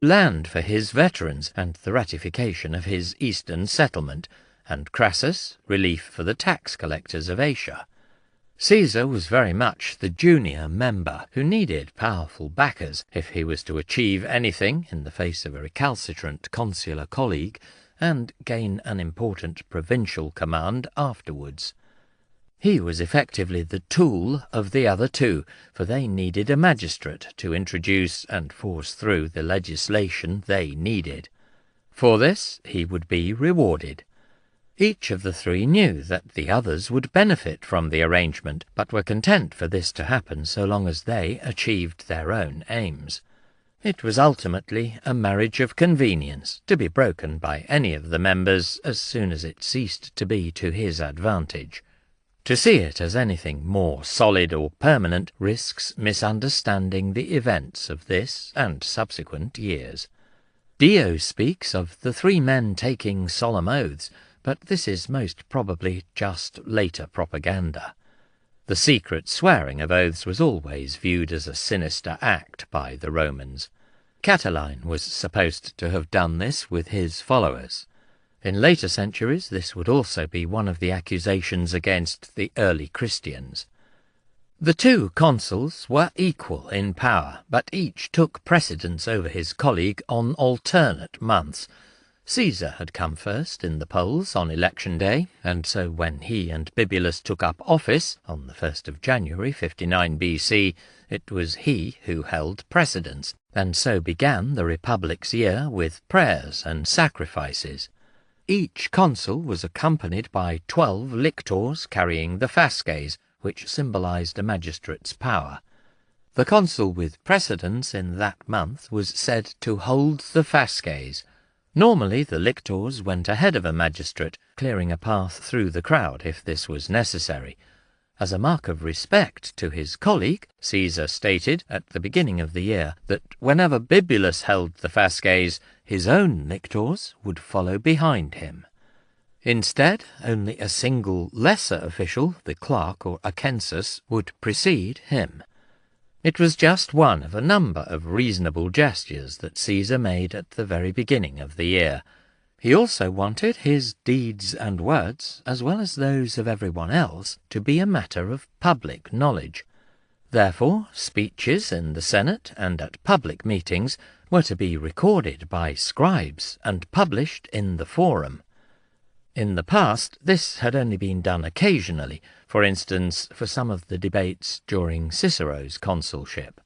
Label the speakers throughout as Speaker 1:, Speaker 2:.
Speaker 1: land for his veterans and the ratification of his eastern settlement, and Crassus relief for the tax collectors of Asia. Caesar was very much the junior member, who needed powerful backers if he was to achieve anything in the face of a recalcitrant consular colleague and gain an important provincial command afterwards. He was effectively the tool of the other two, for they needed a magistrate to introduce and force through the legislation they needed. For this he would be rewarded. Each of the three knew that the others would benefit from the arrangement, but were content for this to happen so long as they achieved their own aims. It was ultimately a marriage of convenience, to be broken by any of the members as soon as it ceased to be to his advantage. To see it as anything more solid or permanent risks misunderstanding the events of this and subsequent years. Dio speaks of the three men taking solemn oaths, but this is most probably just later propaganda. The secret swearing of oaths was always viewed as a sinister act by the Romans. Catiline was supposed to have done this with his followers. In later centuries this would also be one of the accusations against the early Christians. The two consuls were equal in power, but each took precedence over his colleague on alternate months. Caesar had come first in the polls on election day, and so when he and Bibulus took up office on the 1st of January 59 BC, it was he who held precedence, and so began the Republic's year with prayers and sacrifices. Each consul was accompanied by 12 lictors carrying the fasces, which symbolized a magistrate's power. The consul with precedence in that month was said to hold the fasces. Normally the lictors went ahead of a magistrate, clearing a path through the crowd if this was necessary. As a mark of respect to his colleague, Caesar stated at the beginning of the year that whenever Bibulus held the fasces, his own lictors would follow behind him. Instead, only a single lesser official, the clerk or acensus, would precede him. It was just one of a number of reasonable gestures that Caesar made at the very beginning of the year. He also wanted his deeds and words, as well as those of everyone else, to be a matter of public knowledge. Therefore, speeches in the Senate and at public meetings were to be recorded by scribes and published in the Forum. In the past, this had only been done occasionally, for instance, for some of the debates during Cicero's consulship.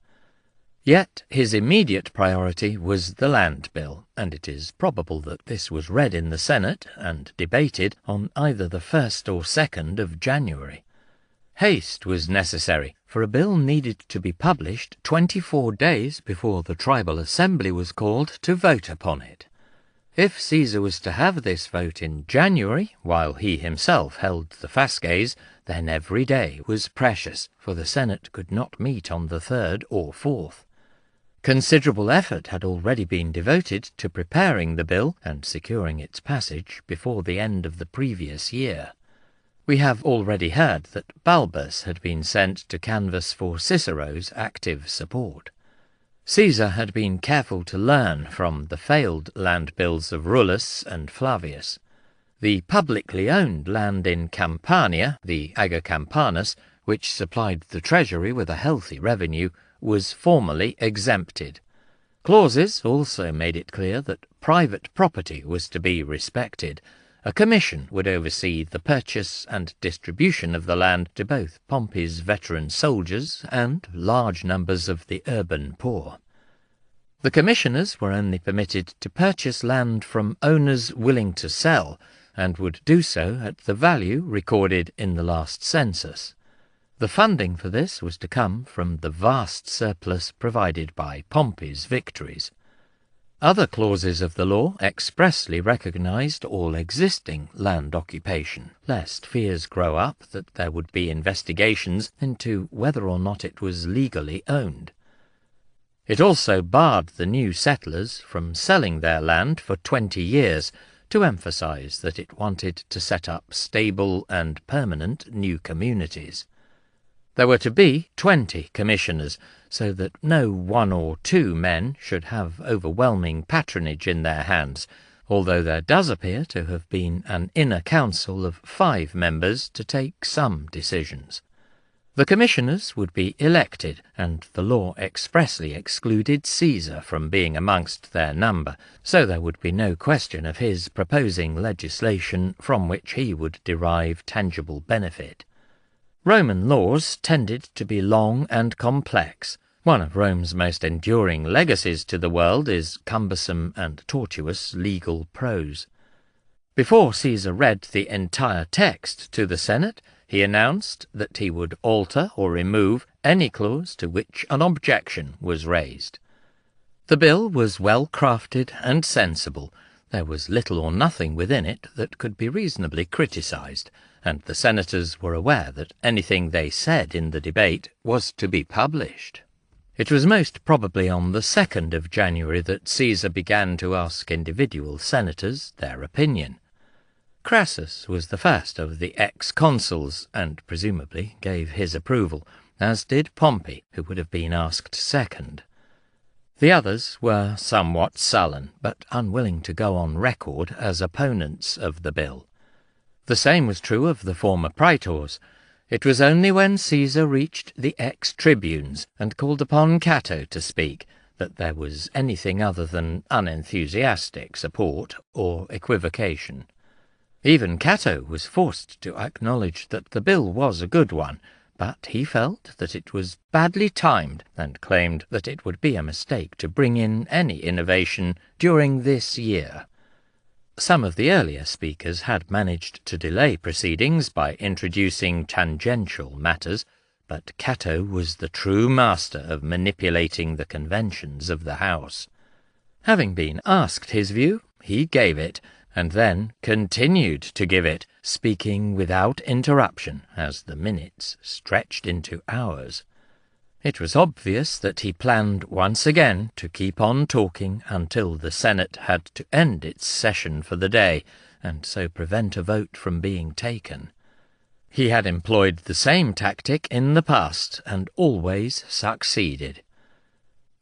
Speaker 1: Yet his immediate priority was the land bill, and it is probable that this was read in the Senate and debated on either the 1st or 2nd of January. Haste was necessary, for a bill needed to be published 24 days before the tribal assembly was called to vote upon it. If Caesar was to have this vote in January, while he himself held the fasces, then every day was precious, for the Senate could not meet on the 3rd or 4th. Considerable effort had already been devoted to preparing the bill and securing its passage before the end of the previous year. We have already heard that Balbus had been sent to canvass for Cicero's active support. Caesar had been careful to learn from the failed land bills of Rullus and Flavius. The publicly owned land in Campania, the Ager Campanus, which supplied the treasury with a healthy revenue, was formally exempted. Clauses also made it clear that private property was to be respected. A commission would oversee the purchase and distribution of the land to both Pompey's veteran soldiers and large numbers of the urban poor. The commissioners were only permitted to purchase land from owners willing to sell, and would do so at the value recorded in the last census. The funding for this was to come from the vast surplus provided by Pompey's victories. Other clauses of the law expressly recognized all existing land occupation, lest fears grow up that there would be investigations into whether or not it was legally owned. It also barred the new settlers from selling their land for 20 years, to emphasize that it wanted to set up stable and permanent new communities. There were to be 20 commissioners, so that no 1 or 2 men should have overwhelming patronage in their hands, although there does appear to have been an inner council of 5 members to take some decisions. The commissioners would be elected, and the law expressly excluded Caesar from being amongst their number, so there would be no question of his proposing legislation from which he would derive tangible benefit. Roman laws tended to be long and complex. One of Rome's most enduring legacies to the world is cumbersome and tortuous legal prose. Before Caesar read the entire text to the Senate, he announced that he would alter or remove any clause to which an objection was raised. The bill was well crafted and sensible. There was little or nothing within it that could be reasonably criticised, and the senators were aware that anything they said in the debate was to be published. It was most probably on the 2nd of January that Caesar began to ask individual senators their opinion. Crassus was the first of the ex-consuls, and presumably gave his approval, as did Pompey, who would have been asked second. The others were somewhat sullen, but unwilling to go on record as opponents of the bill. The same was true of the former praetors. It was only when Caesar reached the ex-tribunes and called upon Cato to speak that there was anything other than unenthusiastic support or equivocation. Even Cato was forced to acknowledge that the bill was a good one, but he felt that it was badly timed and claimed that it would be a mistake to bring in any innovation during this year. Some of the earlier speakers had managed to delay proceedings by introducing tangential matters, but Cato was the true master of manipulating the conventions of the House. Having been asked his view, he gave it, and then continued to give it, speaking without interruption as the minutes stretched into hours. It was obvious that he planned once again to keep on talking until the Senate had to end its session for the day, and so prevent a vote from being taken. He had employed the same tactic in the past, and always succeeded.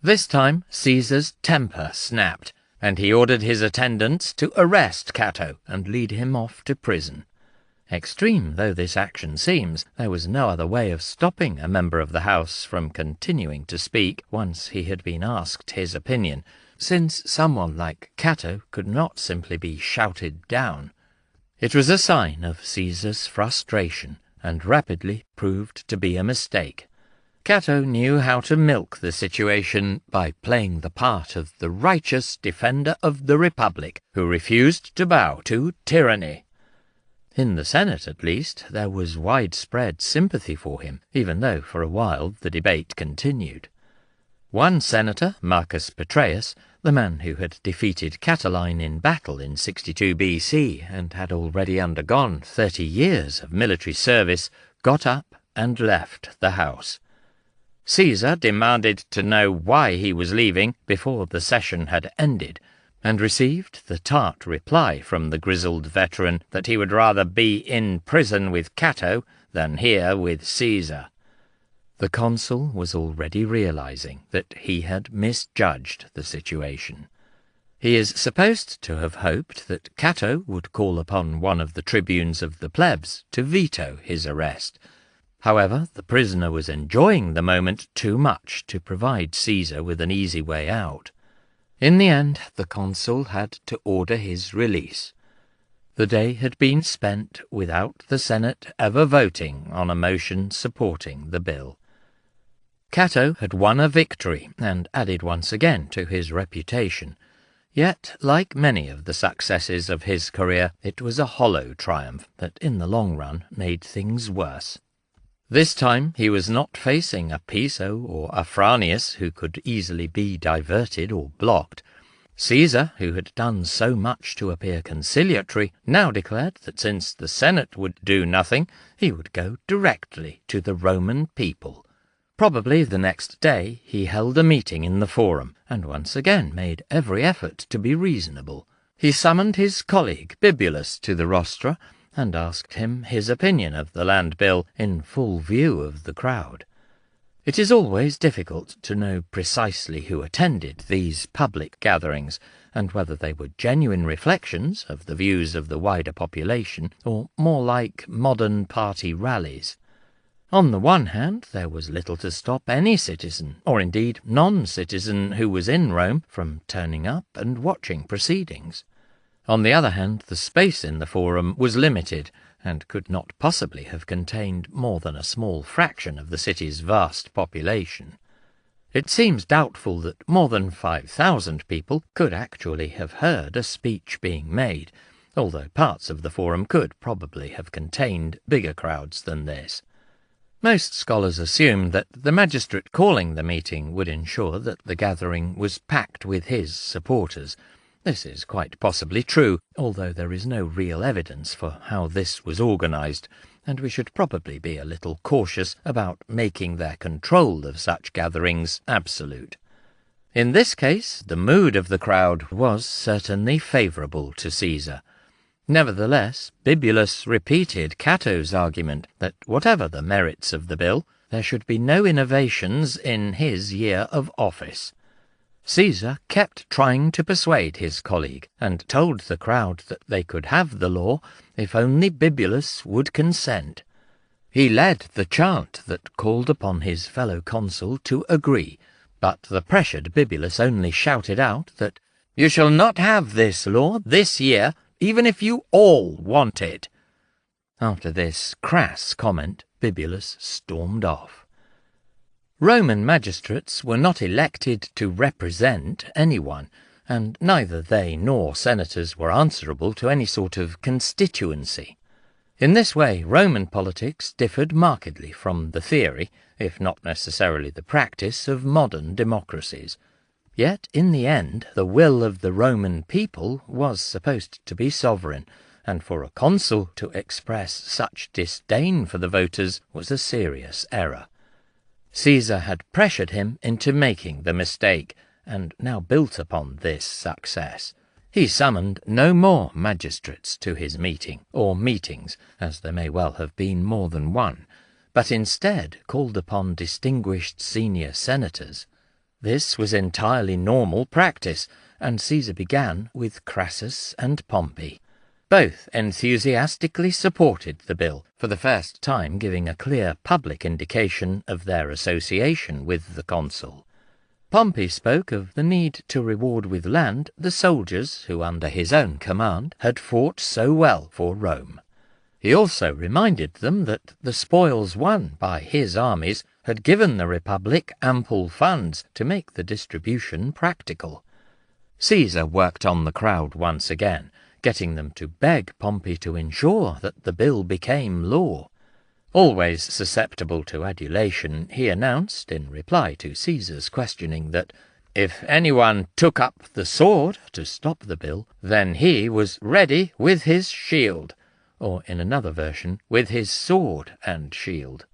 Speaker 1: This time Caesar's temper snapped, and he ordered his attendants to arrest Cato and lead him off to prison. Extreme though this action seems, there was no other way of stopping a member of the House from continuing to speak once he had been asked his opinion, since someone like Cato could not simply be shouted down. It was a sign of Caesar's frustration, and rapidly proved to be a mistake. Cato knew how to milk the situation by playing the part of the righteous defender of the Republic who refused to bow to tyranny. In the Senate, at least, there was widespread sympathy for him, even though for a while the debate continued. One senator, Marcus Petreius, the man who had defeated Catiline in battle in 62 BC and had already undergone 30 years of military service, got up and left the house. Caesar demanded to know why he was leaving before the session had ended, and received the tart reply from the grizzled veteran that he would rather be in prison with Cato than here with Caesar. The consul was already realizing that he had misjudged the situation. He is supposed to have hoped that Cato would call upon one of the tribunes of the plebs to veto his arrest. However, the prisoner was enjoying the moment too much to provide Caesar with an easy way out. In the end, the consul had to order his release. The day had been spent without the Senate ever voting on a motion supporting the bill. Cato had won a victory and added once again to his reputation. Yet, like many of the successes of his career, it was a hollow triumph that in the long run made things worse. This time he was not facing a Piso or a Phranius who could easily be diverted or blocked. Caesar, who had done so much to appear conciliatory, now declared that since the Senate would do nothing, he would go directly to the Roman people. Probably the next day he held a meeting in the Forum, and once again made every effort to be reasonable. He summoned his colleague Bibulus to the rostra, and asked him his opinion of the land bill in full view of the crowd. It is always difficult to know precisely who attended these public gatherings, and whether they were genuine reflections of the views of the wider population, or more like modern party rallies. On the one hand, there was little to stop any citizen, or indeed non-citizen who was in Rome, from turning up and watching proceedings. On the other hand, the space in the forum was limited, and could not possibly have contained more than a small fraction of the city's vast population. It seems doubtful that more than 5,000 people could actually have heard a speech being made, although parts of the forum could probably have contained bigger crowds than this. Most scholars assume that the magistrate calling the meeting would ensure that the gathering was packed with his supporters. This is quite possibly true, although there is no real evidence for how this was organised, and we should probably be a little cautious about making their control of such gatherings absolute. In this case, the mood of the crowd was certainly favourable to Caesar. Nevertheless, Bibulus repeated Cato's argument that whatever the merits of the bill, there should be no innovations in his year of office. Caesar kept trying to persuade his colleague, and told the crowd that they could have the law if only Bibulus would consent. He led the chant that called upon his fellow consul to agree, but the pressured Bibulus only shouted out that, "You shall not have this law this year, even if you all want it." After this crass comment, Bibulus stormed off. Roman magistrates were not elected to represent anyone, and neither they nor senators were answerable to any sort of constituency. In this way, Roman politics differed markedly from the theory, if not necessarily the practice, of modern democracies. Yet, in the end, the will of the Roman people was supposed to be sovereign, and for a consul to express such disdain for the voters was a serious error. Caesar had pressured him into making the mistake, and now built upon this success. He summoned no more magistrates to his meeting, or meetings, as there may well have been more than one, but instead called upon distinguished senior senators. This was entirely normal practice, and Caesar began with Crassus and Pompey. Both enthusiastically supported the bill, for the first time giving a clear public indication of their association with the consul. Pompey spoke of the need to reward with land the soldiers who, under his own command, had fought so well for Rome. He also reminded them that the spoils won by his armies had given the Republic ample funds to make the distribution practical. Caesar worked on the crowd once again, getting them to beg Pompey to ensure that the bill became law. Always susceptible to adulation, he announced, in reply to Caesar's questioning, that if anyone took up the sword to stop the bill, then he was ready with his shield, or in another version, with his sword and shield.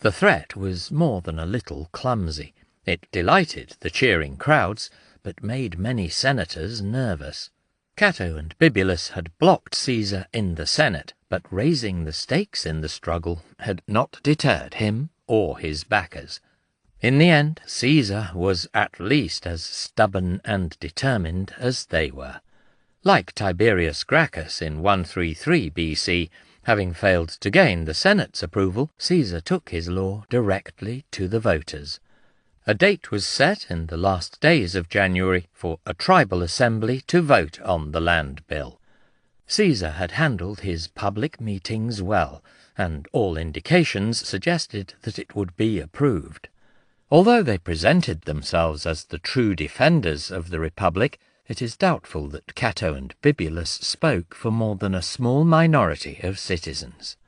Speaker 1: The threat was more than a little clumsy. It delighted the cheering crowds, but made many senators nervous. Cato and Bibulus had blocked Caesar in the Senate, but raising the stakes in the struggle had not deterred him or his backers. In the end, Caesar was at least as stubborn and determined as they were. Like Tiberius Gracchus in 133 BC, having failed to gain the Senate's approval, Caesar took his law directly to the voters. A date was set in the last days of January for a tribal assembly to vote on the land bill. Caesar had handled his public meetings well, and all indications suggested that it would be approved. Although they presented themselves as the true defenders of the Republic, it is doubtful that Cato and Bibulus spoke for more than a small minority of citizens.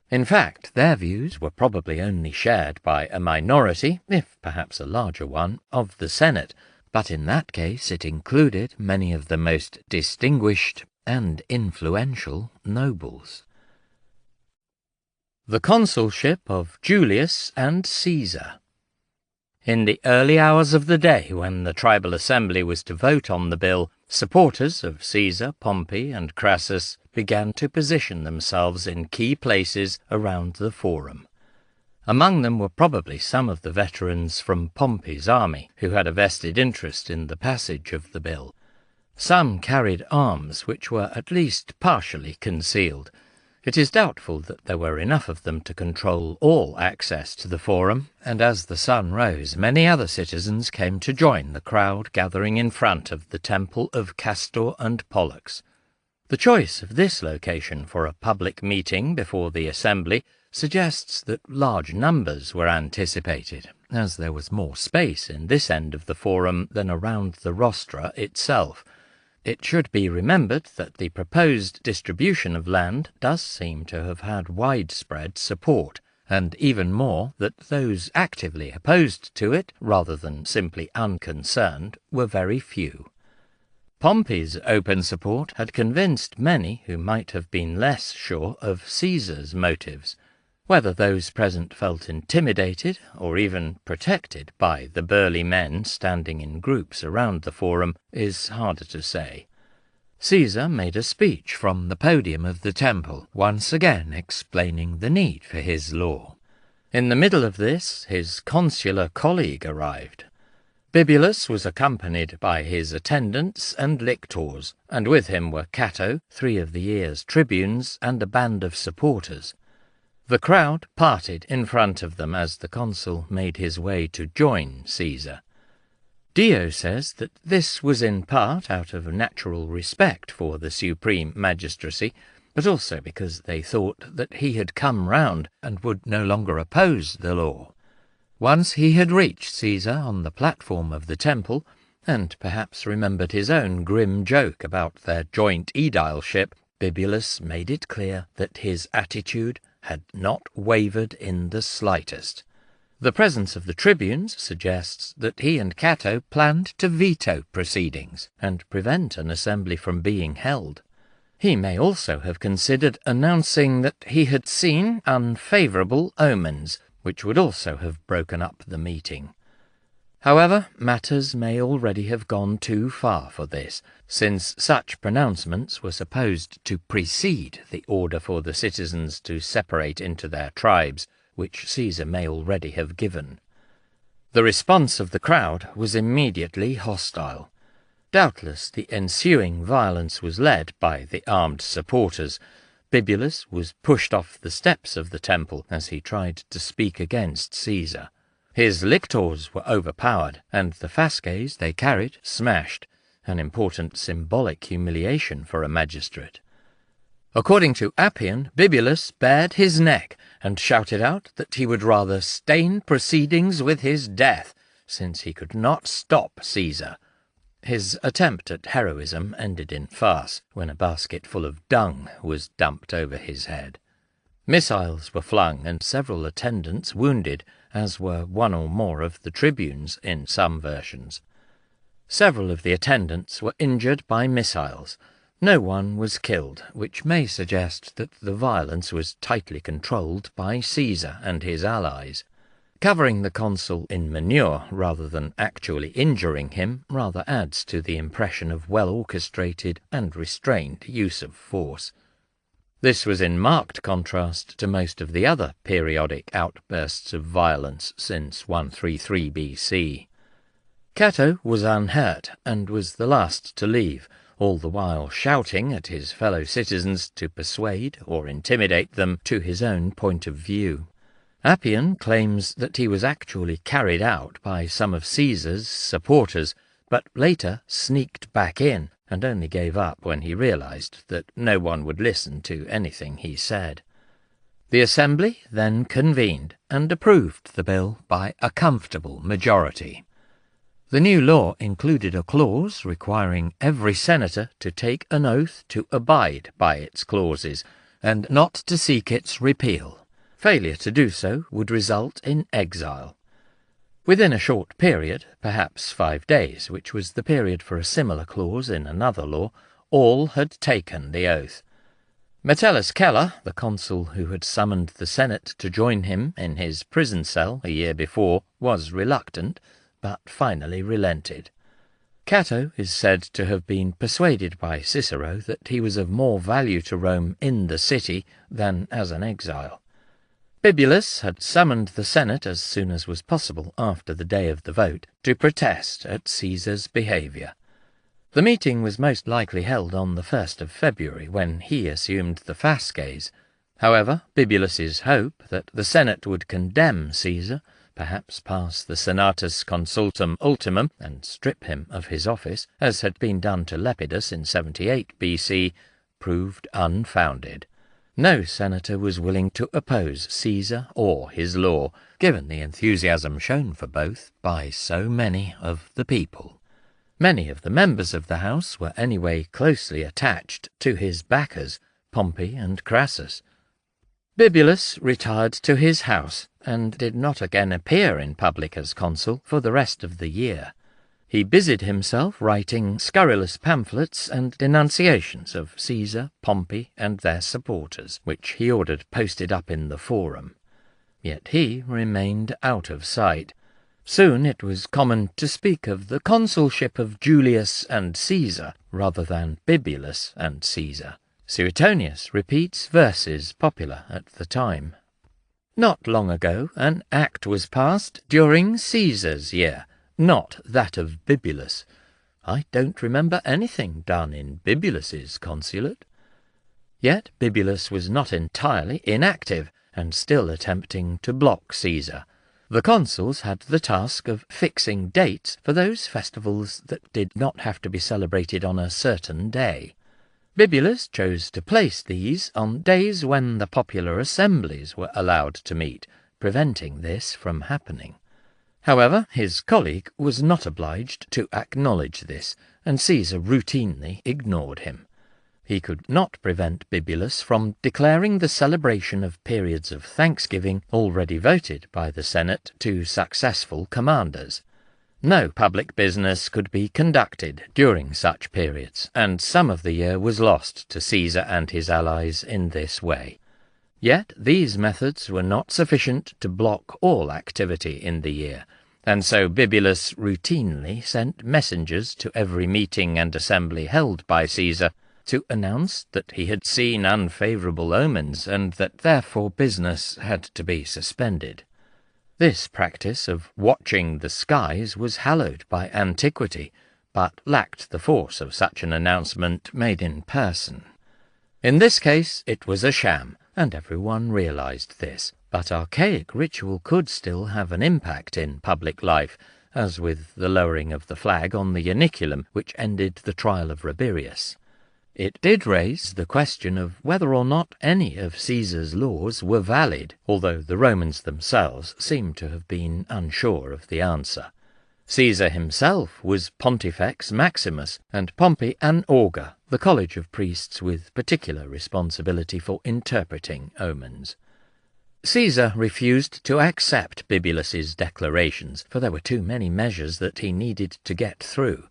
Speaker 1: In fact, their views were probably only shared by a minority, if perhaps a larger one, of the Senate, but in that case it included many of the most distinguished and influential nobles. The consulship of Julius and Caesar. In the early hours of the day when the tribal assembly was to vote on the bill, supporters of Caesar, Pompey, and Crassus began to position themselves in key places around the forum. Among them were probably some of the veterans from Pompey's army, who had a vested interest in the passage of the bill. Some carried arms which were at least partially concealed. It is doubtful that there were enough of them to control all access to the forum, and as the sun rose, many other citizens came to join the crowd gathering in front of the temple of Castor and Pollux. The choice of this location for a public meeting before the assembly suggests that large numbers were anticipated, as there was more space in this end of the forum than around the rostra itself. It should be remembered that the proposed distribution of land does seem to have had widespread support, and even more that those actively opposed to it, rather than simply unconcerned, were very few. Pompey's open support had convinced many who might have been less sure of Caesar's motives. Whether those present felt intimidated or even protected by the burly men standing in groups around the forum is harder to say. Caesar made a speech from the podium of the temple, once again explaining the need for his law. In the middle of this, his consular colleague arrived. Bibulus was accompanied by his attendants and lictors, and with him were Cato, 3 of the year's tribunes, and a band of supporters. The crowd parted in front of them as the consul made his way to join Caesar. Dio says that this was in part out of natural respect for the supreme magistracy, but also because they thought that he had come round and would no longer oppose the law. Once he had reached Caesar on the platform of the temple, and perhaps remembered his own grim joke about their joint aedileship, Bibulus made it clear that his attitude had not wavered in the slightest. The presence of the tribunes suggests that he and Cato planned to veto proceedings and prevent an assembly from being held. He may also have considered announcing that he had seen unfavourable omens, which would also have broken up the meeting. However, matters may already have gone too far for this, since such pronouncements were supposed to precede the order for the citizens to separate into their tribes, which Caesar may already have given. The response of the crowd was immediately hostile. Doubtless the ensuing violence was led by the armed supporters. Bibulus was pushed off the steps of the temple as he tried to speak against Caesar. His lictors were overpowered, and the fasces they carried smashed, an important symbolic humiliation for a magistrate. According to Appian, Bibulus bared his neck and shouted out that he would rather stain proceedings with his death, since he could not stop Caesar. His attempt at heroism ended in farce when a basket full of dung was dumped over his head. Missiles were flung and several attendants wounded, as were one or more of the tribunes in some versions. Several of the attendants were injured by missiles. No one was killed, which may suggest that the violence was tightly controlled by Caesar and his allies. Covering the consul in manure rather than actually injuring him rather adds to the impression of well-orchestrated and restrained use of force. This was in marked contrast to most of the other periodic outbursts of violence since 133 BC. Cato was unhurt and was the last to leave, all the while shouting at his fellow citizens to persuade or intimidate them to his own point of view. Appian claims that he was actually carried out by some of Caesar's supporters, but later sneaked back in and only gave up when he realized that no one would listen to anything he said. The assembly then convened and approved the bill by a comfortable majority. The new law included a clause requiring every senator to take an oath to abide by its clauses and not to seek its repeal. Failure to do so would result in exile. Within a short period, perhaps 5 days, which was the period for a similar clause in another law, all had taken the oath. Metellus Celer, the consul who had summoned the Senate to join him in his prison cell a year before, was reluctant, but finally relented. Cato is said to have been persuaded by Cicero that he was of more value to Rome in the city than as an exile. Bibulus had summoned the Senate as soon as was possible after the day of the vote to protest at Caesar's behaviour. The meeting was most likely held on the 1st of February, when he assumed the fasces. However, Bibulus's hope that the Senate would condemn Caesar, perhaps pass the Senatus Consultum Ultimum and strip him of his office, as had been done to Lepidus in 78 BC, proved unfounded. No senator was willing to oppose Caesar or his law, given the enthusiasm shown for both by so many of the people. Many of the members of the House were anyway closely attached to his backers, Pompey and Crassus. Bibulus retired to his house, and did not again appear in public as consul for the rest of the year. He busied himself writing scurrilous pamphlets and denunciations of Caesar, Pompey, and their supporters, which he ordered posted up in the Forum. Yet he remained out of sight. Soon it was common to speak of the consulship of Julius and Caesar rather than Bibulus and Caesar. Suetonius repeats verses popular at the time. Not long ago an act was passed during Caesar's year, not that of Bibulus. I don't remember anything done in Bibulus's consulate. Yet Bibulus was not entirely inactive, and still attempting to block Caesar. The consuls had the task of fixing dates for those festivals that did not have to be celebrated on a certain day. Bibulus chose to place these on days when the popular assemblies were allowed to meet, preventing this from happening. However, his colleague was not obliged to acknowledge this, and Caesar routinely ignored him. He could not prevent Bibulus from declaring the celebration of periods of thanksgiving already voted by the Senate to successful commanders. No public business could be conducted during such periods, and some of the year was lost to Caesar and his allies in this way. Yet these methods were not sufficient to block all activity in the year, and so Bibulus routinely sent messengers to every meeting and assembly held by Caesar to announce that he had seen unfavourable omens, and that therefore business had to be suspended. This practice of watching the skies was hallowed by antiquity, but lacked the force of such an announcement made in person. In this case it was a sham, and everyone realized this, but archaic ritual could still have an impact in public life, as with the lowering of the flag on the Ianiculum which ended the trial of Rabirius. It did raise the question of whether or not any of Caesar's laws were valid, although the Romans themselves seem to have been unsure of the answer. Caesar himself was Pontifex Maximus, and Pompey an augur, the college of priests with particular responsibility for interpreting omens. Caesar refused to accept Bibulus's declarations, for there were too many measures that he needed to get through.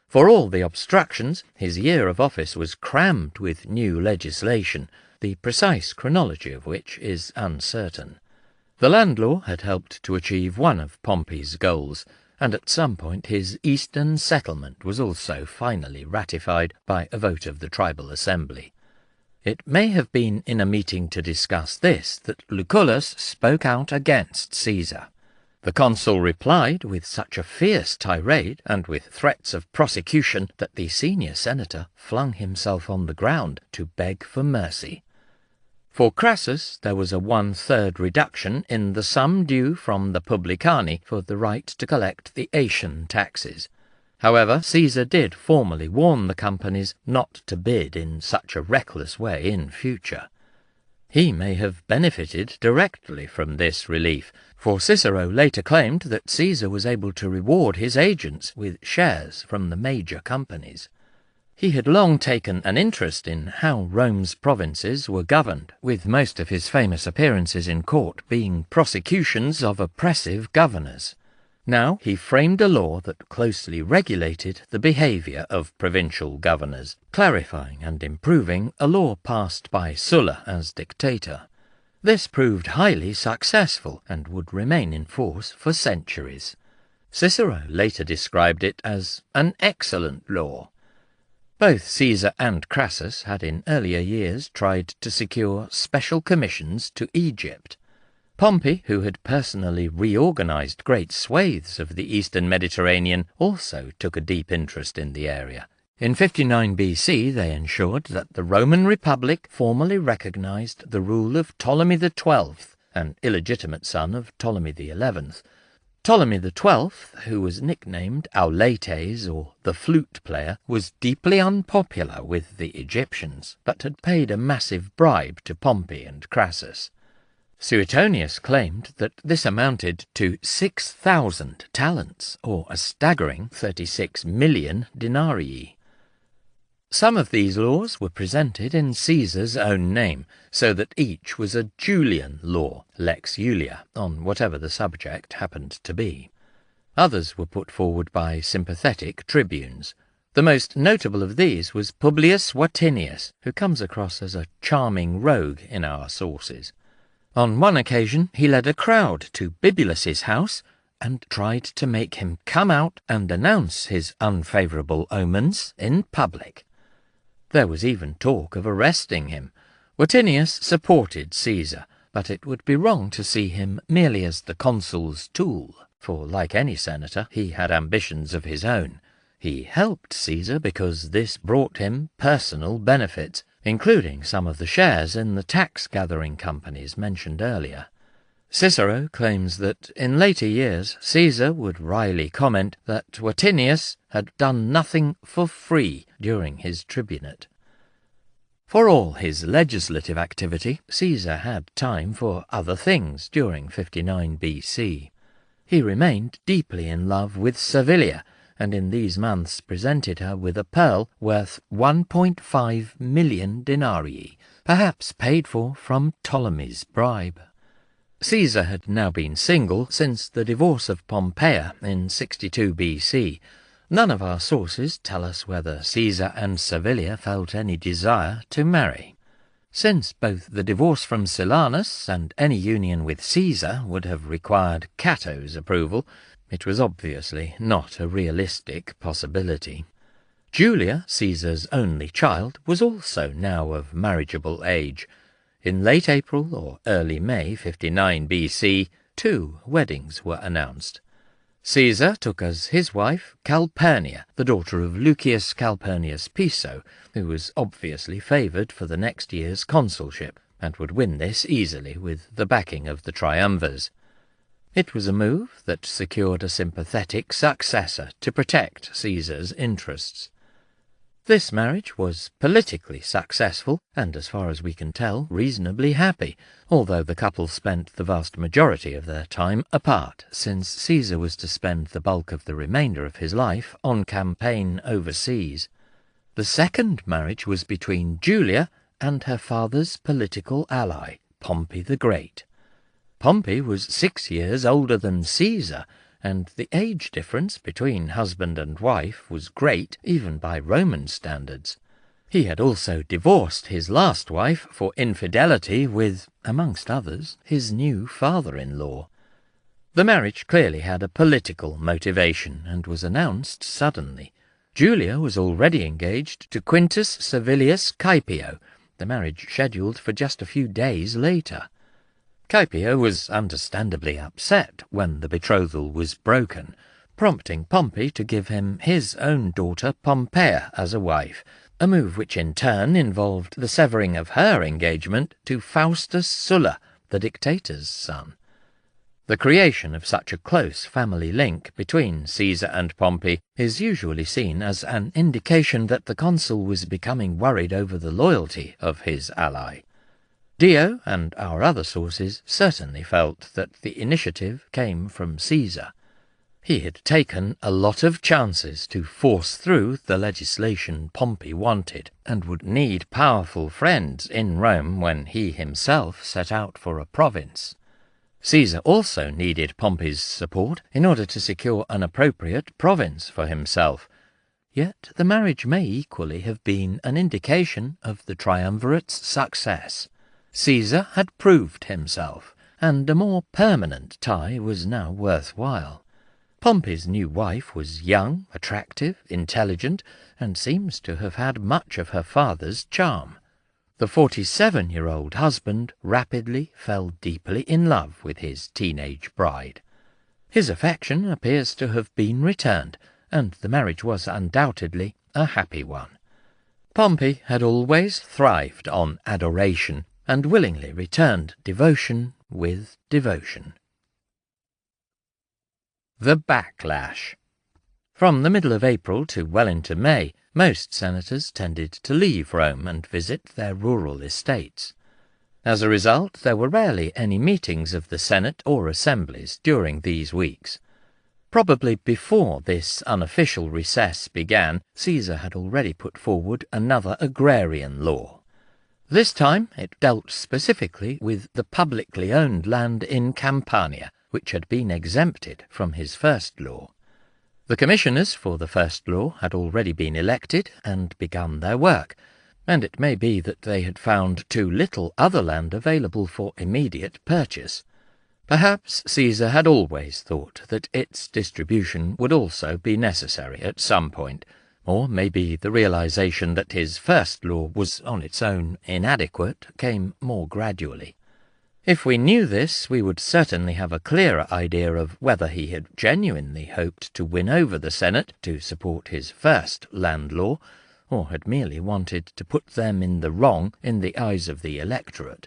Speaker 1: For all the obstructions, his year of office was crammed with new legislation, the precise chronology of which is uncertain. The land law had helped to achieve one of Pompey's goals, and at some point his eastern settlement was also finally ratified by a vote of the tribal assembly. It may have been in a meeting to discuss this that Lucullus spoke out against Caesar. The consul replied with such a fierce tirade and with threats of prosecution that the senior senator flung himself on the ground to beg for mercy. For Crassus there was a 1/3 reduction in the sum due from the publicani for the right to collect the Aetian taxes. However, Caesar did formally warn the companies not to bid in such a reckless way in future. He may have benefited directly from this relief, for Cicero later claimed that Caesar was able to reward his agents with shares from the major companies. He had long taken an interest in how Rome's provinces were governed, with most of his famous appearances in court being prosecutions of oppressive governors. Now he framed a law that closely regulated the behaviour of provincial governors, clarifying and improving a law passed by Sulla as dictator. This proved highly successful and would remain in force for centuries. Cicero later described it as an excellent law. Both Caesar and Crassus had in earlier years tried to secure special commissions to Egypt. Pompey, who had personally reorganized great swathes of the eastern Mediterranean, also took a deep interest in the area. In 59 BC they ensured that the Roman Republic formally recognized the rule of Ptolemy XII, an illegitimate son of Ptolemy XI. Ptolemy XII, who was nicknamed Auletes, or the flute player, was deeply unpopular with the Egyptians, but had paid a massive bribe to Pompey and Crassus. Suetonius claimed that this amounted to 6,000 talents, or a staggering 36 million denarii. Some of these laws were presented in Caesar's own name, so that each was a Julian law, lex Julia, on whatever the subject happened to be. Others were put forward by sympathetic tribunes. The most notable of these was Publius Vatinius, who comes across as a charming rogue in our sources. On one occasion he led a crowd to Bibulus's house and tried to make him come out and announce his unfavourable omens in public. There was even talk of arresting him. Vatinius supported Caesar, but it would be wrong to see him merely as the consul's tool, for like any senator he had ambitions of his own. He helped Caesar because this brought him personal benefits, including some of the shares in the tax-gathering companies mentioned earlier. Cicero claims that in later years Caesar would wryly comment that Vatinius had done nothing for free during his tribunate. For all his legislative activity, Caesar had time for other things during 59 BC. He remained deeply in love with Servilia, and in these months presented her with a pearl worth 1.5 million denarii, perhaps paid for from Ptolemy's bribe. Caesar had now been single since the divorce of Pompeia in 62 BC. None of our sources tell us whether Caesar and Servilia felt any desire to marry. Since both the divorce from Silanus and any union with Caesar would have required Cato's approval, it was obviously not a realistic possibility. Julia, Caesar's only child, was also now of marriageable age. In late April or early May 59 BC, 2 weddings were announced. Caesar took as his wife Calpurnia, the daughter of Lucius Calpurnius Piso, who was obviously favoured for the next year's consulship, and would win this easily with the backing of the triumvirs. It was a move that secured a sympathetic successor to protect Caesar's interests. This marriage was politically successful, and as far as we can tell, reasonably happy, although the couple spent the vast majority of their time apart, since Caesar was to spend the bulk of the remainder of his life on campaign overseas. The second marriage was between Julia and her father's political ally, Pompey the Great. Pompey was 6 years older than Caesar, and the age difference between husband and wife was great even by Roman standards. He had also divorced his last wife for infidelity with, amongst others, his new father-in-law. The marriage clearly had a political motivation and was announced suddenly. Julia was already engaged to Quintus Servilius Caepio, the marriage scheduled for just a few days later. Caepio was understandably upset when the betrothal was broken, prompting Pompey to give him his own daughter Pompeia as a wife, a move which in turn involved the severing of her engagement to Faustus Sulla, the dictator's son. The creation of such a close family link between Caesar and Pompey is usually seen as an indication that the consul was becoming worried over the loyalty of his ally. Dio and our other sources certainly felt that the initiative came from Caesar. He had taken a lot of chances to force through the legislation Pompey wanted, and would need powerful friends in Rome when he himself set out for a province. Caesar also needed Pompey's support in order to secure an appropriate province for himself. Yet the marriage may equally have been an indication of the triumvirate's success. Caesar had proved himself, and a more permanent tie was now worthwhile. Pompey's new wife was young, attractive, intelligent, and seems to have had much of her father's charm. The 47-year-old husband rapidly fell deeply in love with his teenage bride. His affection appears to have been returned, and the marriage was undoubtedly a happy one. Pompey had always thrived on adoration, and willingly returned devotion with devotion. The backlash. From the middle of April to well into May, most senators tended to leave Rome and visit their rural estates. As a result, there were rarely any meetings of the Senate or assemblies during these weeks. Probably before this unofficial recess began, Caesar had already put forward another agrarian law. This time it dealt specifically with the publicly owned land in Campania, which had been exempted from his first law. The commissioners for the first law had already been elected and begun their work, and it may be that they had found too little other land available for immediate purchase. Perhaps Caesar had always thought that its distribution would also be necessary at some point, or maybe the realization that his first law was on its own inadequate came more gradually. If we knew this, we would certainly have a clearer idea of whether he had genuinely hoped to win over the Senate to support his first land law, or had merely wanted to put them in the wrong in the eyes of the electorate.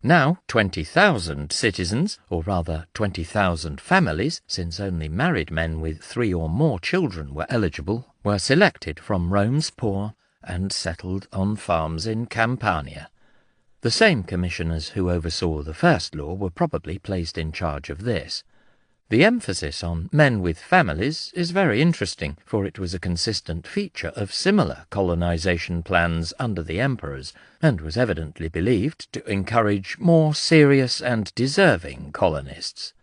Speaker 1: Now 20,000 citizens, or rather 20,000 families, since only married men with 3 or more children were eligible, were selected from Rome's poor and settled on farms in Campania. The same commissioners who oversaw the first law were probably placed in charge of this. The emphasis on men with families is very interesting, for it was a consistent feature of similar colonization plans under the emperors, and was evidently believed to encourage more serious and deserving colonists.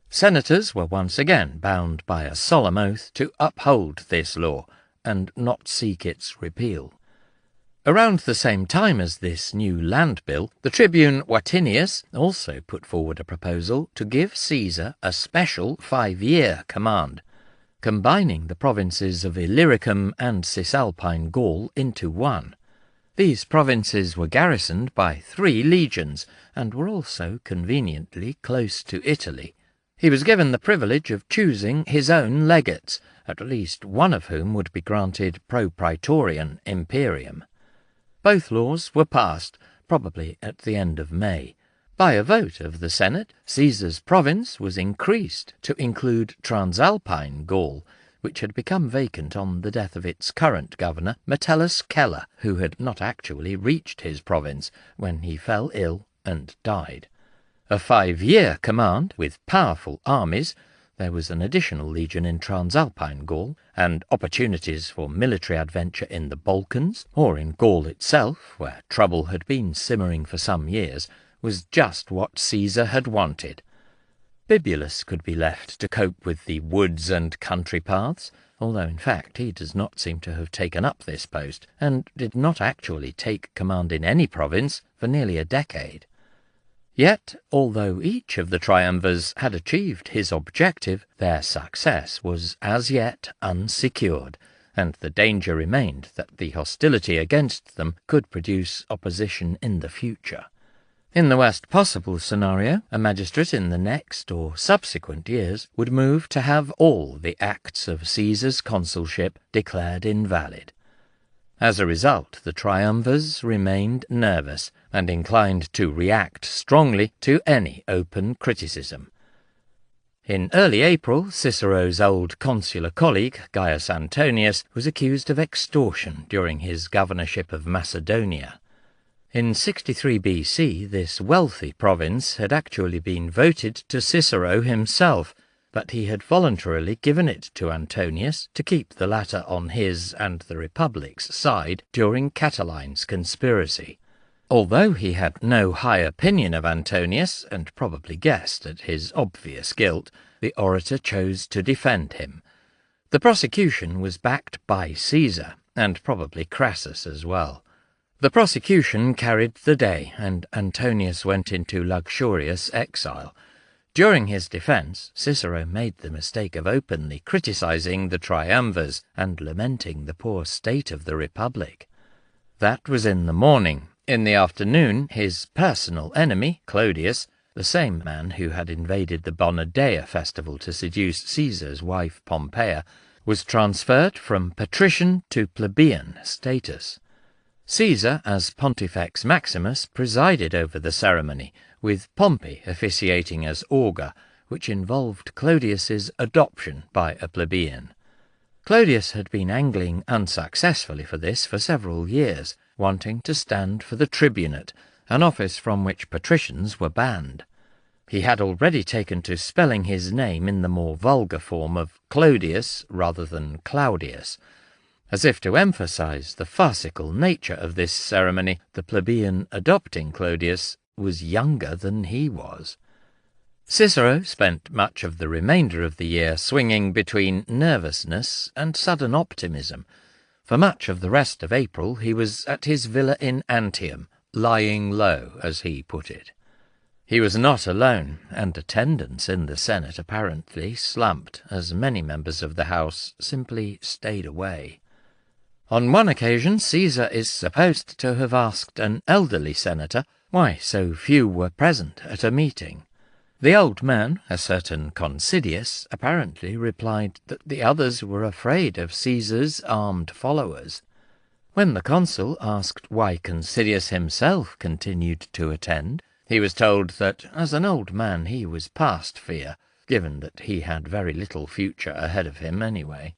Speaker 1: Senators were once again bound by a solemn oath to uphold this law, and not seek its repeal. Around the same time as this new land bill, the tribune Vatinius also put forward a proposal to give Caesar a special 5-year command, combining the provinces of Illyricum and Cisalpine Gaul into one. These provinces were garrisoned by 3 legions, and were also conveniently close to Italy. He was given the privilege of choosing his own legates, at least one of whom would be granted pro-praetorian imperium. Both laws were passed, probably at the end of May. By a vote of the Senate, Caesar's province was increased to include Transalpine Gaul, which had become vacant on the death of its current governor, Metellus Celer, who had not actually reached his province when he fell ill and died. A 5-year command, with powerful armies, there was an additional legion in Transalpine Gaul, and opportunities for military adventure in the Balkans, or in Gaul itself, where trouble had been simmering for some years, was just what Caesar had wanted. Bibulus could be left to cope with the woods and country paths, although in fact he does not seem to have taken up this post, and did not actually take command in any province for nearly a decade. Yet, although each of the triumvirs had achieved his objective, their success was as yet unsecured, and the danger remained that the hostility against them could produce opposition in the future. In the worst possible scenario, a magistrate in the next or subsequent years would move to have all the acts of Caesar's consulship declared invalid. As a result, the triumvirs remained nervous and inclined to react strongly to any open criticism. In early April, Cicero's old consular colleague, Gaius Antonius, was accused of extortion during his governorship of Macedonia. In 63 BC, this wealthy province had actually been voted to Cicero himself, but he had voluntarily given it to Antonius to keep the latter on his and the Republic's side during Catiline's conspiracy. Although he had no high opinion of Antonius, and probably guessed at his obvious guilt, the orator chose to defend him. The prosecution was backed by Caesar, and probably Crassus as well. The prosecution carried the day, and Antonius went into luxurious exile. During his defence, Cicero made the mistake of openly criticizing the triumvirs and lamenting the poor state of the Republic. That was in the morning. In the afternoon, his personal enemy, Clodius, the same man who had invaded the Bona Dea festival to seduce Caesar's wife Pompeia, was transferred from patrician to plebeian status. Caesar, as Pontifex Maximus, presided over the ceremony, with Pompey officiating as augur, which involved Clodius's adoption by a plebeian. Clodius had been angling unsuccessfully for this for several years, wanting to stand for the tribunate, an office from which patricians were banned. He had already taken to spelling his name in the more vulgar form of Clodius rather than Claudius. As if to emphasize the farcical nature of this ceremony, the plebeian adopting Clodius was younger than he was. Cicero spent much of the remainder of the year swinging between nervousness and sudden optimism. For much of the rest of April he was at his villa in Antium, lying low, as he put it. He was not alone, and attendance in the Senate apparently slumped, as many members of the House simply stayed away. On one occasion Caesar is supposed to have asked an elderly senator why so few were present at a meeting. The old man, a certain Considius, apparently replied that the others were afraid of Caesar's armed followers. When the consul asked why Considius himself continued to attend, he was told that, as an old man, he was past fear, given that he had very little future ahead of him anyway.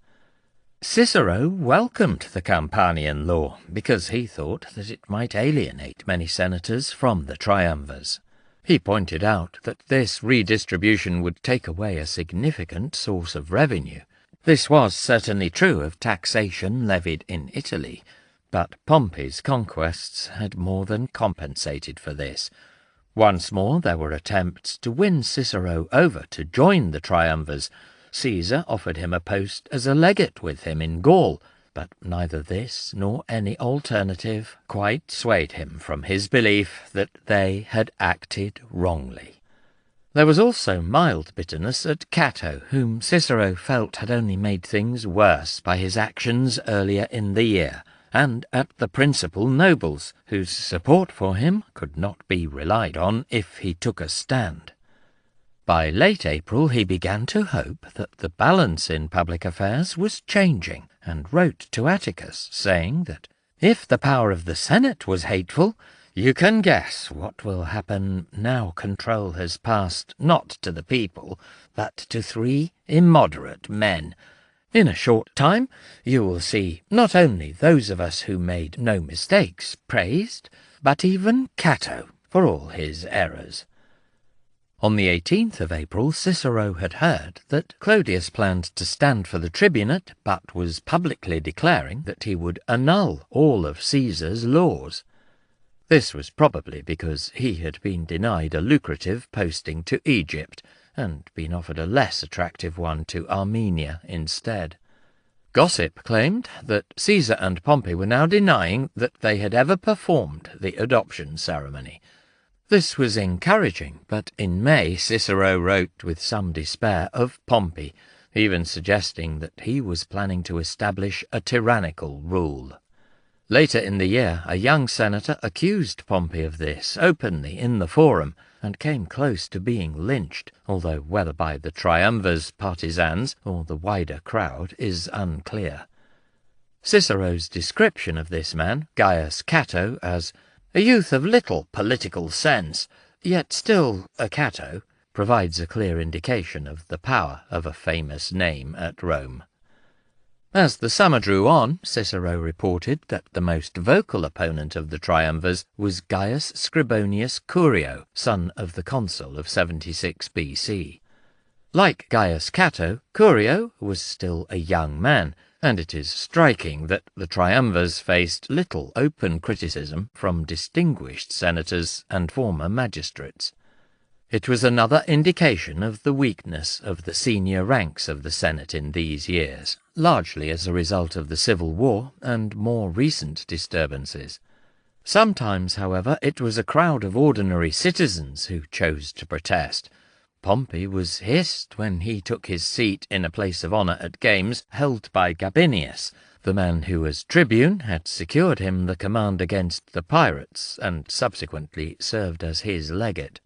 Speaker 1: Cicero welcomed the Campanian law, because he thought that it might alienate many senators from the triumvirs. He pointed out that this redistribution would take away a significant source of revenue. This was certainly true of taxation levied in Italy, but Pompey's conquests had more than compensated for this. Once more there were attempts to win Cicero over to join the triumvirs. Caesar offered him a post as a legate with him in Gaul, but neither this nor any alternative quite swayed him from his belief that they had acted wrongly. There was also mild bitterness at Cato, whom Cicero felt had only made things worse by his actions earlier in the year, and at the principal nobles, whose support for him could not be relied on if he took a stand. By late April he began to hope that the balance in public affairs was changing, and wrote to Atticus, saying that if the power of the Senate was hateful, you can guess what will happen now control has passed not to the people, but to 3 immoderate men. In a short time you will see not only those of us who made no mistakes praised, but even Cato for all his errors. On the 18th of April, Cicero had heard that Clodius planned to stand for the tribunate, but was publicly declaring that he would annul all of Caesar's laws. This was probably because he had been denied a lucrative posting to Egypt, and been offered a less attractive one to Armenia instead. Gossip claimed that Caesar and Pompey were now denying that they had ever performed the adoption ceremony. This was encouraging, but in May Cicero wrote with some despair of Pompey, even suggesting that he was planning to establish a tyrannical rule. Later in the year, a young senator accused Pompey of this openly in the Forum, and came close to being lynched, although whether by the triumvir's partisans or the wider crowd is unclear. Cicero's description of this man, Gaius Cato, as a youth of little political sense, yet still a Cato, provides a clear indication of the power of a famous name at Rome. As the summer drew on, Cicero reported that the most vocal opponent of the triumvirs was Gaius Scribonius Curio, son of the consul of 76 BC. Like Gaius Cato, Curio was still a young man, and it is striking that the triumvirs faced little open criticism from distinguished senators and former magistrates. It was another indication of the weakness of the senior ranks of the Senate in these years, largely as a result of the Civil War and more recent disturbances. Sometimes, however, it was a crowd of ordinary citizens who chose to protest. Pompey was hissed when he took his seat in a place of honour at games held by Gabinius, the man who as tribune had secured him the command against the pirates and subsequently served as his legate.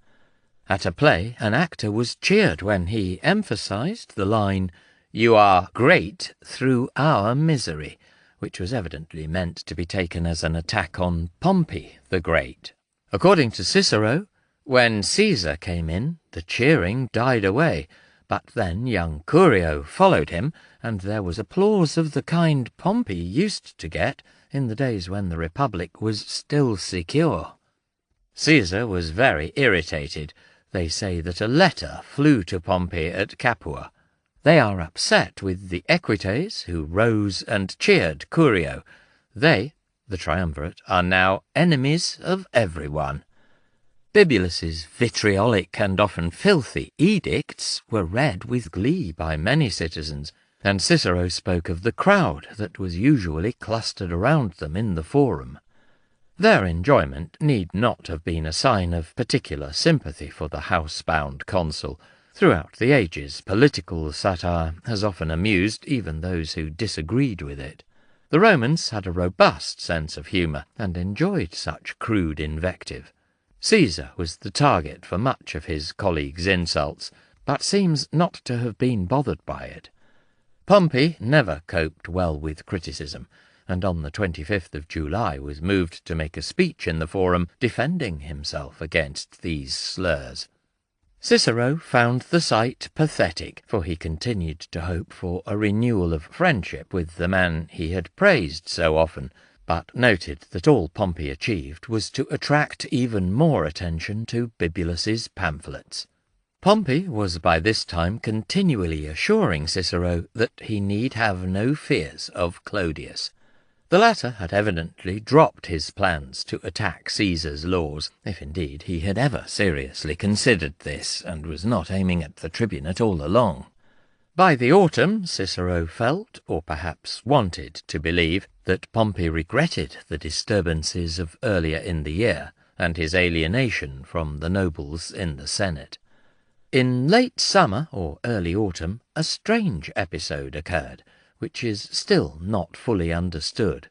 Speaker 1: At a play, an actor was cheered when he emphasized the line, "You are great through our misery," which was evidently meant to be taken as an attack on Pompey the Great. According to Cicero, when Caesar came in, the cheering died away, but then young Curio followed him, and there was applause of the kind Pompey used to get in the days when the Republic was still secure. Caesar was very irritated. They say that a letter flew to Pompey at Capua. They are upset with the Equites, who rose and cheered Curio. They, the triumvirate, are now enemies of everyone. Bibulus's vitriolic and often filthy edicts were read with glee by many citizens, and Cicero spoke of the crowd that was usually clustered around them in the forum. Their enjoyment need not have been a sign of particular sympathy for the housebound consul. Throughout the ages, political satire has often amused even those who disagreed with it. The Romans had a robust sense of humour and enjoyed such crude invective. Caesar was the target for much of his colleagues' insults, but seems not to have been bothered by it. Pompey never coped well with criticism, and on the 25th of July was moved to make a speech in the Forum defending himself against these slurs. Cicero found the sight pathetic, for he continued to hope for a renewal of friendship with the man he had praised so often, but noted that all Pompey achieved was to attract even more attention to Bibulus's pamphlets. Pompey was by this time continually assuring Cicero that he need have no fears of Clodius. The latter had evidently dropped his plans to attack Caesar's laws, if indeed he had ever seriously considered this, and was not aiming at the tribunate all along. By the autumn, Cicero felt, or perhaps wanted to believe, that Pompey regretted the disturbances of earlier in the year, and his alienation from the nobles in the Senate. In late summer or early autumn, a strange episode occurred, which is still not fully understood.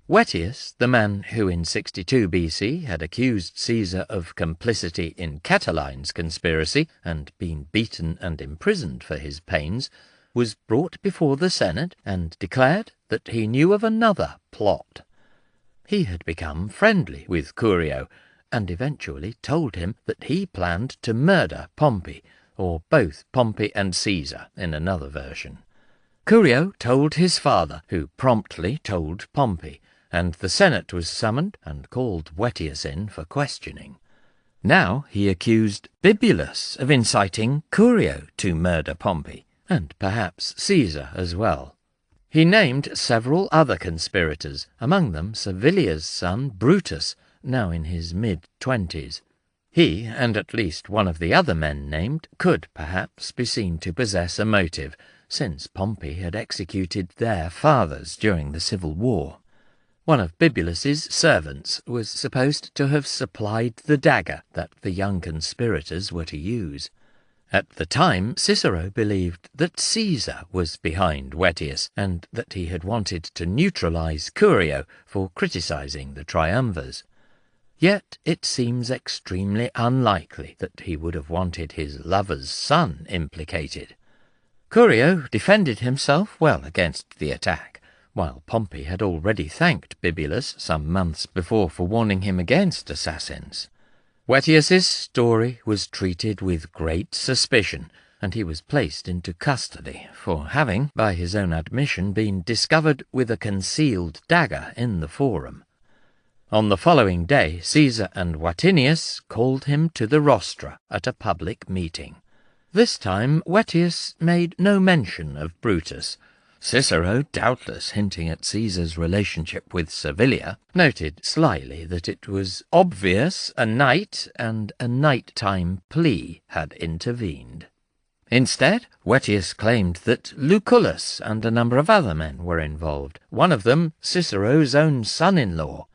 Speaker 1: Vettius, the man who in 62 BC had accused Caesar of complicity in Catiline's conspiracy and been beaten and imprisoned for his pains, was brought before the Senate and declared that he knew of another plot. He had become friendly with Curio, and eventually told him that he planned to murder Pompey, or both Pompey and Caesar in another version. Curio told his father, who promptly told Pompey, and the Senate was summoned and called Vettius in for questioning. Now he accused Bibulus of inciting Curio to murder Pompey, and perhaps Caesar as well. He named several other conspirators, among them Servilia's son Brutus, now in his mid-20s. He, and at least one of the other men named, could perhaps be seen to possess a motive, since Pompey had executed their fathers during the civil war. One of Bibulus's servants was supposed to have supplied the dagger that the young conspirators were to use. At the time, Cicero believed that Caesar was behind Vettius, and that he had wanted to neutralize Curio for criticizing the triumvirs. Yet it seems extremely unlikely that he would have wanted his lover's son implicated. Curio defended himself well against the attack, while Pompey had already thanked Bibulus some months before for warning him against assassins. Vettius's story was treated with great suspicion, and he was placed into custody for having, by his own admission, been discovered with a concealed dagger in the Forum. On the following day, Caesar and Vatinius called him to the rostra at a public meeting. This time Vettius made no mention of Brutus. Cicero, doubtless hinting at Caesar's relationship with Servilia, noted slyly that it was obvious a night and a nighttime plea had intervened. Instead, Vettius claimed that Lucullus and a number of other men were involved, one of them Cicero's own son-in-law.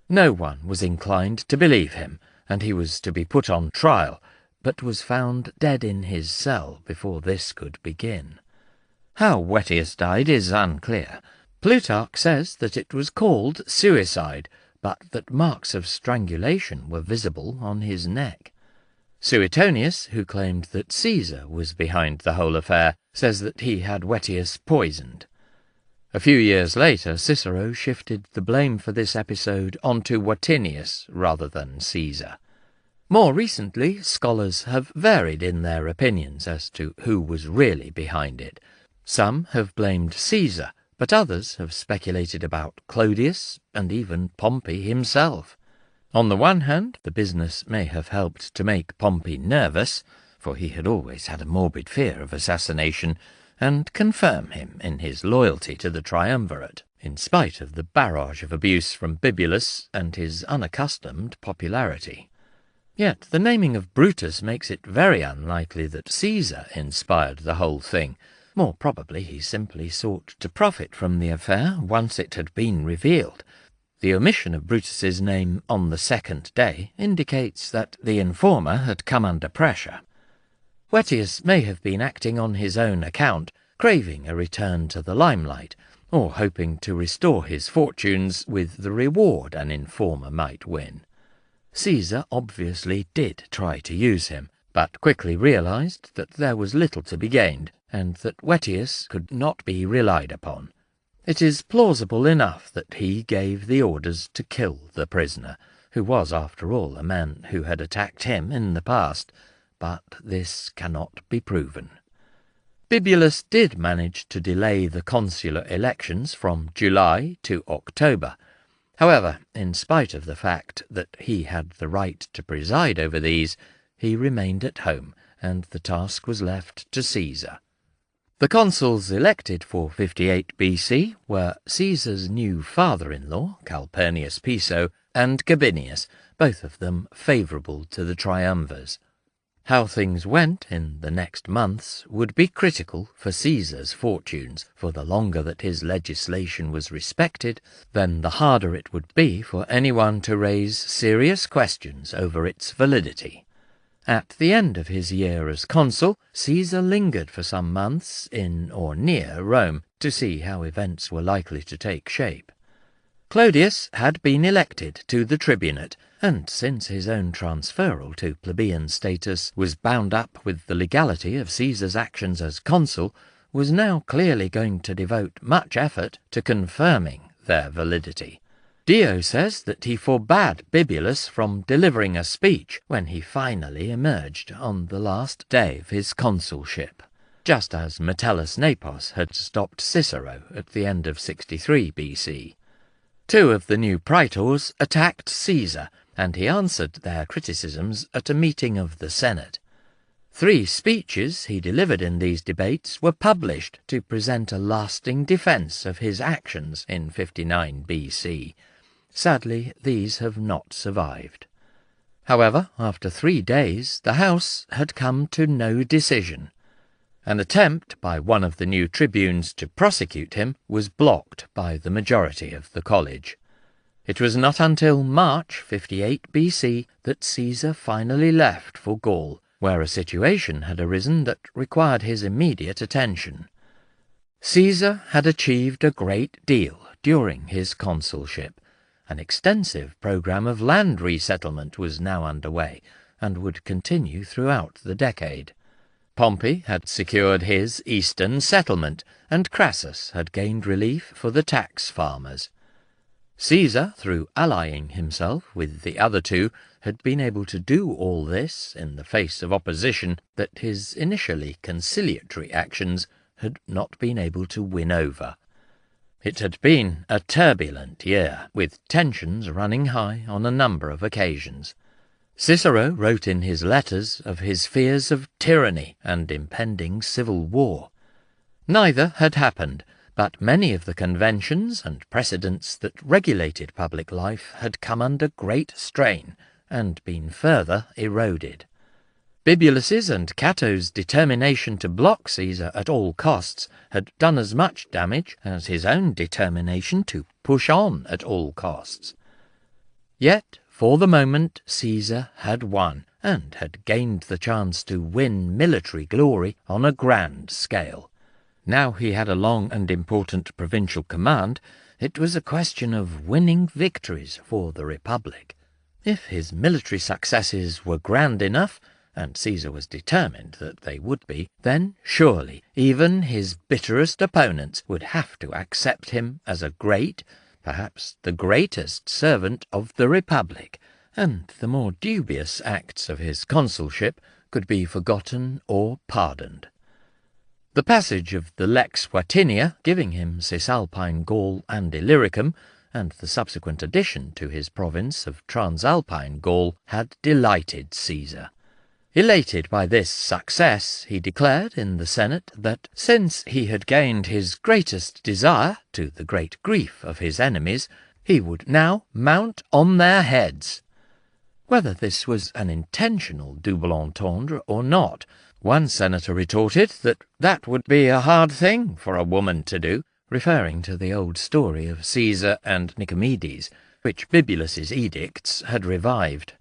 Speaker 1: No one was inclined to believe him, and he was to be put on trial, but was found dead in his cell before this could begin. How Wetius died is unclear. Plutarch says that it was called suicide, but that marks of strangulation were visible on his neck. Suetonius, who claimed that Caesar was behind the whole affair, says that he had Wetius poisoned. A few years later, Cicero shifted the blame for this episode onto Vatinius rather than Caesar. More recently, scholars have varied in their opinions as to who was really behind it. Some have blamed Caesar, but others have speculated about Clodius and even Pompey himself. On the one hand, the business may have helped to make Pompey nervous, for he had always had a morbid fear of assassination, and confirm him in his loyalty to the triumvirate, in spite of the barrage of abuse from Bibulus and his unaccustomed popularity. Yet the naming of Brutus makes it very unlikely that Caesar inspired the whole thing. More probably he simply sought to profit from the affair once it had been revealed. The omission of Brutus's name on the second day indicates that the informer had come under pressure. Wetius may have been acting on his own account, craving a return to the limelight, or hoping to restore his fortunes with the reward an informer might win. Caesar obviously did try to use him, but quickly realized that there was little to be gained, and that Wetius could not be relied upon. It is plausible enough that he gave the orders to kill the prisoner, who was, after all, a man who had attacked him in the past, but this cannot be proven. Bibulus did manage to delay the consular elections from July to October. However, in spite of the fact that he had the right to preside over these, he remained at home, and the task was left to Caesar. The consuls elected for 58 BC were Caesar's new father-in-law, Calpurnius Piso, and Gabinius, both of them favourable to the triumvirs. How things went in the next months would be critical for Caesar's fortunes, for the longer that his legislation was respected, then the harder it would be for anyone to raise serious questions over its validity. At the end of his year as consul, Caesar lingered for some months in or near Rome to see how events were likely to take shape. Clodius had been elected to the tribunate, and since his own transferal to plebeian status was bound up with the legality of Caesar's actions as consul, was now clearly going to devote much effort to confirming their validity. Dio says that he forbade Bibulus from delivering a speech when he finally emerged on the last day of his consulship, just as Metellus Nepos had stopped Cicero at the end of 63 BC. Two of the new praetors attacked Caesar, and he answered their criticisms at a meeting of the Senate. 3 speeches he delivered in these debates were published to present a lasting defence of his actions in 59 BC. Sadly, these have not survived. However, after 3 days, the House had come to no decision. An attempt by one of the new tribunes to prosecute him was blocked by the majority of the college. It was not until March 58 BC that Caesar finally left for Gaul, where a situation had arisen that required his immediate attention. Caesar had achieved a great deal during his consulship. An extensive programme of land resettlement was now underway, and would continue throughout the decade. Pompey had secured his eastern settlement, and Crassus had gained relief for the tax farmers. Caesar, through allying himself with the other two, had been able to do all this in the face of opposition that his initially conciliatory actions had not been able to win over. It had been a turbulent year, with tensions running high on a number of occasions. Cicero wrote in his letters of his fears of tyranny and impending civil war. Neither had happened, but many of the conventions and precedents that regulated public life had come under great strain and been further eroded. Bibulus's and Cato's determination to block Caesar at all costs had done as much damage as his own determination to push on at all costs. Yet, for the moment, Caesar had won, and had gained the chance to win military glory on a grand scale. Now he had a long and important provincial command. It was a question of winning victories for the Republic. If his military successes were grand enough, and Caesar was determined that they would be, then surely even his bitterest opponents would have to accept him as a great, perhaps the greatest servant of the Republic, and the more dubious acts of his consulship could be forgotten or pardoned. The passage of the Lex Watinia, giving him Cisalpine Gaul and Illyricum, and the subsequent addition to his province of Transalpine Gaul, had delighted Caesar. Elated by this success, he declared in the Senate that since he had gained his greatest desire, to the great grief of his enemies, he would now mount on their heads. Whether this was an intentional double entendre or not, one senator retorted that that would be a hard thing for a woman to do, referring to the old story of Caesar and Nicomedes, which Bibulus's edicts had revived.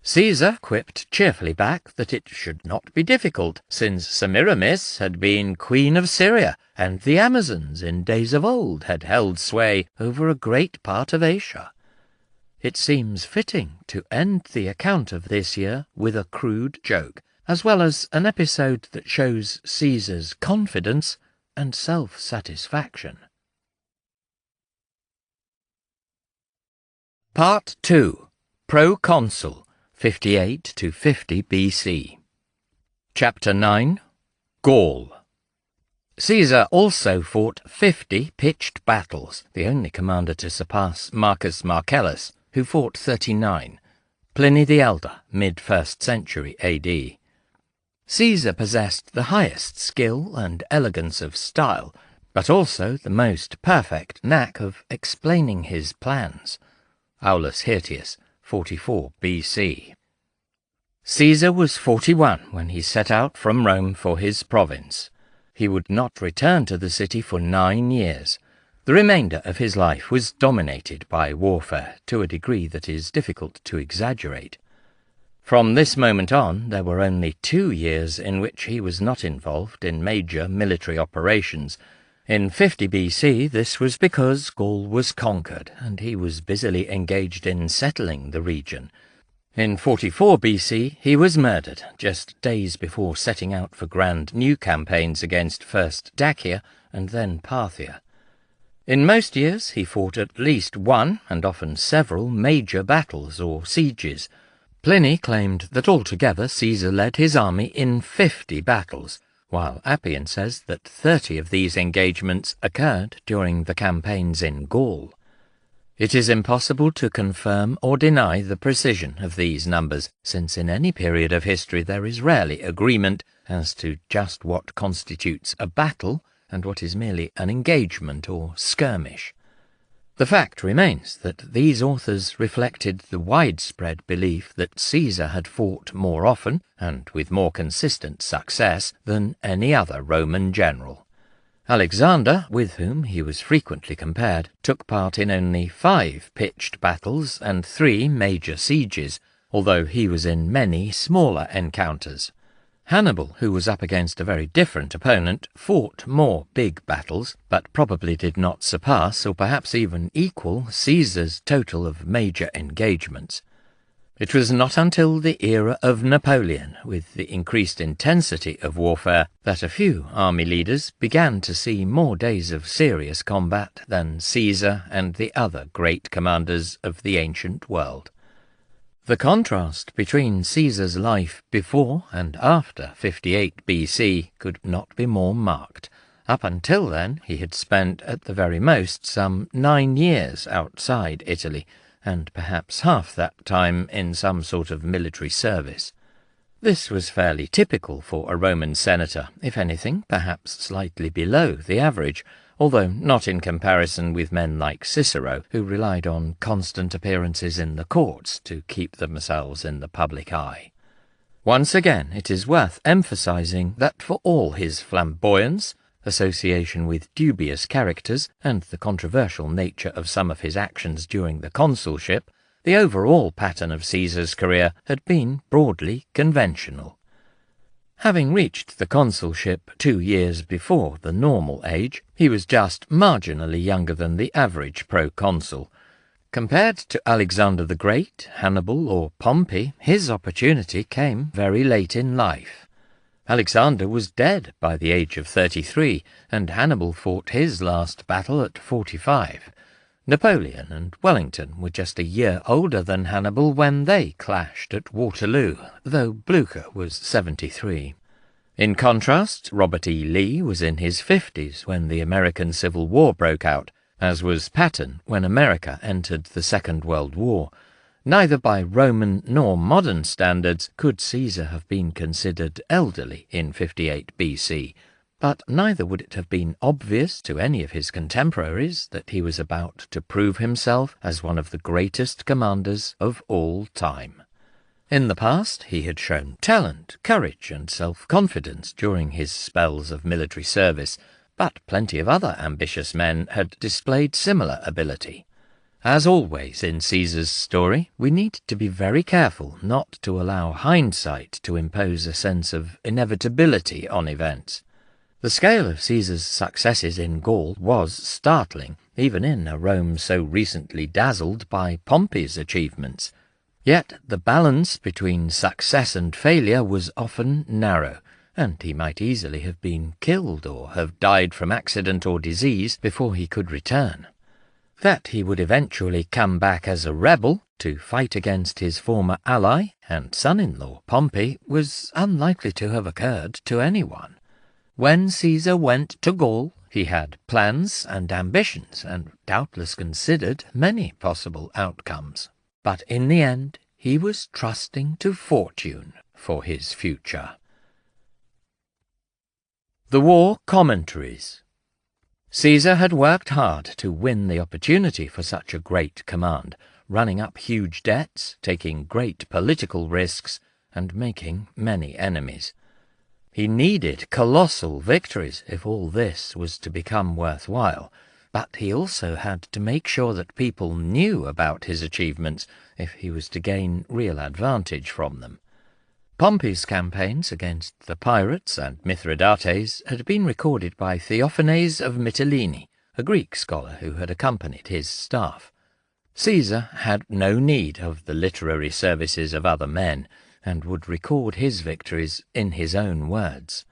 Speaker 1: Caesar quipped cheerfully back that it should not be difficult, since Semiramis had been queen of Syria, and the Amazons in days of old had held sway over a great part of Asia. It seems fitting to end the account of this year with a crude joke, as well as an episode that shows Caesar's confidence and self-satisfaction. Part 2. Proconsul, 58 to 50 BC. Chapter 9. Gaul. Caesar also fought 50 pitched battles, the only commander to surpass Marcus Marcellus, who fought 39, Pliny the Elder, mid-1st century AD. Caesar possessed the highest skill and elegance of style, but also the most perfect knack of explaining his plans. Aulus Hirtius, 44 BC. Caesar was 41 when he set out from Rome for his province. He would not return to the city for 9 years. The remainder of his life was dominated by warfare to a degree that is difficult to exaggerate. From this moment on, there were only 2 years in which he was not involved in major military operations. In 50 BC, this was because Gaul was conquered, and he was busily engaged in settling the region. In 44 BC, he was murdered, just days before setting out for grand new campaigns against first Dacia and then Parthia. In most years, he fought at least one, and often several, major battles or sieges. Pliny claimed that altogether Caesar led his army in 50 battles, while Appian says that 30 of these engagements occurred during the campaigns in Gaul. It is impossible to confirm or deny the precision of these numbers, since in any period of history there is rarely agreement as to just what constitutes a battle and what is merely an engagement or skirmish. The fact remains that these authors reflected the widespread belief that Caesar had fought more often, and with more consistent success, than any other Roman general. Alexander, with whom he was frequently compared, took part in only 5 pitched battles and 3 major sieges, although he was in many smaller encounters. Hannibal, who was up against a very different opponent, fought more big battles, but probably did not surpass or perhaps even equal Caesar's total of major engagements. It was not until the era of Napoleon, with the increased intensity of warfare, that a few army leaders began to see more days of serious combat than Caesar and the other great commanders of the ancient world. The contrast between Caesar's life before and after 58 BC could not be more marked. Up until then, he had spent at the very most some 9 years outside Italy, and perhaps half that time in some sort of military service. This was fairly typical for a Roman senator, if anything, perhaps slightly below the average, although not in comparison with men like Cicero, who relied on constant appearances in the courts to keep themselves in the public eye. Once again, it is worth emphasizing that for all his flamboyance, association with dubious characters, and the controversial nature of some of his actions during the consulship, the overall pattern of Caesar's career had been broadly conventional. Having reached the consulship 2 years before the normal age, he was just marginally younger than the average proconsul. Compared to Alexander the Great, Hannibal, or Pompey, his opportunity came very late in life. Alexander was dead by the age of 33, and Hannibal fought his last battle at 45. Napoleon and Wellington were just a year older than Hannibal when they clashed at Waterloo, though Blucher was 73. In contrast, Robert E. Lee was in his 50s when the American Civil War broke out, as was Patton when America entered the Second World War. Neither by Roman nor modern standards could Caesar have been considered elderly in 58 BC, but neither would it have been obvious to any of his contemporaries that he was about to prove himself as one of the greatest commanders of all time. In the past, he had shown talent, courage, and self-confidence during his spells of military service, but plenty of other ambitious men had displayed similar ability. As always in Caesar's story, we need to be very careful not to allow hindsight to impose a sense of inevitability on events. The scale of Caesar's successes in Gaul was startling, even in a Rome so recently dazzled by Pompey's achievements. Yet the balance between success and failure was often narrow, and he might easily have been killed or have died from accident or disease before he could return. That he would eventually come back as a rebel to fight against his former ally and son-in-law Pompey was unlikely to have occurred to anyone. When Caesar went to Gaul, he had plans and ambitions and doubtless considered many possible outcomes. But in the end, he was trusting to fortune for his future. The War Commentaries. Caesar had worked hard to win the opportunity for such a great command, running up huge debts, taking great political risks, and making many enemies. He needed colossal victories if all this was to become worthwhile, but he also had to make sure that people knew about his achievements if he was to gain real advantage from them. Pompey's campaigns against the pirates and Mithridates had been recorded by Theophanes of Mytilene, a Greek scholar who had accompanied his staff. Caesar had no need of the literary services of other men, and would record his victories in his own words.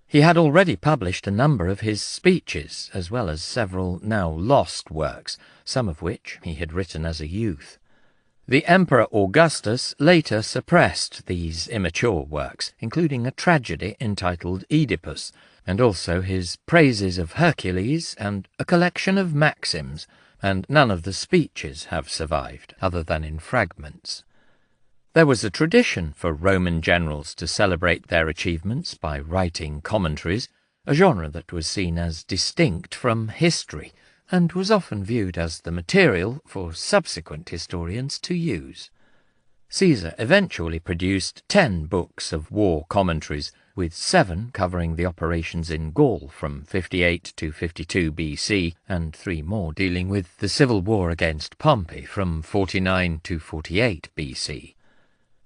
Speaker 1: He had already published a number of his speeches, as well as several now lost works, some of which he had written as a youth. The Emperor Augustus later suppressed these immature works, including a tragedy entitled Oedipus, and also his praises of Hercules and a collection of maxims, and none of the speeches have survived, other than in fragments. There was a tradition for Roman generals to celebrate their achievements by writing commentaries, a genre that was seen as distinct from history, and was often viewed as the material for subsequent historians to use. Caesar eventually produced 10 books of war commentaries, with 7 covering the operations in Gaul from 58 to 52 BC, and 3 more dealing with the civil war against Pompey from 49 to 48 BC.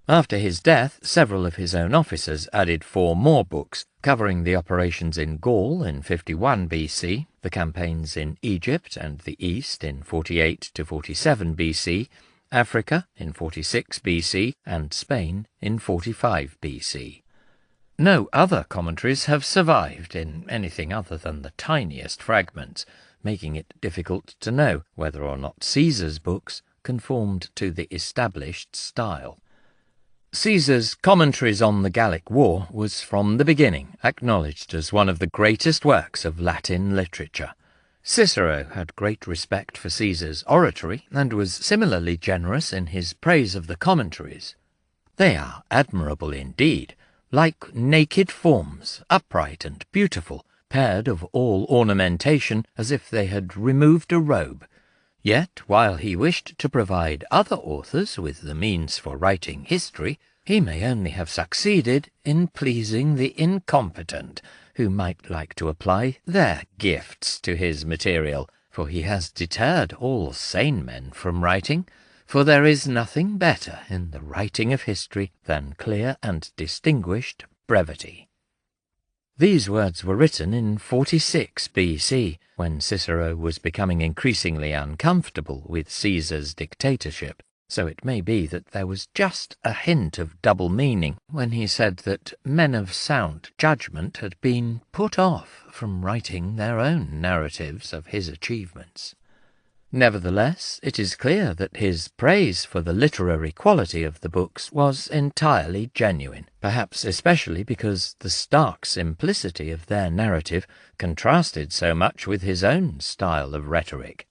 Speaker 1: After his death, several of his own officers added 4 more books, covering the operations in Gaul in 51 BC, the campaigns in Egypt and the East in 48 to 47 BC, Africa in 46 BC, and Spain in 45 BC. No other commentaries have survived in anything other than the tiniest fragments, making it difficult to know whether or not Caesar's books conformed to the established style. Caesar's Commentaries on the Gallic War was from the beginning acknowledged as one of the greatest works of Latin literature. Cicero had great respect for Caesar's oratory and was similarly generous in his praise of the commentaries. They are admirable indeed, like naked forms, upright and beautiful, paired of all ornamentation as if they had removed a robe. Yet, while he wished to provide other authors with the means for writing history, he may only have succeeded in pleasing the incompetent, who might like to apply their gifts to his material, for he has deterred all sane men from writing, for there is nothing better in the writing of history than clear and distinguished brevity." These words were written in 46 BC, when Cicero was becoming increasingly uncomfortable with Caesar's dictatorship, so it may be that there was just a hint of double meaning when he said that men of sound judgment had been put off from writing their own narratives of his achievements. Nevertheless, it is clear that his praise for the literary quality of the books was entirely genuine, perhaps especially because the stark simplicity of their narrative contrasted so much with his own style of rhetoric.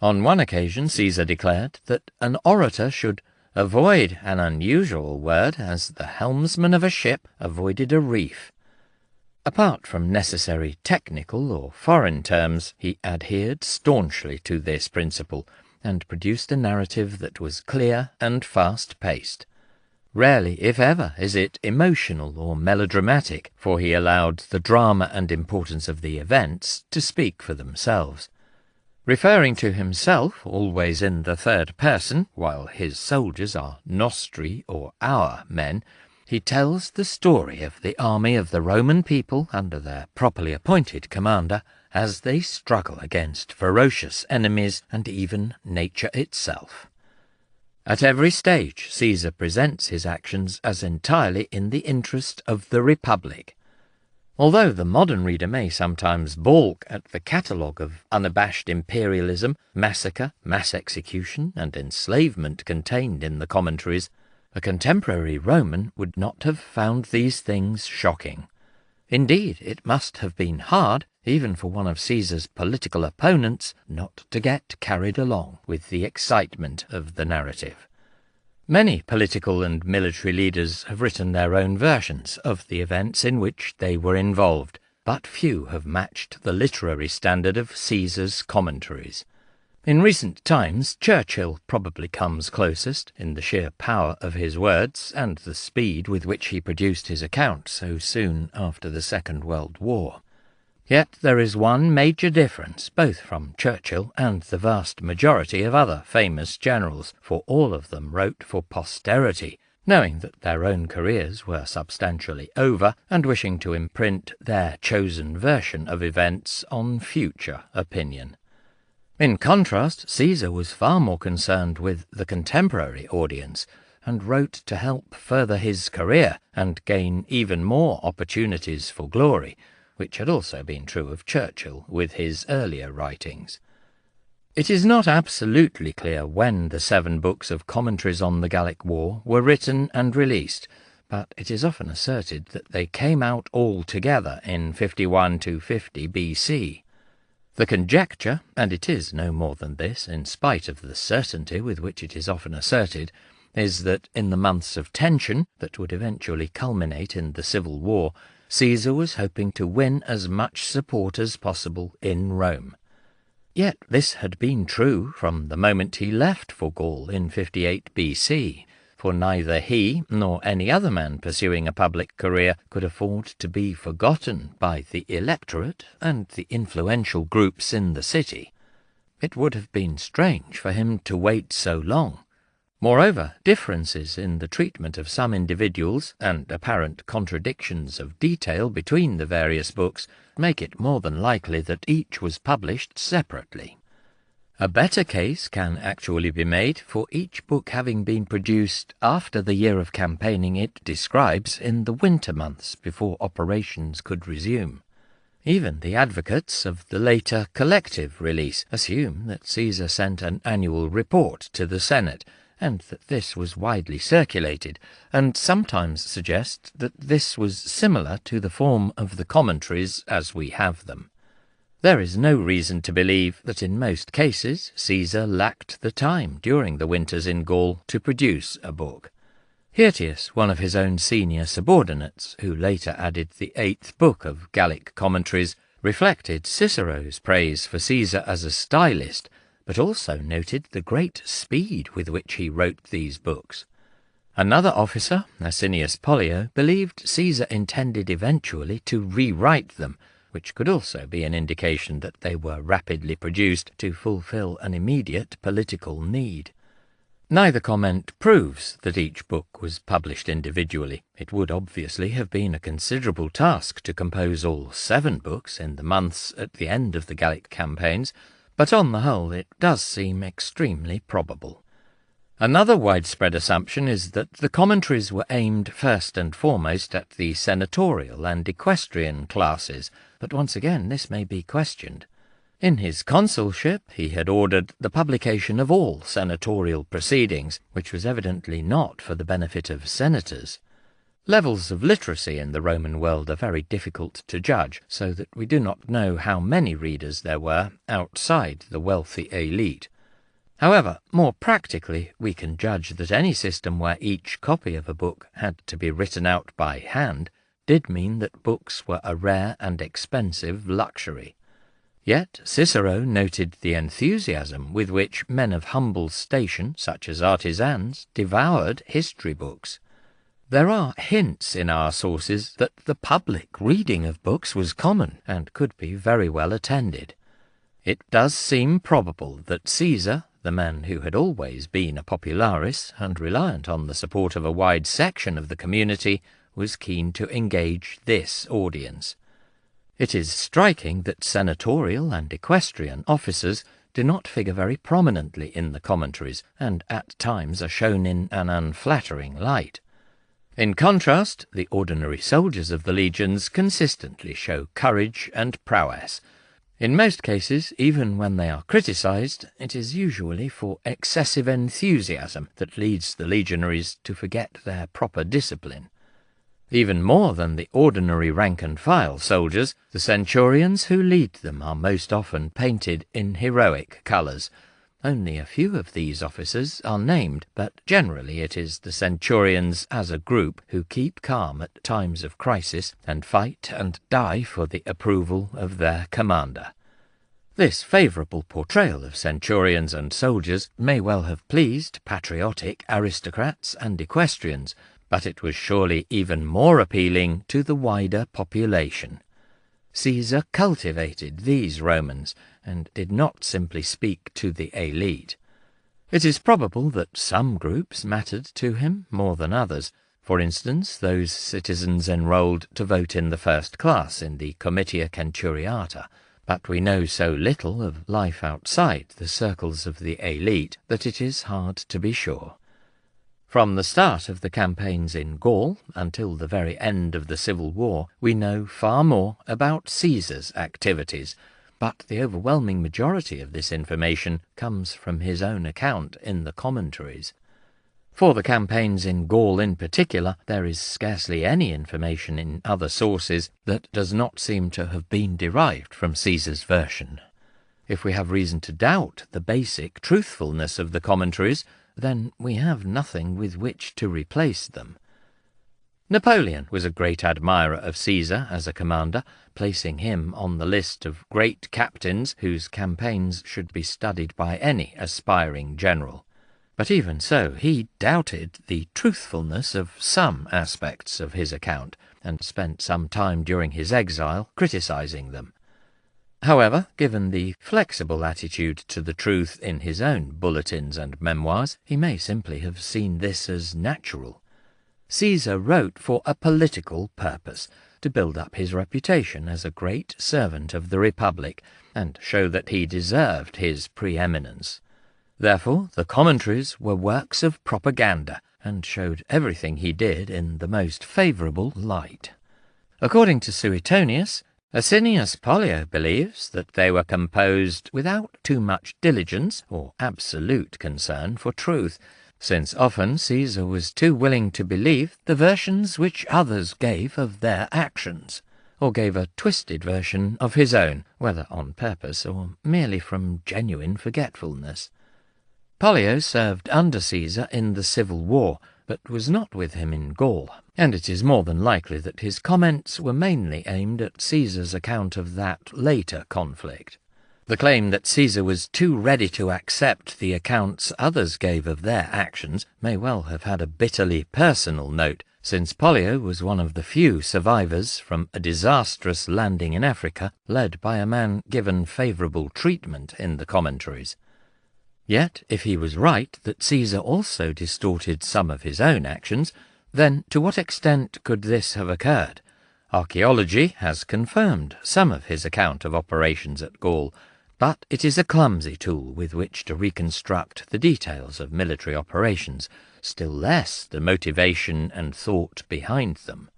Speaker 1: On one occasion Caesar declared that an orator should avoid an unusual word as the helmsman of a ship avoided a reef. Apart from necessary technical or foreign terms, he adhered staunchly to this principle, and produced a narrative that was clear and fast-paced. Rarely, if ever, is it emotional or melodramatic, for he allowed the drama and importance of the events to speak for themselves. Referring to himself, always in the third person, while his soldiers are nostri or our men, he tells the story of the army of the Roman people under their properly appointed commander as they struggle against ferocious enemies and even nature itself. At every stage, Caesar presents his actions as entirely in the interest of the Republic. Although the modern reader may sometimes balk at the catalogue of unabashed imperialism, massacre, mass execution, and enslavement contained in the commentaries, a contemporary Roman would not have found these things shocking. Indeed, it must have been hard, even for one of Caesar's political opponents, not to get carried along with the excitement of the narrative. Many political and military leaders have written their own versions of the events in which they were involved, but few have matched the literary standard of Caesar's commentaries. In recent times, Churchill probably comes closest in the sheer power of his words and the speed with which he produced his account so soon after the Second World War. Yet there is one major difference, both from Churchill and the vast majority of other famous generals, for all of them wrote for posterity, knowing that their own careers were substantially over and wishing to imprint their chosen version of events on future opinion. In contrast, Caesar was far more concerned with the contemporary audience, and wrote to help further his career and gain even more opportunities for glory, which had also been true of Churchill with his earlier writings. It is not absolutely clear when the 7 books of commentaries on the Gallic War were written and released, but it is often asserted that they came out all together in 51 to 50 BC. The conjecture, and it is no more than this, in spite of the certainty with which it is often asserted, is that in the months of tension that would eventually culminate in the Civil War, Caesar was hoping to win as much support as possible in Rome. Yet this had been true from the moment he left for Gaul in 58 BC, for neither he nor any other man pursuing a public career could afford to be forgotten by the electorate and the influential groups in the city. It would have been strange for him to wait so long. Moreover, differences in the treatment of some individuals and apparent contradictions of detail between the various books make it more than likely that each was published separately. A better case can actually be made for each book having been produced after the year of campaigning it describes in the winter months before operations could resume. Even the advocates of the later collective release assume that Caesar sent an annual report to the Senate, and that this was widely circulated, and sometimes suggest that this was similar to the form of the commentaries as we have them. There is no reason to believe that in most cases Caesar lacked the time during the winters in Gaul to produce a book. Hirtius, one of his own senior subordinates, who later added the 8th book of Gallic commentaries, reflected Cicero's praise for Caesar as a stylist, but also noted the great speed with which he wrote these books. Another officer, Asinius Pollio, believed Caesar intended eventually to rewrite them, which could also be an indication that they were rapidly produced to fulfill an immediate political need. Neither comment proves that each book was published individually. It would obviously have been a considerable task to compose all 7 books in the months at the end of the Gallic campaigns, but on the whole it does seem extremely probable. Another widespread assumption is that the commentaries were aimed first and foremost at the senatorial and equestrian classes, but once again this may be questioned. In his consulship he had ordered the publication of all senatorial proceedings, which was evidently not for the benefit of senators. Levels of literacy in the Roman world are very difficult to judge, so that we do not know how many readers there were outside the wealthy elite. However, more practically, we can judge that any system where each copy of a book had to be written out by hand did mean that books were a rare and expensive luxury. Yet Cicero noted the enthusiasm with which men of humble station, such as artisans, devoured history books. There are hints in our sources that the public reading of books was common and could be very well attended. It does seem probable that Caesar, the man who had always been a popularis and reliant on the support of a wide section of the community, was keen to engage this audience. It is striking that senatorial and equestrian officers do not figure very prominently in the commentaries, and at times are shown in an unflattering light. In contrast, the ordinary soldiers of the legions consistently show courage and prowess. In most cases, even when they are criticized, it is usually for excessive enthusiasm that leads the legionaries to forget their proper discipline. Even more than the ordinary rank-and-file soldiers, the centurions who lead them are most often painted in heroic colours. Only a few of these officers are named, but generally it is the centurions as a group who keep calm at times of crisis and fight and die for the approval of their commander. This favourable portrayal of centurions and soldiers may well have pleased patriotic aristocrats and equestrians, but it was surely even more appealing to the wider population. Caesar cultivated these Romans, and did not simply speak to the elite. It is probable that some groups mattered to him more than others, for instance those citizens enrolled to vote in the first class in the Comitia Centuriata, but we know so little of life outside the circles of the elite that it is hard to be sure. From the start of the campaigns in Gaul until the very end of the Civil War, we know far more about Caesar's activities, but the overwhelming majority of this information comes from his own account in the commentaries. For the campaigns in Gaul in particular, there is scarcely any information in other sources that does not seem to have been derived from Caesar's version. If we have reason to doubt the basic truthfulness of the commentaries, then we have nothing with which to replace them. Napoleon was a great admirer of Caesar as a commander, placing him on the list of great captains whose campaigns should be studied by any aspiring general. But even so, he doubted the truthfulness of some aspects of his account, and spent some time during his exile criticizing them. However, given the flexible attitude to the truth in his own bulletins and memoirs, he may simply have seen this as natural. Caesar wrote for a political purpose, to build up his reputation as a great servant of the Republic, and show that he deserved his preeminence. Therefore, the commentaries were works of propaganda, and showed everything he did in the most favourable light. According to Suetonius, Asinius Pollio believes that they were composed without too much diligence or absolute concern for truth, since often Caesar was too willing to believe the versions which others gave of their actions, or gave a twisted version of his own, whether on purpose or merely from genuine forgetfulness. Pollio served under Caesar in the Civil War, but was not with him in Gaul, and it is more than likely that his comments were mainly aimed at Caesar's account of that later conflict. The claim that Caesar was too ready to accept the accounts others gave of their actions may well have had a bitterly personal note, since Pollio was one of the few survivors from a disastrous landing in Africa led by a man given favourable treatment in the commentaries. Yet, if he was right that Caesar also distorted some of his own actions, then to what extent could this have occurred? Archaeology has confirmed some of his account of operations at Gaul, but it is a clumsy tool with which to reconstruct the details of military operations, still less the motivation and thought behind them.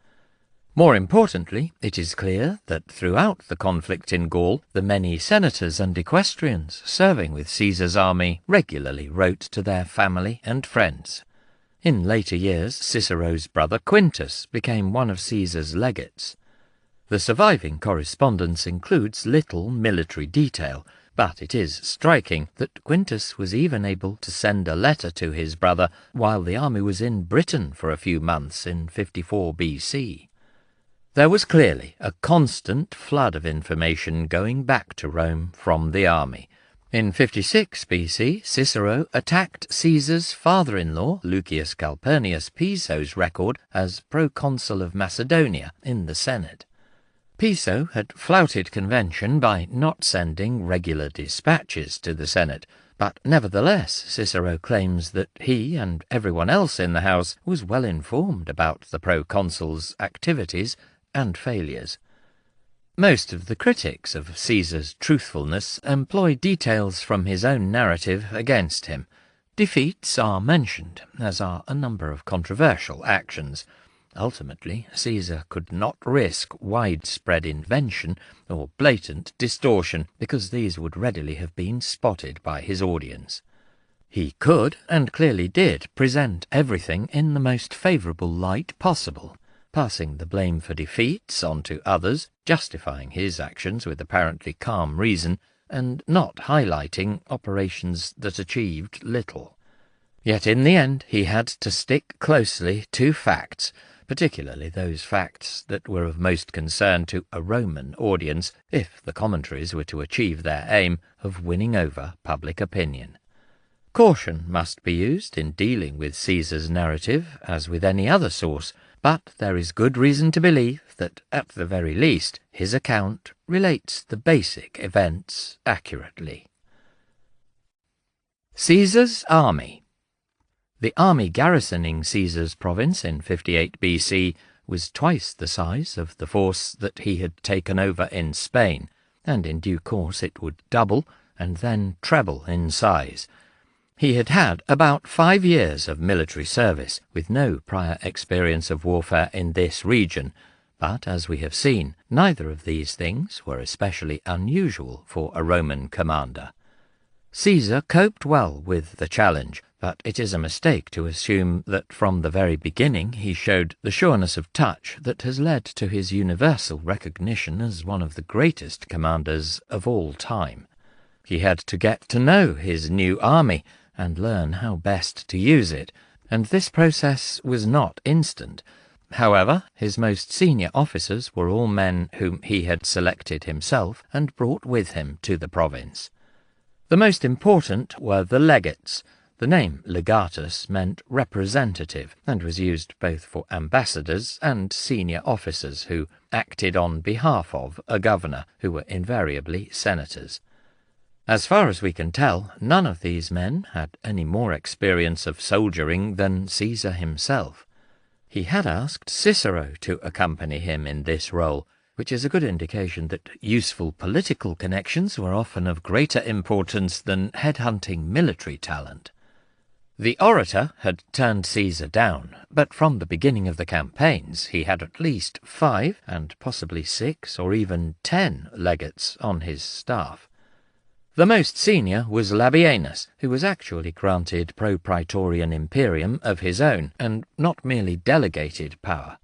Speaker 1: More importantly, it is clear that throughout the conflict in Gaul, the many senators and equestrians serving with Caesar's army regularly wrote to their family and friends. In later years, Cicero's brother Quintus became one of Caesar's legates. The surviving correspondence includes little military detail, but it is striking that Quintus was even able to send a letter to his brother while the army was in Britain for a few months in 54 BC. There was clearly a constant flood of information going back to Rome from the army. In 56 BC, Cicero attacked Caesar's father-in-law, Lucius Calpurnius Piso's record as proconsul of Macedonia in the Senate. Piso had flouted convention by not sending regular dispatches to the Senate, but nevertheless Cicero claims that he and everyone else in the house was well informed about the proconsul's activities and failures. Most of the critics of Caesar's truthfulness employ details from his own narrative against him. Defeats are mentioned, as are a number of controversial actions. Ultimately, Caesar could not risk widespread invention or blatant distortion, because these would readily have been spotted by his audience. He could, and clearly did, present everything in the most favourable light possible, passing the blame for defeats on to others, justifying his actions with apparently calm reason, and not highlighting operations that achieved little. Yet in the end he had to stick closely to facts, particularly those facts that were of most concern to a Roman audience, if the commentaries were to achieve their aim of winning over public opinion. Caution must be used in dealing with Caesar's narrative, as with any other source, but there is good reason to believe that, at the very least, his account relates the basic events accurately. Caesar's army. The army garrisoning Caesar's province in 58 BC was twice the size of the force that he had taken over in Spain, and in due course it would double and then treble in size. He had had about 5 years of military service, with no prior experience of warfare in this region, but, as we have seen, neither of these things were especially unusual for a Roman commander. Caesar coped well with the challenge, but it is a mistake to assume that from the very beginning he showed the sureness of touch that has led to his universal recognition as one of the greatest commanders of all time. He had to get to know his new army and learn how best to use it, and this process was not instant. However, his most senior officers were all men whom he had selected himself and brought with him to the province. The most important were the legates. The name legatus meant representative, and was used both for ambassadors and senior officers who acted on behalf of a governor, who were invariably senators. As far as we can tell, none of these men had any more experience of soldiering than Caesar himself. He had asked Cicero to accompany him in this role, which is a good indication that useful political connections were often of greater importance than headhunting military talent. The orator had turned Caesar down, but from the beginning of the campaigns he had at least 5, and possibly 6 or even 10 legates on his staff. The most senior was Labienus, who was actually granted pro-praetorian imperium of his own, and not merely delegated power.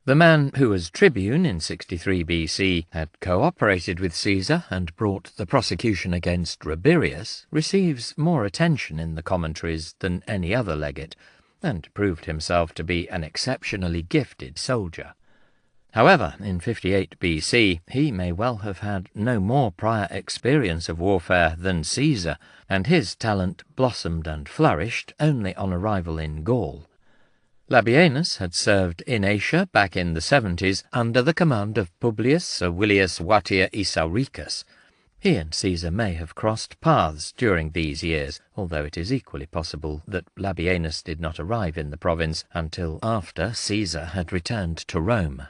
Speaker 1: The man who was tribune in 63 BC had cooperated with Caesar and brought the prosecution against Rabirius, receives more attention in the commentaries than any other legate, and proved himself to be an exceptionally gifted soldier. However, in 58 BC, he may well have had no more prior experience of warfare than Caesar, and his talent blossomed and flourished only on arrival in Gaul. Labienus had served in Asia back in the 70s under the command of Publius Servilius Vatia Isauricus. He and Caesar may have crossed paths during these years, although it is equally possible that Labienus did not arrive in the province until after Caesar had returned to Rome.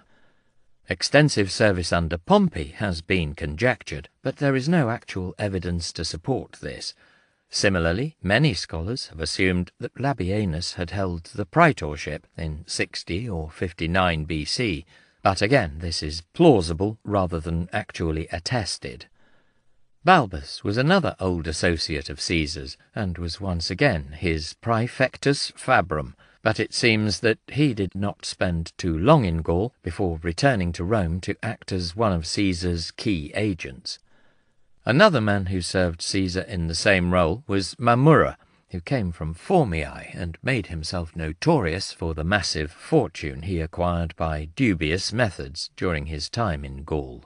Speaker 1: Extensive service under Pompey has been conjectured, but there is no actual evidence to support this. Similarly, many scholars have assumed that Labienus had held the praetorship in 60 or 59 BC, but again this is plausible rather than actually attested. Balbus was another old associate of Caesar's, and was once again his praefectus fabrum, but it seems that he did not spend too long in Gaul before returning to Rome to act as one of Caesar's key agents. Another man who served Caesar in the same role was Mamurra, who came from Formiae and made himself notorious for the massive fortune he acquired by dubious methods during his time in Gaul.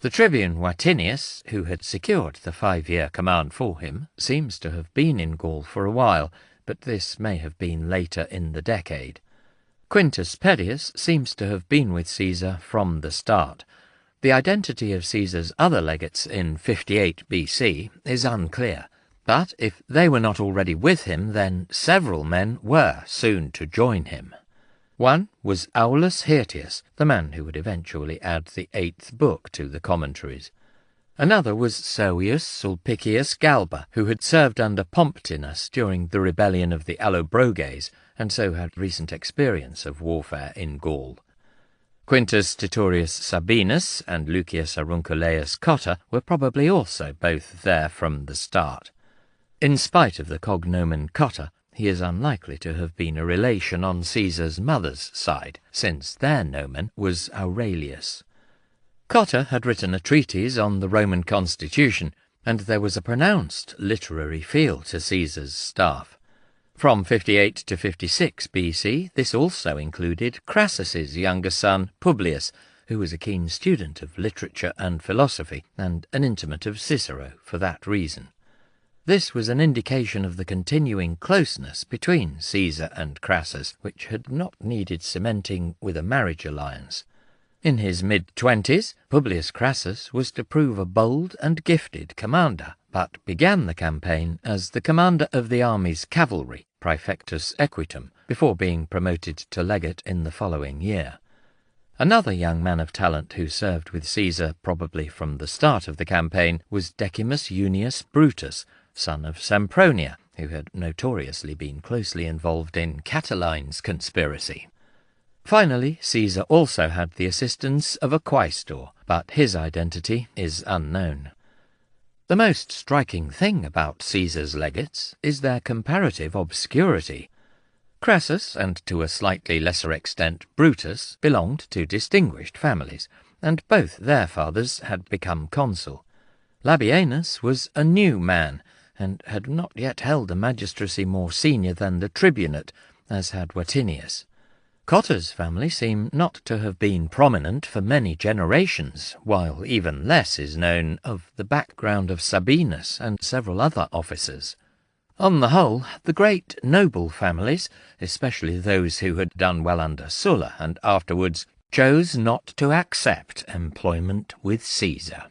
Speaker 1: The tribune Vatinius, who had secured the 5-year command for him, seems to have been in Gaul for a while, but this may have been later in the decade. Quintus Pedius seems to have been with Caesar from the start. The identity of Caesar's other legates in 58 BC is unclear, but if they were not already with him, then several men were soon to join him. One was Aulus Hirtius, the man who would eventually add the 8th book to the commentaries. Another was Servius Sulpicius Galba, who had served under Pomptinus during the rebellion of the Allobroges, and so had recent experience of warfare in Gaul. Quintus Titurius Sabinus and Lucius Aurunculeius Cotta were probably also both there from the start. In spite of the cognomen Cotta, he is unlikely to have been a relation on Caesar's mother's side, since their nomen was Aurelius. Cotta had written a treatise on the Roman constitution, and there was a pronounced literary feel to Caesar's staff. From 58 to 56 BC, this also included Crassus's younger son, Publius, who was a keen student of literature and philosophy, and an intimate of Cicero for that reason. This was an indication of the continuing closeness between Caesar and Crassus, which had not needed cementing with a marriage alliance. In his mid-20s, Publius Crassus was to prove a bold and gifted commander, but began the campaign as the commander of the army's cavalry, praefectus equitum, before being promoted to legate in the following year. Another young man of talent who served with Caesar probably from the start of the campaign was Decimus Junius Brutus, son of Sempronia, who had notoriously been closely involved in Catiline's conspiracy. Finally, Caesar also had the assistance of a quaestor, but his identity is unknown. The most striking thing about Caesar's legates is their comparative obscurity. Crassus, and to a slightly lesser extent Brutus, belonged to distinguished families, and both their fathers had become consul. Labienus was a new man, and had not yet held a magistracy more senior than the tribunate, as had Vatinius. Cotta's family seem not to have been prominent for many generations, while even less is known of the background of Sabinus and several other officers. On the whole, the great noble families, especially those who had done well under Sulla and afterwards, chose not to accept employment with Caesar.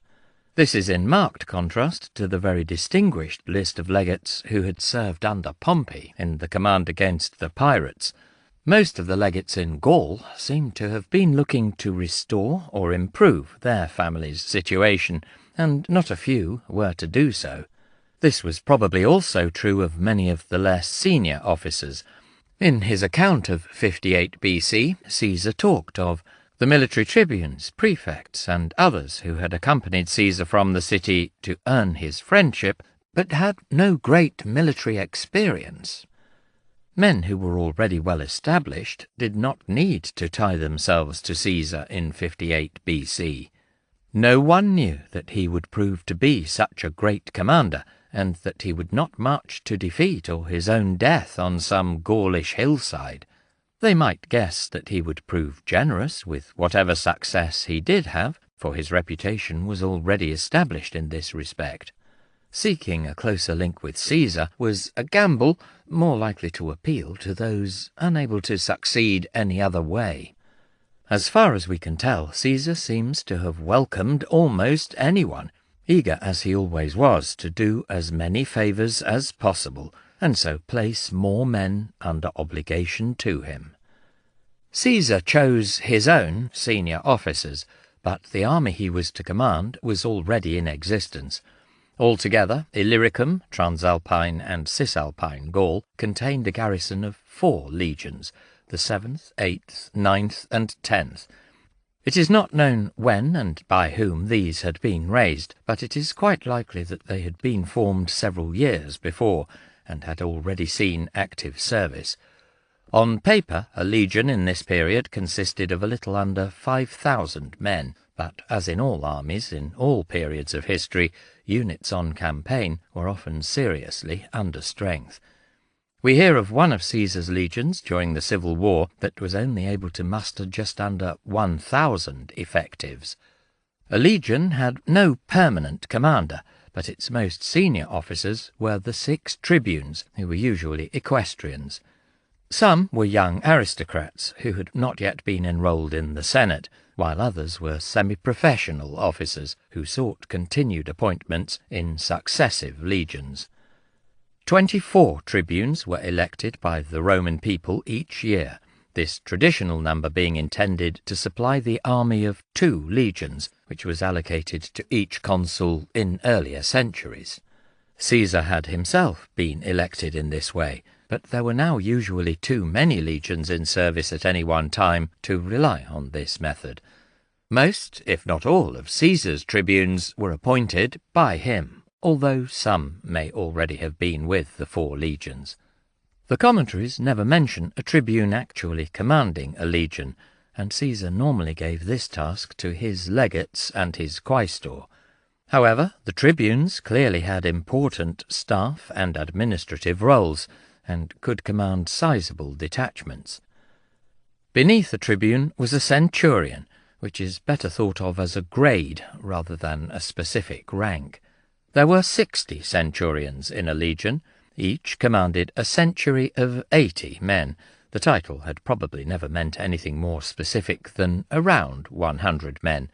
Speaker 1: This is in marked contrast to the very distinguished list of legates who had served under Pompey in the command against the pirates. Most of the legates in Gaul seem to have been looking to restore or improve their family's situation, and not a few were to do so. This was probably also true of many of the less senior officers. In his account of 58 BC, Caesar talked of the military tribunes, prefects, and others who had accompanied Caesar from the city to earn his friendship, but had no great military experience. Men who were already well established did not need to tie themselves to Caesar in 58 BC. No one knew that he would prove to be such a great commander, and that he would not march to defeat or his own death on some Gaulish hillside. They might guess that he would prove generous with whatever success he did have, for his reputation was already established in this respect. Seeking a closer link with Caesar was a gamble more likely to appeal to those unable to succeed any other way. As far as we can tell, Caesar seems to have welcomed almost anyone. eager as he always was to do as many favours as possible, and so place more men under obligation to him. Caesar chose his own senior officers, but the army he was to command was already in existence. Altogether, Illyricum, Transalpine and Cisalpine Gaul contained a garrison of 4 legions, the 7th, 8th, 9th and 10th. It is not known when and by whom these had been raised, but it is quite likely that they had been formed several years before, and had already seen active service. On paper, a legion in this period consisted of a little under 5,000 men, but as in all armies in all periods of history, units on campaign were often seriously under strength. We hear of one of Caesar's legions during the Civil War that was only able to muster just under 1,000 effectives. A legion had no permanent commander, but its most senior officers were the 6 tribunes, who were usually equestrians. Some were young aristocrats who had not yet been enrolled in the Senate, while others were semi-professional officers who sought continued appointments in successive legions. 24 tribunes were elected by the Roman people each year, this traditional number being intended to supply the army of 2 legions, which was allocated to each consul in earlier centuries. Caesar had himself been elected in this way, but there were now usually too many legions in service at any one time to rely on this method. Most, if not all, of Caesar's tribunes were appointed by him, although some may already have been with the 4 legions. The commentaries never mention a tribune actually commanding a legion, and Caesar normally gave this task to his legates and his quaestor. However, the tribunes clearly had important staff and administrative roles, and could command sizable detachments. Beneath a tribune was a centurion, which is better thought of as a grade rather than a specific rank. There were 60 centurions in a legion. Each commanded a century of 80 men. The title had probably never meant anything more specific than around 100 men,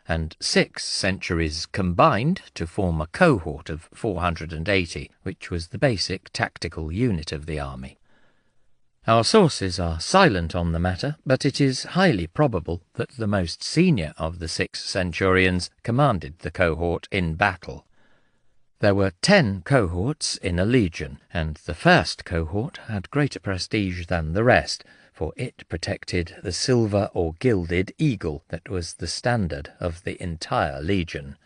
Speaker 1: and 6 centuries combined to form a cohort of 480, which was the basic tactical unit of the army. Our sources are silent on the matter, but it is highly probable that the most senior of the 6 centurions commanded the cohort in battle. There were 10 cohorts in a legion, and the first cohort had greater prestige than the rest, for it protected the silver or gilded eagle that was the standard of the entire legion.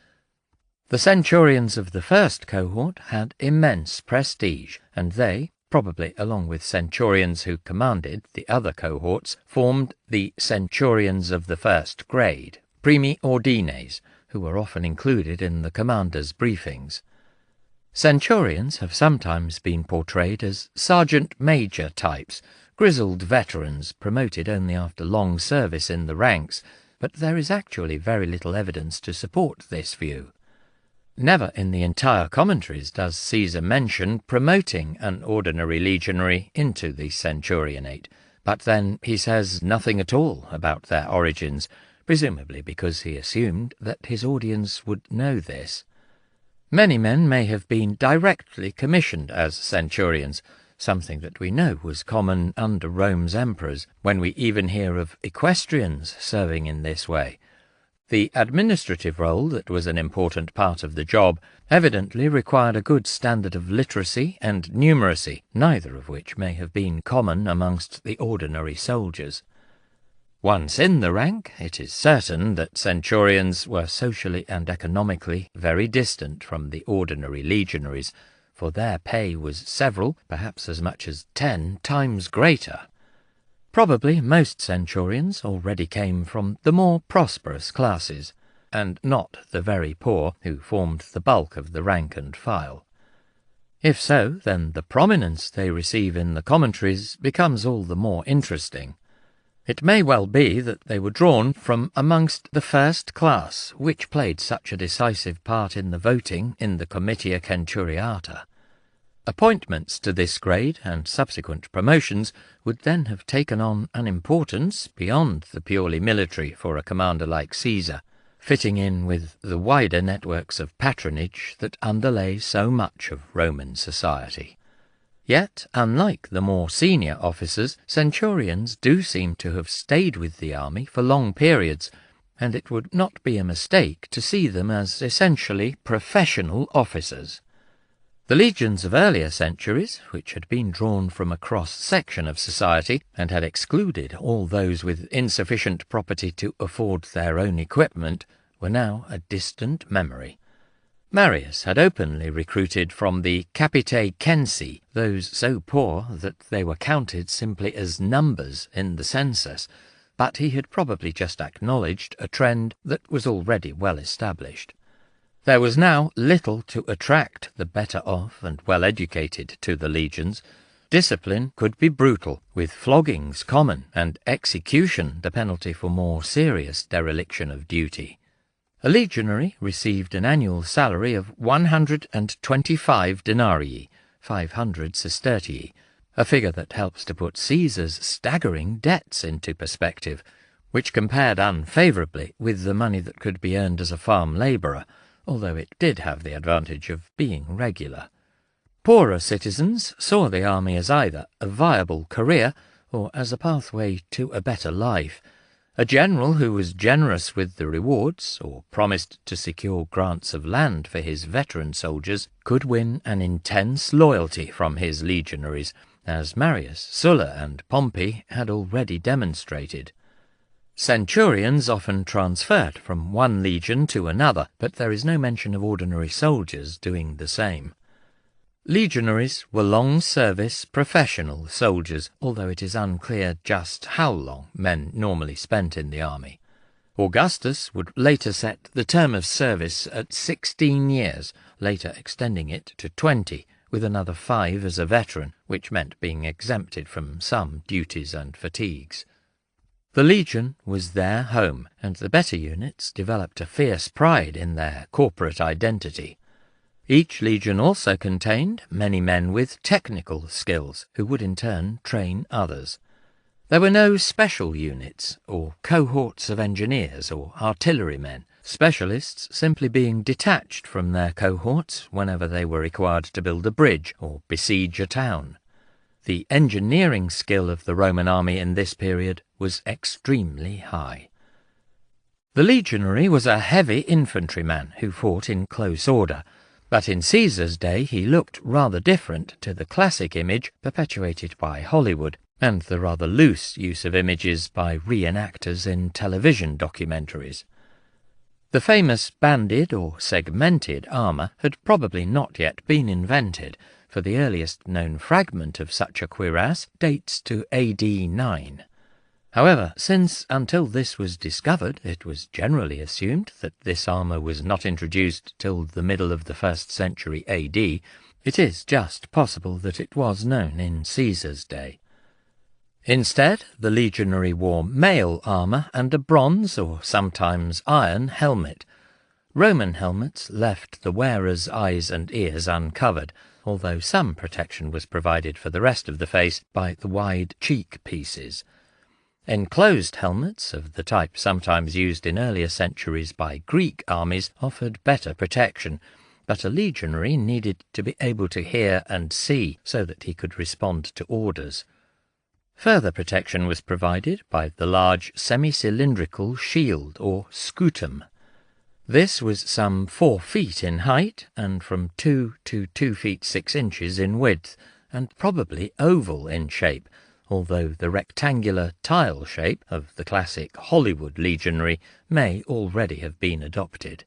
Speaker 1: The centurions of the first cohort had immense prestige, and they, probably along with centurions who commanded the other cohorts, formed the centurions of the first grade, primi ordines, who were often included in the commander's briefings. Centurions have sometimes been portrayed as sergeant-major types, grizzled veterans promoted only after long service in the ranks, but there is actually very little evidence to support this view. Never in the entire commentaries does Caesar mention promoting an ordinary legionary into the centurionate, but then he says nothing at all about their origins, presumably because he assumed that his audience would know this. Many men may have been directly commissioned as centurions, something that we know was common under Rome's emperors, when we even hear of equestrians serving in this way. The administrative role that was an important part of the job evidently required a good standard of literacy and numeracy, neither of which may have been common amongst the ordinary soldiers. Once in the rank, it is certain that centurions were socially and economically very distant from the ordinary legionaries, for their pay was several, perhaps as much as 10 times greater. Probably most centurions already came from the more prosperous classes, and not the very poor who formed the bulk of the rank and file. If so, then the prominence they receive in the commentaries becomes all the more interesting. It may well be that they were drawn from amongst the first class, which played such a decisive part in the voting in the Comitia Centuriata. Appointments to this grade and subsequent promotions would then have taken on an importance beyond the purely military for a commander like Caesar. fitting in with the wider networks of patronage that underlay so much of Roman society. Yet, unlike the more senior officers, centurions do seem to have stayed with the army for long periods, and it would not be a mistake to see them as essentially professional officers. The legions of earlier centuries, which had been drawn from a cross-section of society and had excluded all those with insufficient property to afford their own equipment, were now a distant memory. Marius had openly recruited from the capitae censi those so poor that they were counted simply as numbers in the census, but he had probably just acknowledged a trend that was already well established. There was now little to attract the better off and well-educated to the legions. Discipline could be brutal, with floggings common, and execution the penalty for more serious dereliction of duty. A legionary received an annual salary of 125 denarii, 500 sestertii, a figure that helps to put Caesar's staggering debts into perspective, which compared unfavourably with the money that could be earned as a farm labourer, although it did have the advantage of being regular. Poorer citizens saw the army as either a viable career or as a pathway to a better life. A general who was generous with the rewards, or promised to secure grants of land for his veteran soldiers, could win an intense loyalty from his legionaries, as Marius, Sulla, and Pompey had already demonstrated. Centurions often transferred from one legion to another, but there is no mention of ordinary soldiers doing the same. Legionaries were long-service professional soldiers, although it is unclear just how long men normally spent in the army. Augustus would later set the term of service at 16 years, later extending it to 20, with another 5 as a veteran, which meant being exempted from some duties and fatigues. The legion was their home, and the better units developed a fierce pride in their corporate identity. Each legion also contained many men with technical skills, who would in turn train others. There were no special units, or cohorts of engineers or artillerymen, specialists simply being detached from their cohorts whenever they were required to build a bridge or besiege a town. The engineering skill of the Roman army in this period was extremely high. The legionary was a heavy infantryman who fought in close order, but in Caesar's day he looked rather different to the classic image perpetuated by Hollywood and the rather loose use of images by reenactors in television documentaries. The famous banded or segmented armour had probably not yet been invented, for the earliest known fragment of such a cuirass dates to AD 9. However, since until this was discovered it was generally assumed that this armour was not introduced till the middle of the 1st century AD, it is just possible that it was known in Caesar's day. Instead, the legionary wore mail armour and a bronze or sometimes iron helmet. Roman helmets left the wearer's eyes and ears uncovered, although some protection was provided for the rest of the face by the wide cheek pieces. Enclosed helmets, of the type sometimes used in earlier centuries by Greek armies, offered better protection, but a legionary needed to be able to hear and see so that he could respond to orders. Further protection was provided by the large semi-cylindrical shield, or scutum. This was some 4 feet in height and from 2 to 2 feet 6 inches in width, and probably oval in shape, although the rectangular tile shape of the classic Hollywood legionary may already have been adopted.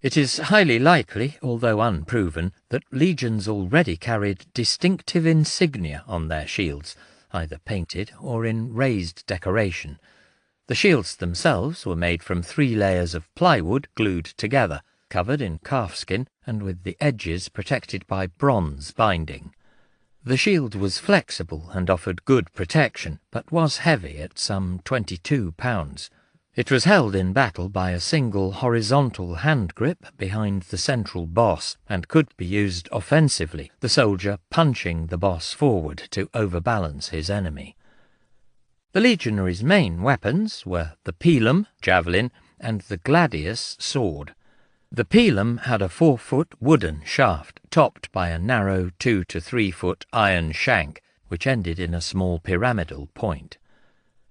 Speaker 1: It is highly likely, although unproven, that legions already carried distinctive insignia on their shields, either painted or in raised decoration. The shields themselves were made from 3 layers of plywood glued together, covered in calfskin and with the edges protected by bronze binding. The shield was flexible and offered good protection, but was heavy at some 22 pounds. It was held in battle by a single horizontal hand grip behind the central boss, and could be used offensively, the soldier punching the boss forward to overbalance his enemy. The legionaries' main weapons were the pilum, javelin, and the gladius sword. The pilum had a 4-foot wooden shaft, topped by a narrow 2 to 3 foot iron shank, which ended in a small pyramidal point.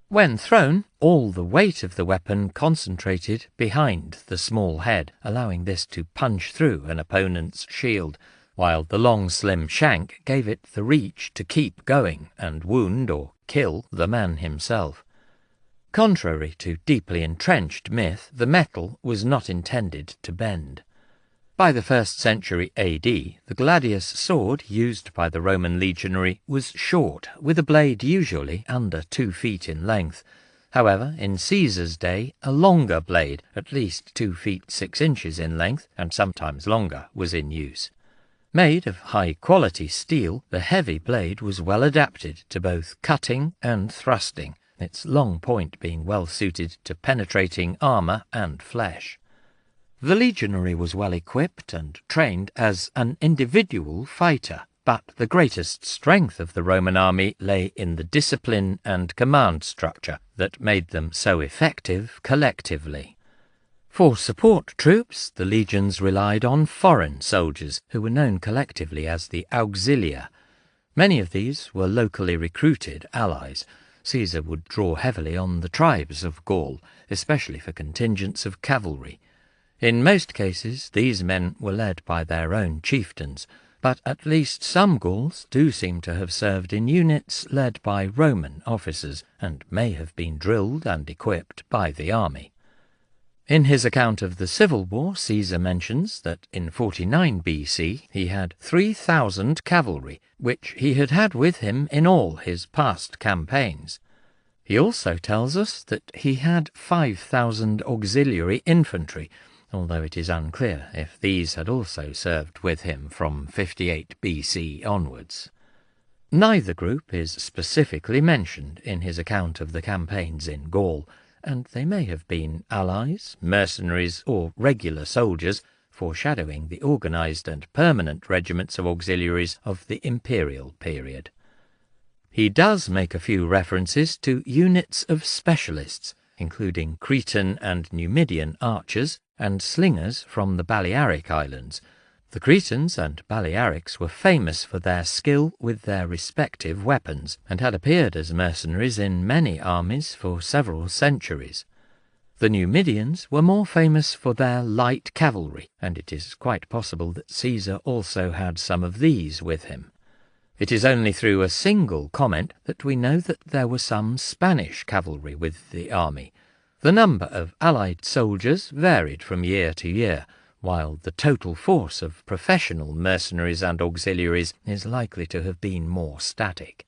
Speaker 1: When thrown, all the weight of the weapon concentrated behind the small head, allowing this to punch through an opponent's shield, while the long slim shank gave it the reach to keep going and wound or kill the man himself. Contrary to deeply entrenched myth, the metal was not intended to bend. By the 1st century AD, the gladius sword used by the Roman legionary was short, with a blade usually under 2 feet in length. However, in Caesar's day, a longer blade, at least 2 feet 6 inches in length, and sometimes longer, was in use. Made of high-quality steel, the heavy blade was well adapted to both cutting and thrusting, its long point being well suited to penetrating armour and flesh. The legionary was well equipped and trained as an individual fighter, but the greatest strength of the Roman army lay in the discipline and command structure that made them so effective collectively. For support troops, the legions relied on foreign soldiers, who were known collectively as the auxilia. Many of these were locally recruited allies. Caesar would draw heavily on the tribes of Gaul, especially for contingents of cavalry. In most cases, these men were led by their own chieftains, but at least some Gauls do seem to have served in units led by Roman officers, and may have been drilled and equipped by the army. In his account of the civil war, Caesar mentions that in 49 BC he had 3,000 cavalry, which he had had with him in all his past campaigns. He also tells us that he had 5,000 auxiliary infantry, although it is unclear if these had also served with him from 58 BC onwards. Neither group is specifically mentioned in his account of the campaigns in Gaul, and they may have been allies, mercenaries, or regular soldiers, foreshadowing the organized and permanent regiments of auxiliaries of the imperial period. He does make a few references to units of specialists, including Cretan and Numidian archers and slingers from the Balearic Islands. The Cretans and Balearics were famous for their skill with their respective weapons, and had appeared as mercenaries in many armies for several centuries. The Numidians were more famous for their light cavalry, and it is quite possible that Caesar also had some of these with him. It is only through a single comment that we know that there were some Spanish cavalry with the army. The number of allied soldiers varied from year to year, while the total force of professional mercenaries and auxiliaries is likely to have been more static.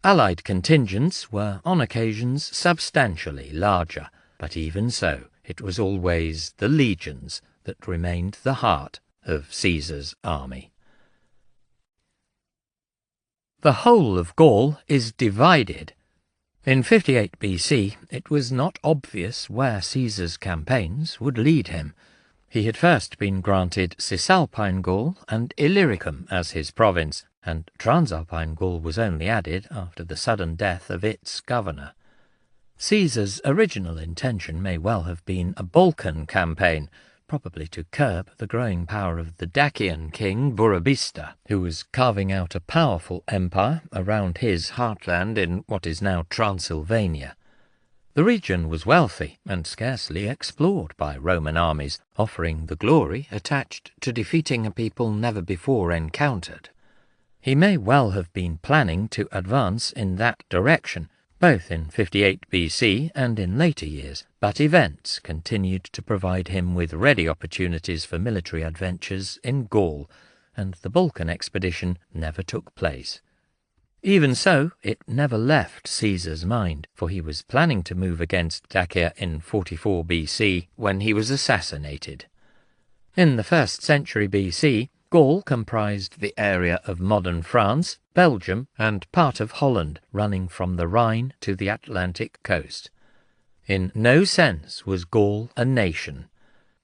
Speaker 1: Allied contingents were on occasions substantially larger, but even so, it was always the legions that remained the heart of Caesar's army. The whole of Gaul is divided. In 58 BC, it was not obvious where Caesar's campaigns would lead him. He had first been granted Cisalpine Gaul and Illyricum as his province, and Transalpine Gaul was only added after the sudden death of its governor. Caesar's original intention may well have been a Balkan campaign, probably to curb the growing power of the Dacian king Burebista, who was carving out a powerful empire around his heartland in what is now Transylvania. The region was wealthy and scarcely explored by Roman armies, offering the glory attached to defeating a people never before encountered. He may well have been planning to advance in that direction, both in 58 BC and in later years, but events continued to provide him with ready opportunities for military adventures in Gaul, and the Balkan expedition never took place. Even so, it never left Caesar's mind, for he was planning to move against Dacia in 44 BC when he was assassinated. In the 1st century BC, Gaul comprised the area of modern France, Belgium, and part of Holland, running from the Rhine to the Atlantic coast. In no sense was Gaul a nation.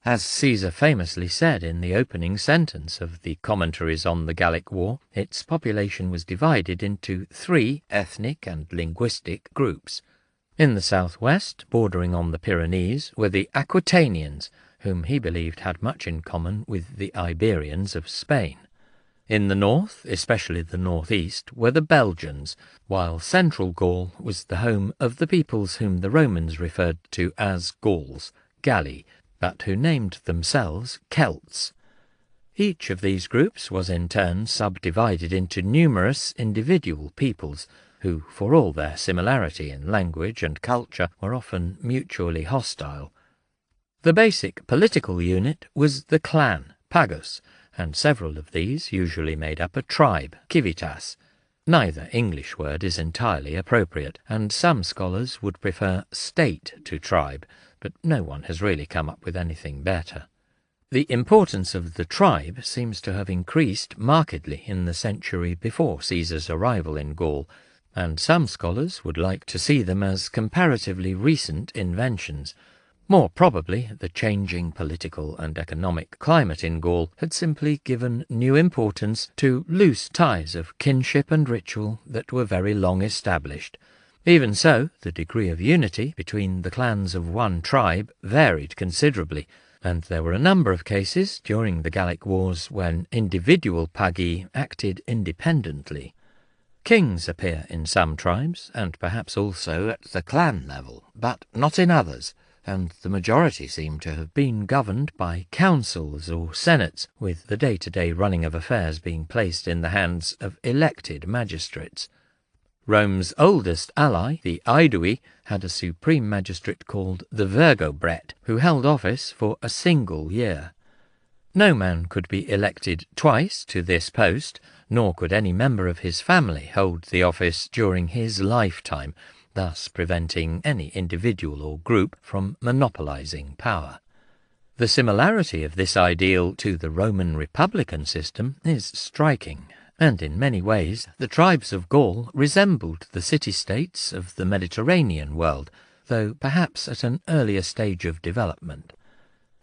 Speaker 1: As Caesar famously said in the opening sentence of the commentaries on the Gallic War, its population was divided into 3 ethnic and linguistic groups: In the southwest, bordering on the Pyrenees, were the Aquitanians, whom he believed had much in common with the Iberians of Spain. In the north, especially the northeast, were the Belgians, while central Gaul was the home of the peoples whom the Romans referred to as Gauls, Galli, but who named themselves Celts. Each of these groups was in turn subdivided into numerous individual peoples, who, for all their similarity in language and culture, were often mutually hostile. The basic political unit was the clan, pagus, and several of these usually made up a tribe, civitas. Neither English word is entirely appropriate, and some scholars would prefer state to tribe, but no one has really come up with anything better. The importance of the tribe seems to have increased markedly in the century before Caesar's arrival in Gaul, and some scholars would like to see them as comparatively recent inventions. More probably, the changing political and economic climate in Gaul had simply given new importance to loose ties of kinship and ritual that were very long established. Even so, the degree of unity between the clans of one tribe varied considerably, and there were a number of cases during the Gallic Wars when individual pagi acted independently. Kings appear in some tribes, and perhaps also at the clan level, but not in others, and the majority seem to have been governed by councils or senates, with the day-to-day running of affairs being placed in the hands of elected magistrates. Rome's oldest ally, the Aedui, had a supreme magistrate called the Vergobret, who held office for a single year. No man could be elected twice to this post, nor could any member of his family hold the office during his lifetime, thus preventing any individual or group from monopolizing power. The similarity of this ideal to the Roman republican system is striking, and in many ways the tribes of Gaul resembled the city-states of the Mediterranean world, though perhaps at an earlier stage of development.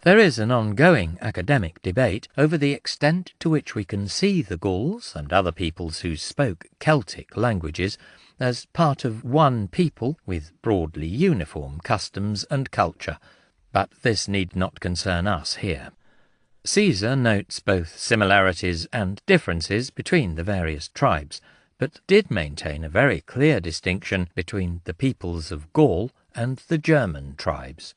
Speaker 1: There is an ongoing academic debate over the extent to which we can see the Gauls and other peoples who spoke Celtic languages as part of one people with broadly uniform customs and culture, but this need not concern us here. Caesar notes both similarities and differences between the various tribes, but did maintain a very clear distinction between the peoples of Gaul and the German tribes.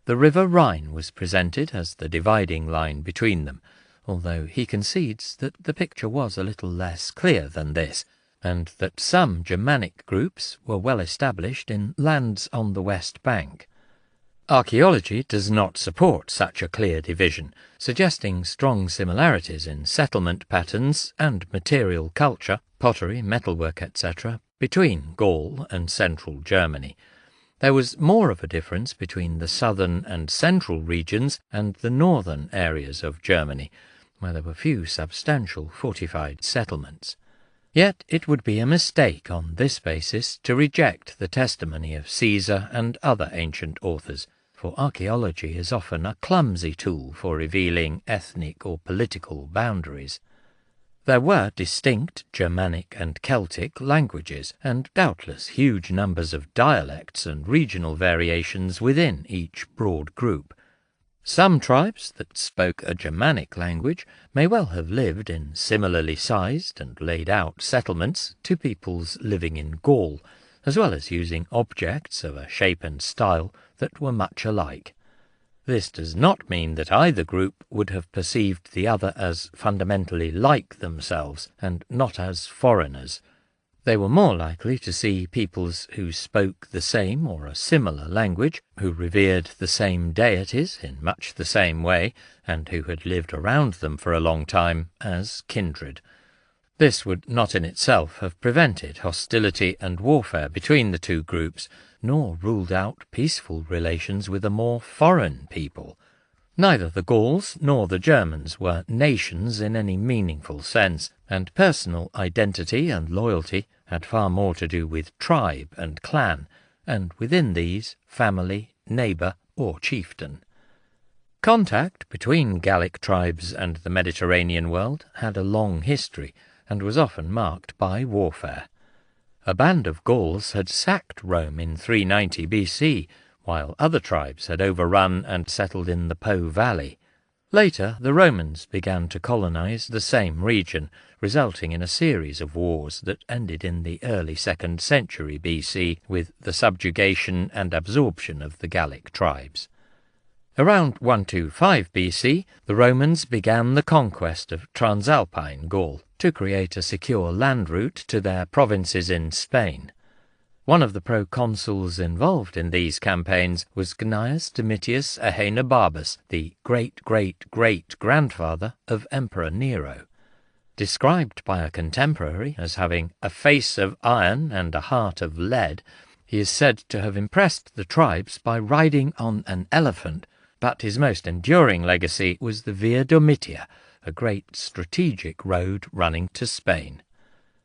Speaker 1: The river Rhine was presented as the dividing line between them, although he concedes that the picture was a little less clear than this, and that some Germanic groups were well established in lands on the west bank. Archaeology does not support such a clear division, suggesting strong similarities in settlement patterns and material culture, pottery, metalwork, etc., between Gaul and central Germany. There was more of a difference between the southern and central regions and the northern areas of Germany, where there were few substantial fortified settlements. Yet it would be a mistake on this basis to reject the testimony of Caesar and other ancient authors, for archaeology is often a clumsy tool for revealing ethnic or political boundaries. There were distinct Germanic and Celtic languages, and doubtless huge numbers of dialects and regional variations within each broad group. Some tribes that spoke a Germanic language may well have lived in similarly sized and laid out settlements to peoples living in Gaul, as well as using objects of a shape and style that were much alike. This does not mean that either group would have perceived the other as fundamentally like themselves and not as foreigners. They were more likely to see peoples who spoke the same or a similar language, who revered the same deities in much the same way, and who had lived around them for a long time, as kindred. This would not in itself have prevented hostility and warfare between the two groups, nor ruled out peaceful relations with a more foreign people. Neither the Gauls nor the Germans were nations in any meaningful sense, and personal identity and loyalty had far more to do with tribe and clan, and within these, family, neighbour, or chieftain. Contact between Gallic tribes and the Mediterranean world had a long history, and was often marked by warfare. A band of Gauls had sacked Rome in 390 BC, while other tribes had overrun and settled in the Po Valley. Later, the Romans began to colonize the same region, resulting in a series of wars that ended in the early 2nd century BC with the subjugation and absorption of the Gallic tribes. Around 125 BC, the Romans began the conquest of Transalpine Gaul to create a secure land route to their provinces in Spain. One of the proconsuls involved in these campaigns was Gnaeus Domitius Ahenobarbus, the great-great-great-grandfather of Emperor Nero. Described by a contemporary as having a face of iron and a heart of lead, he is said to have impressed the tribes by riding on an elephant, but his most enduring legacy was the Via Domitia, a great strategic road running to Spain.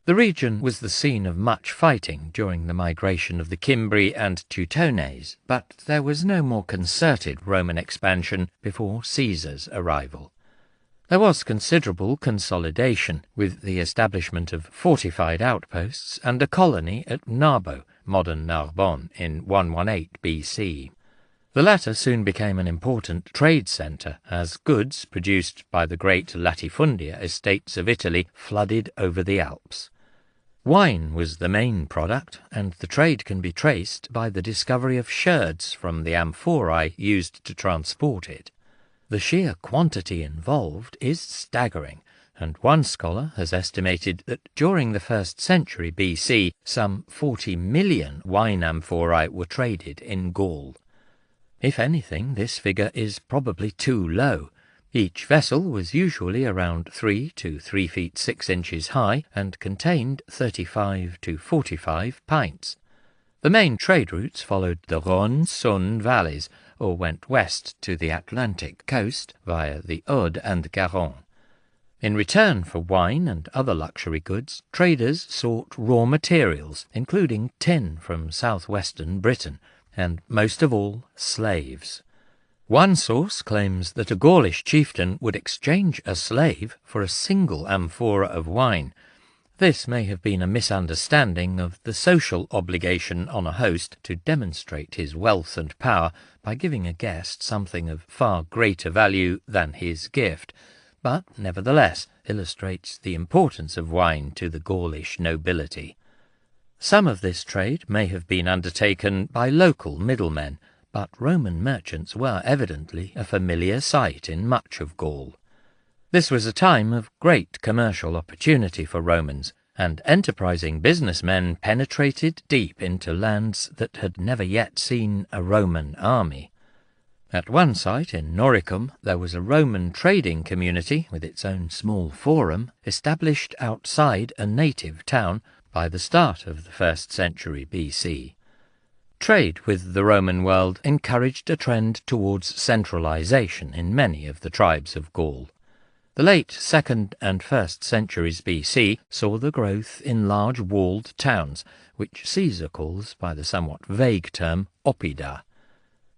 Speaker 1: The region was the scene of much fighting during the migration of the Cimbri and Teutones, but there was no more concerted Roman expansion before Caesar's arrival. There was considerable consolidation, with the establishment of fortified outposts and a colony at Narbo, modern Narbonne, in 118 BC. The latter soon became an important trade centre, as goods produced by the great latifundia estates of Italy flooded over the Alps. Wine was the main product, and the trade can be traced by the discovery of sherds from the amphorae used to transport it. The sheer quantity involved is staggering, and one scholar has estimated that during the 1st century BC some 40 million wine amphorae were traded in Gaul. If anything, this figure is probably too low. Each vessel was usually around 3 to 3 feet 6 inches high and contained 35 to 45 pints. The main trade routes followed the Rhône-Saône valleys, or went west to the Atlantic coast via the Aude and Garonne. In return for wine and other luxury goods, traders sought raw materials, including tin from southwestern Britain, and most of all, slaves. One source claims that a Gaulish chieftain would exchange a slave for a single amphora of wine. This may have been a misunderstanding of the social obligation on a host to demonstrate his wealth and power by giving a guest something of far greater value than his gift, but nevertheless illustrates the importance of wine to the Gaulish nobility. Some of this trade may have been undertaken by local middlemen, but Roman merchants were evidently a familiar sight in much of Gaul. This was a time of great commercial opportunity for Romans, and enterprising businessmen penetrated deep into lands that had never yet seen a Roman army. At one site in Noricum there was a Roman trading community with its own small forum, established outside a native town by the start of the 1st century BC. Trade with the Roman world encouraged a trend towards centralization in many of the tribes of Gaul. The late 2nd and 1st centuries BC saw the growth in large walled towns, which Caesar calls by the somewhat vague term oppida.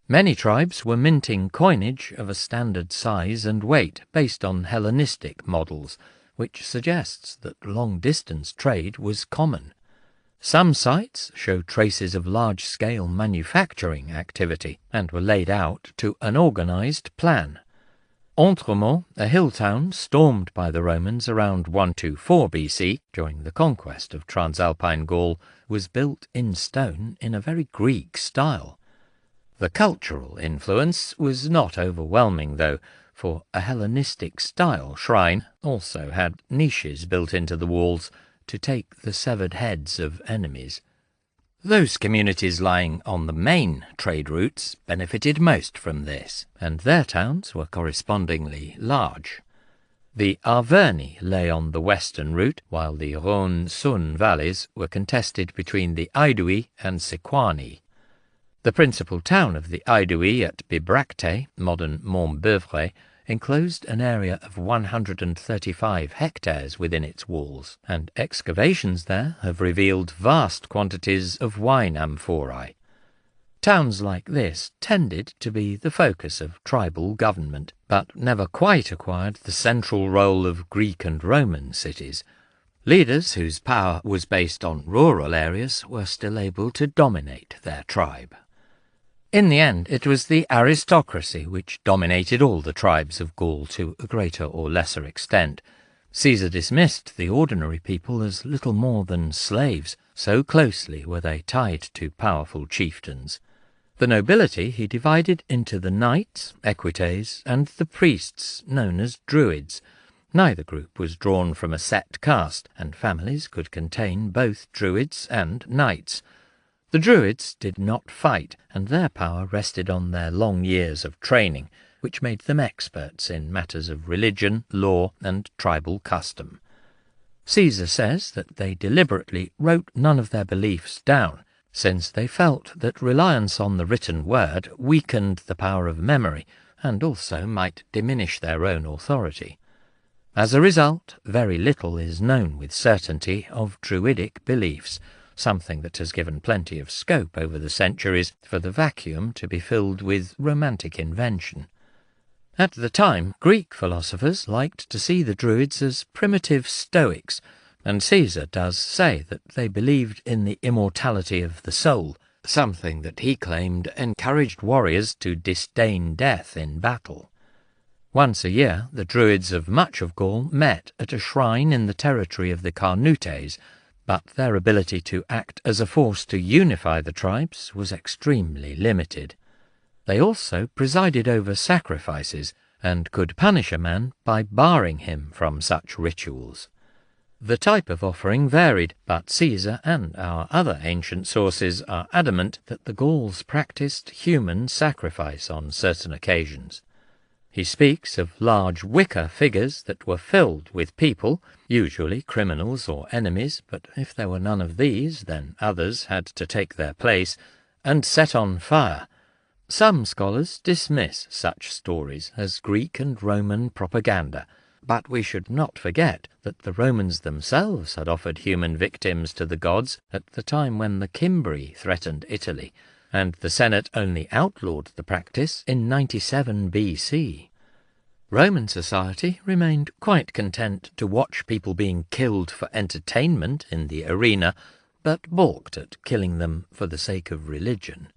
Speaker 1: Many tribes were minting coinage of a standard size and weight based on Hellenistic models, which suggests that long-distance trade was common. Some sites show traces of large-scale manufacturing activity and were laid out to an organized plan. Entremont, a hill town stormed by the Romans around 124 BC during the conquest of Transalpine Gaul, was built in stone in a very Greek style. The cultural influence was not overwhelming, though, for a Hellenistic-style shrine also had niches built into the walls to take the severed heads of enemies. Those communities lying on the main trade routes benefited most from this, and their towns were correspondingly large. The Arverni lay on the western route, while the Rhône-Saône valleys were contested between the Aedui and Sequani. The principal town of the Aedui at Bibracte, modern Montbeuvre, enclosed an area of 135 hectares within its walls, and excavations there have revealed vast quantities of wine amphorae. Towns like this tended to be the focus of tribal government, but never quite acquired the central role of Greek and Roman cities. Leaders whose power was based on rural areas were still able to dominate their tribe. In the end, it was the aristocracy which dominated all the tribes of Gaul to a greater or lesser extent. Caesar dismissed the ordinary people as little more than slaves, so closely were they tied to powerful chieftains. The nobility he divided into the knights, equites, and the priests, known as druids. Neither group was drawn from a set caste, and families could contain both druids and knights. The druids did not fight, and their power rested on their long years of training, which made them experts in matters of religion, law, and tribal custom. Caesar says that they deliberately wrote none of their beliefs down, since they felt that reliance on the written word weakened the power of memory, and also might diminish their own authority. As a result, very little is known with certainty of Druidic beliefs, something that has given plenty of scope over the centuries for the vacuum to be filled with romantic invention. At the time, Greek philosophers liked to see the Druids as primitive Stoics, and Caesar does say that they believed in the immortality of the soul, something that he claimed encouraged warriors to disdain death in battle. Once a year, the Druids of much of Gaul met at a shrine in the territory of the Carnutes, but their ability to act as a force to unify the tribes was extremely limited. They also presided over sacrifices and could punish a man by barring him from such rituals. The type of offering varied, but Caesar and our other ancient sources are adamant that the Gauls practiced human sacrifice on certain occasions. He speaks of large wicker figures that were filled with people, usually criminals or enemies, but if there were none of these, then others had to take their place, and set on fire. Some scholars dismiss such stories as Greek and Roman propaganda, but we should not forget that the Romans themselves had offered human victims to the gods at the time when the Cimbri threatened Italy, and the Senate only outlawed the practice in 97 BC. Roman society remained quite content to watch people being killed for entertainment in the arena, but balked at killing them for the sake of religion.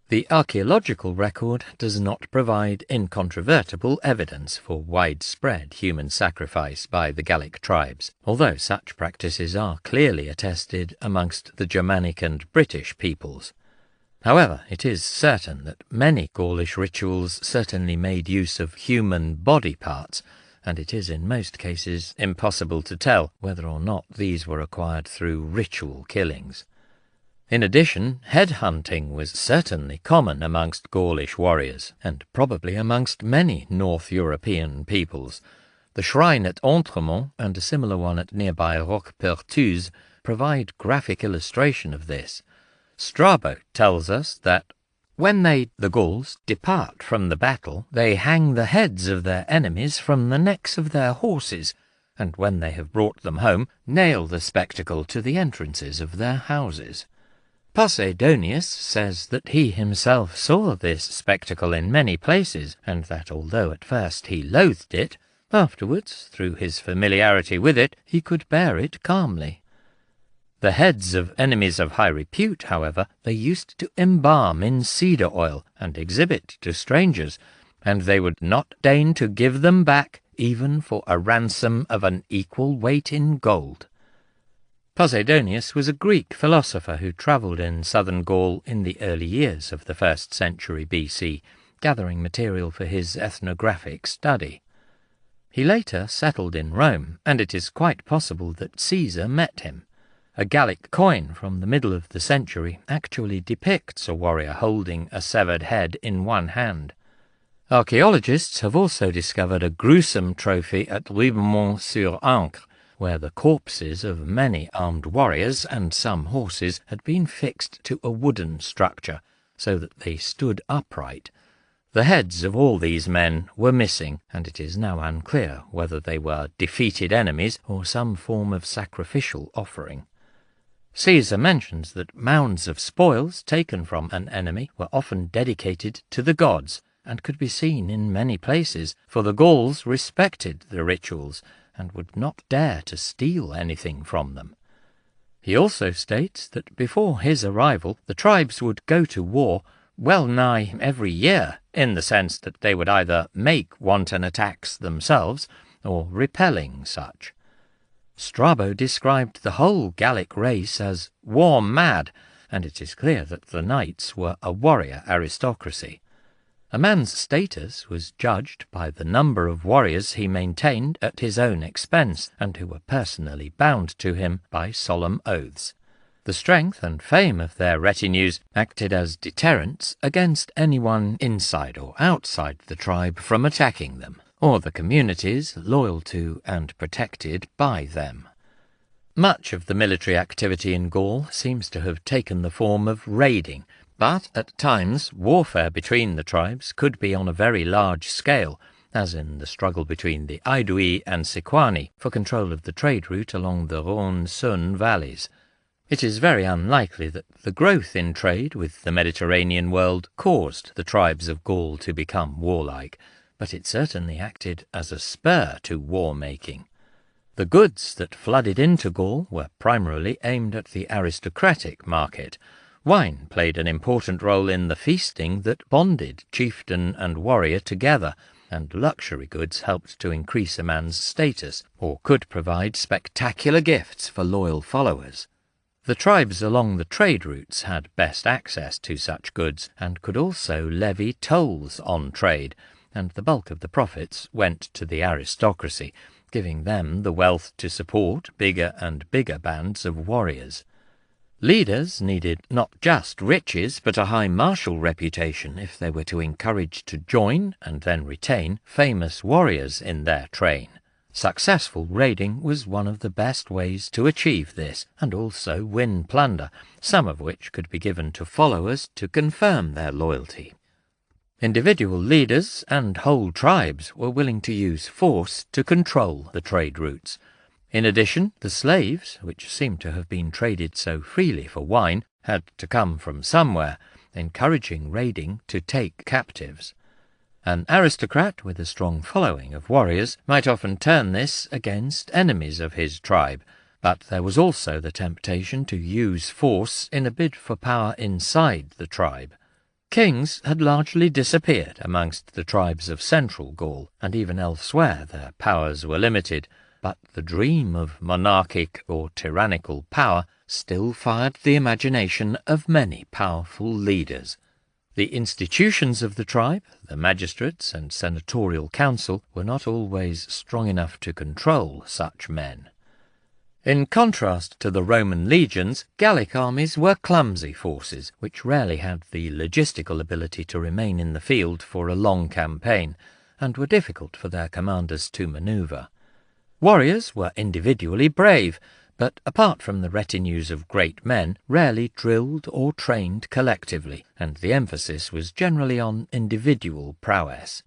Speaker 1: The archaeological record does not provide incontrovertible evidence for widespread human sacrifice by the Gallic tribes, although such practices are clearly attested amongst the Germanic and British peoples. However, it is certain that many Gaulish rituals certainly made use of human body parts, and it is in most cases impossible to tell whether or not these were acquired through ritual killings. In addition, headhunting was certainly common amongst Gaulish warriors, and probably amongst many North European peoples. The shrine at Entremont and a similar one at nearby Roquepertuis provide graphic illustration of this. Strabo tells us that when the Gauls depart from the battle, they hang the heads of their enemies from the necks of their horses, and when they have brought them home, nail the spectacle to the entrances of their houses. Posidonius says that he himself saw this spectacle in many places, and that although at first he loathed it, afterwards, through his familiarity with it, he could bear it calmly. The heads of enemies of high repute, however, they used to embalm in cedar oil and exhibit to strangers, and they would not deign to give them back even for a ransom of an equal weight in gold. Posidonius was a Greek philosopher who travelled in southern Gaul in the early years of the 1st century BC, gathering material for his ethnographic study. He later settled in Rome, and it is quite possible that Caesar met him. A Gallic coin from the middle of the century actually depicts a warrior holding a severed head in one hand. Archaeologists have also discovered a gruesome trophy at Ribemont-sur-Ancre, where the corpses of many armed warriors and some horses had been fixed to a wooden structure, so that they stood upright. The heads of all these men were missing, and it is now unclear whether they were defeated enemies or some form of sacrificial offering. Caesar mentions that mounds of spoils taken from an enemy were often dedicated to the gods, and could be seen in many places, for the Gauls respected the rituals, and would not dare to steal anything from them. He also states that before his arrival the tribes would go to war well nigh every year, in the sense that they would either make wanton attacks themselves or repelling such. Strabo described the whole Gallic race as war-mad, and it is clear that the knights were a warrior aristocracy. A man's status was judged by the number of warriors he maintained at his own expense, and who were personally bound to him by solemn oaths. The strength and fame of their retinues acted as deterrents against anyone inside or outside the tribe from attacking them, or the communities loyal to and protected by them. Much of the military activity in Gaul seems to have taken the form of raiding, but at times warfare between the tribes could be on a very large scale, as in the struggle between the Aedui and Sequani for control of the trade route along the Rhône-Saône valleys. It is very unlikely that the growth in trade with the Mediterranean world caused the tribes of Gaul to become warlike, but it certainly acted as a spur to war-making. The goods that flooded into Gaul were primarily aimed at the aristocratic market. Wine played an important role in the feasting that bonded chieftain and warrior together, and luxury goods helped to increase a man's status, or could provide spectacular gifts for loyal followers. The tribes along the trade routes had best access to such goods, and could also levy tolls on trade, and the bulk of the profits went to the aristocracy, giving them the wealth to support bigger and bigger bands of warriors. Leaders needed not just riches, but a high martial reputation if they were to encourage to join and then retain famous warriors in their train. Successful raiding was one of the best ways to achieve this, and also win plunder, some of which could be given to followers to confirm their loyalty. Individual leaders and whole tribes were willing to use force to control the trade routes. In addition, the slaves, which seem to have been traded so freely for wine, had to come from somewhere, encouraging raiding to take captives. An aristocrat with a strong following of warriors might often turn this against enemies of his tribe, but there was also the temptation to use force in a bid for power inside the tribe. Kings had largely disappeared amongst the tribes of central Gaul, and even elsewhere their powers were limited, but the dream of monarchic or tyrannical power still fired the imagination of many powerful leaders. The institutions of the tribe, the magistrates and senatorial council, were not always strong enough to control such men. In contrast to the Roman legions, Gallic armies were clumsy forces, which rarely had the logistical ability to remain in the field for a long campaign, and were difficult for their commanders to maneuver. Warriors were individually brave, but apart from the retinues of great men, rarely drilled or trained collectively, and the emphasis was generally on individual prowess.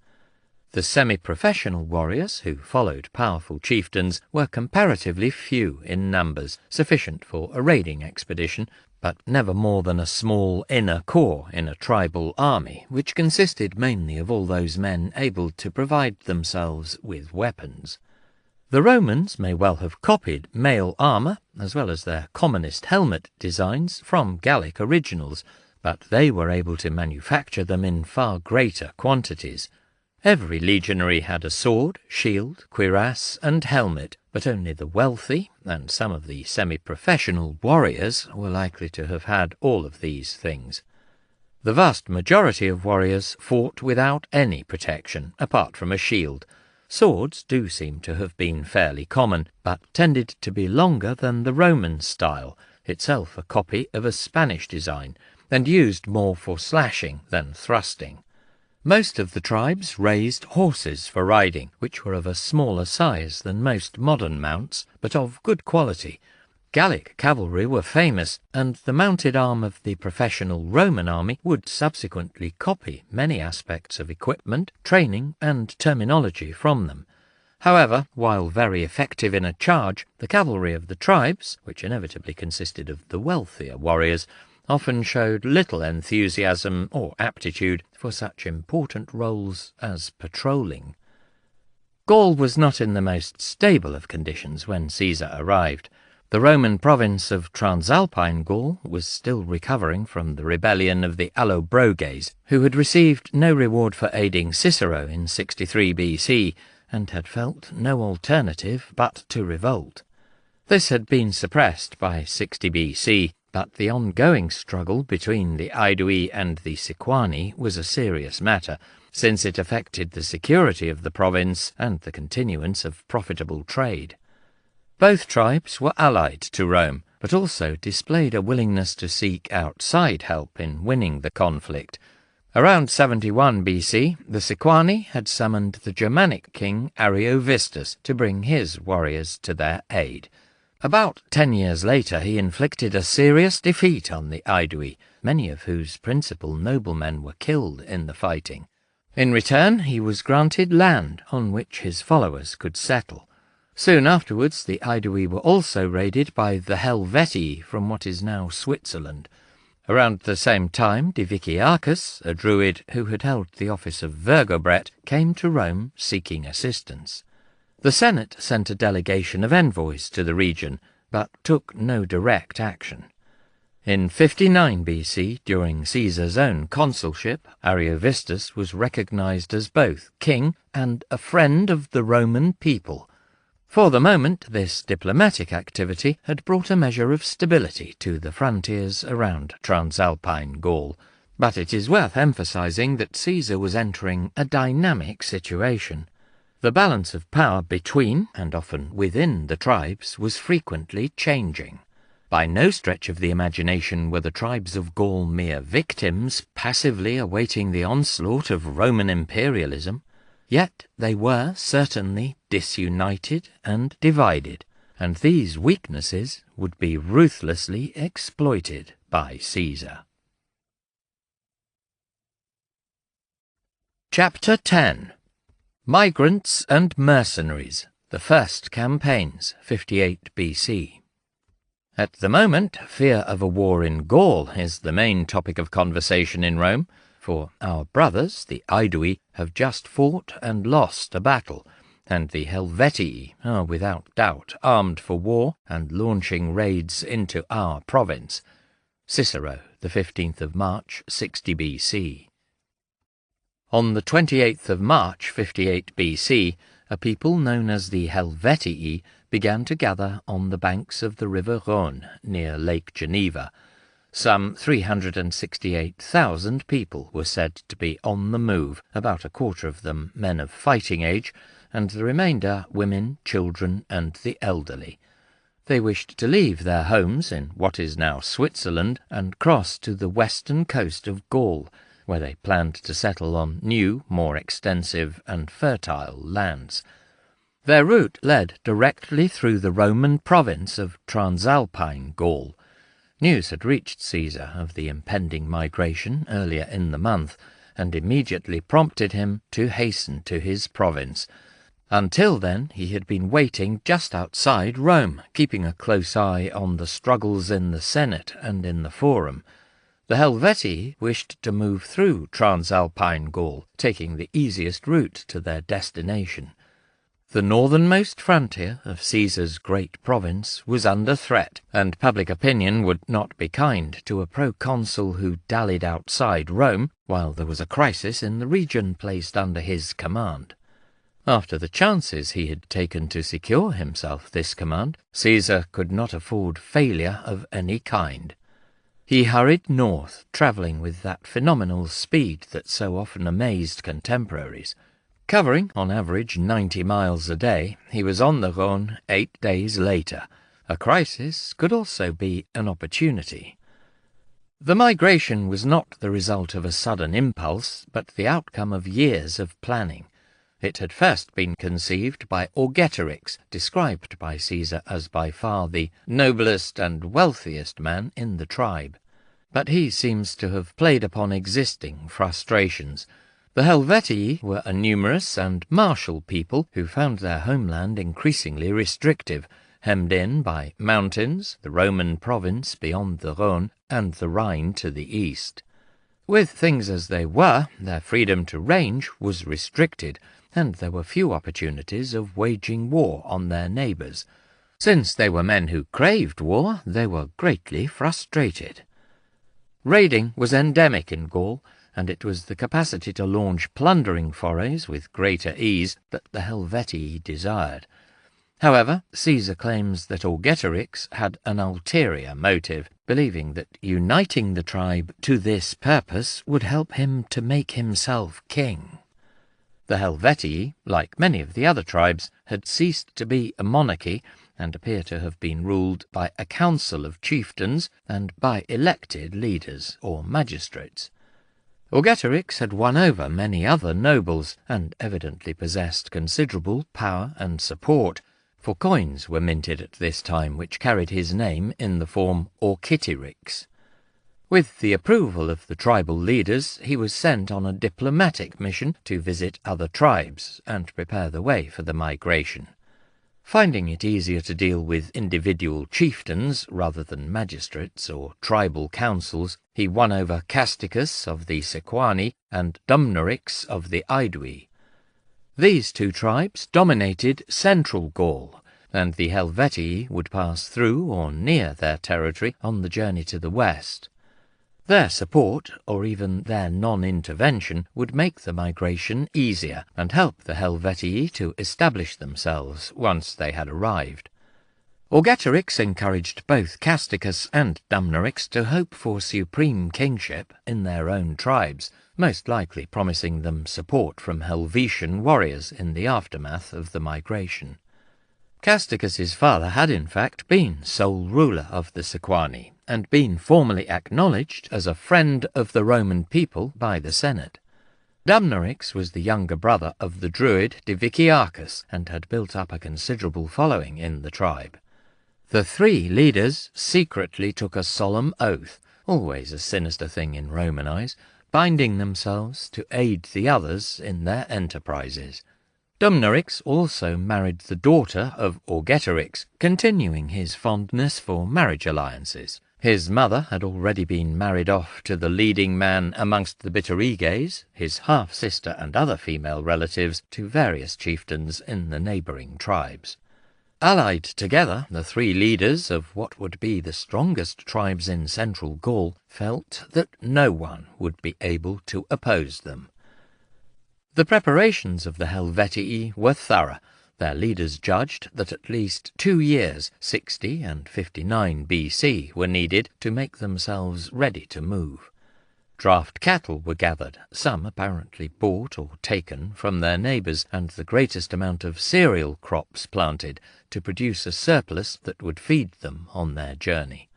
Speaker 1: The semi-professional warriors who followed powerful chieftains were comparatively few in numbers, sufficient for a raiding expedition, but never more than a small inner corps in a tribal army, which consisted mainly of all those men able to provide themselves with weapons. The Romans may well have copied mail armour, as well as their commonest helmet designs, from Gallic originals, but they were able to manufacture them in far greater quantities. Every legionary had a sword, shield, cuirass, and helmet, but only the wealthy and some of the semi-professional warriors were likely to have had all of these things. The vast majority of warriors fought without any protection, apart from a shield. Swords do seem to have been fairly common, but tended to be longer than the Roman style, itself a copy of a Spanish design, and used more for slashing than thrusting. Most of the tribes raised horses for riding, which were of a smaller size than most modern mounts, but of good quality. Gallic cavalry were famous, and the mounted arm of the professional Roman army would subsequently copy many aspects of equipment, training, and terminology from them. However, while very effective in a charge, the cavalry of the tribes, which inevitably consisted of the wealthier warriors, often showed little enthusiasm or aptitude for such important roles as patrolling. Gaul was not in the most stable of conditions when Caesar arrived. The Roman province of Transalpine Gaul was still recovering from the rebellion of the Allobroges, who had received no reward for aiding Cicero in 63 BC and had felt no alternative but to revolt. This had been suppressed by 60 BC, but the ongoing struggle between the Aedui and the Sequani was a serious matter, since it affected the security of the province and the continuance of profitable trade. Both tribes were allied to Rome, but also displayed a willingness to seek outside help in winning the conflict. Around 71 BC, the Sequani had summoned the Germanic king Ariovistus to bring his warriors to their aid. About 10 years later he inflicted a serious defeat on the Aedui, many of whose principal noblemen were killed in the fighting. In return he was granted land on which his followers could settle. Soon afterwards the Aedui were also raided by the Helvetii from what is now Switzerland. Around the same time Diviciacus, a druid who had held the office of Vergobret, came to Rome seeking assistance. The Senate sent a delegation of envoys to the region, but took no direct action. In 59 BC, during Caesar's own consulship, Ariovistus was recognized as both king and a friend of the Roman people. For the moment, this diplomatic activity had brought a measure of stability to the frontiers around Transalpine Gaul, but it is worth emphasizing that Caesar was entering a dynamic situation. The balance of power between, and often within, the tribes was frequently changing. By no stretch of the imagination were the tribes of Gaul mere victims, passively awaiting the onslaught of Roman imperialism. Yet they were certainly disunited and divided, and these weaknesses would be ruthlessly exploited by Caesar. Chapter 10. Migrants and Mercenaries, the First Campaigns, 58 BC. At the moment, fear of a war in Gaul is the main topic of conversation in Rome, for our brothers, the Aedui, have just fought and lost a battle, and the Helvetii are without doubt armed for war and launching raids into our province. Cicero, the 15th of March, 60 BC. On the 28th of March, 58 BC, a people known as the Helvetii began to gather on the banks of the river Rhône near Lake Geneva. Some 368,000 people were said to be on the move, about a quarter of them men of fighting age, and the remainder women, children, and the elderly. They wished to leave their homes in what is now Switzerland and cross to the western coast of Gaul, where they planned to settle on new, more extensive and fertile lands. Their route led directly through the Roman province of Transalpine Gaul. News had reached Caesar of the impending migration earlier in the month, and immediately prompted him to hasten to his province. Until then he had been waiting just outside Rome, keeping a close eye on the struggles in the Senate and in the Forum. The Helvetii wished to move through Transalpine Gaul, taking the easiest route to their destination. The northernmost frontier of Caesar's great province was under threat, and public opinion would not be kind to a proconsul who dallied outside Rome, while there was a crisis in the region placed under his command. After the chances he had taken to secure himself this command, Caesar could not afford failure of any kind. He hurried north, travelling with that phenomenal speed that so often amazed contemporaries. Covering, on average, 90 miles a day, he was on the Rhône 8 days later. A crisis could also be an opportunity. The migration was not the result of a sudden impulse, but the outcome of years of planning. It had first been conceived by Augeterix, described by Caesar as by far the noblest and wealthiest man in the tribe. But he seems to have played upon existing frustrations. The Helvetii were a numerous and martial people who found their homeland increasingly restrictive, hemmed in by mountains, the Roman province beyond the Rhône, and the Rhine to the east. With things as they were, their freedom to range was restricted, and there were few opportunities of waging war on their neighbours. Since they were men who craved war, they were greatly frustrated. Raiding was endemic in Gaul, and it was the capacity to launch plundering forays with greater ease that the Helvetii desired. However, Caesar claims that Augeterix had an ulterior motive, believing that uniting the tribe to this purpose would help him to make himself king. The Helvetii, like many of the other tribes, had ceased to be a monarchy and appear to have been ruled by a council of chieftains and by elected leaders or magistrates. Augeterix had won over many other nobles and evidently possessed considerable power and support, for coins were minted at this time which carried his name in the form Orkitirix. With the approval of the tribal leaders, he was sent on a diplomatic mission to visit other tribes and prepare the way for the migration. Finding it easier to deal with individual chieftains rather than magistrates or tribal councils, he won over Casticus of the Sequani and Dumnorix of the Aedui. These two tribes dominated central Gaul, and the Helvetii would pass through or near their territory on the journey to the west. Their support, or even their non-intervention, would make the migration easier and help the Helvetii to establish themselves once they had arrived. Augeterix encouraged both Casticus and Dumnorix to hope for supreme kingship in their own tribes, most likely promising them support from Helvetian warriors in the aftermath of the migration. Casticus's father had in fact been sole ruler of the Sequani, and been formally acknowledged as a friend of the Roman people by the Senate. Dumnorix was the younger brother of the Druid Diviciacus, and had built up a considerable following in the tribe. The three leaders secretly took a solemn oath, always a sinister thing in Roman eyes, binding themselves to aid the others in their enterprises. Dumnorix also married the daughter of Augeterix, continuing his fondness for marriage alliances. His mother had already been married off to the leading man amongst the Bituriges, his half-sister and other female relatives, to various chieftains in the neighbouring tribes. Allied together, the three leaders of what would be the strongest tribes in central Gaul felt that no one would be able to oppose them. The preparations of the Helvetii were thorough. Their leaders judged that at least 2 years, 60 and 59 BC, were needed to make themselves ready to move. Draft cattle were gathered, some apparently bought or taken from their neighbours, and the greatest amount of cereal crops planted to produce a surplus that would feed them on their journey.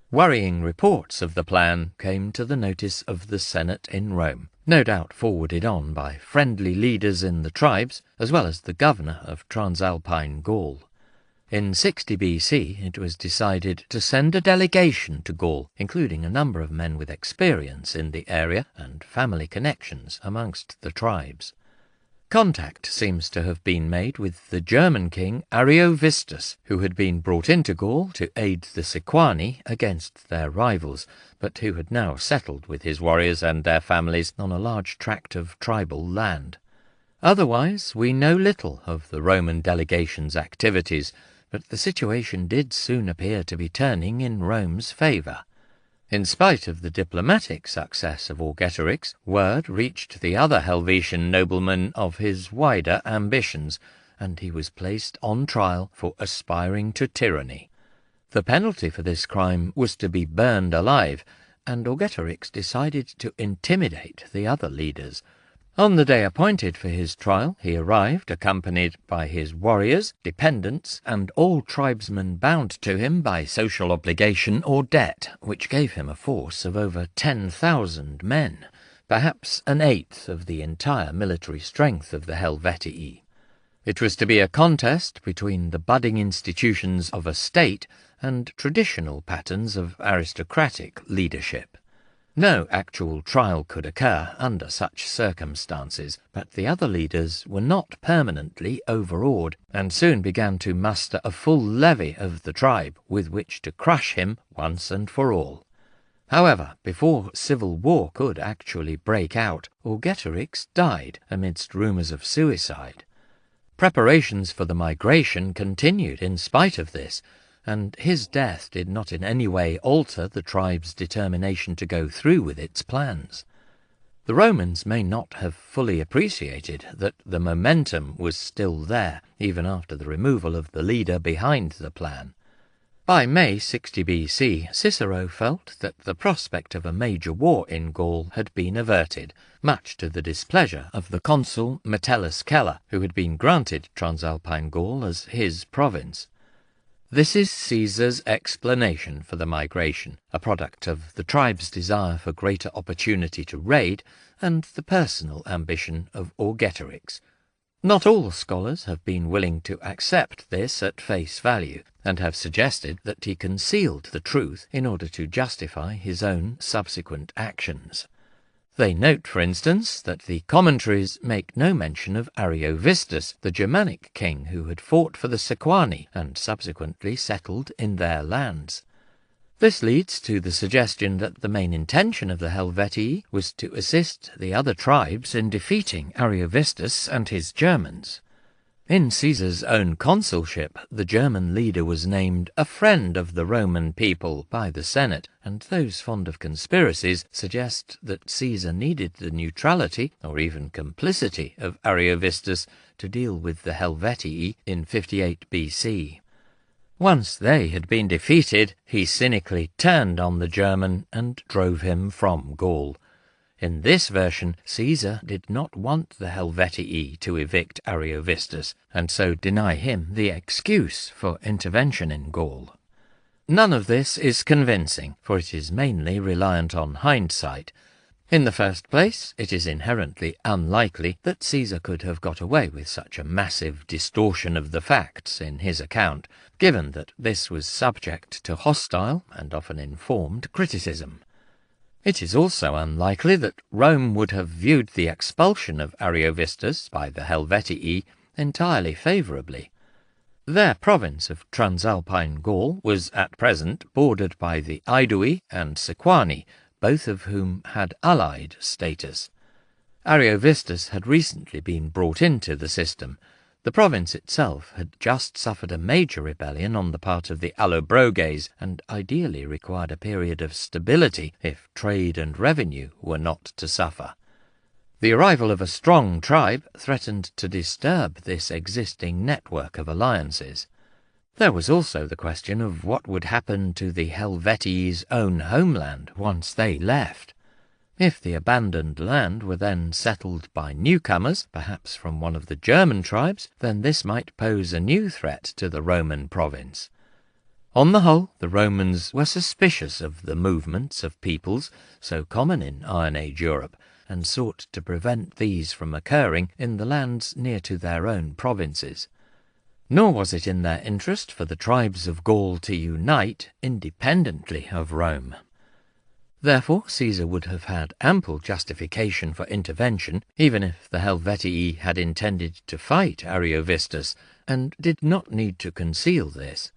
Speaker 1: Worrying reports of the plan came to the notice of the Senate in Rome, no doubt forwarded on by friendly leaders in the tribes, as well as the governor of Transalpine Gaul. In 60 BC it was decided to send a delegation to Gaul, including a number of men with experience in the area and family connections amongst the tribes. Contact seems to have been made with the German king Ariovistus, who had been brought into Gaul to aid the Sequani against their rivals, but who had now settled with his warriors and their families on a large tract of tribal land. Otherwise, we know little of the Roman delegation's activities, but the situation did soon appear to be turning in Rome's favour. In spite of the diplomatic success of Augeterix, word reached the other Helvetian nobleman of his wider ambitions, and he was placed on trial for aspiring to tyranny. The penalty for this crime was to be burned alive, and Augeterix decided to intimidate the other leaders. On the day appointed for his trial, he arrived accompanied by his warriors, dependents, and all tribesmen bound to him by social obligation or debt, which gave him a force of over 10,000 men, perhaps an eighth of the entire military strength of the Helvetii. It was to be a contest between the budding institutions of a state and traditional patterns of aristocratic leadership. No actual trial could occur under such circumstances, but the other leaders were not permanently overawed, and soon began to muster a full levy of the tribe with which to crush him once and for all. However, before civil war could actually break out, Augeterix died amidst rumours of suicide. Preparations for the migration continued in spite of this, and his death did not in any way alter the tribe's determination to go through with its plans. The Romans may not have fully appreciated that the momentum was still there, even after the removal of the leader behind the plan. By May 60 BC, Cicero felt that the prospect of a major war in Gaul had been averted, much to the displeasure of the consul Metellus Celer, who had been granted Transalpine Gaul as his province. This is Caesar's explanation for the migration, a product of the tribe's desire for greater opportunity to raid and the personal ambition of Augeterix. Not all scholars have been willing to accept this at face value, and have suggested that he concealed the truth in order to justify his own subsequent actions. They note, for instance, that the commentaries make no mention of Ariovistus, the Germanic king who had fought for the Sequani and subsequently settled in their lands. This leads to the suggestion that the main intention of the Helvetii was to assist the other tribes in defeating Ariovistus and his Germans. In Caesar's own consulship, the German leader was named a friend of the Roman people by the Senate, and those fond of conspiracies suggest that Caesar needed the neutrality, or even complicity, of Ariovistus to deal with the Helvetii in 58 BC. Once they had been defeated, he cynically turned on the German and drove him from Gaul. In this version, Caesar did not want the Helvetii to evict Ariovistus, and so deny him the excuse for intervention in Gaul. None of this is convincing, for it is mainly reliant on hindsight. In the first place, it is inherently unlikely that Caesar could have got away with such a massive distortion of the facts in his account, given that this was subject to hostile and often informed criticism. It is also unlikely that Rome would have viewed the expulsion of Ariovistus by the Helvetii entirely favourably. Their province of Transalpine Gaul was at present bordered by the Aedui and Sequani, both of whom had allied status. Ariovistus had recently been brought into the system. The province itself had just suffered a major rebellion on the part of the Allobroges, and ideally required a period of stability if trade and revenue were not to suffer. The arrival of a strong tribe threatened to disturb this existing network of alliances. There was also the question of what would happen to the Helvetii's own homeland once they left. If the abandoned land were then settled by newcomers, perhaps from one of the German tribes, then this might pose a new threat to the Roman province. On the whole, the Romans were suspicious of the movements of peoples so common in Iron Age Europe, and sought to prevent these from occurring in the lands near to their own provinces. Nor was it in their interest for the tribes of Gaul to unite independently of Rome. Therefore, Caesar would have had ample justification for intervention, even if the Helvetii had intended to fight Ariovistus, and did not need to conceal this.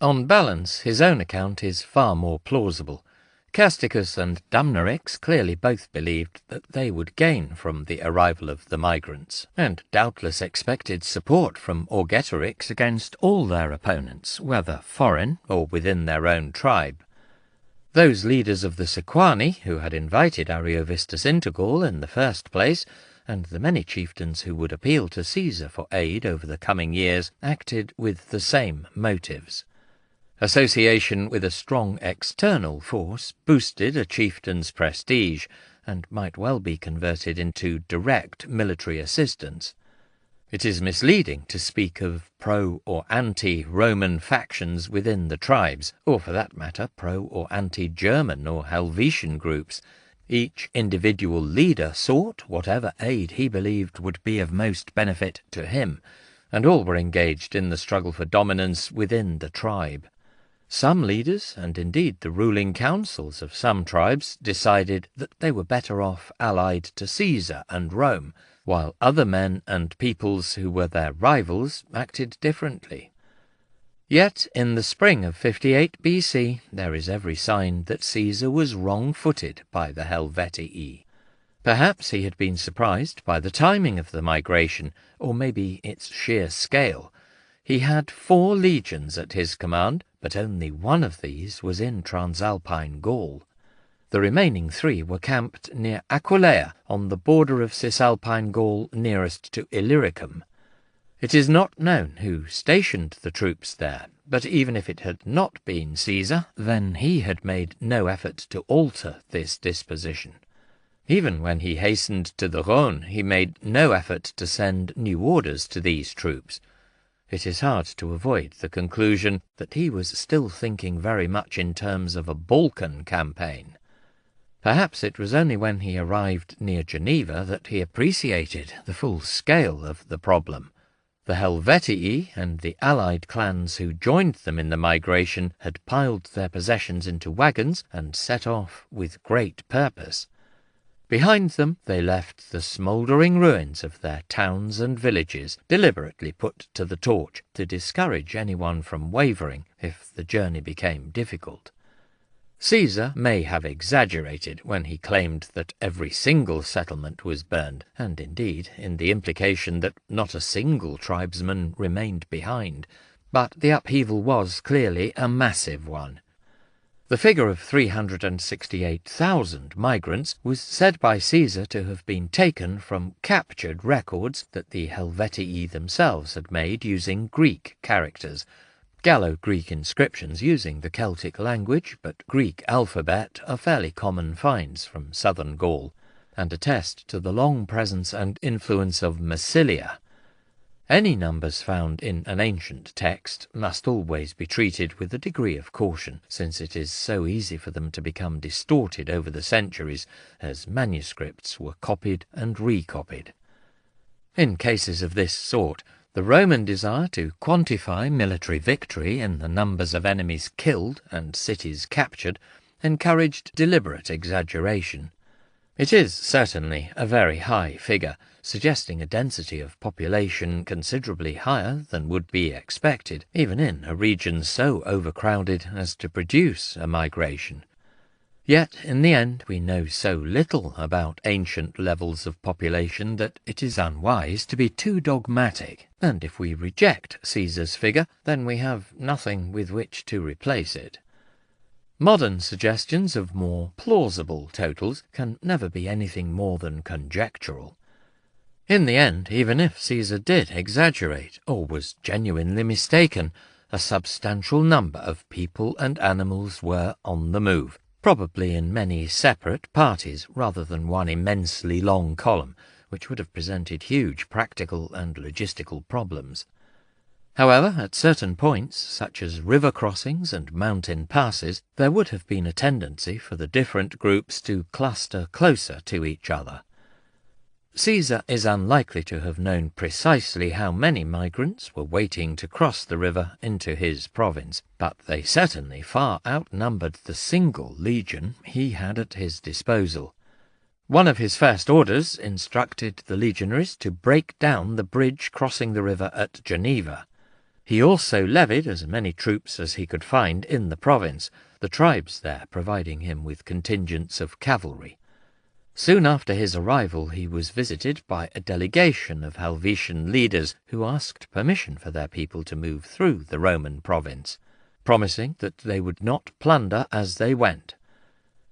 Speaker 1: On balance, his own account is far more plausible. Casticus and Dumnorix clearly both believed that they would gain from the arrival of the migrants, and doubtless expected support from Augeterix against all their opponents, whether foreign or within their own tribe. Those leaders of the Sequani who had invited Ariovistus into Gaul in the first place, and the many chieftains who would appeal to Caesar for aid over the coming years, acted with the same motives. Association with a strong external force boosted a chieftain's prestige, and might well be converted into direct military assistance. It is misleading to speak of pro- or anti-Roman factions within the tribes, or for that matter pro- or anti-German or Helvetian groups. Each individual leader sought whatever aid he believed would be of most benefit to him, and all were engaged in the struggle for dominance within the tribe. Some leaders, and indeed the ruling councils of some tribes, decided that they were better off allied to Caesar and Rome, while other men and peoples who were their rivals acted differently. Yet in the spring of 58 BC there is every sign that Caesar was wrong-footed by the Helvetii. Perhaps he had been surprised by the timing of the migration, or maybe its sheer scale. He had 4 legions at his command, but only one of these was in Transalpine Gaul. The remaining 3 were camped near Aquileia, on the border of Cisalpine Gaul nearest to Illyricum. It is not known who stationed the troops there, but even if it had not been Caesar, then he had made no effort to alter this disposition. Even when he hastened to the Rhone, he made no effort to send new orders to these troops. It is hard to avoid the conclusion that he was still thinking very much in terms of a Balkan campaign. Perhaps it was only when he arrived near Geneva that he appreciated the full scale of the problem. The Helvetii and the allied clans who joined them in the migration had piled their possessions into wagons and set off with great purpose. Behind them they left the smouldering ruins of their towns and villages, deliberately put to the torch to discourage anyone from wavering if the journey became difficult. Caesar may have exaggerated when he claimed that every single settlement was burned, and indeed in the implication that not a single tribesman remained behind, but the upheaval was clearly a massive one. The figure of 368,000 migrants was said by Caesar to have been taken from captured records that the Helvetii themselves had made using Greek characters, Gallo-Greek inscriptions using the Celtic language but Greek alphabet are fairly common finds from southern Gaul, and attest to the long presence and influence of Massilia. Any numbers found in an ancient text must always be treated with a degree of caution, since it is so easy for them to become distorted over the centuries as manuscripts were copied and recopied. In cases of this sort, the Roman desire to quantify military victory in the numbers of enemies killed and cities captured encouraged deliberate exaggeration. It is certainly a very high figure, suggesting a density of population considerably higher than would be expected, even in a region so overcrowded as to produce a migration. Yet, in the end, we know so little about ancient levels of population that it is unwise to be too dogmatic, and if we reject Caesar's figure, then we have nothing with which to replace it. Modern suggestions of more plausible totals can never be anything more than conjectural. In the end, even if Caesar did exaggerate, or was genuinely mistaken, a substantial number of people and animals were on the move, probably in many separate parties rather than one immensely long column, which would have presented huge practical and logistical problems. However, at certain points, such as river crossings and mountain passes, there would have been a tendency for the different groups to cluster closer to each other. Caesar is unlikely to have known precisely how many migrants were waiting to cross the river into his province, but they certainly far outnumbered the single legion he had at his disposal. One of his first orders instructed the legionaries to break down the bridge crossing the river at Geneva. He also levied as many troops as he could find in the province, the tribes there providing him with contingents of cavalry. Soon after his arrival he was visited by a delegation of Helvetian leaders who asked permission for their people to move through the Roman province, promising that they would not plunder as they went.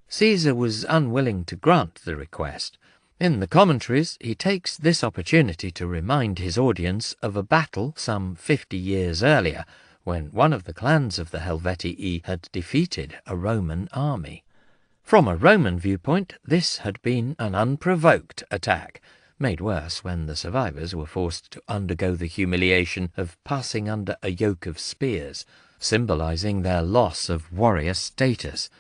Speaker 1: Caesar was unwilling to grant the request. In the commentaries, he takes this opportunity to remind his audience of a battle some 50 years earlier, when one of the clans of the Helvetii had defeated a Roman army. From a Roman viewpoint, this had been an unprovoked attack, made worse when the survivors were forced to undergo the humiliation of passing under a yoke of spears, symbolizing their loss of warrior status.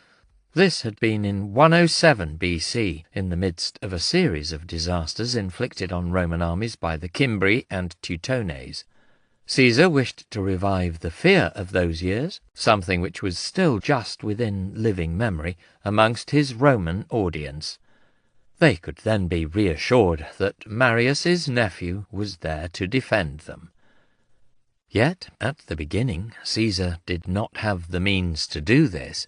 Speaker 1: This had been in 107 BC, in the midst of a series of disasters inflicted on Roman armies by the Cimbri and Teutones. Caesar wished to revive the fear of those years, something which was still just within living memory amongst his Roman audience. They could then be reassured that Marius's nephew was there to defend them. Yet, at the beginning, Caesar did not have the means to do this.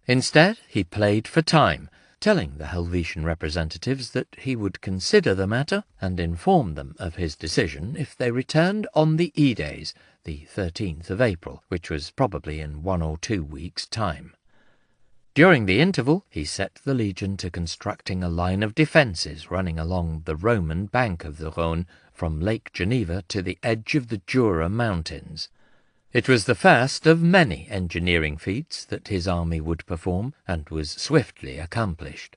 Speaker 1: Instead, he played for time, telling the Helvetian representatives that he would consider the matter and inform them of his decision if they returned on the E-days, the 13th of April, which was probably in 1 or 2 weeks' time. During the interval, he set the legion to constructing a line of defences running along the Roman bank of the Rhone from Lake Geneva to the edge of the Jura Mountains. It was the first of many engineering feats that his army would perform, and was swiftly accomplished.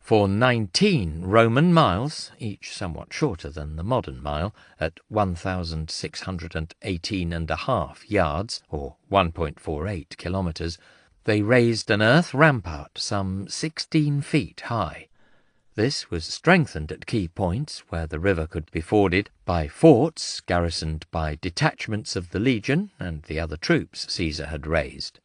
Speaker 1: For 19 Roman miles, each somewhat shorter than the modern mile, at 1,618.5 yards, or 1.48 kilometres, they raised an earth rampart some 16 feet high. This was strengthened at key points where the river could be forded by forts garrisoned by detachments of the legion and the other troops Caesar had raised.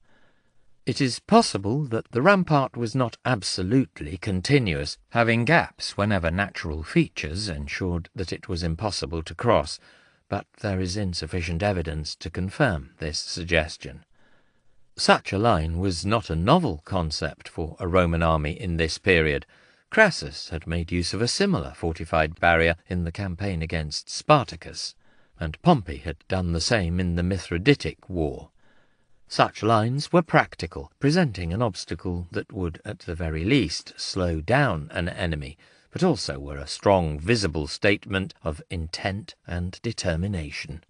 Speaker 1: It is possible that the rampart was not absolutely continuous, having gaps whenever natural features ensured that it was impossible to cross, but there is insufficient evidence to confirm this suggestion. Such a line was not a novel concept for a Roman army in this period. Crassus had made use of a similar fortified barrier in the campaign against Spartacus, and Pompey had done the same in the Mithridatic War. Such lines were practical, presenting an obstacle that would at the very least slow down an enemy, but also were a strong visible statement of intent and determination.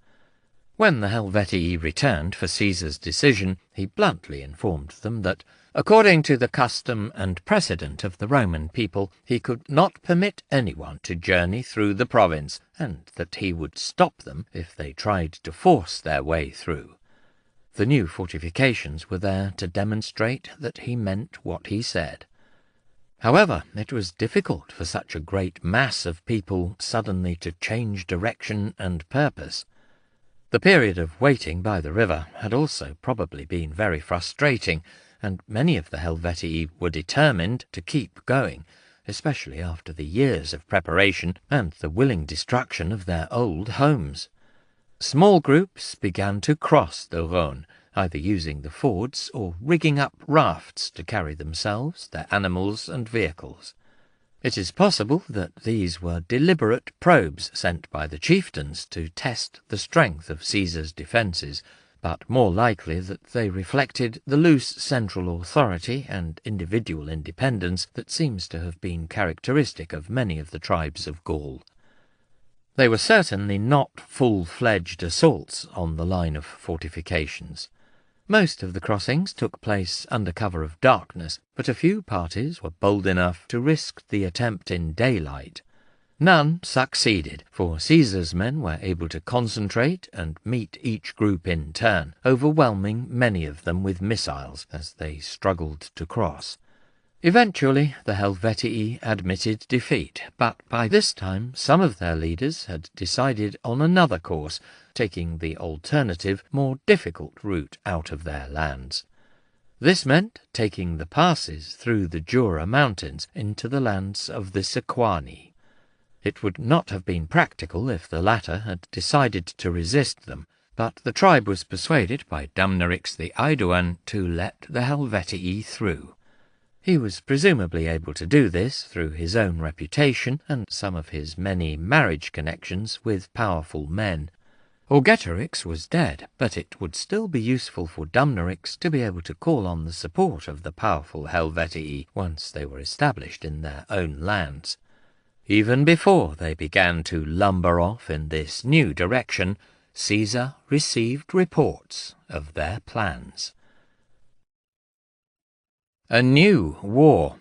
Speaker 1: When the Helvetii returned for Caesar's decision, he bluntly informed them that, according to the custom and precedent of the Roman people, he could not permit anyone to journey through the province, and that he would stop them if they tried to force their way through. The new fortifications were there to demonstrate that he meant what he said. However, it was difficult for such a great mass of people suddenly to change direction and purpose. The period of waiting by the river had also probably been very frustrating, and many of the Helvetii were determined to keep going, especially after the years of preparation and the willing destruction of their old homes. Small groups began to cross the Rhone, either using the fords or rigging up rafts to carry themselves, their animals, and vehicles. It is possible that these were deliberate probes sent by the chieftains to test the strength of Caesar's defences, but more likely that they reflected the loose central authority and individual independence that seems to have been characteristic of many of the tribes of Gaul. They were certainly not full-fledged assaults on the line of fortifications. Most of the crossings took place under cover of darkness, but a few parties were bold enough to risk the attempt in daylight. None succeeded, for Caesar's men were able to concentrate and meet each group in turn, overwhelming many of them with missiles as they struggled to cross. Eventually, the Helvetii admitted defeat, but by this time some of their leaders had decided on another course, taking the alternative, more difficult route out of their lands. This meant taking the passes through the Jura Mountains into the lands of the Sequani. It would not have been practical if the latter had decided to resist them, but the tribe was persuaded by Dumnorix the Aeduan to let the Helvetii through. He was presumably able to do this through his own reputation and some of his many marriage connections with powerful men. Augetorix was dead, but it would still be useful for Dumnorix to be able to call on the support of the powerful Helvetii once they were established in their own lands. Even before they began to lumber off in this new direction, Caesar received reports of their plans. A new war.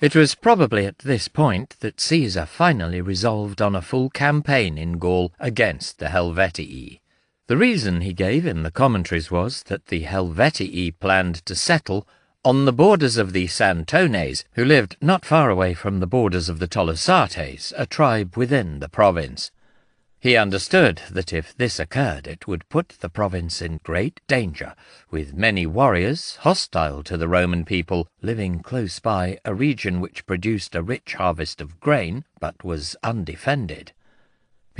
Speaker 1: It was probably at this point that Caesar finally resolved on a full campaign in Gaul against the Helvetii. The reason he gave in the commentaries was that the Helvetii planned to settle on the borders of the Santones, who lived not far away from the borders of the Tolosates, a tribe within the province. He understood that if this occurred it would put the province in great danger, with many warriors, hostile to the Roman people, living close by a region which produced a rich harvest of grain, but was undefended.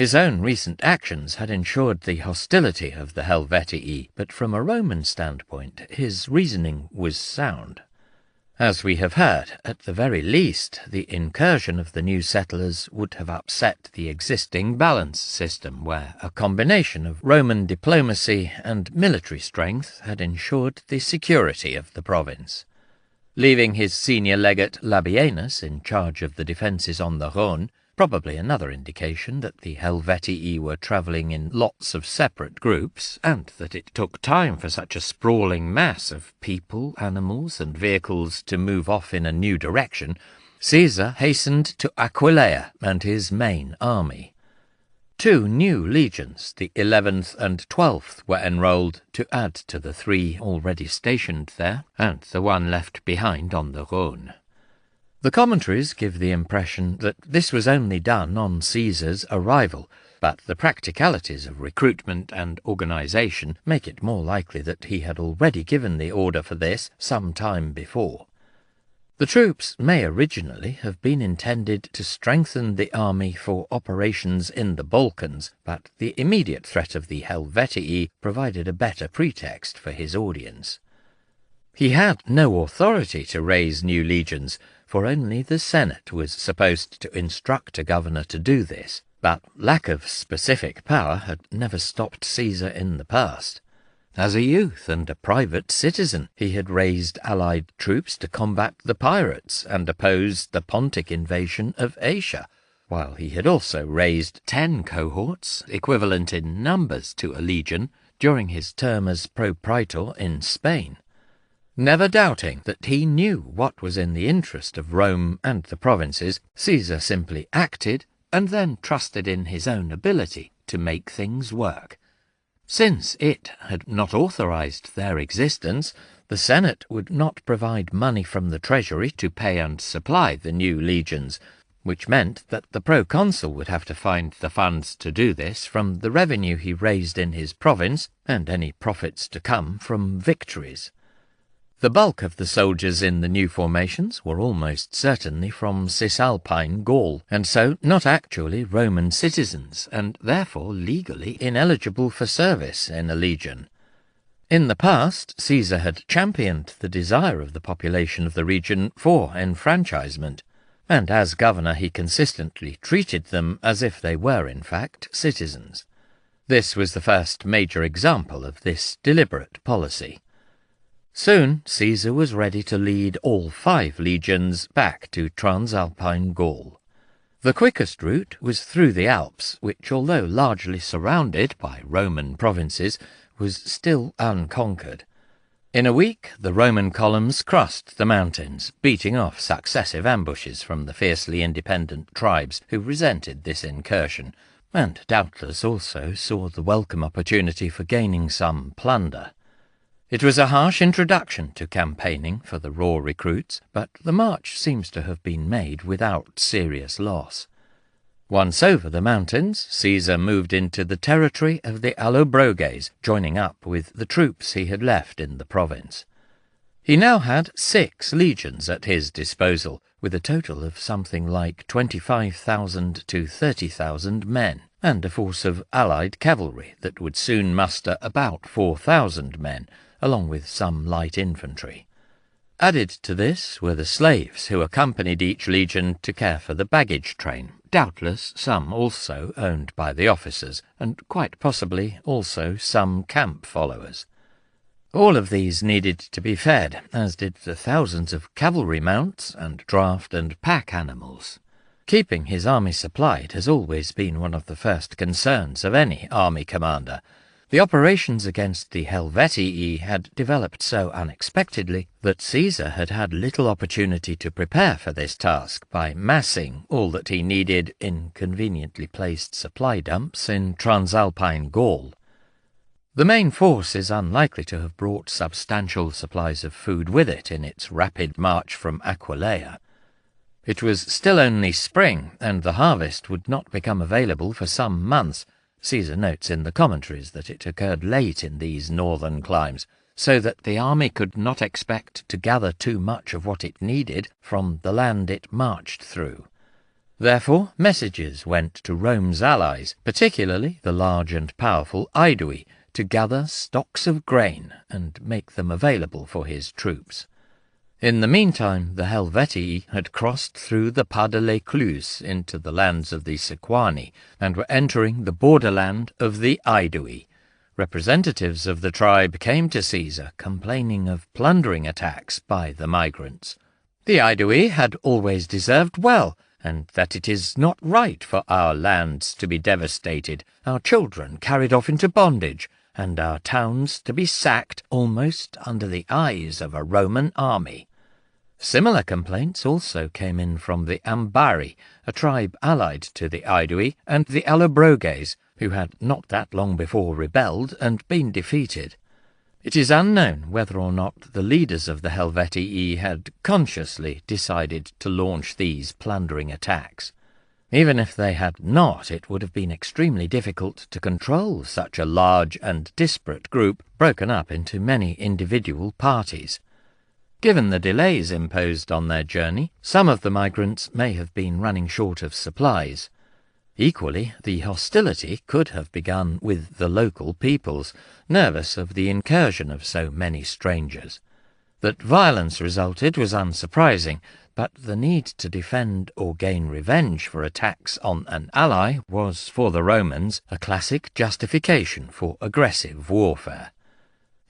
Speaker 1: His own recent actions had ensured the hostility of the Helvetii, but from a Roman standpoint his reasoning was sound. As we have heard, at the very least, the incursion of the new settlers would have upset the existing balance system, where a combination of Roman diplomacy and military strength had ensured the security of the province. Leaving his senior legate Labienus in charge of the defences on the Rhone, probably another indication that the Helvetii were travelling in lots of separate groups, and that it took time for such a sprawling mass of people, animals, and vehicles to move off in a new direction, Caesar hastened to Aquileia and his main army. 2 new legions, the 11th and 12th, were enrolled to add to the 3 already stationed there, and the one left behind on the Rhone. The commentaries give the impression that this was only done on Caesar's arrival, but the practicalities of recruitment and organisation make it more likely that he had already given the order for this some time before. The troops may originally have been intended to strengthen the army for operations in the Balkans, but the immediate threat of the Helvetii provided a better pretext for his audience. He had no authority to raise new legions, for only the Senate was supposed to instruct a governor to do this, but lack of specific power had never stopped Caesar in the past. As a youth and a private citizen, he had raised allied troops to combat the pirates and oppose the Pontic invasion of Asia, while he had also raised 10 cohorts, equivalent in numbers to a legion, during his term as propraetor in Spain. Never doubting that he knew what was in the interest of Rome and the provinces, Caesar simply acted and then trusted in his own ability to make things work. Since it had not authorized their existence, the Senate would not provide money from the treasury to pay and supply the new legions, which meant that the proconsul would have to find the funds to do this from the revenue he raised in his province and any profits to come from victories. The bulk of the soldiers in the new formations were almost certainly from Cisalpine Gaul, and so not actually Roman citizens, and therefore legally ineligible for service in a legion. In the past, Caesar had championed the desire of the population of the region for enfranchisement, and as governor he consistently treated them as if they were in fact citizens. This was the first major example of this deliberate policy. Soon Caesar was ready to lead all 5 legions back to Transalpine Gaul. The quickest route was through the Alps, which, although largely surrounded by Roman provinces, was still unconquered. In a week the Roman columns crossed the mountains, beating off successive ambushes from the fiercely independent tribes who resented this incursion, and doubtless also saw the welcome opportunity for gaining some plunder. It was a harsh introduction to campaigning for the raw recruits, but the march seems to have been made without serious loss. Once over the mountains, Caesar moved into the territory of the Allobroges, joining up with the troops he had left in the province. He now had 6 legions at his disposal, with a total of something like 25,000 to 30,000 men, and a force of allied cavalry that would soon muster about 4,000 men, along with some light infantry. Added to this were the slaves who accompanied each legion to care for the baggage train, doubtless some also owned by the officers, and quite possibly also some camp followers. All of these needed to be fed, as did the thousands of cavalry mounts and draft and pack animals. Keeping his army supplied has always been one of the first concerns of any army commander. The operations against the Helvetii had developed so unexpectedly that Caesar had had little opportunity to prepare for this task by massing all that he needed in conveniently placed supply dumps in Transalpine Gaul. The main force is unlikely to have brought substantial supplies of food with it in its rapid march from Aquileia. It was still only spring, and the harvest would not become available for some months. Caesar notes in the commentaries that it occurred late in these northern climes, so that the army could not expect to gather too much of what it needed from the land it marched through. Therefore, messages went to Rome's allies, particularly the large and powerful Aedui, to gather stocks of grain and make them available for his troops. In the meantime, the Helvetii had crossed through the Pas de l'Écluse into the lands of the Sequani, and were entering the borderland of the Aedui. Representatives of the tribe came to Caesar complaining of plundering attacks by the migrants. The Aedui had always deserved well, and that it is not right for our lands to be devastated, our children carried off into bondage, and our towns to be sacked almost under the eyes of a Roman army. Similar complaints also came in from the Ambari, a tribe allied to the Aedui, and the Allobroges, who had not that long before rebelled and been defeated. It is unknown whether or not the leaders of the Helvetii had consciously decided to launch these plundering attacks. Even if they had not, it would have been extremely difficult to control such a large and disparate group broken up into many individual parties. Given the delays imposed on their journey, some of the migrants may have been running short of supplies. Equally, the hostility could have begun with the local peoples, nervous of the incursion of so many strangers. That violence resulted was unsurprising, but the need to defend or gain revenge for attacks on an ally was, for the Romans, a classic justification for aggressive warfare.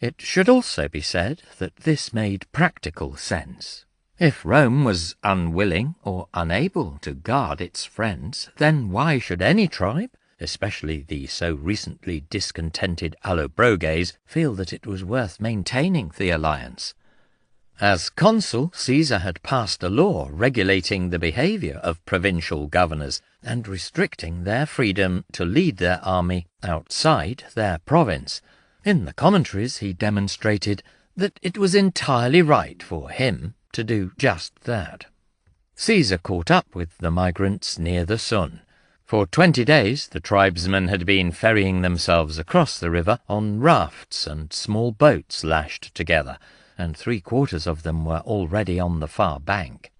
Speaker 1: It should also be said that this made practical sense. If Rome was unwilling or unable to guard its friends, then why should any tribe, especially the so recently discontented Allobroges, feel that it was worth maintaining the alliance? As consul, Caesar had passed a law regulating the behaviour of provincial governors and restricting their freedom to lead their army outside their province. In the commentaries he demonstrated that it was entirely right for him to do just that. Caesar caught up with the migrants near the Sun. For 20 days the tribesmen had been ferrying themselves across the river on rafts and small boats lashed together, and 3/4 of them were already on the far bank.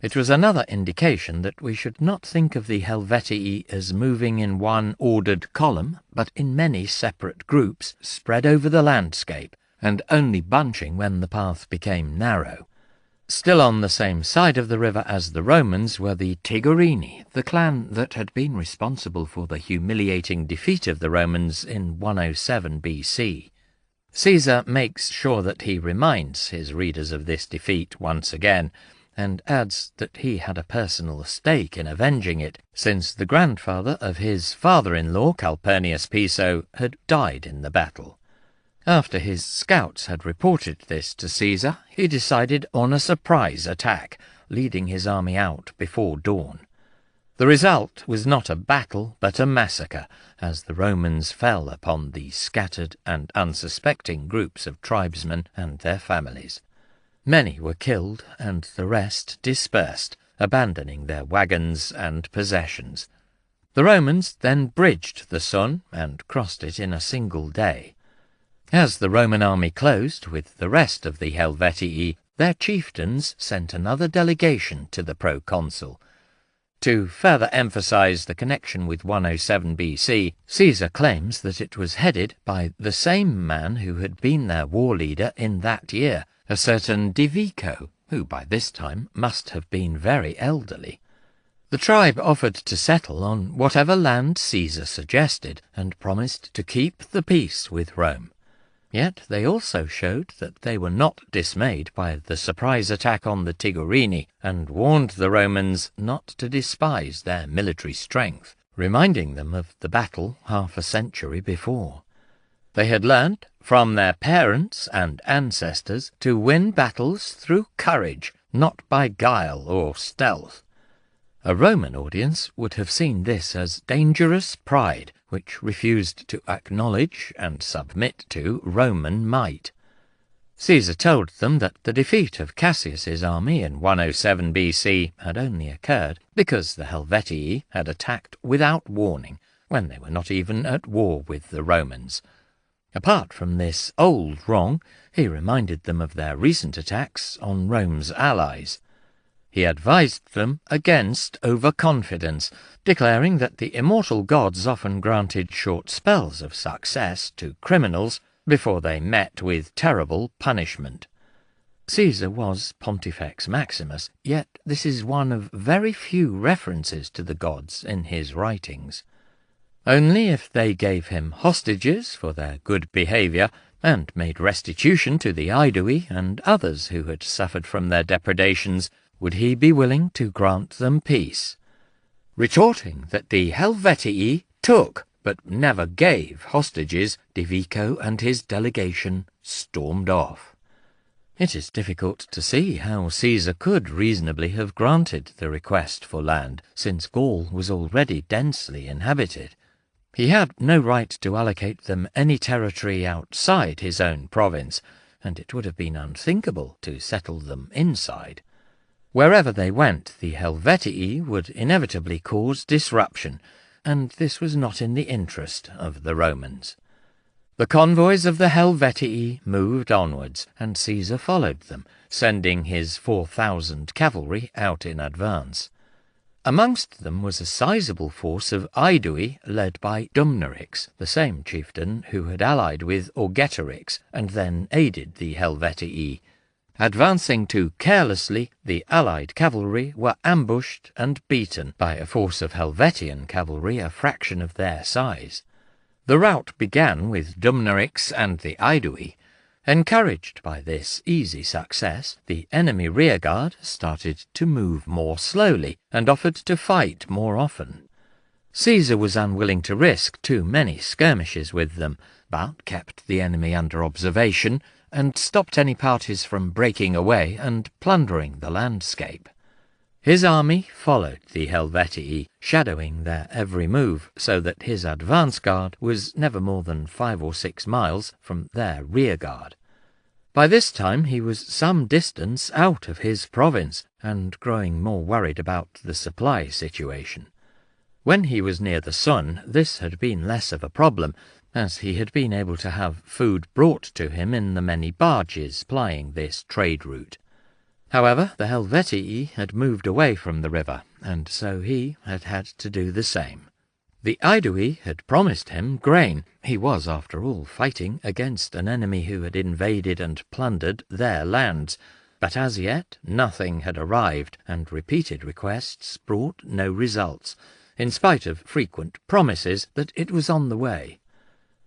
Speaker 1: It was another indication that we should not think of the Helvetii as moving in one ordered column, but in many separate groups spread over the landscape, and only bunching when the path became narrow. Still on the same side of the river as the Romans were the Tigurini, the clan that had been responsible for the humiliating defeat of the Romans in 107 BC. Caesar makes sure that he reminds his readers of this defeat once again, and adds that he had a personal stake in avenging it, since the grandfather of his father-in-law, Calpurnius Piso, had died in the battle. After his scouts had reported this to Caesar, he decided on a surprise attack, leading his army out before dawn. The result was not a battle, but a massacre, as the Romans fell upon the scattered and unsuspecting groups of tribesmen and their families. Many were killed, and the rest dispersed, abandoning their wagons and possessions. The Romans then bridged the Sun and crossed it in a single day. As the Roman army closed with the rest of the Helvetii, their chieftains sent another delegation to the proconsul. To further emphasize the connection with 107 BC, Caesar claims that it was headed by the same man who had been their war leader in that year, a certain Divico, who by this time must have been very elderly. The tribe offered to settle on whatever land Caesar suggested, and promised to keep the peace with Rome. Yet they also showed that they were not dismayed by the surprise attack on the Tigurini, and warned the Romans not to despise their military strength, reminding them of the battle half a century before. They had learned from their parents and ancestors to win battles through courage, not by guile or stealth. A Roman audience would have seen this as dangerous pride, which refused to acknowledge and submit to Roman might. Caesar told them that the defeat of Cassius's army in 107 BC had only occurred because the Helvetii had attacked without warning, when they were not even at war with the Romans. Apart from this old wrong, he reminded them of their recent attacks on Rome's allies. He advised them against overconfidence, declaring that the immortal gods often granted short spells of success to criminals before they met with terrible punishment. Caesar was Pontifex Maximus, yet this is one of very few references to the gods in his writings. Only if they gave him hostages for their good behaviour and made restitution to the Aedui and others who had suffered from their depredations would he be willing to grant them peace. Retorting that the Helvetii took but never gave hostages, Divico and his delegation stormed off. It is difficult to see how Caesar could reasonably have granted the request for land, since Gaul was already densely inhabited. He had no right to allocate them any territory outside his own province, and it would have been unthinkable to settle them inside. Wherever they went, the Helvetii would inevitably cause disruption, and this was not in the interest of the Romans. The convoys of the Helvetii moved onwards, and Caesar followed them, sending his 4,000 cavalry out in advance. Amongst them was a sizable force of Aedui led by Dumnorix, the same chieftain who had allied with Augetorix and then aided the Helvetii. Advancing too carelessly, the allied cavalry were ambushed and beaten by a force of Helvetian cavalry a fraction of their size. The rout began with Dumnorix and the Aedui. Encouraged by this easy success, the enemy rearguard started to move more slowly and offered to fight more often. Caesar was unwilling to risk too many skirmishes with them, but kept the enemy under observation and stopped any parties from breaking away and plundering the landscape. His army followed the Helvetii, shadowing their every move, so that his advance guard was never more than 5 or 6 miles from their rear guard. By this time he was some distance out of his province, and growing more worried about the supply situation. When he was near the sun, this had been less of a problem, as he had been able to have food brought to him in the many barges plying this trade route. However, the Helvetii had moved away from the river, and so he had had to do the same. The Aedui had promised him grain. He was, after all, fighting against an enemy who had invaded and plundered their lands, but as yet nothing had arrived, and repeated requests brought no results, in spite of frequent promises that it was on the way.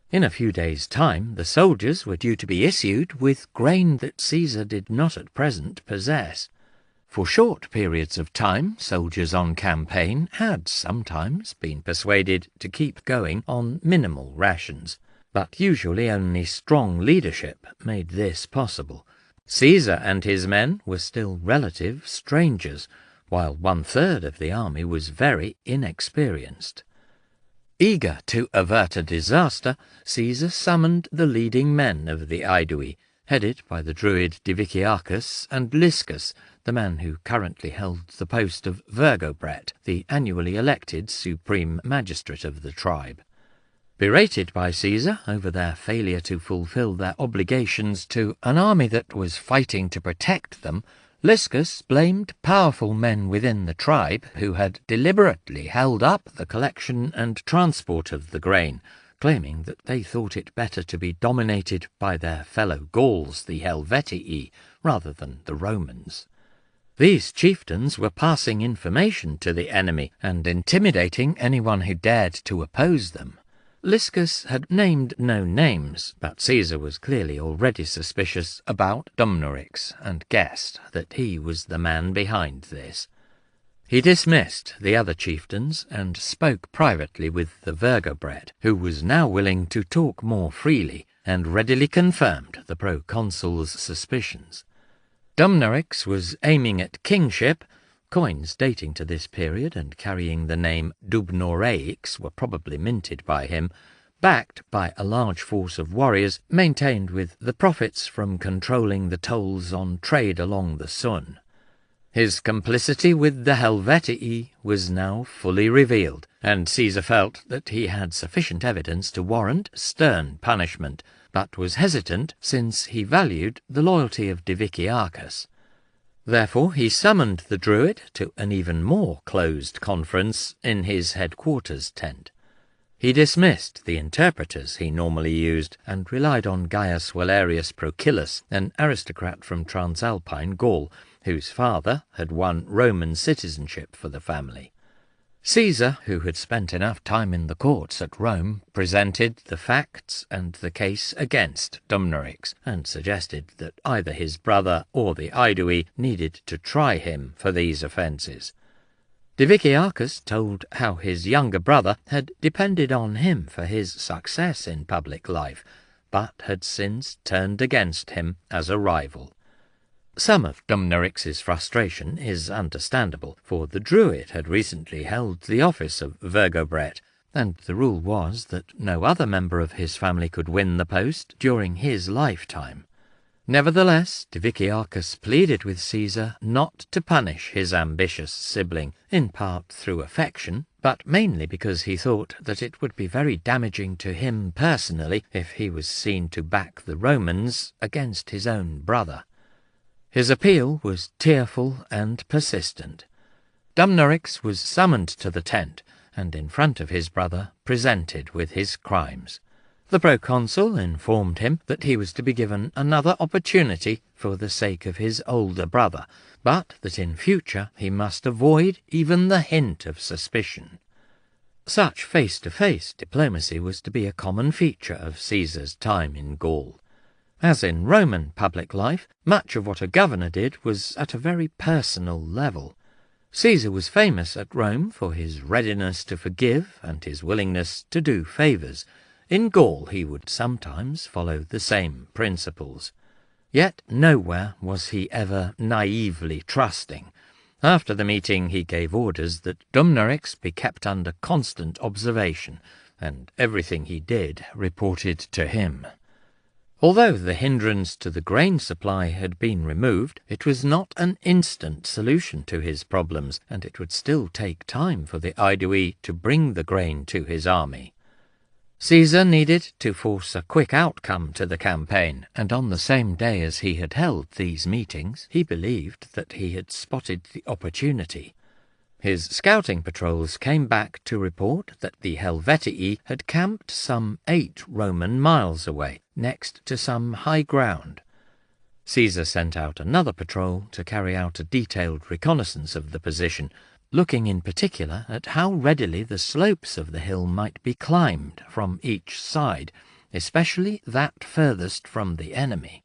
Speaker 1: In a few days' time the soldiers were due to be issued with grain that Caesar did not at present possess. For short periods of time, soldiers on campaign had sometimes been persuaded to keep going on minimal rations, but usually only strong leadership made this possible. Caesar and his men were still relative strangers, while 1/3 of the army was very inexperienced. Eager to avert a disaster, Caesar summoned the leading men of the Aedui, headed by the druid Diviciacus and Liscus, the man who currently held the post of Vergobret, the annually elected supreme magistrate of the tribe. Berated by Caesar over their failure to fulfill their obligations to an army that was fighting to protect them, Liscus blamed powerful men within the tribe who had deliberately held up the collection and transport of the grain, claiming that they thought it better to be dominated by their fellow Gauls, the Helvetii, rather than the Romans. These chieftains were passing information to the enemy and intimidating anyone who dared to oppose them. Liscus had named no names, but Caesar was clearly already suspicious about Dumnorix, and guessed that he was the man behind this. He dismissed the other chieftains and spoke privately with the Vergobret, who was now willing to talk more freely, and readily confirmed the proconsul's suspicions. Dumnorix was aiming at kingship. Coins dating to this period and carrying the name Dubnoreix were probably minted by him, backed by a large force of warriors maintained with the profits from controlling the tolls on trade along the Sun. His complicity with the Helvetii was now fully revealed, and Caesar felt that he had sufficient evidence to warrant stern punishment, but was hesitant since he valued the loyalty of Diviciacus. Therefore he summoned the Druid to an even more closed conference in his headquarters tent. He dismissed the interpreters he normally used, and relied on Gaius Valerius Procillus, an aristocrat from Transalpine Gaul, whose father had won Roman citizenship for the family. Caesar, who had spent enough time in the courts at Rome, presented the facts and the case against Dumnorix, and suggested that either his brother or the Aedui needed to try him for these offences. Diviciacus told how his younger brother had depended on him for his success in public life, but had since turned against him as a rival. Some of Dumnorix's frustration is understandable, for the Druid had recently held the office of Vergobret, and the rule was that no other member of his family could win the post during his lifetime. Nevertheless, Diviciacus pleaded with Caesar not to punish his ambitious sibling, in part through affection, but mainly because he thought that it would be very damaging to him personally if he was seen to back the Romans against his own brother. His appeal was tearful and persistent. Dumnorix was summoned to the tent, and in front of his brother presented with his crimes. The proconsul informed him that he was to be given another opportunity for the sake of his older brother, but that in future he must avoid even the hint of suspicion. Such face-to-face diplomacy was to be a common feature of Caesar's time in Gaul. As in Roman public life, much of what a governor did was at a very personal level. Caesar was famous at Rome for his readiness to forgive and his willingness to do favours. In Gaul he would sometimes follow the same principles. Yet nowhere was he ever naively trusting. After the meeting he gave orders that Dumnorix be kept under constant observation, and everything he did reported to him. Although the hindrance to the grain supply had been removed, it was not an instant solution to his problems, and it would still take time for the Aedui to bring the grain to his army. Caesar needed to force a quick outcome to the campaign, and on the same day as he had held these meetings, he believed that he had spotted the opportunity. His scouting patrols came back to report that the Helvetii had camped some 8 Roman miles away, next to some high ground. Caesar sent out another patrol to carry out a detailed reconnaissance of the position, looking in particular at how readily the slopes of the hill might be climbed from each side, especially that furthest from the enemy.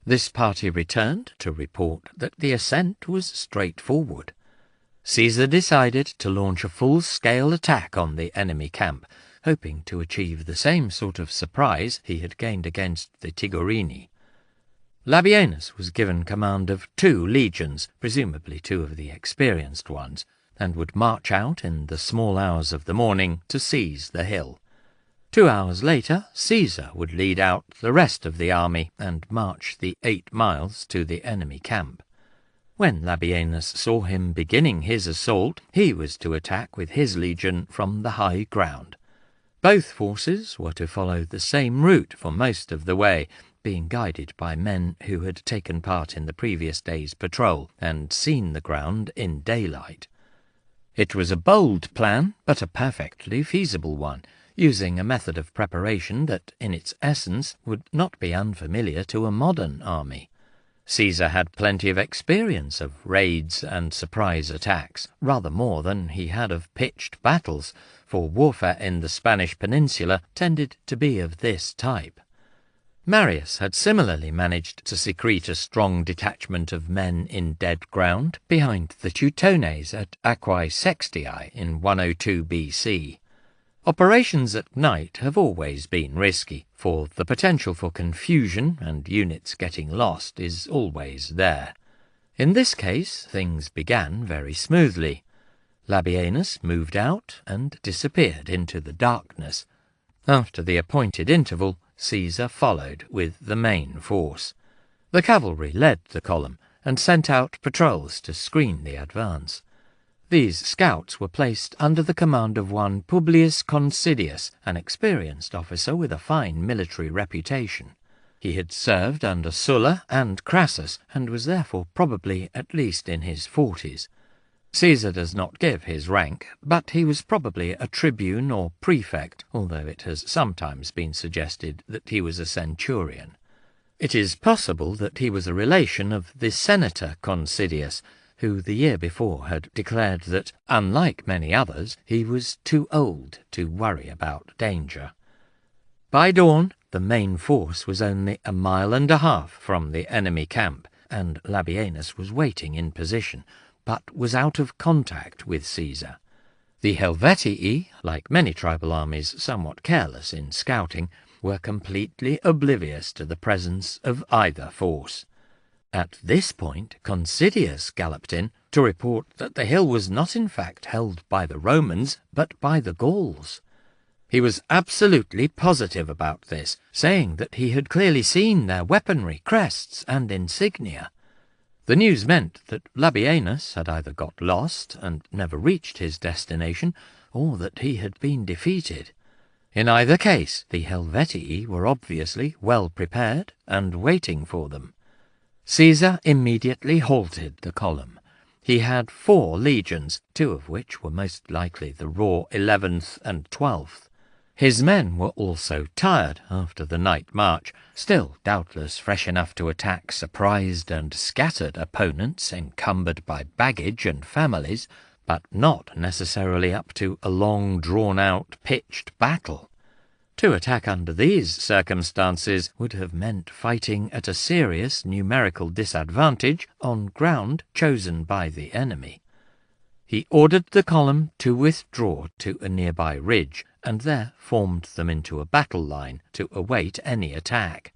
Speaker 1: This party returned to report that the ascent was straightforward. Caesar decided to launch a full-scale attack on the enemy camp, hoping to achieve the same sort of surprise he had gained against the Tigurini. Labienus was given command of 2 legions, presumably 2 of the experienced ones, and would march out in the small hours of the morning to seize the hill. 2 hours later, Caesar would lead out the rest of the army and march the 8 miles to the enemy camp. When Labienus saw him beginning his assault, he was to attack with his legion from the high ground. Both forces were to follow the same route for most of the way, being guided by men who had taken part in the previous day's patrol and seen the ground in daylight. It was a bold plan, but a perfectly feasible one, using a method of preparation that, in its essence, would not be unfamiliar to a modern army. Caesar had plenty of experience of raids and surprise attacks, rather more than he had of pitched battles, for warfare in the Spanish peninsula tended to be of this type. Marius had similarly managed to secrete a strong detachment of men in dead ground behind the Teutones at Aquae Sextiae in 102 BC. Operations at night have always been risky, for the potential for confusion and units getting lost is always there. In this case, things began very smoothly. Labienus moved out and disappeared into the darkness. After the appointed interval, Caesar followed with the main force. The cavalry led the column and sent out patrols to screen the advance. These scouts were placed under the command of one Publius Considius, an experienced officer with a fine military reputation. He had served under Sulla and Crassus, and was therefore probably at least in his 40s. Caesar does not give his rank, but he was probably a tribune or prefect, although it has sometimes been suggested that he was a centurion. It is possible that he was a relation of the senator Considius, who the year before had declared that, unlike many others, he was too old to worry about danger. By dawn, the main force was only 1.5 miles from the enemy camp, and Labienus was waiting in position, but was out of contact with Caesar. The Helvetii, like many tribal armies somewhat careless in scouting, were completely oblivious to the presence of either force. At this point, Considius galloped in to report that the hill was not in fact held by the Romans, but by the Gauls. He was absolutely positive about this, saying that he had clearly seen their weaponry, crests, and insignia. The news meant that Labienus had either got lost and never reached his destination, or that he had been defeated. In either case, the Helvetii were obviously well prepared and waiting for them. Caesar immediately halted the column. He had 4 legions, 2 of which were most likely the raw 11th and 12th. His men were also tired after the night march, still doubtless fresh enough to attack surprised and scattered opponents encumbered by baggage and families, but not necessarily up to a long drawn-out pitched battle. To attack under these circumstances would have meant fighting at a serious numerical disadvantage on ground chosen by the enemy. He ordered the column to withdraw to a nearby ridge, and there formed them into a battle line to await any attack.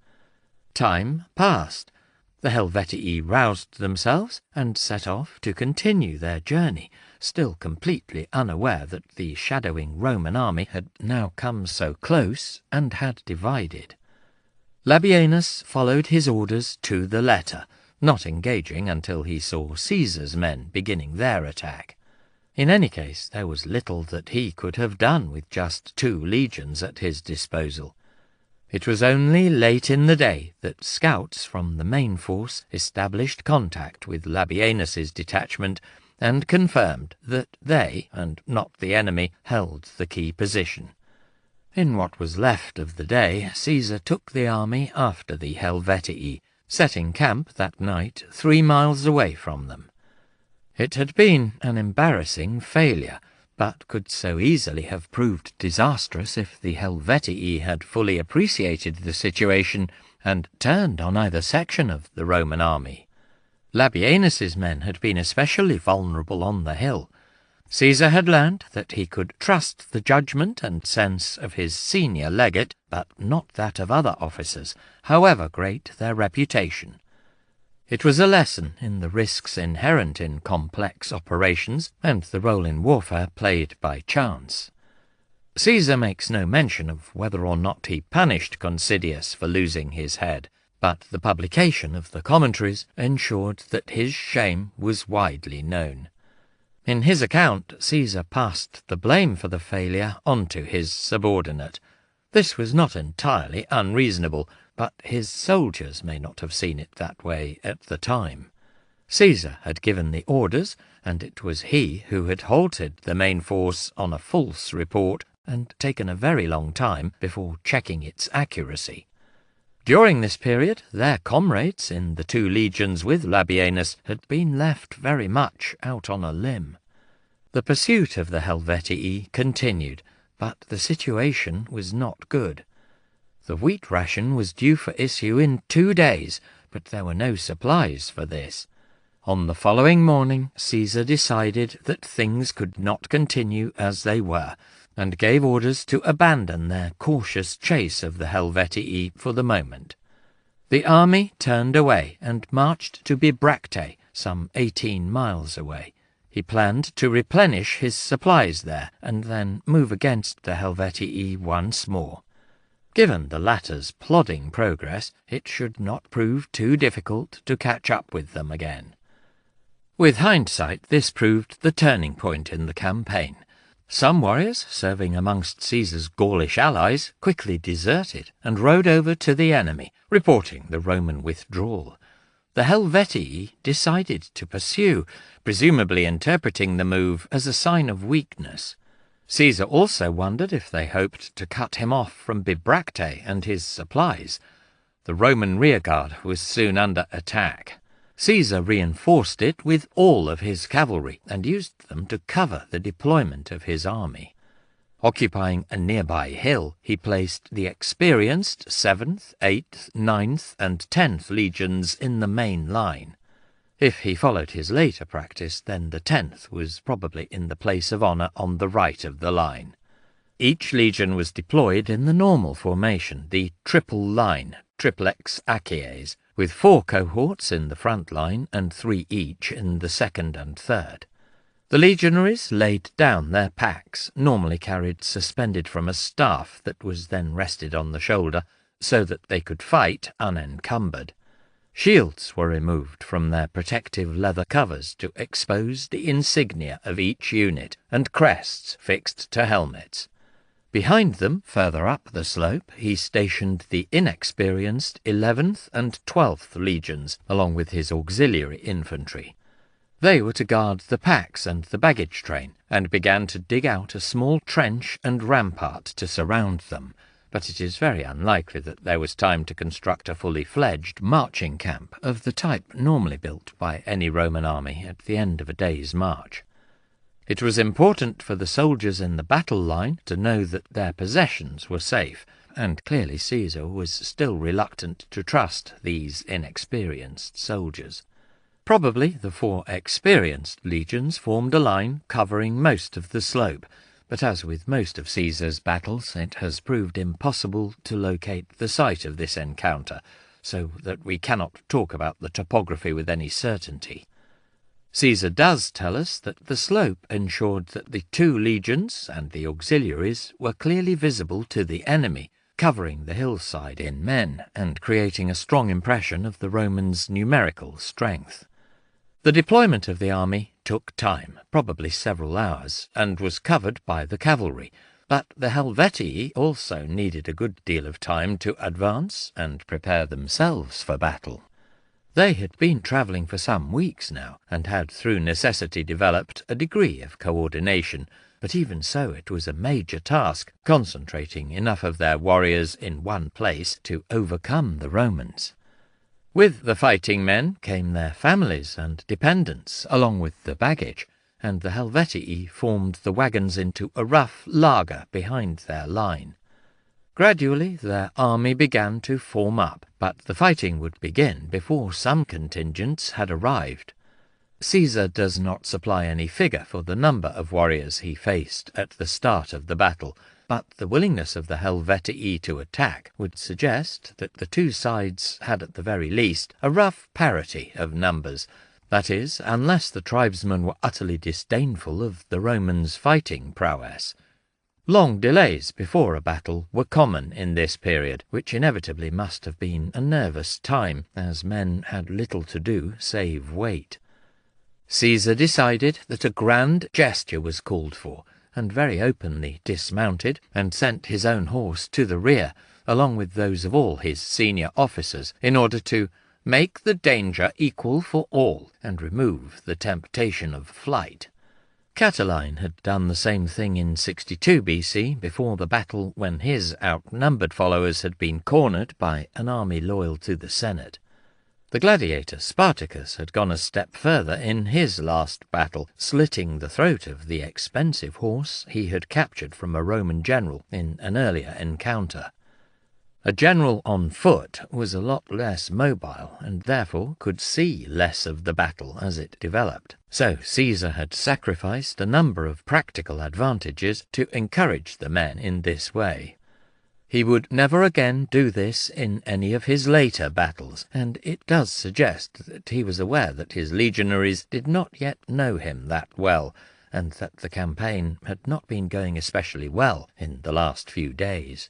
Speaker 1: Time passed. The Helvetii roused themselves and set off to continue their journey, still completely unaware that the shadowing Roman army had now come so close and had divided. Labienus followed his orders to the letter, not engaging until he saw Caesar's men beginning their attack. In any case, there was little that he could have done with just 2 legions at his disposal. It was only late in the day that scouts from the main force established contact with Labienus's detachment and confirmed that they, and not the enemy, held the key position. In what was left of the day, Caesar took the army after the Helvetii, setting camp that night 3 miles away from them. It had been an embarrassing failure, but could so easily have proved disastrous if the Helvetii had fully appreciated the situation and turned on either section of the Roman army. Labienus's men had been especially vulnerable on the hill. Caesar had learned that he could trust the judgment and sense of his senior legate, but not that of other officers, however great their reputation. It was a lesson in the risks inherent in complex operations and the role in warfare played by chance. Caesar makes no mention of whether or not he punished Considius for losing his head, but the publication of the commentaries ensured that his shame was widely known. In his account, Caesar passed the blame for the failure onto his subordinate. This was not entirely unreasonable, but his soldiers may not have seen it that way at the time. Caesar had given the orders, and it was he who had halted the main force on a false report and taken a very long time before checking its accuracy. During this period, their comrades in the 2 legions with Labienus had been left very much out on a limb. The pursuit of the Helvetii continued, but the situation was not good. The wheat ration was due for issue in 2 days, but there were no supplies for this. On the following morning, Caesar decided that things could not continue as they were, and gave orders to abandon their cautious chase of the Helvetii for the moment. The army turned away and marched to Bibracte, some 18 miles away. He planned to replenish his supplies there, and then move against the Helvetii once more. Given the latter's plodding progress, it should not prove too difficult to catch up with them again. With hindsight, this proved the turning point in the campaign. Some warriors, serving amongst Caesar's Gaulish allies, quickly deserted and rode over to the enemy, reporting the Roman withdrawal. The Helvetii decided to pursue, presumably interpreting the move as a sign of weakness. Caesar also wondered if they hoped to cut him off from Bibracte and his supplies. The Roman rearguard was soon under attack. Caesar reinforced it with all of his cavalry and used them to cover the deployment of his army. Occupying a nearby hill, he placed the experienced 7th, 8th, 9th, and 10th legions in the main line. If he followed his later practice, then the 10th was probably in the place of honour on the right of the line. Each legion was deployed in the normal formation, the triple line, triplex acies, with 4 cohorts in the front line and 3 each in the second and third. The legionaries laid down their packs, normally carried suspended from a staff that was then rested on the shoulder, so that they could fight unencumbered. Shields were removed from their protective leather covers to expose the insignia of each unit, and crests fixed to helmets. Behind them, further up the slope, he stationed the inexperienced 11th and 12th legions, along with his auxiliary infantry. They were to guard the packs and the baggage train, and began to dig out a small trench and rampart to surround them, but it is very unlikely that there was time to construct a fully fledged marching camp of the type normally built by any Roman army at the end of a day's march. It was important for the soldiers in the battle line to know that their possessions were safe, and clearly Caesar was still reluctant to trust these inexperienced soldiers. Probably the 4 experienced legions formed a line covering most of the slope, but as with most of Caesar's battles, it has proved impossible to locate the site of this encounter, so that we cannot talk about the topography with any certainty. Caesar does tell us that the slope ensured that the 2 legions and the auxiliaries were clearly visible to the enemy, covering the hillside in men and creating a strong impression of the Romans' numerical strength. The deployment of the army took time, probably several hours, and was covered by the cavalry, but the Helvetii also needed a good deal of time to advance and prepare themselves for battle. They had been travelling for some weeks now, and had through necessity developed a degree of coordination, but even so it was a major task, concentrating enough of their warriors in one place to overcome the Romans. With the fighting men came their families and dependents, along with the baggage, and the Helvetii formed the wagons into a rough laager behind their line. Gradually their army began to form up, but the fighting would begin before some contingents had arrived. Caesar does not supply any figure for the number of warriors he faced at the start of the battle, but the willingness of the Helvetii to attack would suggest that the 2 sides had at the very least a rough parity of numbers, that is, unless the tribesmen were utterly disdainful of the Romans' fighting prowess. Long delays before a battle were common in this period, which inevitably must have been a nervous time, as men had little to do save wait. Caesar decided that a grand gesture was called for, and very openly dismounted, and sent his own horse to the rear, along with those of all his senior officers, in order to make the danger equal for all, and remove the temptation of flight. Catiline had done the same thing in 62 BC, before the battle, when his outnumbered followers had been cornered by an army loyal to the Senate. The gladiator Spartacus had gone a step further in his last battle, slitting the throat of the expensive horse he had captured from a Roman general in an earlier encounter. A general on foot was a lot less mobile, and therefore could see less of the battle as it developed. So Caesar had sacrificed a number of practical advantages to encourage the men in this way. He would never again do this in any of his later battles, and it does suggest that he was aware that his legionaries did not yet know him that well, and that the campaign had not been going especially well in the last few days.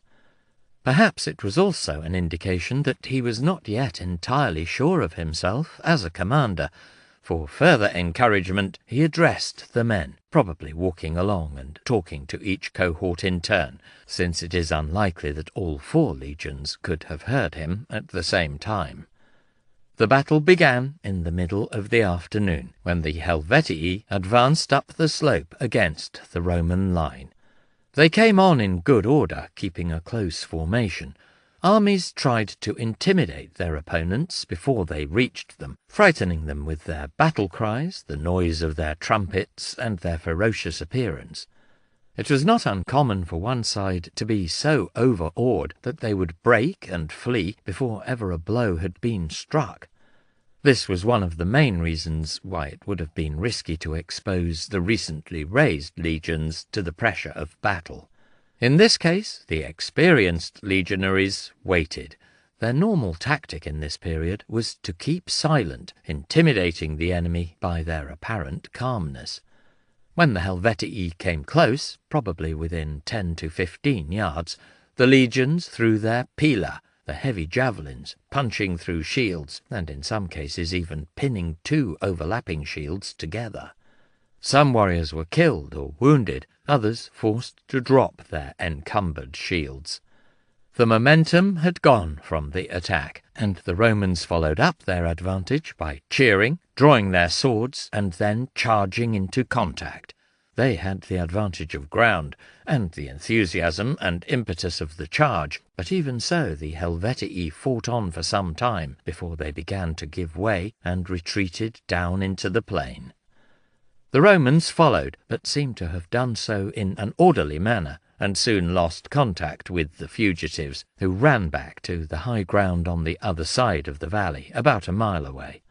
Speaker 1: Perhaps it was also an indication that he was not yet entirely sure of himself as a commander, For further encouragement, he addressed the men, probably walking along and talking to each cohort in turn, since it is unlikely that all 4 legions could have heard him at the same time. The battle began in the middle of the afternoon, when the Helvetii advanced up the slope against the Roman line. They came on in good order, keeping a close formation. Armies tried to intimidate their opponents before they reached them, frightening them with their battle cries, the noise of their trumpets, and their ferocious appearance. It was not uncommon for one side to be so overawed that they would break and flee before ever a blow had been struck. This was one of the main reasons why it would have been risky to expose the recently raised legions to the pressure of battle. In this case, the experienced legionaries waited. Their normal tactic in this period was to keep silent, intimidating the enemy by their apparent calmness. When the Helvetii came close, probably within 10 to 15 yards, the legions threw their pila, the heavy javelins, punching through shields, and in some cases even pinning 2 overlapping shields together. Some warriors were killed or wounded, others forced to drop their encumbered shields. The momentum had gone from the attack, and the Romans followed up their advantage by cheering, drawing their swords, and then charging into contact. They had the advantage of ground, and the enthusiasm and impetus of the charge, but even so the Helvetii fought on for some time before they began to give way and retreated down into the plain. The Romans followed, but seemed to have done so in an orderly manner, and soon lost contact with the fugitives, who ran back to the high ground on the other side of the valley, about a mile away.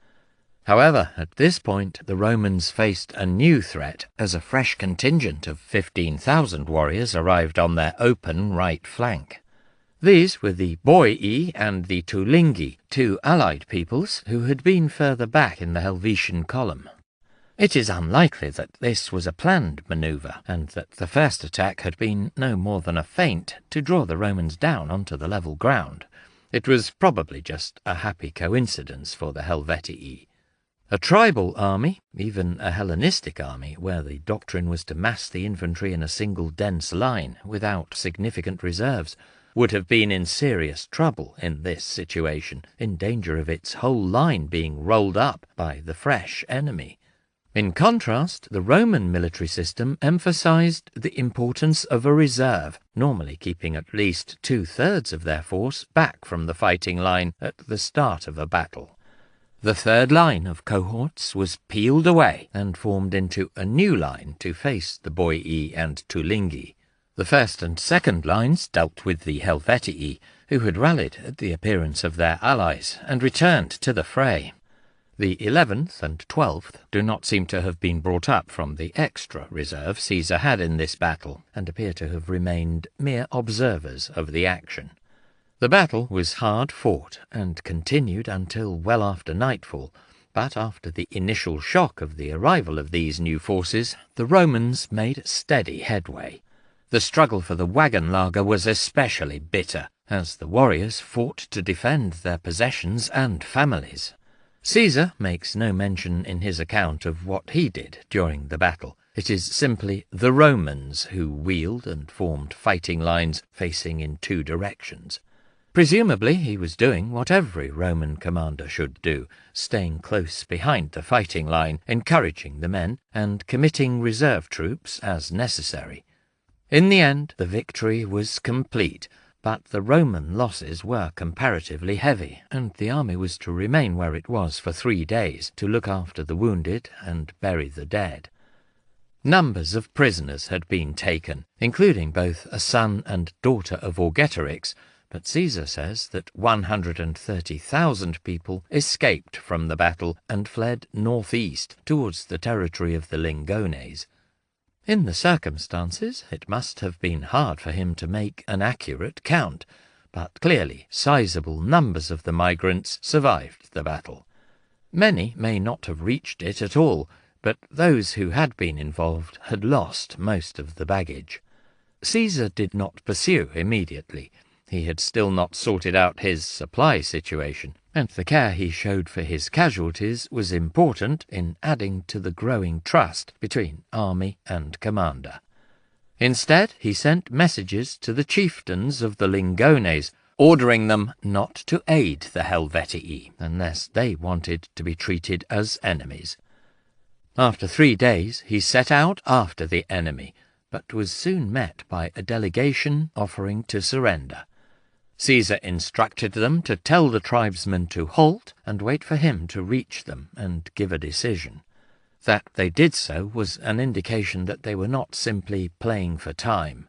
Speaker 1: However, at this point the Romans faced a new threat, as a fresh contingent of 15,000 warriors arrived on their open right flank. These were the Boii and the Tulingi, 2 allied peoples who had been further back in the Helvetian column. It is unlikely that this was a planned manoeuvre, and that the first attack had been no more than a feint to draw the Romans down onto the level ground. It was probably just a happy coincidence for the Helvetii. A tribal army, even a Hellenistic army, where the doctrine was to mass the infantry in a single dense line without significant reserves, would have been in serious trouble in this situation, in danger of its whole line being rolled up by the fresh enemy. In contrast, the Roman military system emphasized the importance of a reserve, normally keeping at least 2/3 of their force back from the fighting line at the start of a battle. The third line of cohorts was peeled away and formed into a new line to face the Boii and Tulingi. The first and second lines dealt with the Helvetii, who had rallied at the appearance of their allies and returned to the fray. The 11th and 12th do not seem to have been brought up from the extra reserve Caesar had in this battle, and appear to have remained mere observers of the action. The battle was hard fought, and continued until well after nightfall, but after the initial shock of the arrival of these new forces, the Romans made steady headway. The struggle for the wagon-laager was especially bitter, as the warriors fought to defend their possessions and families. Caesar makes no mention in his account of what he did during the battle. It is simply the Romans who wheeled and formed fighting lines facing in 2 directions. Presumably he was doing what every Roman commander should do, staying close behind the fighting line, encouraging the men, and committing reserve troops as necessary. In the end, the victory was complete, but the Roman losses were comparatively heavy, and the army was to remain where it was for 3 days to look after the wounded and bury the dead. Numbers of prisoners had been taken, including both a son and daughter of Vercingetorix, but Caesar says that 130,000 people escaped from the battle and fled northeast towards the territory of the Lingones. In the circumstances, it must have been hard for him to make an accurate count, but clearly sizable numbers of the migrants survived the battle. Many may not have reached it at all, but those who had been involved had lost most of the baggage. Caesar did not pursue immediately. he had still not sorted out his supply situation, and the care he showed for his casualties was important in adding to the growing trust between army and commander. Instead, he sent messages to the chieftains of the Lingones, ordering them not to aid the Helvetii unless they wanted to be treated as enemies. After 3 days, he set out after the enemy, but was soon met by a delegation offering to surrender. Caesar instructed them to tell the tribesmen to halt and wait for him to reach them and give a decision. That they did so was an indication that they were not simply playing for time.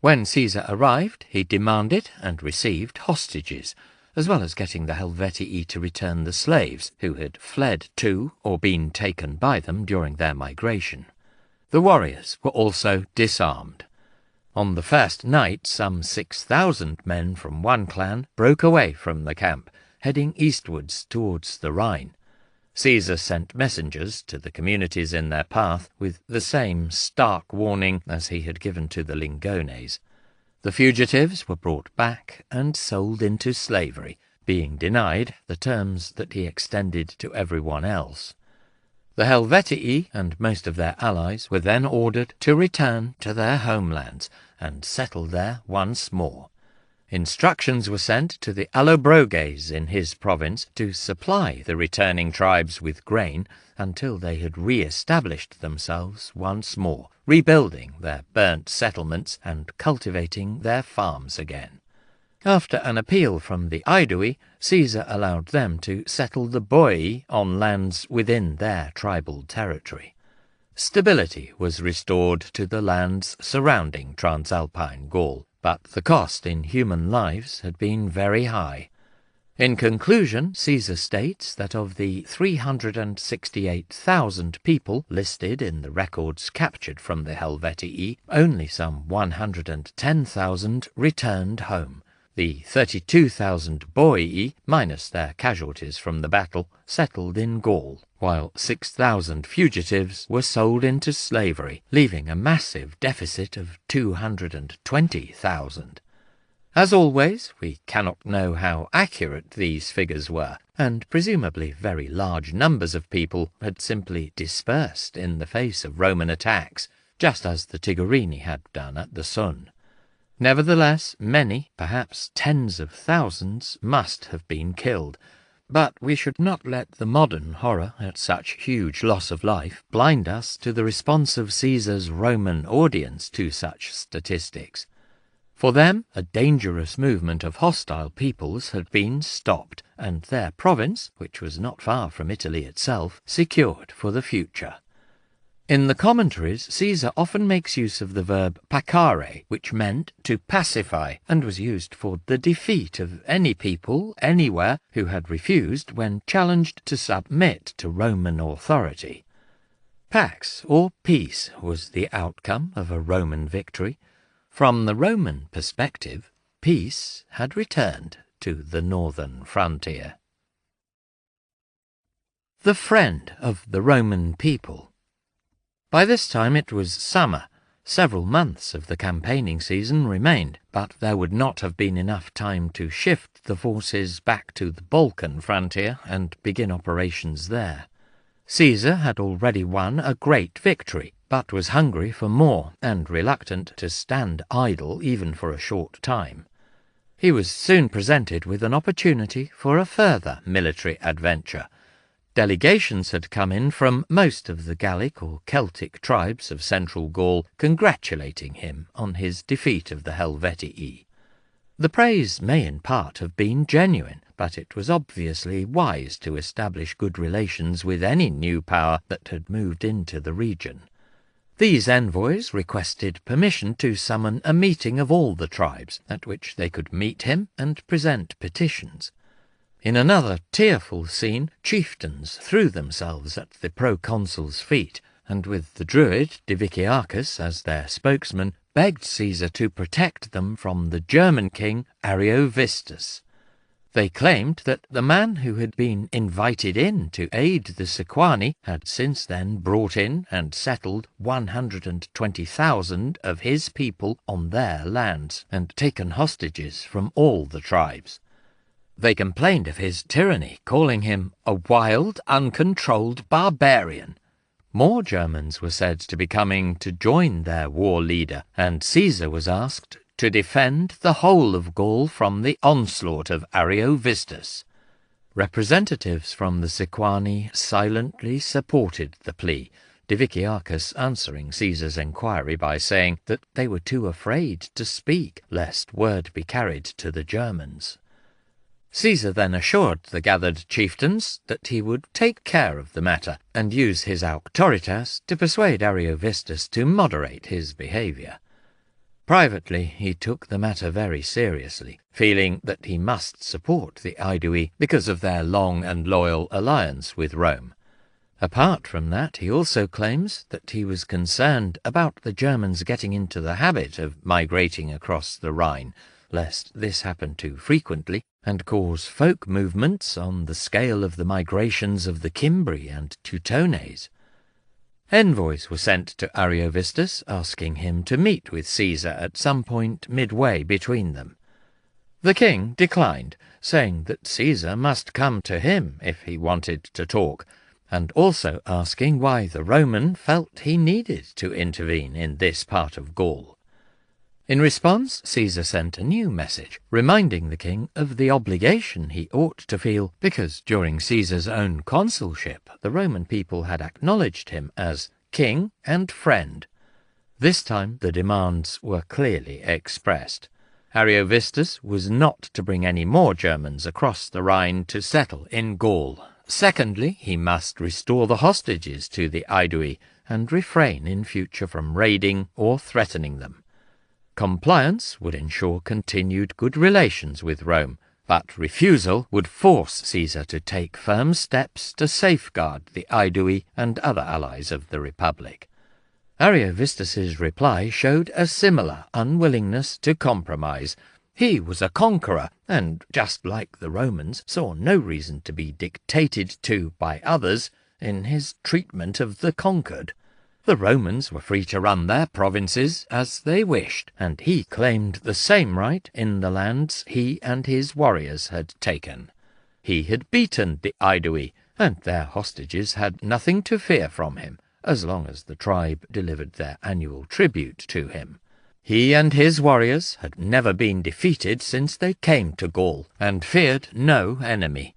Speaker 1: When Caesar arrived, he demanded and received hostages, as well as getting the Helvetii to return the slaves who had fled to or been taken by them during their migration. The warriors were also disarmed. On the first night, some 6,000 men from one clan broke away from the camp, heading eastwards towards the Rhine. Caesar sent messengers to the communities in their path with the same stark warning as he had given to the Lingones. The fugitives were brought back and sold into slavery, being denied the terms that he extended to everyone else. The Helvetii and most of their allies were then ordered to return to their homelands and settle there once more. Instructions were sent to the Allobroges in his province to supply the returning tribes with grain until they had re-established themselves once more, rebuilding their burnt settlements and cultivating their farms again. After an appeal from the Aedui, Caesar allowed them to settle the Boii on lands within their tribal territory. Stability was restored to the lands surrounding Transalpine Gaul, but the cost in human lives had been very high. In conclusion, Caesar states that of the 368,000 people listed in the records captured from the Helvetii, only some 110,000 returned home. The 32,000 Boii, minus their casualties from the battle, settled in Gaul, while 6,000 fugitives were sold into slavery, leaving a massive deficit of 220,000. As always, we cannot know how accurate these figures were, and presumably very large numbers of people had simply dispersed in the face of Roman attacks, just as the Tigurini had done at the Sun. Nevertheless, many, perhaps tens of thousands, must have been killed, but we should not let the modern horror at such huge loss of life blind us to the response of Caesar's Roman audience to such statistics. For them, a dangerous movement of hostile peoples had been stopped, and their province, which was not far from Italy itself, secured for the future. In the commentaries, Caesar often makes use of the verb pacare, which meant to pacify, and was used for the defeat of any people, anywhere, who had refused when challenged to submit to Roman authority. Pax, or peace, was the outcome of a Roman victory. From the Roman perspective, peace had returned to the northern frontier. The friend of the Roman people. By this time it was summer. Several months of the campaigning season remained, but there would not have been enough time to shift the forces back to the Balkan frontier and begin operations there. Caesar had already won a great victory, but was hungry for more and reluctant to stand idle even for a short time. He was soon presented with an opportunity for a further military adventure. Delegations had come in from most of the Gallic or Celtic tribes of central Gaul, congratulating him on his defeat of the Helvetii. The praise may in part have been genuine, but it was obviously wise to establish good relations with any new power that had moved into the region. These envoys requested permission to summon a meeting of all the tribes, at which they could meet him and present petitions. In another tearful scene, chieftains threw themselves at the proconsul's feet, and with the druid Diviciacus as their spokesman, begged Caesar to protect them from the German king Ariovistus. They claimed that the man who had been invited in to aid the Sequani had since then brought in and settled 120,000 of his people on their lands, and taken hostages from all the tribes. They complained of his tyranny, calling him a wild, uncontrolled barbarian. More Germans were said to be coming to join their war leader, and Caesar was asked to defend the whole of Gaul from the onslaught of Ariovistus. Representatives from the Sequani silently supported the plea, Diviciacus answering Caesar's enquiry by saying that they were too afraid to speak, lest word be carried to the Germans. Caesar then assured the gathered chieftains that he would take care of the matter, and use his auctoritas to persuade Ariovistus to moderate his behaviour. Privately, he took the matter very seriously, feeling that he must support the Aedui because of their long and loyal alliance with Rome. Apart from that, he also claims that he was concerned about the Germans getting into the habit of migrating across the Rhine, lest this happen too frequently and cause folk movements on the scale of the migrations of the Cimbri and Teutones. Envoys were sent to Ariovistus asking him to meet with Caesar at some point midway between them. The king declined, saying that Caesar must come to him if he wanted to talk, and also asking why the Roman felt he needed to intervene in this part of Gaul. In response, Caesar sent a new message, reminding the king of the obligation he ought to feel, because during Caesar's own consulship the Roman people had acknowledged him as king and friend. This time the demands were clearly expressed. Ariovistus was not to bring any more Germans across the Rhine to settle in Gaul. Secondly, he must restore the hostages to the Aedui, and refrain in future from raiding or threatening them. Compliance would ensure continued good relations with Rome, but refusal would force Caesar to take firm steps to safeguard the Aedui and other allies of the Republic. Ariovistus's reply showed a similar unwillingness to compromise. He was a conqueror, and, just like the Romans, saw no reason to be dictated to by others in his treatment of the conquered. The Romans were free to run their provinces as they wished, and he claimed the same right in the lands he and his warriors had taken. He had beaten the Aedui, and their hostages had nothing to fear from him, as long as the tribe delivered their annual tribute to him. He and his warriors had never been defeated since they came to Gaul, and feared no enemy.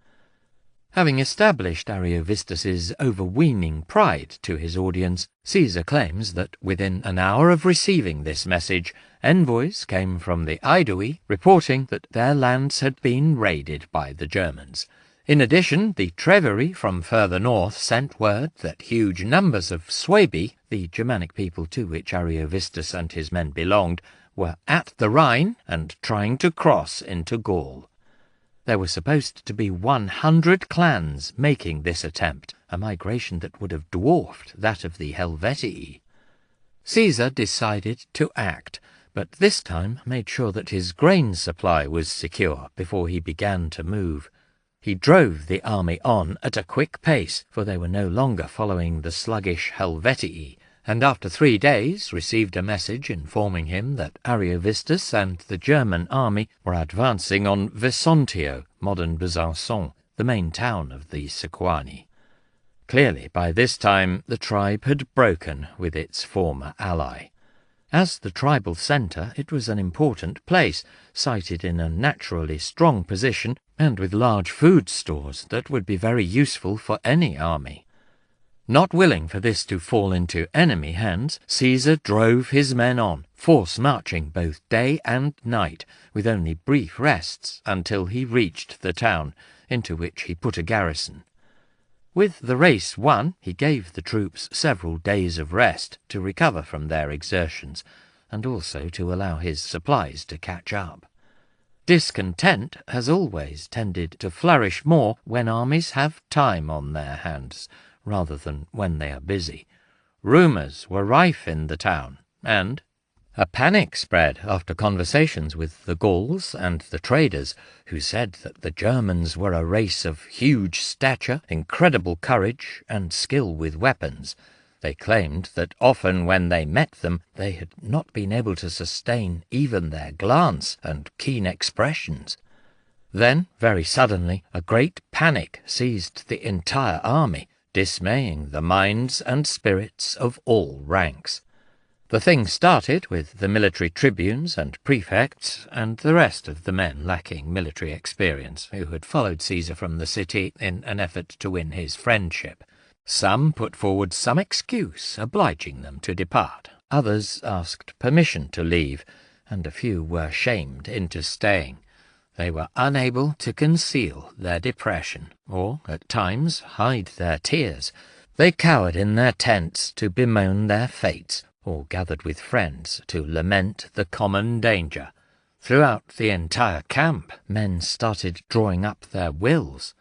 Speaker 1: Having established Ariovistus's overweening pride to his audience, Caesar claims that within an hour of receiving this message, envoys came from the Aedui reporting that their lands had been raided by the Germans. In addition, the Treveri from further north sent word that huge numbers of Suebi, the Germanic people to which Ariovistus and his men belonged, were at the Rhine and trying to cross into Gaul. There were supposed to be 100 clans making this attempt, a migration that would have dwarfed that of the Helvetii. Caesar decided to act, but this time made sure that his grain supply was secure before he began to move. He drove the army on at a quick pace, for they were no longer following the sluggish Helvetii, and after 3 days received a message informing him that Ariovistus and the German army were advancing on Vesontio, modern Besançon, the main town of the Sequani. Clearly, by this time, the tribe had broken with its former ally. As the tribal centre, it was an important place, sited in a naturally strong position, and with large food stores that would be very useful for any army. Not willing for this to fall into enemy hands, Caesar drove his men on, force-marching both day and night, with only brief rests until he reached the town, into which he put a garrison. With the race won, he gave the troops several days of rest to recover from their exertions, and also to allow his supplies to catch up. Discontent has always tended to flourish more when armies have time on their hands, rather than when they are busy. Rumours were rife in the town, and, A panic spread after conversations with the Gauls and the traders, who said that the Germans were a race of huge stature, incredible courage, and skill with weapons. They claimed that often when they met them, they had not been able to sustain even their glance and keen expressions. Then, very suddenly, a great panic seized the entire army, dismaying the minds and spirits of all ranks. The thing started with the military tribunes and prefects and the rest of the men lacking military experience, who had followed Caesar from the city in an effort to win his friendship. Some put forward some excuse obliging them to depart. Others asked permission to leave, and a few were shamed into staying. They were unable to conceal their depression, or, at times, hide their tears. They cowered in their tents to bemoan their fates, or gathered with friends to lament the common danger. Throughout the entire camp, men started drawing up their wills.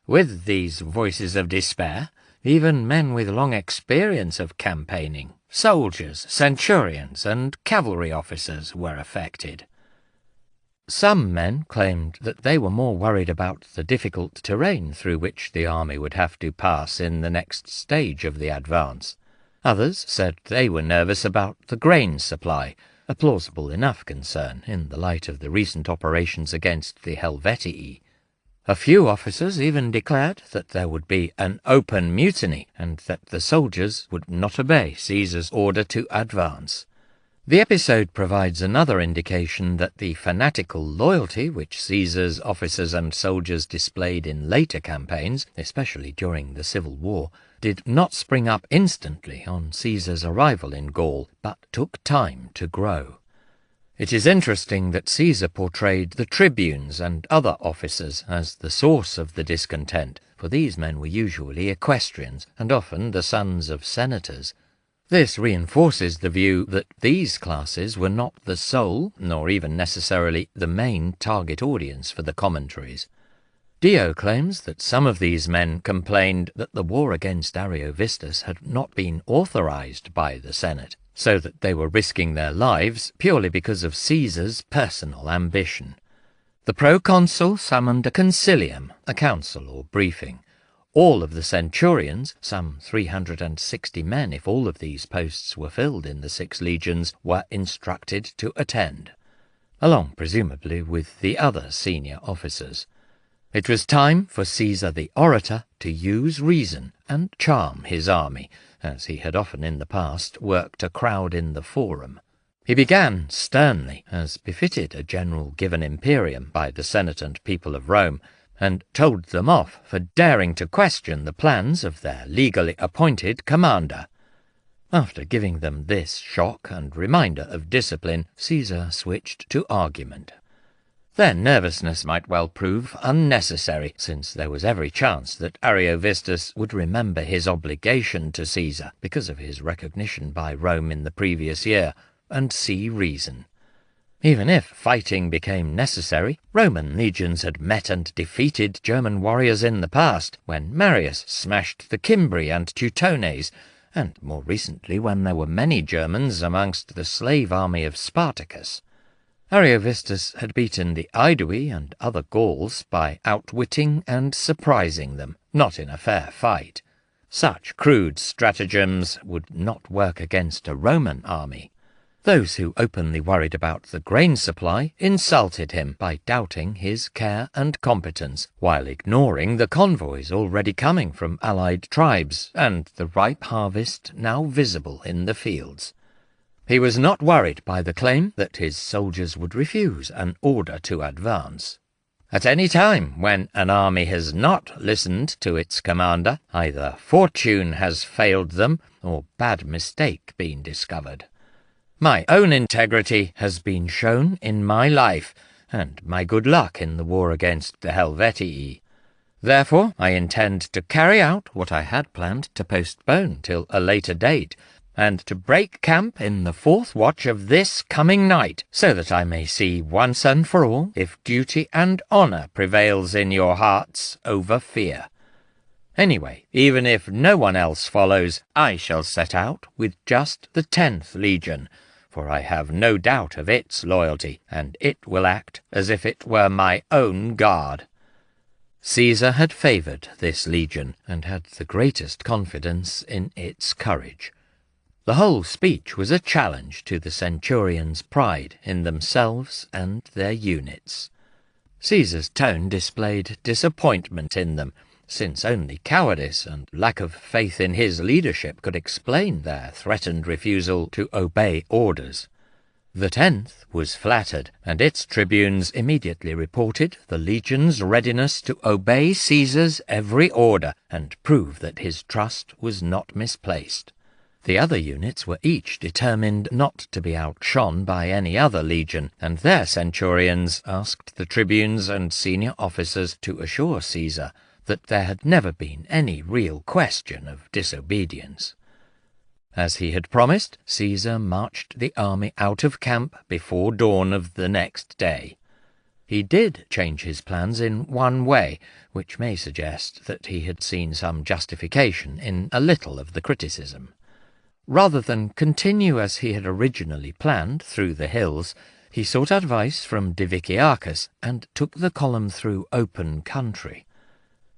Speaker 1: With these voices of despair, even men with long experience of campaigning, soldiers, centurions, and cavalry officers were affected. Some men claimed that they were more worried about the difficult terrain through which the army would have to pass in the next stage of the advance. Others said they were nervous about the grain supply, a plausible enough concern in the light of the recent operations against the Helvetii. A few officers even declared that there would be an open mutiny, and that the soldiers would not obey Caesar's order to advance. The episode provides another indication that the fanatical loyalty which Caesar's officers and soldiers displayed in later campaigns, especially during the Civil War, did not spring up instantly on Caesar's arrival in Gaul, but took time to grow. It is interesting that Caesar portrayed the tribunes and other officers as the source of the discontent, for these men were usually equestrians, and often the sons of senators. This reinforces the view that these classes were not the sole, nor even necessarily the main target audience for the commentaries. Dio claims that some of these men complained that the war against Ariovistus had not been authorized by the Senate, so that they were risking their lives purely because of Caesar's personal ambition. The proconsul summoned a concilium, a council or briefing. All of the centurions, some 360 men if all of these posts were filled in the 6 legions, were instructed to attend, along presumably with the other senior officers. It was time for Caesar the orator to use reason and charm his army, as he had often in the past worked a crowd in the forum. He began sternly, as befitted a general given imperium by the Senate and people of Rome, and told them off for daring to question the plans of their legally appointed commander. After giving them this shock and reminder of discipline, Caesar switched to argument. Their nervousness might well prove unnecessary, since there was every chance that Ariovistus would remember his obligation to Caesar because of his recognition by Rome in the previous year, and see reason. Even if fighting became necessary, Roman legions had met and defeated German warriors in the past, when Marius smashed the Cimbri and Teutones, and more recently when there were many Germans amongst the slave army of Spartacus. Ariovistus had beaten the Aedui and other Gauls by outwitting and surprising them, not in a fair fight. Such crude stratagems would not work against a Roman army. Those who openly worried about the grain supply insulted him by doubting his care and competence, while ignoring the convoys already coming from allied tribes and the ripe harvest now visible in the fields. He was not worried by the claim that his soldiers would refuse an order to advance. At any time when an army has not listened to its commander, either fortune has failed them or bad mistake been discovered. My own integrity has been shown in my life, and my good luck in the war against the Helvetii. Therefore, I intend to carry out what I had planned to postpone till a later date, and to break camp in the 4th watch of this coming night, so that I may see once and for all if duty and honour prevails in your hearts over fear. Anyway, even if no one else follows, I shall set out with just the 10th Legion, for I have no doubt of its loyalty, and it will act as if it were my own guard." Caesar had favoured this legion, and had the greatest confidence in its courage. The whole speech was a challenge to the centurions' pride in themselves and their units. Caesar's tone displayed disappointment in them, since only cowardice and lack of faith in his leadership could explain their threatened refusal to obey orders. The 10th was flattered, and its tribunes immediately reported the legion's readiness to obey Caesar's every order and prove that his trust was not misplaced. The other units were each determined not to be outshone by any other legion, and their centurions asked the tribunes and senior officers to assure Caesar that there had never been any real question of disobedience. As he had promised, Caesar marched the army out of camp before dawn of the next day. He did change his plans in one way, which may suggest that he had seen some justification in a little of the criticism. Rather than continue as he had originally planned through the hills, he sought advice from Diviciacus and took the column through open country.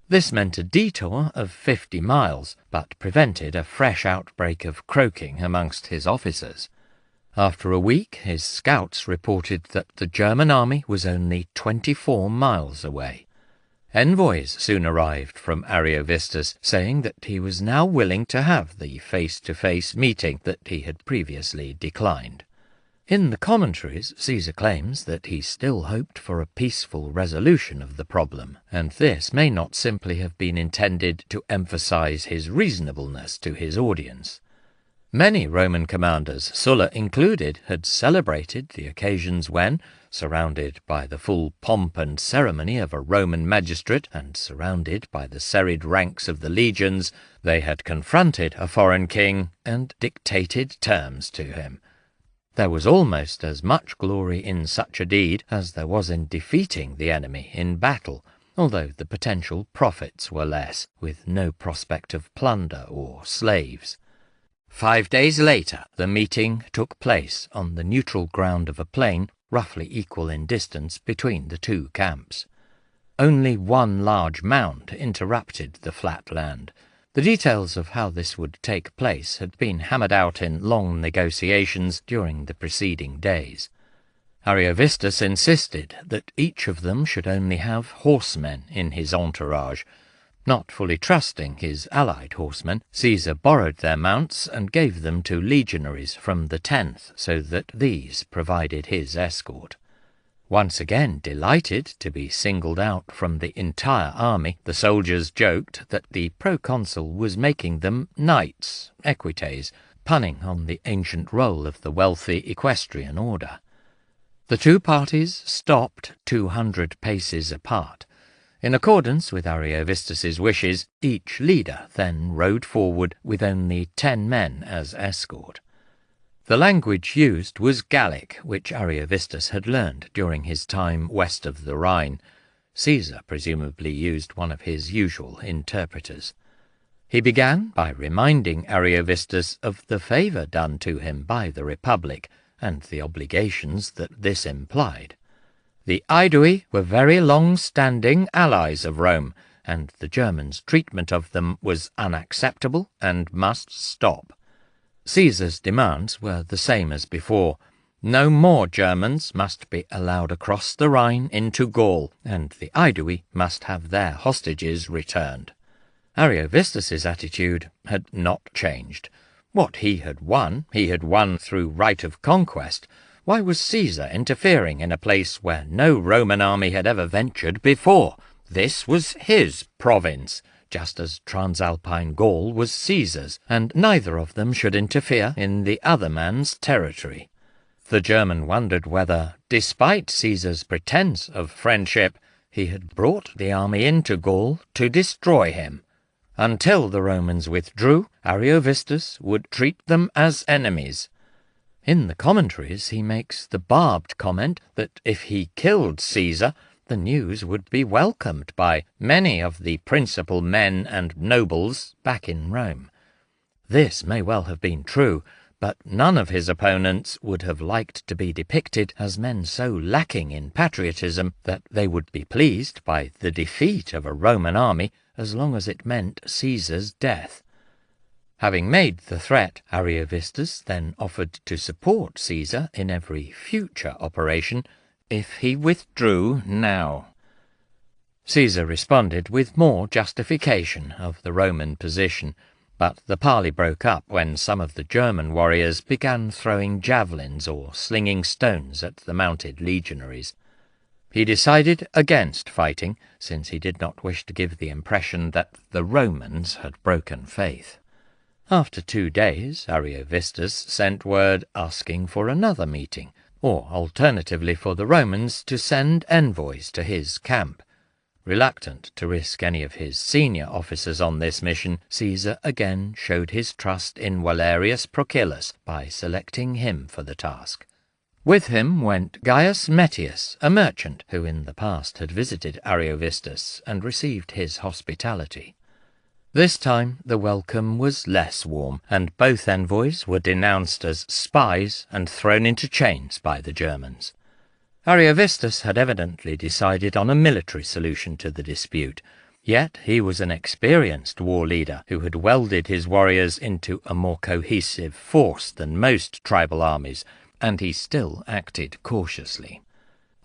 Speaker 1: This meant a detour of 50 miles, but prevented a fresh outbreak of croaking amongst his officers. After a week, his scouts reported that the German army was only 24 miles away. Envoys soon arrived from Ariovistus, saying that he was now willing to have the face-to-face meeting that he had previously declined. In the commentaries, Caesar claims that he still hoped for a peaceful resolution of the problem, and this may not simply have been intended to emphasize his reasonableness to his audience. Many Roman commanders, Sulla included, had celebrated the occasions when, surrounded by the full pomp and ceremony of a Roman magistrate and surrounded by the serried ranks of the legions, they had confronted a foreign king and dictated terms to him. There was almost as much glory in such a deed as there was in defeating the enemy in battle, although the potential profits were less, with no prospect of plunder or slaves. 5 days later, the meeting took place on the neutral ground of a plain roughly equal in distance between the two camps. Only one large mound interrupted the flat land. The details of how this would take place had been hammered out in long negotiations during the preceding days. Ariovistus insisted that each of them should only have horsemen in his entourage. Not fully trusting his allied horsemen, Caesar borrowed their mounts and gave them to legionaries from the 10th, so that these provided his escort. Once again delighted to be singled out from the entire army, the soldiers joked that the proconsul was making them knights, equites, punning on the ancient role of the wealthy equestrian order. The two parties stopped 200 paces apart. In accordance with Ariovistus's wishes, each leader then rode forward with only 10 men as escort. The language used was Gallic, which Ariovistus had learned during his time west of the Rhine. Caesar presumably used one of his usual interpreters. He began by reminding Ariovistus of the favour done to him by the Republic, and the obligations that this implied. The Aedui were very long-standing allies of Rome, and the Germans' treatment of them was unacceptable and must stop. Caesar's demands were the same as before. No more Germans must be allowed across the Rhine into Gaul, and the Aedui must have their hostages returned. Ariovistus's attitude had not changed. What he had won through right of conquest. Why was Caesar interfering in a place where no Roman army had ever ventured before? This was his province, just as Transalpine Gaul was Caesar's, and neither of them should interfere in the other man's territory. The German wondered whether, despite Caesar's pretense of friendship, he had brought the army into Gaul to destroy him. Until the Romans withdrew, Ariovistus would treat them as enemies. In the commentaries he makes the barbed comment that if he killed Caesar, the news would be welcomed by many of the principal men and nobles back in Rome. This may well have been true, but none of his opponents would have liked to be depicted as men so lacking in patriotism that they would be pleased by the defeat of a Roman army as long as it meant Caesar's death. Having made the threat, Ariovistus then offered to support Caesar in every future operation if he withdrew now. Caesar responded with more justification of the Roman position, but the parley broke up when some of the German warriors began throwing javelins or slinging stones at the mounted legionaries. He decided against fighting, since he did not wish to give the impression that the Romans had broken faith. After 2 days, Ariovistus sent word asking for another meeting, or alternatively for the Romans to send envoys to his camp. Reluctant to risk any of his senior officers on this mission, Caesar again showed his trust in Valerius Procillus by selecting him for the task. With him went Gaius Metius, a merchant who in the past had visited Ariovistus and received his hospitality. This time the welcome was less warm, and both envoys were denounced as spies and thrown into chains by the Germans. Ariovistus had evidently decided on a military solution to the dispute, yet he was an experienced war leader who had welded his warriors into a more cohesive force than most tribal armies, and he still acted cautiously.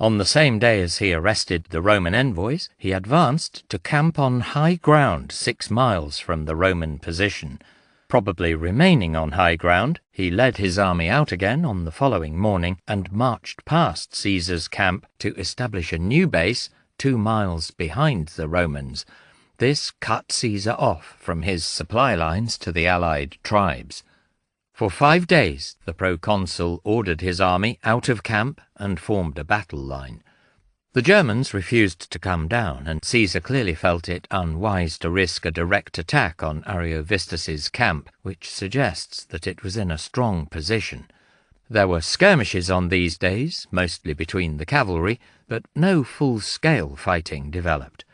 Speaker 1: On the same day as he arrested the Roman envoys, he advanced to camp on high ground 6 miles from the Roman position. Probably remaining on high ground, he led his army out again on the following morning and marched past Caesar's camp to establish a new base 2 miles behind the Romans. This cut Caesar off from his supply lines to the allied tribes. For 5 days the proconsul ordered his army out of camp and formed a battle line. The Germans refused to come down, and Caesar clearly felt it unwise to risk a direct attack on Ariovistus's camp, which suggests that it was in a strong position. There were skirmishes on these days, mostly between the cavalry, but no full-scale fighting developed.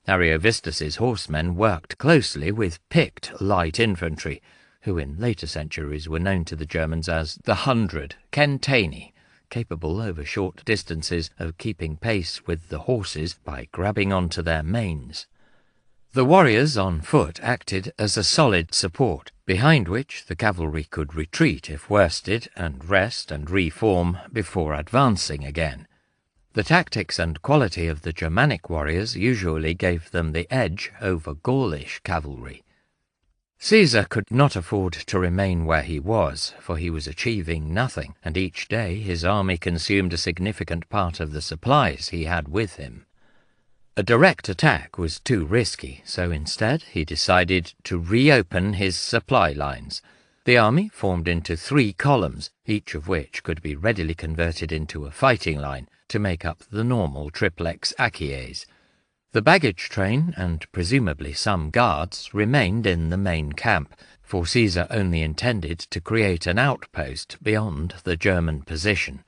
Speaker 1: Ariovistus's horsemen worked closely with picked light infantry, who in later centuries were known to the Germans as the 100 centani, capable over short distances of keeping pace with the horses by grabbing onto their manes. The warriors on foot acted as a solid support, behind which the cavalry could retreat if worsted and rest and reform before advancing again. The tactics and quality of the Germanic warriors usually gave them the edge over Gaulish cavalry. Caesar could not afford to remain where he was, for he was achieving nothing, and each day his army consumed a significant part of the supplies he had with him. A direct attack was too risky, so instead he decided to reopen his supply lines. The army formed into 3 columns, each of which could be readily converted into a fighting line to make up the normal triplex achies. The baggage train, and presumably some guards, remained in the main camp, for Caesar only intended to create an outpost beyond the German position.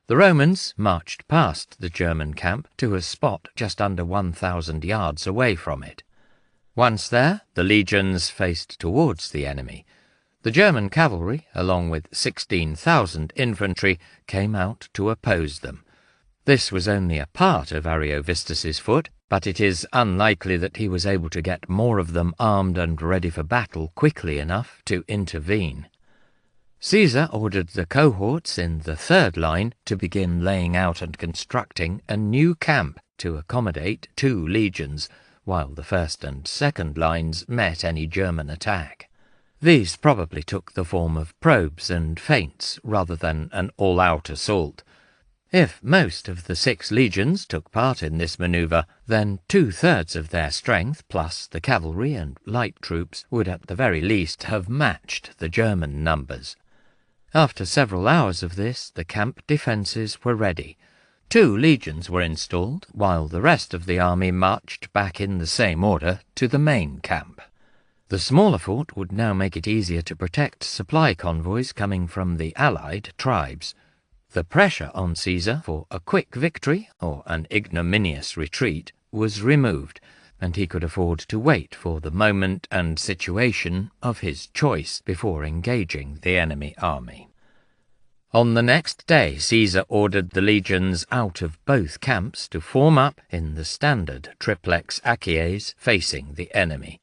Speaker 1: The Romans marched past the German camp to a spot just under 1,000 yards away from it. Once there, the legions faced towards the enemy. The German cavalry, along with 16,000 infantry, came out to oppose them. This was only a part of Ariovistus's foot, but it is unlikely that he was able to get more of them armed and ready for battle quickly enough to intervene. Caesar ordered the cohorts in the 3rd line to begin laying out and constructing a new camp to accommodate 2 legions, while the 1st and 2nd lines met any German attack. These probably took the form of probes and feints rather than an all-out assault. If most of the 6 legions took part in this manoeuvre, then 2/3 of their strength, plus the cavalry and light troops, would at the very least have matched the German numbers. After several hours of this, the camp defences were ready. 2 legions were installed, while the rest of the army marched back in the same order to the main camp. The smaller fort would now make it easier to protect supply convoys coming from the allied tribes. The pressure on Caesar for a quick victory or an ignominious retreat was removed, and he could afford to wait for the moment and situation of his choice before engaging the enemy army. On the next day, Caesar ordered the legions out of both camps to form up in the standard triplex acies facing the enemy.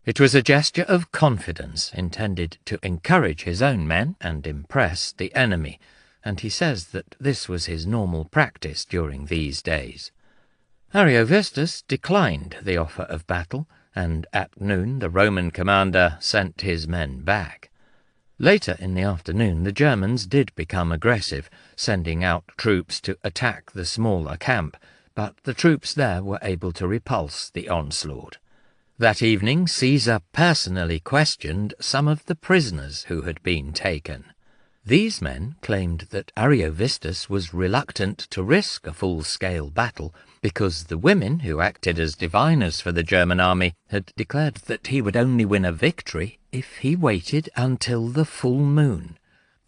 Speaker 1: It was a gesture of confidence intended to encourage his own men and impress the enemy, and he says that this was his normal practice during these days. Ariovistus declined the offer of battle, and at noon the Roman commander sent his men back. Later in the afternoon the Germans did become aggressive, sending out troops to attack the smaller camp, but the troops there were able to repulse the onslaught. That evening Caesar personally questioned some of the prisoners who had been taken. These men claimed that Ariovistus was reluctant to risk a full-scale battle because the women who acted as diviners for the German army had declared that he would only win a victory if he waited until the full moon.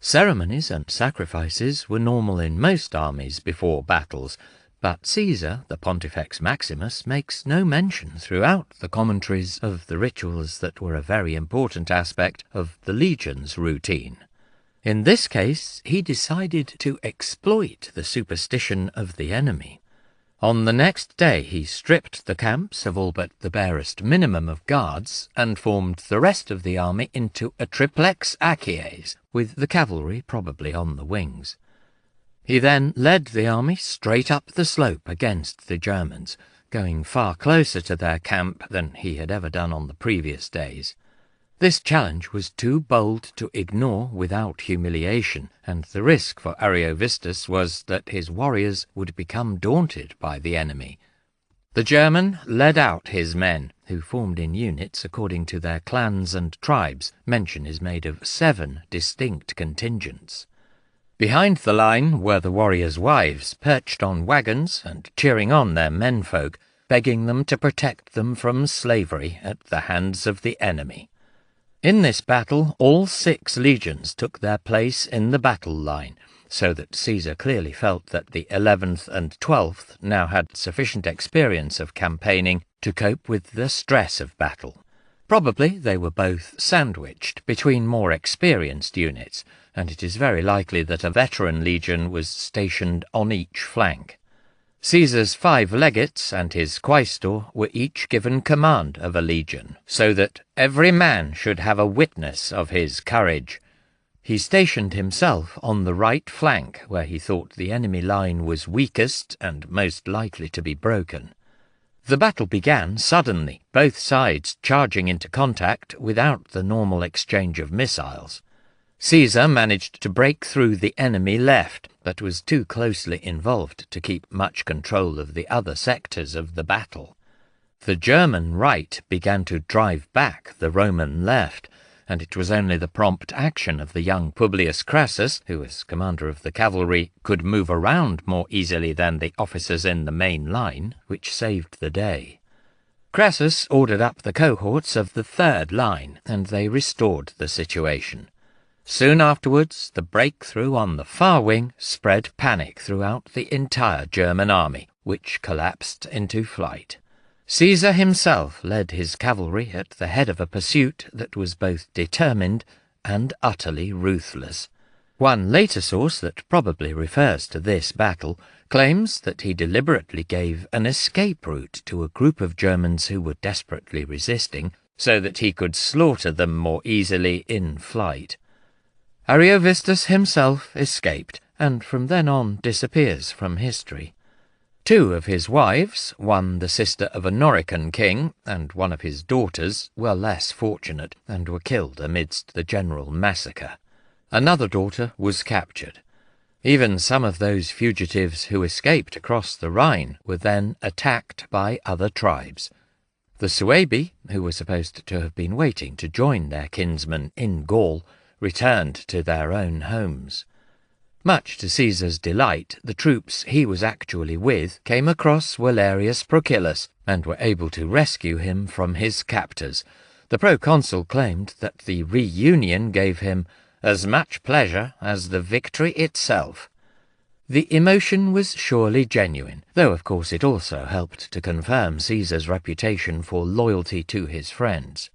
Speaker 1: Ceremonies and sacrifices were normal in most armies before battles, but Caesar, the Pontifex Maximus, makes no mention throughout the commentaries of the rituals that were a very important aspect of the legion's routine. In this case, he decided to exploit the superstition of the enemy. On the next day he stripped the camps of all but the barest minimum of guards and formed the rest of the army into a triplex acies, with the cavalry probably on the wings. He then led the army straight up the slope against the Germans, going far closer to their camp than he had ever done on the previous days. This challenge was too bold to ignore without humiliation, and the risk for Ariovistus was that his warriors would become daunted by the enemy. The German led out his men, who formed in units according to their clans and tribes. Mention is made of 7 distinct contingents. Behind the line were the warriors' wives, perched on wagons and cheering on their menfolk, begging them to protect them from slavery at the hands of the enemy. In this battle, all 6 legions took their place in the battle line, so that Caesar clearly felt that the 11th and 12th now had sufficient experience of campaigning to cope with the stress of battle. Probably they were both sandwiched between more experienced units, and it is very likely that a veteran legion was stationed on each flank. Caesar's 5 legates and his quaestor were each given command of a legion, so that every man should have a witness of his courage. He stationed himself on the right flank, where he thought the enemy line was weakest and most likely to be broken. The battle began suddenly, both sides charging into contact without the normal exchange of missiles. Caesar managed to break through the enemy left, but was too closely involved to keep much control of the other sectors of the battle. The German right began to drive back the Roman left, and it was only the prompt action of the young Publius Crassus, who as commander of the cavalry could move around more easily than the officers in the main line, which saved the day. Crassus ordered up the cohorts of the 3rd line, and they restored the situation. Soon afterwards, the breakthrough on the far wing spread panic throughout the entire German army, which collapsed into flight. Caesar himself led his cavalry at the head of a pursuit that was both determined and utterly ruthless. One later source that probably refers to this battle claims that he deliberately gave an escape route to a group of Germans who were desperately resisting, so that he could slaughter them more easily in flight. Ariovistus himself escaped, and from then on disappears from history. 2 of his wives, one the sister of a Norican king, and one of his daughters, were less fortunate, and were killed amidst the general massacre. Another daughter was captured. Even some of those fugitives who escaped across the Rhine were then attacked by other tribes. The Suebi, who were supposed to have been waiting to join their kinsmen in Gaul, returned to their own homes. Much to Caesar's delight, the troops he was actually with came across Valerius Procillus and were able to rescue him from his captors. The proconsul claimed that the reunion gave him as much pleasure as the victory itself. The emotion was surely genuine, though of course it also helped to confirm Caesar's reputation for loyalty to his friends.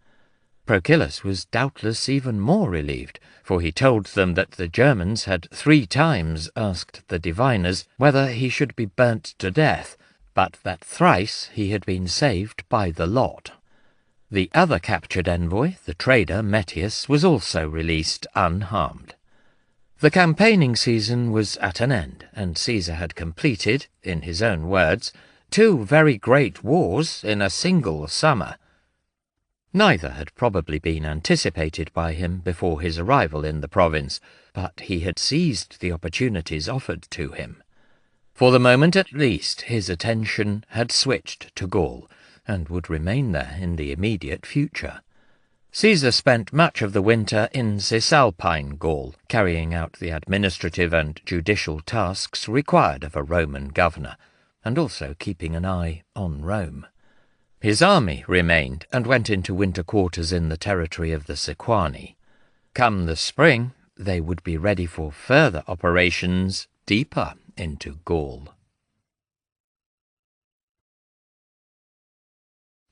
Speaker 1: Procillus was doubtless even more relieved, for he told them that the Germans had 3 times asked the diviners whether he should be burnt to death, but that thrice he had been saved by the lot. The other captured envoy, the trader Metius, was also released unharmed. The campaigning season was at an end, and Caesar had completed, in his own words, 2 very great wars in a single summer. Neither had probably been anticipated by him before his arrival in the province, but he had seized the opportunities offered to him. For the moment at least, his attention had switched to Gaul, and would remain there in the immediate future. Caesar spent much of the winter in Cisalpine Gaul, carrying out the administrative and judicial tasks required of a Roman governor, and also keeping an eye on Rome. His army remained and went into winter quarters in the territory of the Sequani. Come the spring, they would be ready for further operations deeper into Gaul.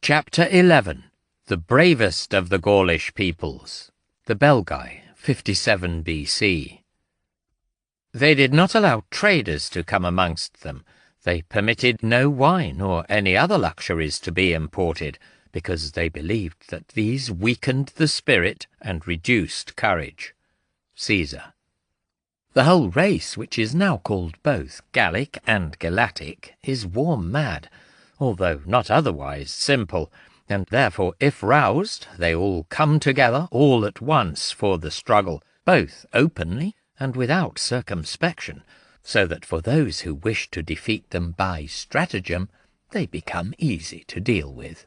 Speaker 1: Chapter 11. The bravest of the Gaulish peoples, the Belgae, 57 BC. They did not allow traders to come amongst them. They permitted no wine or any other luxuries to be imported, because they believed that these weakened the spirit and reduced courage. Caesar. The whole race, which is now called both Gallic and Galatic, is war-mad, although not otherwise simple, and therefore, if roused, they all come together all at once for the struggle, both openly and without circumspection, so that for those who wish to defeat them by stratagem, they become easy to deal with.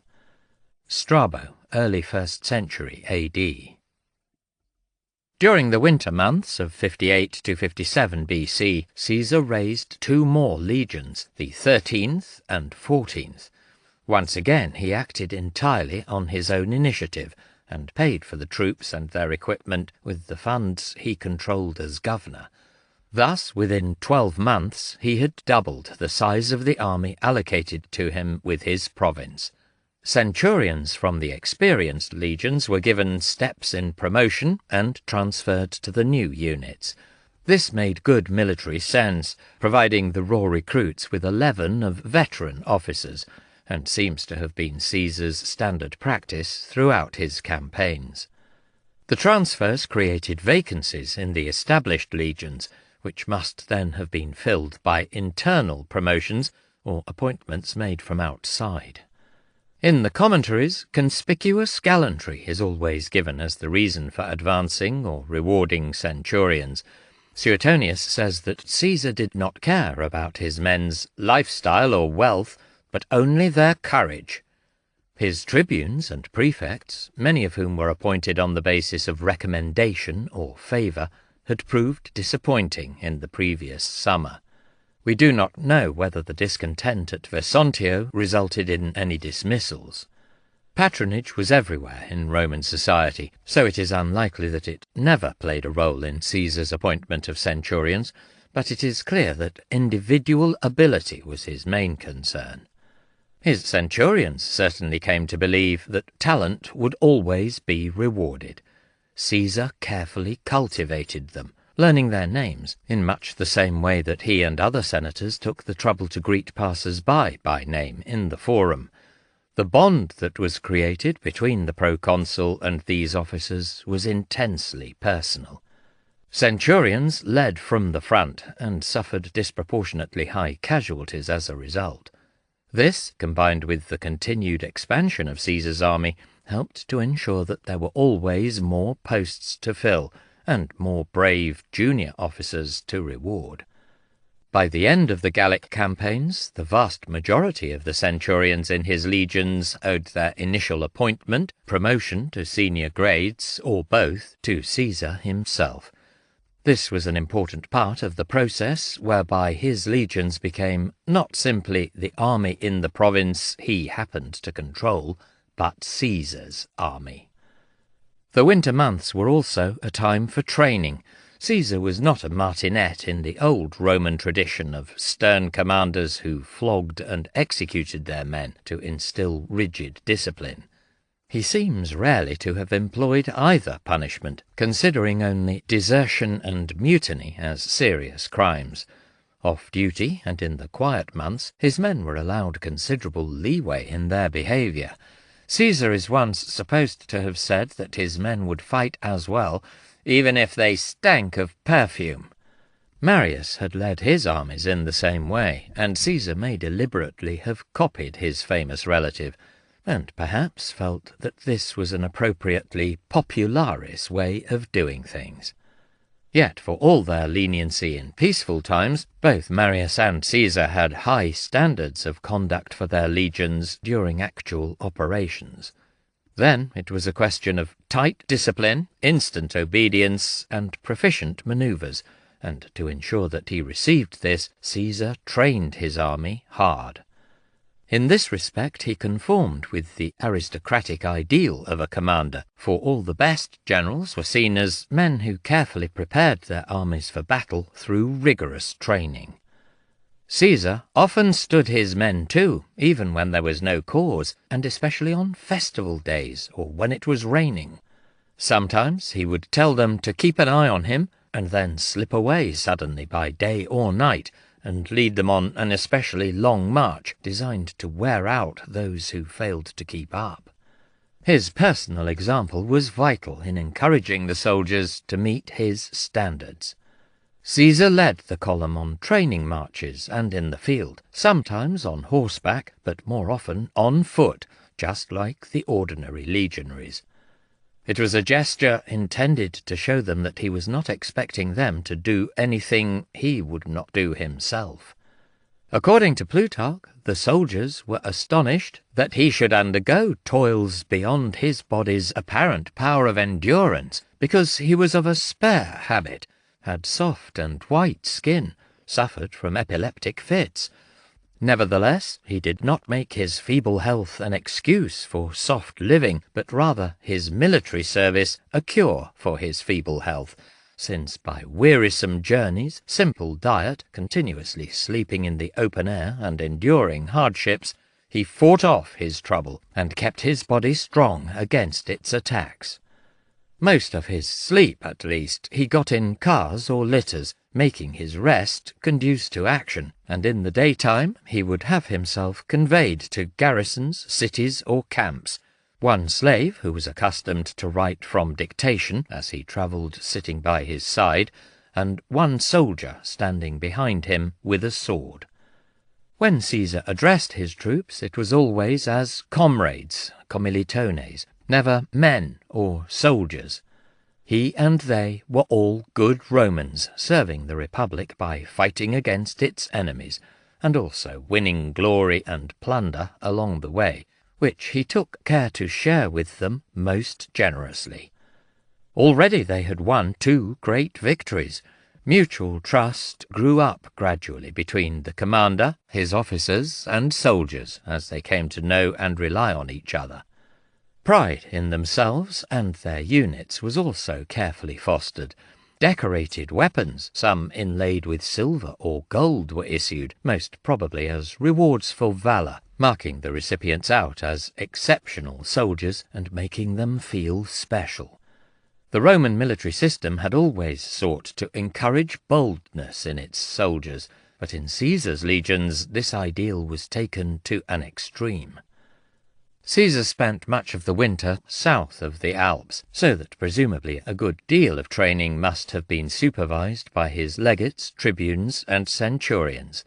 Speaker 1: Strabo, early 1st century AD. During the winter months of 58 to 57 BC, Caesar raised 2 more legions, the 13th and 14th. Once again he acted entirely on his own initiative, and paid for the troops and their equipment with the funds he controlled as governor. Thus, within 12 months, he had doubled the size of the army allocated to him with his province. Centurions from the experienced legions were given steps in promotion and transferred to the new units. This made good military sense, providing the raw recruits with a leaven of veteran officers, and seems to have been Caesar's standard practice throughout his campaigns. The transfers created vacancies in the established legions, which must then have been filled by internal promotions or appointments made from outside. In the commentaries, conspicuous gallantry is always given as the reason for advancing or rewarding centurions. Suetonius says that Caesar did not care about his men's lifestyle or wealth, but only their courage. His tribunes and prefects, many of whom were appointed on the basis of recommendation or favour, had proved disappointing in the previous summer. We do not know whether the discontent at Vesontio resulted in any dismissals. Patronage was everywhere in Roman society, so it is unlikely that it never played a role in Caesar's appointment of centurions, but it is clear that individual ability was his main concern. His centurions certainly came to believe that talent would always be rewarded. Caesar carefully cultivated them, learning their names in much the same way that he and other senators took the trouble to greet passers-by by name in the forum. The bond that was created between the proconsul and these officers was intensely personal. Centurions led from the front and suffered disproportionately high casualties as a result. This, combined with the continued expansion of Caesar's army, helped to ensure that there were always more posts to fill and more brave junior officers to reward. By the end of the Gallic campaigns, the vast majority of the centurions in his legions owed their initial appointment, promotion to senior grades, or both, to Caesar himself. This was an important part of the process whereby his legions became not simply the army in the province he happened to control, but Caesar's army. The winter months were also a time for training. Caesar was not a martinet in the old Roman tradition of stern commanders who flogged and executed their men to instill rigid discipline. He seems rarely to have employed either punishment, considering only desertion and mutiny as serious crimes. Off duty and in the quiet months, his men were allowed considerable leeway in their behaviour. Caesar is once supposed to have said that his men would fight as well, even if they stank of perfume. Marius had led his armies in the same way, and Caesar may deliberately have copied his famous relative, and perhaps felt that this was an appropriately popularis way of doing things. Yet, for all their leniency in peaceful times, both Marius and Caesar had high standards of conduct for their legions during actual operations. Then it was a question of tight discipline, instant obedience, and proficient manoeuvres, and to ensure that he received this, Caesar trained his army hard. In this respect he conformed with the aristocratic ideal of a commander, for all the best generals were seen as men who carefully prepared their armies for battle through rigorous training. Caesar often stood his men too, even when there was no cause, and especially on festival days or when it was raining. Sometimes he would tell them to keep an eye on him, and then slip away suddenly by day or night, and lead them on an especially long march designed to wear out those who failed to keep up. His personal example was vital in encouraging the soldiers to meet his standards. Caesar led the column on training marches and in the field, sometimes on horseback, but more often on foot, just like the ordinary legionaries. It was a gesture intended to show them that he was not expecting them to do anything he would not do himself. According to Plutarch, the soldiers were astonished that he should undergo toils beyond his body's apparent power of endurance, because he was of a spare habit, had soft and white skin, suffered from epileptic fits. Nevertheless, he did not make his feeble health an excuse for soft living, but rather his military service a cure for his feeble health, since by wearisome journeys, simple diet, continuously sleeping in the open air, and enduring hardships, he fought off his trouble, and kept his body strong against its attacks. Most of his sleep, at least, he got in cars or litters, making his rest conduce to action, and in the daytime he would have himself conveyed to garrisons, cities, or camps. One slave, who was accustomed to write from dictation as he travelled sitting by his side, and one soldier standing behind him with a sword. When Caesar addressed his troops, it was always as comrades, commilitones, never men or soldiers. He and they were all good Romans, serving the Republic by fighting against its enemies, and also winning glory and plunder along the way, which he took care to share with them most generously. Already they had won 2 great victories. Mutual trust grew up gradually between the commander, his officers, and soldiers, as they came to know and rely on each other. Pride in themselves and their units was also carefully fostered. Decorated weapons, some inlaid with silver or gold, were issued, most probably as rewards for valour, marking the recipients out as exceptional soldiers and making them feel special. The Roman military system had always sought to encourage boldness in its soldiers, but in Caesar's legions this ideal was taken to an extreme. Caesar spent much of the winter south of the Alps, so that presumably a good deal of training must have been supervised by his legates, tribunes, and centurions.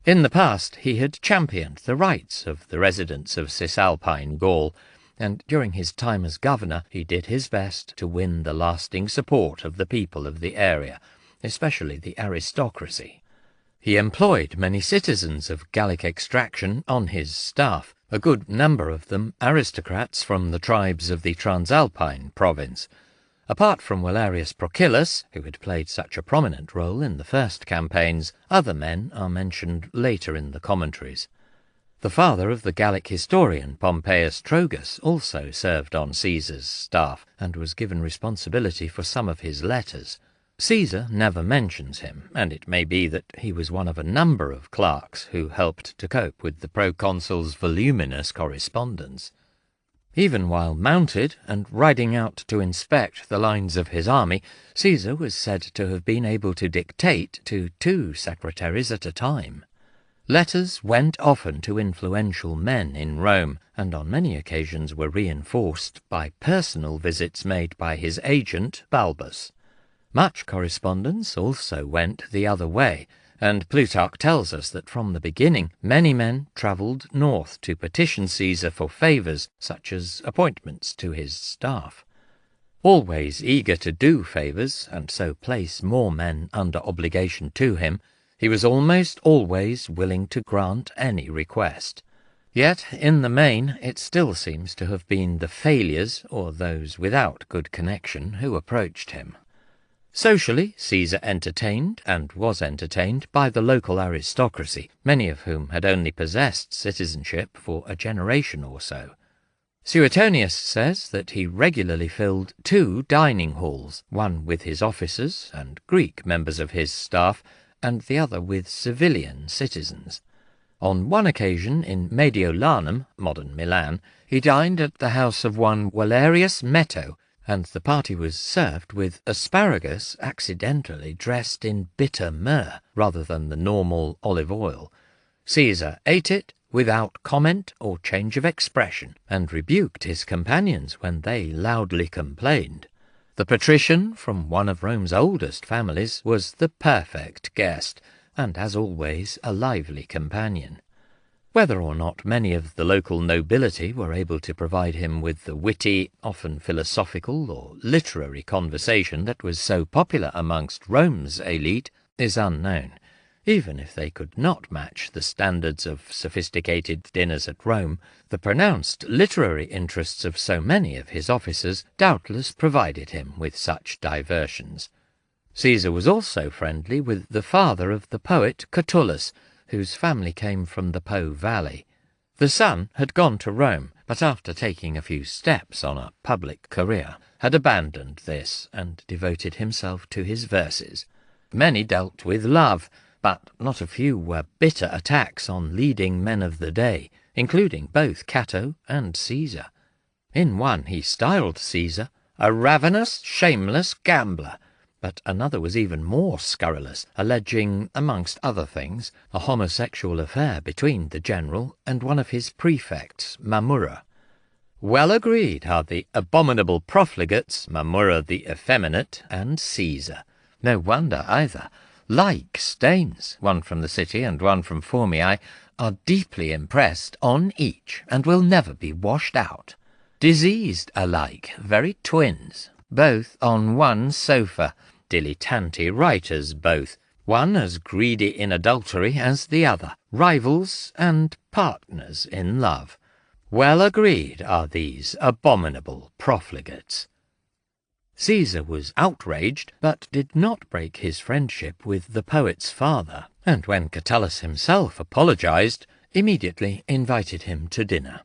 Speaker 1: In the past he had championed the rights of the residents of Cisalpine Gaul, and during his time as governor he did his best to win the lasting support of the people of the area, especially the aristocracy. He employed many citizens of Gallic extraction on his staff, a good number of them aristocrats from the tribes of the Transalpine province. Apart from Valerius Procillus, who had played such a prominent role in the first campaigns, other men are mentioned later in the commentaries. The father of the Gallic historian Pompeius Trogus also served on Caesar's staff, and was given responsibility for some of his letters. Caesar never mentions him, and it may be that he was one of a number of clerks who helped to cope with the proconsul's voluminous correspondence. Even while mounted and riding out to inspect the lines of his army, Caesar was said to have been able to dictate to 2 secretaries at a time. Letters went often to influential men in Rome, and on many occasions were reinforced by personal visits made by his agent Balbus. Much correspondence also went the other way, and Plutarch tells us that from the beginning many men travelled north to petition Caesar for favours, such as appointments to his staff. Always eager to do favours, and so place more men under obligation to him, he was almost always willing to grant any request. Yet, in the main, it still seems to have been the failures, or those without good connection, who approached him. Socially, Caesar entertained, and was entertained, by the local aristocracy, many of whom had only possessed citizenship for a generation or so. Suetonius says that he regularly filled 2 dining halls, one with his officers and Greek members of his staff, and the other with civilian citizens. On one occasion in Mediolanum, modern Milan, he dined at the house of one Valerius Metto, and the party was served with asparagus accidentally dressed in bitter myrrh rather than the normal olive oil. Caesar ate it without comment or change of expression, and rebuked his companions when they loudly complained. The patrician, from one of Rome's oldest families, was the perfect guest, and as always a lively companion. Whether or not many of the local nobility were able to provide him with the witty, often philosophical or literary conversation that was so popular amongst Rome's elite is unknown, even if they could not match the standards of sophisticated dinners at Rome. The pronounced literary interests of so many of his officers doubtless provided him with such diversions. Caesar was also friendly with the father of the poet Catullus, whose family came from the Po Valley. The son had gone to Rome, but after taking a few steps on a public career, had abandoned this and devoted himself to his verses. Many dealt with love, but not a few were bitter attacks on leading men of the day, including both Cato and Caesar. In one he styled Caesar a ravenous, shameless gambler, but another was even more scurrilous, alleging, amongst other things, a homosexual affair between the general and one of his prefects, Mamurra. Well agreed are the abominable profligates, Mamurra the effeminate, and Caesar. No wonder either. Like stains, one from the city and one from Formiae, are deeply impressed on each, and will never be washed out. Diseased alike, very twins, both on one sofa, dilettanti writers both, one as greedy in adultery as the other, rivals and partners in love. Well agreed are these abominable profligates. Caesar was outraged, but did not break his friendship with the poet's father, and when Catullus himself apologized, immediately invited him to dinner.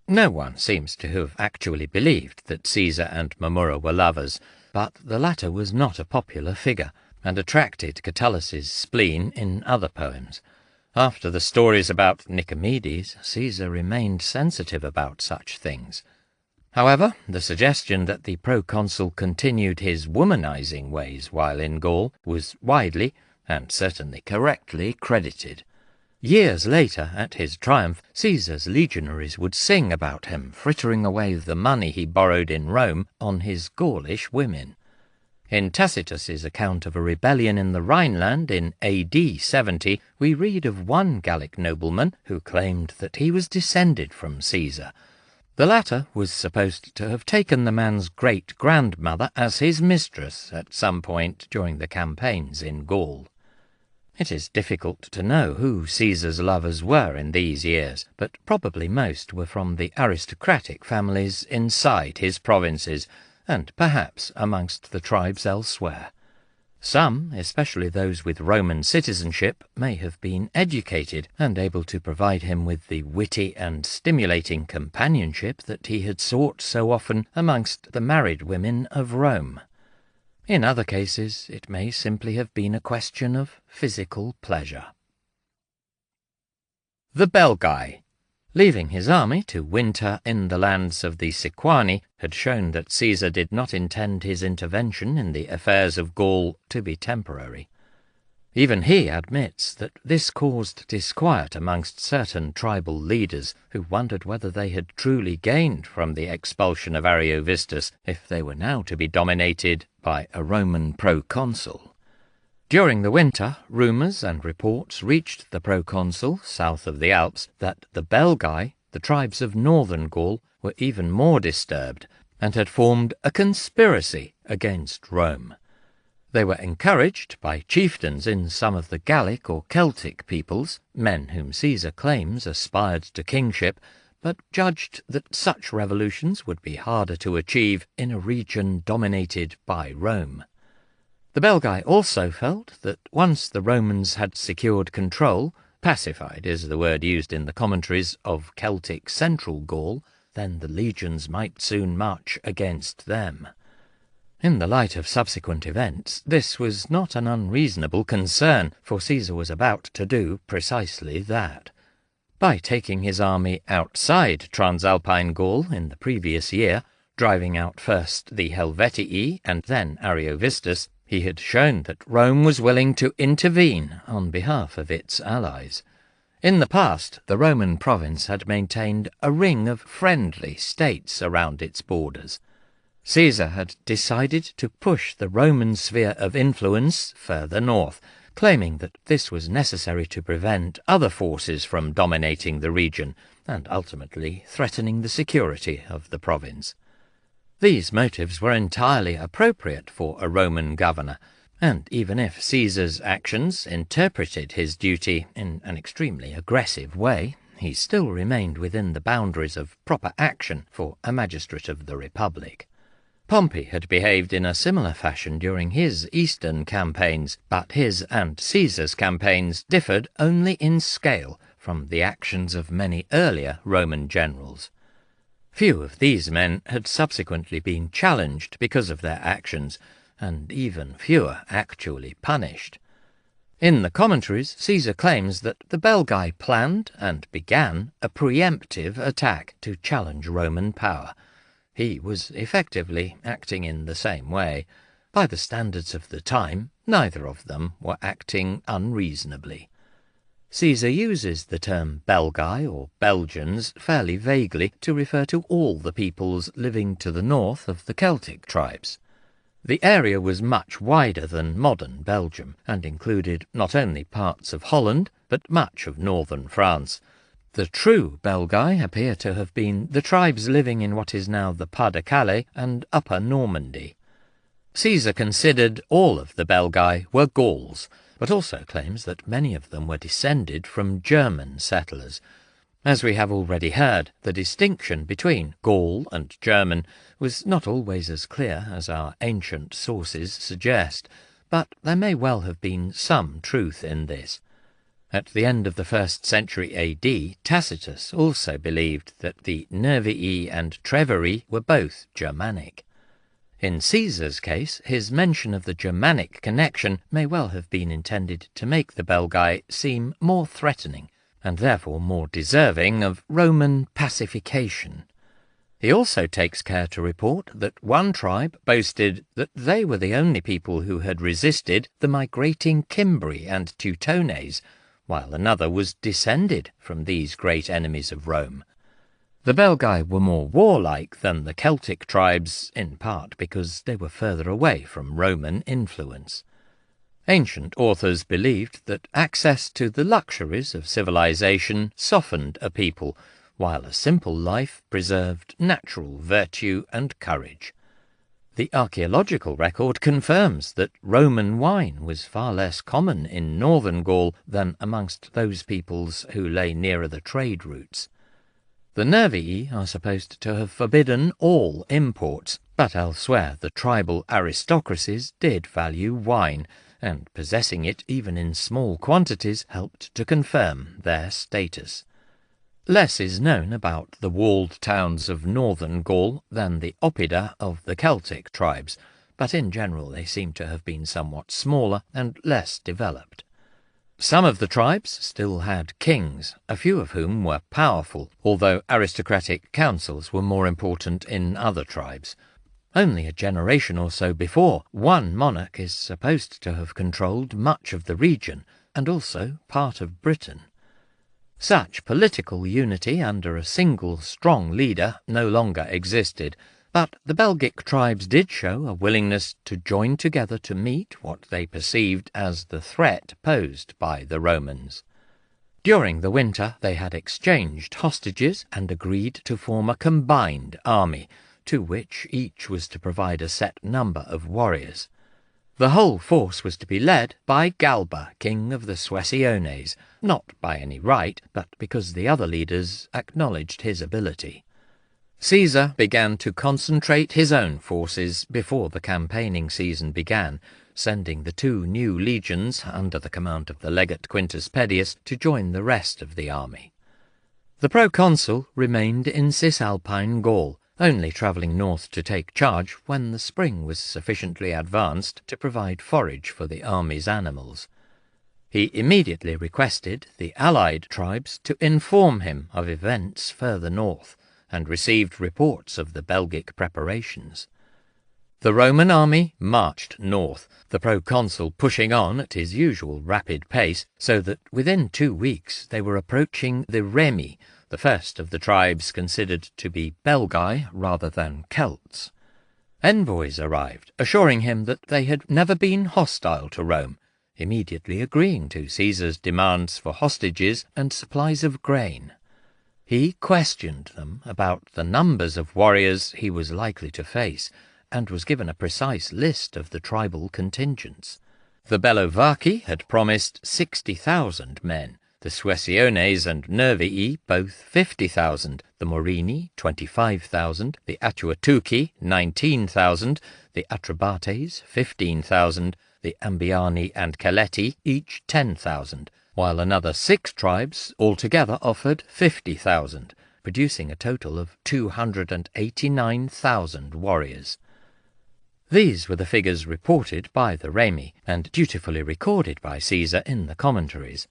Speaker 1: No one seems to have actually believed that Caesar and Mamurra were lovers, but the latter was not a popular figure, and attracted Catullus's spleen in other poems. After the stories about Nicomedes, Caesar remained sensitive about such things. However, the suggestion that the proconsul continued his womanizing ways while in Gaul was widely, and certainly correctly, credited. Years later, at his triumph, Caesar's legionaries would sing about him frittering away the money he borrowed in Rome on his Gaulish women. In Tacitus's account of a rebellion in the Rhineland in AD 70, we read of one Gallic nobleman who claimed that he was descended from Caesar. The latter was supposed to have taken the man's great-grandmother as his mistress at some point during the campaigns in Gaul. It is difficult to know who Caesar's lovers were in these years, but probably most were from the aristocratic families inside his provinces, and perhaps amongst the tribes elsewhere. Some, especially those with Roman citizenship, may have been educated and able to provide him with the witty and stimulating companionship that he had sought so often amongst the married women of Rome. In other cases, it may simply have been a question of physical pleasure. The Belgae, leaving his army to winter in the lands of the Sequani, had shown that Caesar did not intend his intervention in the affairs of Gaul to be temporary. Even he admits that this caused disquiet amongst certain tribal leaders who wondered whether they had truly gained from the expulsion of Ariovistus if they were now to be dominated by a Roman proconsul. During the winter, rumours and reports reached the proconsul south of the Alps that the Belgae, the tribes of northern Gaul, were even more disturbed and had formed a conspiracy against Rome. They were encouraged by chieftains in some of the Gallic or Celtic peoples, men whom Caesar claims aspired to kingship, but judged that such revolutions would be harder to achieve in a region dominated by Rome. The Belgae also felt that once the Romans had secured control, pacified is the word used in the commentaries, of Celtic Central Gaul, then the legions might soon march against them. In the light of subsequent events, this was not an unreasonable concern, for Caesar was about to do precisely that. By taking his army outside Transalpine Gaul in the previous year, driving out first the Helvetii and then Ariovistus, he had shown that Rome was willing to intervene on behalf of its allies. In the past, the Roman province had maintained a ring of friendly states around its borders. Caesar had decided to push the Roman sphere of influence further north, claiming that this was necessary to prevent other forces from dominating the region and ultimately threatening the security of the province. These motives were entirely appropriate for a Roman governor, and even if Caesar's actions interpreted his duty in an extremely aggressive way, he still remained within the boundaries of proper action for a magistrate of the Republic. Pompey had behaved in a similar fashion during his eastern campaigns, but his and Caesar's campaigns differed only in scale from the actions of many earlier Roman generals. Few of these men had subsequently been challenged because of their actions, and even fewer actually punished. In the commentaries, Caesar claims that the Belgae planned and began a preemptive attack to challenge Roman power. He was effectively acting in the same way. By the standards of the time, neither of them were acting unreasonably. Caesar uses the term Belgae or Belgians fairly vaguely to refer to all the peoples living to the north of the Celtic tribes. The area was much wider than modern Belgium, and included not only parts of Holland, but much of northern France. The true Belgae appear to have been the tribes living in what is now the Pas-de-Calais and Upper Normandy. Caesar considered all of the Belgae were Gauls, but also claims that many of them were descended from German settlers. As we have already heard, the distinction between Gaul and German was not always as clear as our ancient sources suggest, but there may well have been some truth in this. At the end of the 1st century AD, Tacitus also believed that the Nervii and Treveri were both Germanic. In Caesar's case, his mention of the Germanic connection may well have been intended to make the Belgae seem more threatening, and therefore more deserving of Roman pacification. He also takes care to report that one tribe boasted that they were the only people who had resisted the migrating Cimbri and Teutones, while another was descended from these great enemies of Rome. The Belgae were more warlike than the Celtic tribes, in part because they were further away from Roman influence. Ancient authors believed that access to the luxuries of civilization softened a people, while a simple life preserved natural virtue and courage. The archaeological record confirms that Roman wine was far less common in northern Gaul than amongst those peoples who lay nearer the trade routes. The Nervii are supposed to have forbidden all imports, but elsewhere the tribal aristocracies did value wine, and possessing it even in small quantities helped to confirm their status. Less is known about the walled towns of northern Gaul than the oppida of the Celtic tribes, but in general they seem to have been somewhat smaller and less developed. Some of the tribes still had kings, a few of whom were powerful, although aristocratic councils were more important in other tribes. Only a generation or so before, one monarch is supposed to have controlled much of the region, and also part of Britain. Such political unity under a single strong leader no longer existed, but the Belgic tribes did show a willingness to join together to meet what they perceived as the threat posed by the Romans. During the winter they had exchanged hostages and agreed to form a combined army, to which each was to provide a set number of warriors. The whole force was to be led by Galba, king of the Suessiones, not by any right, but because the other leaders acknowledged his ability. Caesar began to concentrate his own forces before the campaigning season began, sending the 2 new legions under the command of the legate Quintus Pedius to join the rest of the army. The proconsul remained in Cisalpine Gaul, only travelling north to take charge when the spring was sufficiently advanced to provide forage for the army's animals. He immediately requested the allied tribes to inform him of events further north, and received reports of the Belgic preparations. The Roman army marched north, the proconsul pushing on at his usual rapid pace, so that within 2 weeks they were approaching the Remi, the first of the tribes considered to be Belgae rather than Celts. Envoys arrived, assuring him that they had never been hostile to Rome, immediately agreeing to Caesar's demands for hostages and supplies of grain. He questioned them about the numbers of warriors he was likely to face, and was given a precise list of the tribal contingents. The Bellovaci had promised 60,000 men, the Suessiones and Nervii both 50,000, the Morini 25,000, the Atuatuci 19,000, the Atrebates 15,000, the Ambiani and Caleti each 10,000, while another 6 tribes altogether offered 50,000, producing a total of 289,000 warriors. These were the figures reported by the Remi, and dutifully recorded by Caesar in the commentaries.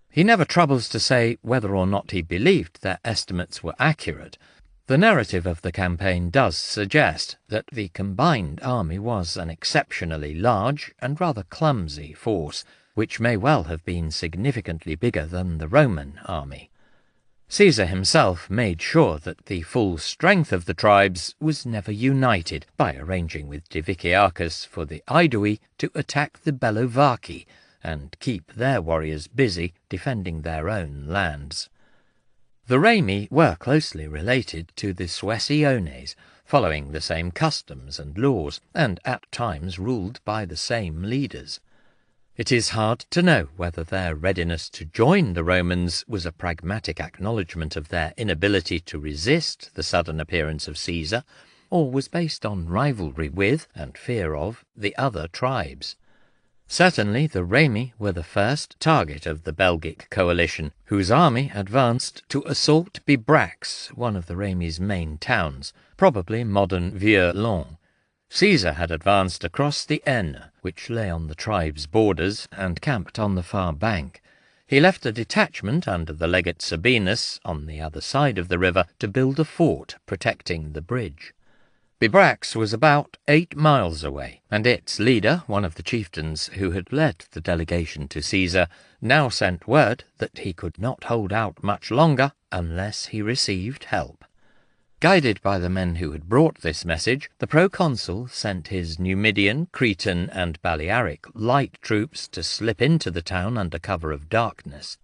Speaker 1: He never troubles to say whether or not he believed their estimates were accurate. The narrative of the campaign does suggest that the combined army was an exceptionally large and rather clumsy force, which may well have been significantly bigger than the Roman army. Caesar himself made sure that the full strength of the tribes was never united by arranging with Diviciacus for the Aedui to attack the Bellovaci and keep their warriors busy defending their own lands. The Remi were closely related to the Suessiones, following the same customs and laws, and at times ruled by the same leaders. It is hard to know whether their readiness to join the Romans was a pragmatic acknowledgment of their inability to resist the sudden appearance of Caesar, or was based on rivalry with, and fear of, the other tribes. Certainly the Remi were the first target of the Belgic coalition, whose army advanced to assault Bibrax, one of the Remi's main towns, probably modern Vieux-Lons. Caesar had advanced across the Aisne, which lay on the tribe's borders, and camped on the far bank. He left a detachment under the legate Sabinus on the other side of the river to build a fort protecting the bridge. Bibrax was about 8 miles away, and its leader, one of the chieftains who had led the delegation to Caesar, now sent word that he could not hold out much longer unless he received help. Guided by the men who had brought this message, the proconsul sent his Numidian, Cretan, and Balearic light troops to slip into the town under cover of darkness.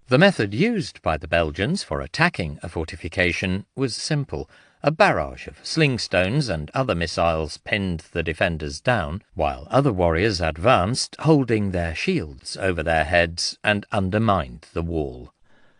Speaker 1: The method used by the Belgians for attacking a fortification was simple. A barrage of sling stones and other missiles pinned the defenders down, while other warriors advanced, holding their shields over their heads, and undermined the wall.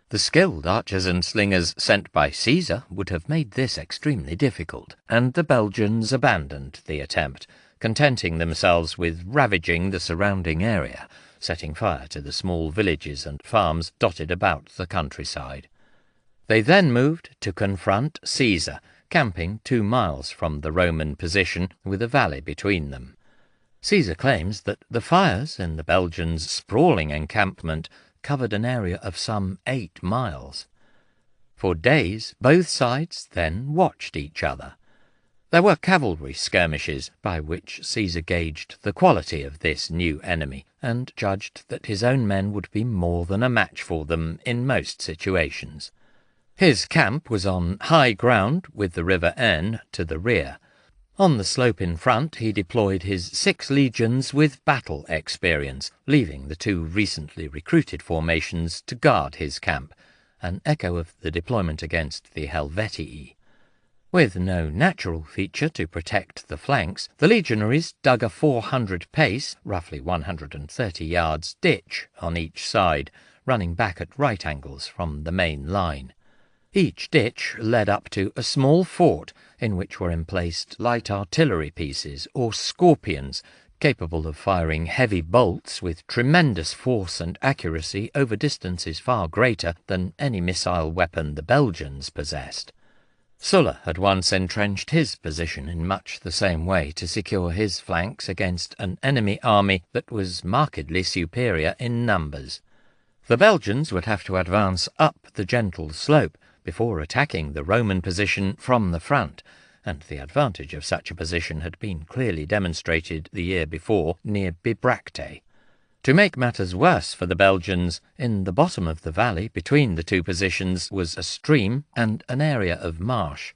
Speaker 1: The skilled archers and slingers sent by Caesar would have made this extremely difficult, and the Belgians abandoned the attempt, contenting themselves with ravaging the surrounding area, setting fire to the small villages and farms dotted about the countryside. They then moved to confront Caesar, camping 2 miles from the Roman position with a valley between them. Caesar claims that the fires in the Belgians' sprawling encampment covered an area of some 8 miles. For days, both sides then watched each other. There were cavalry skirmishes by which Caesar gauged the quality of this new enemy and judged that his own men would be more than a match for them in most situations. His camp was on high ground with the river Aisne to the rear. On the slope in front he deployed his 6 legions with battle experience, leaving the 2 recently recruited formations to guard his camp, an echo of the deployment against the Helvetii. With no natural feature to protect the flanks, the legionaries dug a 400-pace, roughly 130 yards, ditch on each side, running back at right angles from the main line. Each ditch led up to a small fort in which were emplaced light artillery pieces or scorpions, capable of firing heavy bolts with tremendous force and accuracy over distances far greater than any missile weapon the Belgians possessed. Sulla had once entrenched his position in much the same way to secure his flanks against an enemy army that was markedly superior in numbers. The Belgians would have to advance up the gentle slope before attacking the Roman position from the front, and the advantage of such a position had been clearly demonstrated the year before near Bibracte. To make matters worse for the Belgians, in the bottom of the valley between the 2 positions was a stream and an area of marsh.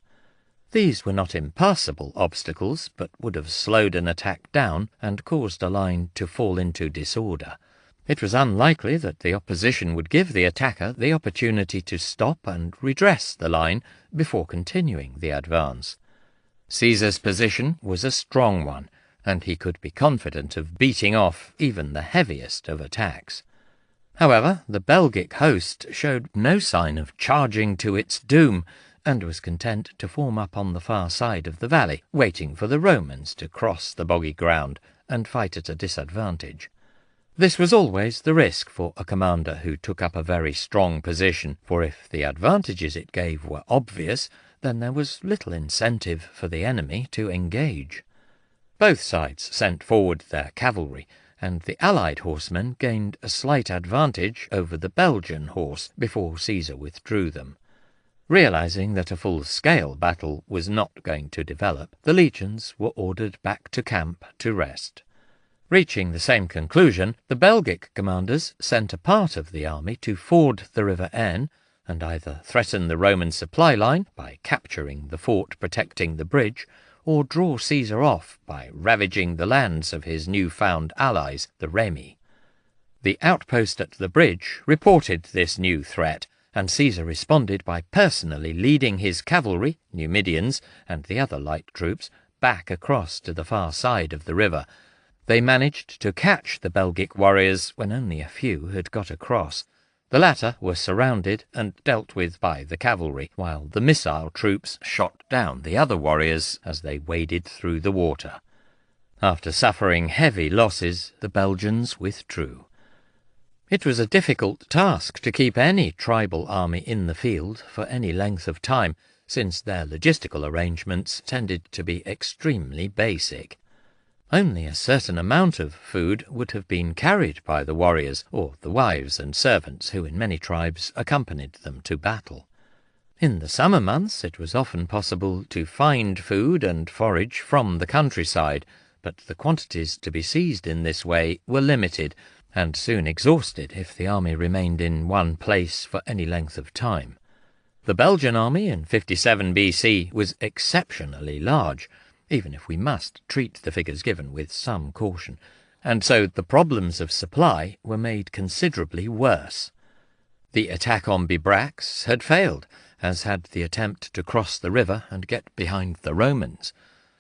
Speaker 1: These were not impassable obstacles, but would have slowed an attack down and caused a line to fall into disorder. It was unlikely that the opposition would give the attacker the opportunity to stop and redress the line before continuing the advance. Caesar's position was a strong one, and he could be confident of beating off even the heaviest of attacks. However, the Belgic host showed no sign of charging to its doom, and was content to form up on the far side of the valley, waiting for the Romans to cross the boggy ground and fight at a disadvantage. This was always the risk for a commander who took up a very strong position, for if the advantages it gave were obvious, then there was little incentive for the enemy to engage. Both sides sent forward their cavalry, and the allied horsemen gained a slight advantage over the Belgian horse before Caesar withdrew them. Realizing that a full-scale battle was not going to develop, the legions were ordered back to camp to rest. Reaching the same conclusion, the Belgic commanders sent a part of the army to ford the river Aisne and either threaten the Roman supply line by capturing the fort protecting the bridge, or draw Caesar off by ravaging the lands of his new-found allies, the Remi. The outpost at the bridge reported this new threat, and Caesar responded by personally leading his cavalry, Numidians, and the other light troops back across to the far side of the river. They managed to catch the Belgic warriors when only a few had got across. The latter were surrounded and dealt with by the cavalry, while the missile troops shot down the other warriors as they waded through the water. After suffering heavy losses, the Belgians withdrew. It was a difficult task to keep any tribal army in the field for any length of time, since their logistical arrangements tended to be extremely basic. Only a certain amount of food would have been carried by the warriors, or the wives and servants who in many tribes accompanied them to battle. In the summer months it was often possible to find food and forage from the countryside, but the quantities to be seized in this way were limited, and soon exhausted if the army remained in one place for any length of time. The Belgian army in 57 BC was exceptionally large, even if we must treat the figures given with some caution, and so the problems of supply were made considerably worse. The attack on Bibracte had failed, as had the attempt to cross the river and get behind the Romans.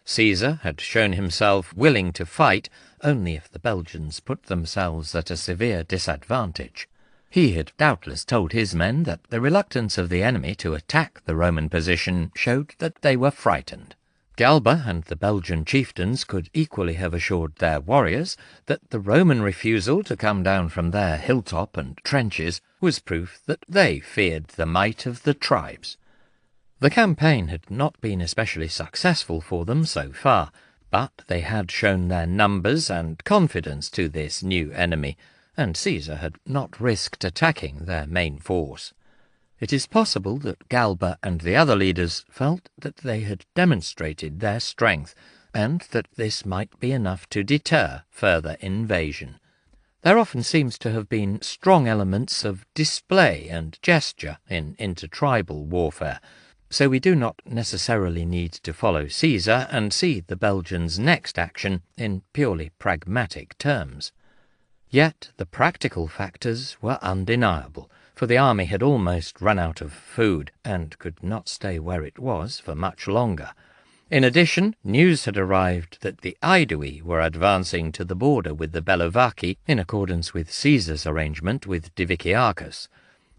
Speaker 1: Caesar had shown himself willing to fight only if the Belgians put themselves at a severe disadvantage. He had doubtless told his men that the reluctance of the enemy to attack the Roman position showed that they were frightened. Galba and the Belgian chieftains could equally have assured their warriors that the Roman refusal to come down from their hilltop and trenches was proof that they feared the might of the tribes. The campaign had not been especially successful for them so far, but they had shown their numbers and confidence to this new enemy, and Caesar had not risked attacking their main force. It is possible that Galba and the other leaders felt that they had demonstrated their strength, and that this might be enough to deter further invasion. There often seems to have been strong elements of display and gesture in intertribal warfare, so we do not necessarily need to follow Caesar and see the Belgians' next action in purely pragmatic terms. Yet the practical factors were undeniable, for the army had almost run out of food and could not stay where it was for much longer. In addition, news had arrived that the Aedui were advancing to the border with the Bellovaci in accordance with Caesar's arrangement with Diviciacus.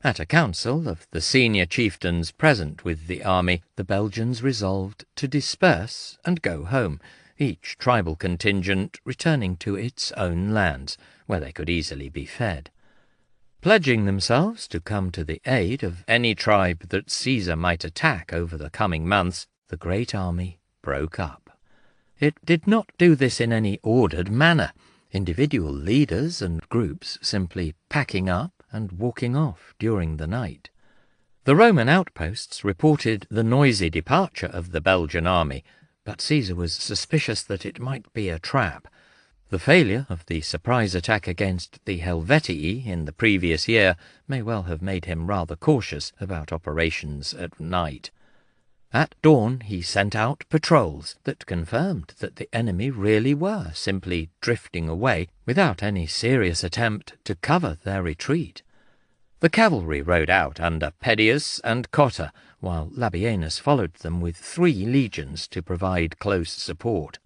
Speaker 1: At a council of the senior chieftains present with the army, the Belgians resolved to disperse and go home, each tribal contingent returning to its own lands, where they could easily be fed. Pledging themselves to come to the aid of any tribe that Caesar might attack over the coming months, the great army broke up. It did not do this in any ordered manner, individual leaders and groups simply packing up and walking off during the night. The Roman outposts reported the noisy departure of the Belgian army, but Caesar was suspicious that it might be a trap. The failure of the surprise attack against the Helvetii in the previous year may well have made him rather cautious about operations at night. At dawn he sent out patrols that confirmed that the enemy really were simply drifting away without any serious attempt to cover their retreat. The cavalry rode out under Pedius and Cotta, while Labienus followed them with 3 legions to provide close support.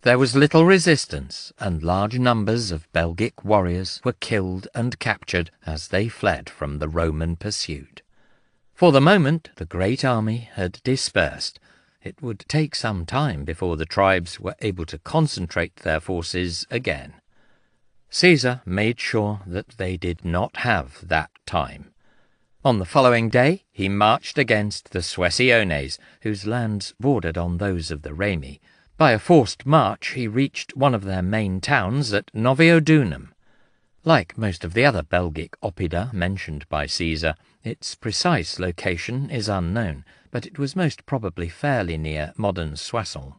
Speaker 1: There was little resistance, and large numbers of Belgic warriors were killed and captured as they fled from the Roman pursuit. For the moment, the great army had dispersed. It would take some time before the tribes were able to concentrate their forces again. Caesar made sure that they did not have that time. On the following day, he marched against the Suessiones, whose lands bordered on those of the Remi. By a forced march, he reached one of their main towns at Noviodunum. Like most of the other Belgic oppida mentioned by Caesar, its precise location is unknown, but it was most probably fairly near modern Soissons.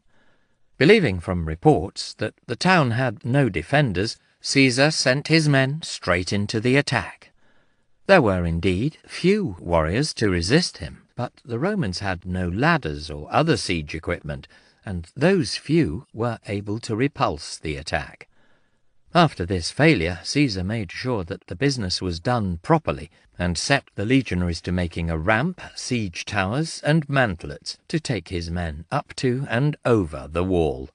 Speaker 1: Believing from reports that the town had no defenders, Caesar sent his men straight into the attack. There were indeed few warriors to resist him, but the Romans had no ladders or other siege equipment, and those few were able to repulse the attack. After this failure, Caesar made sure that the business was done properly, and set the legionaries to making a ramp, siege towers, and mantlets to take his men up to and over the wall.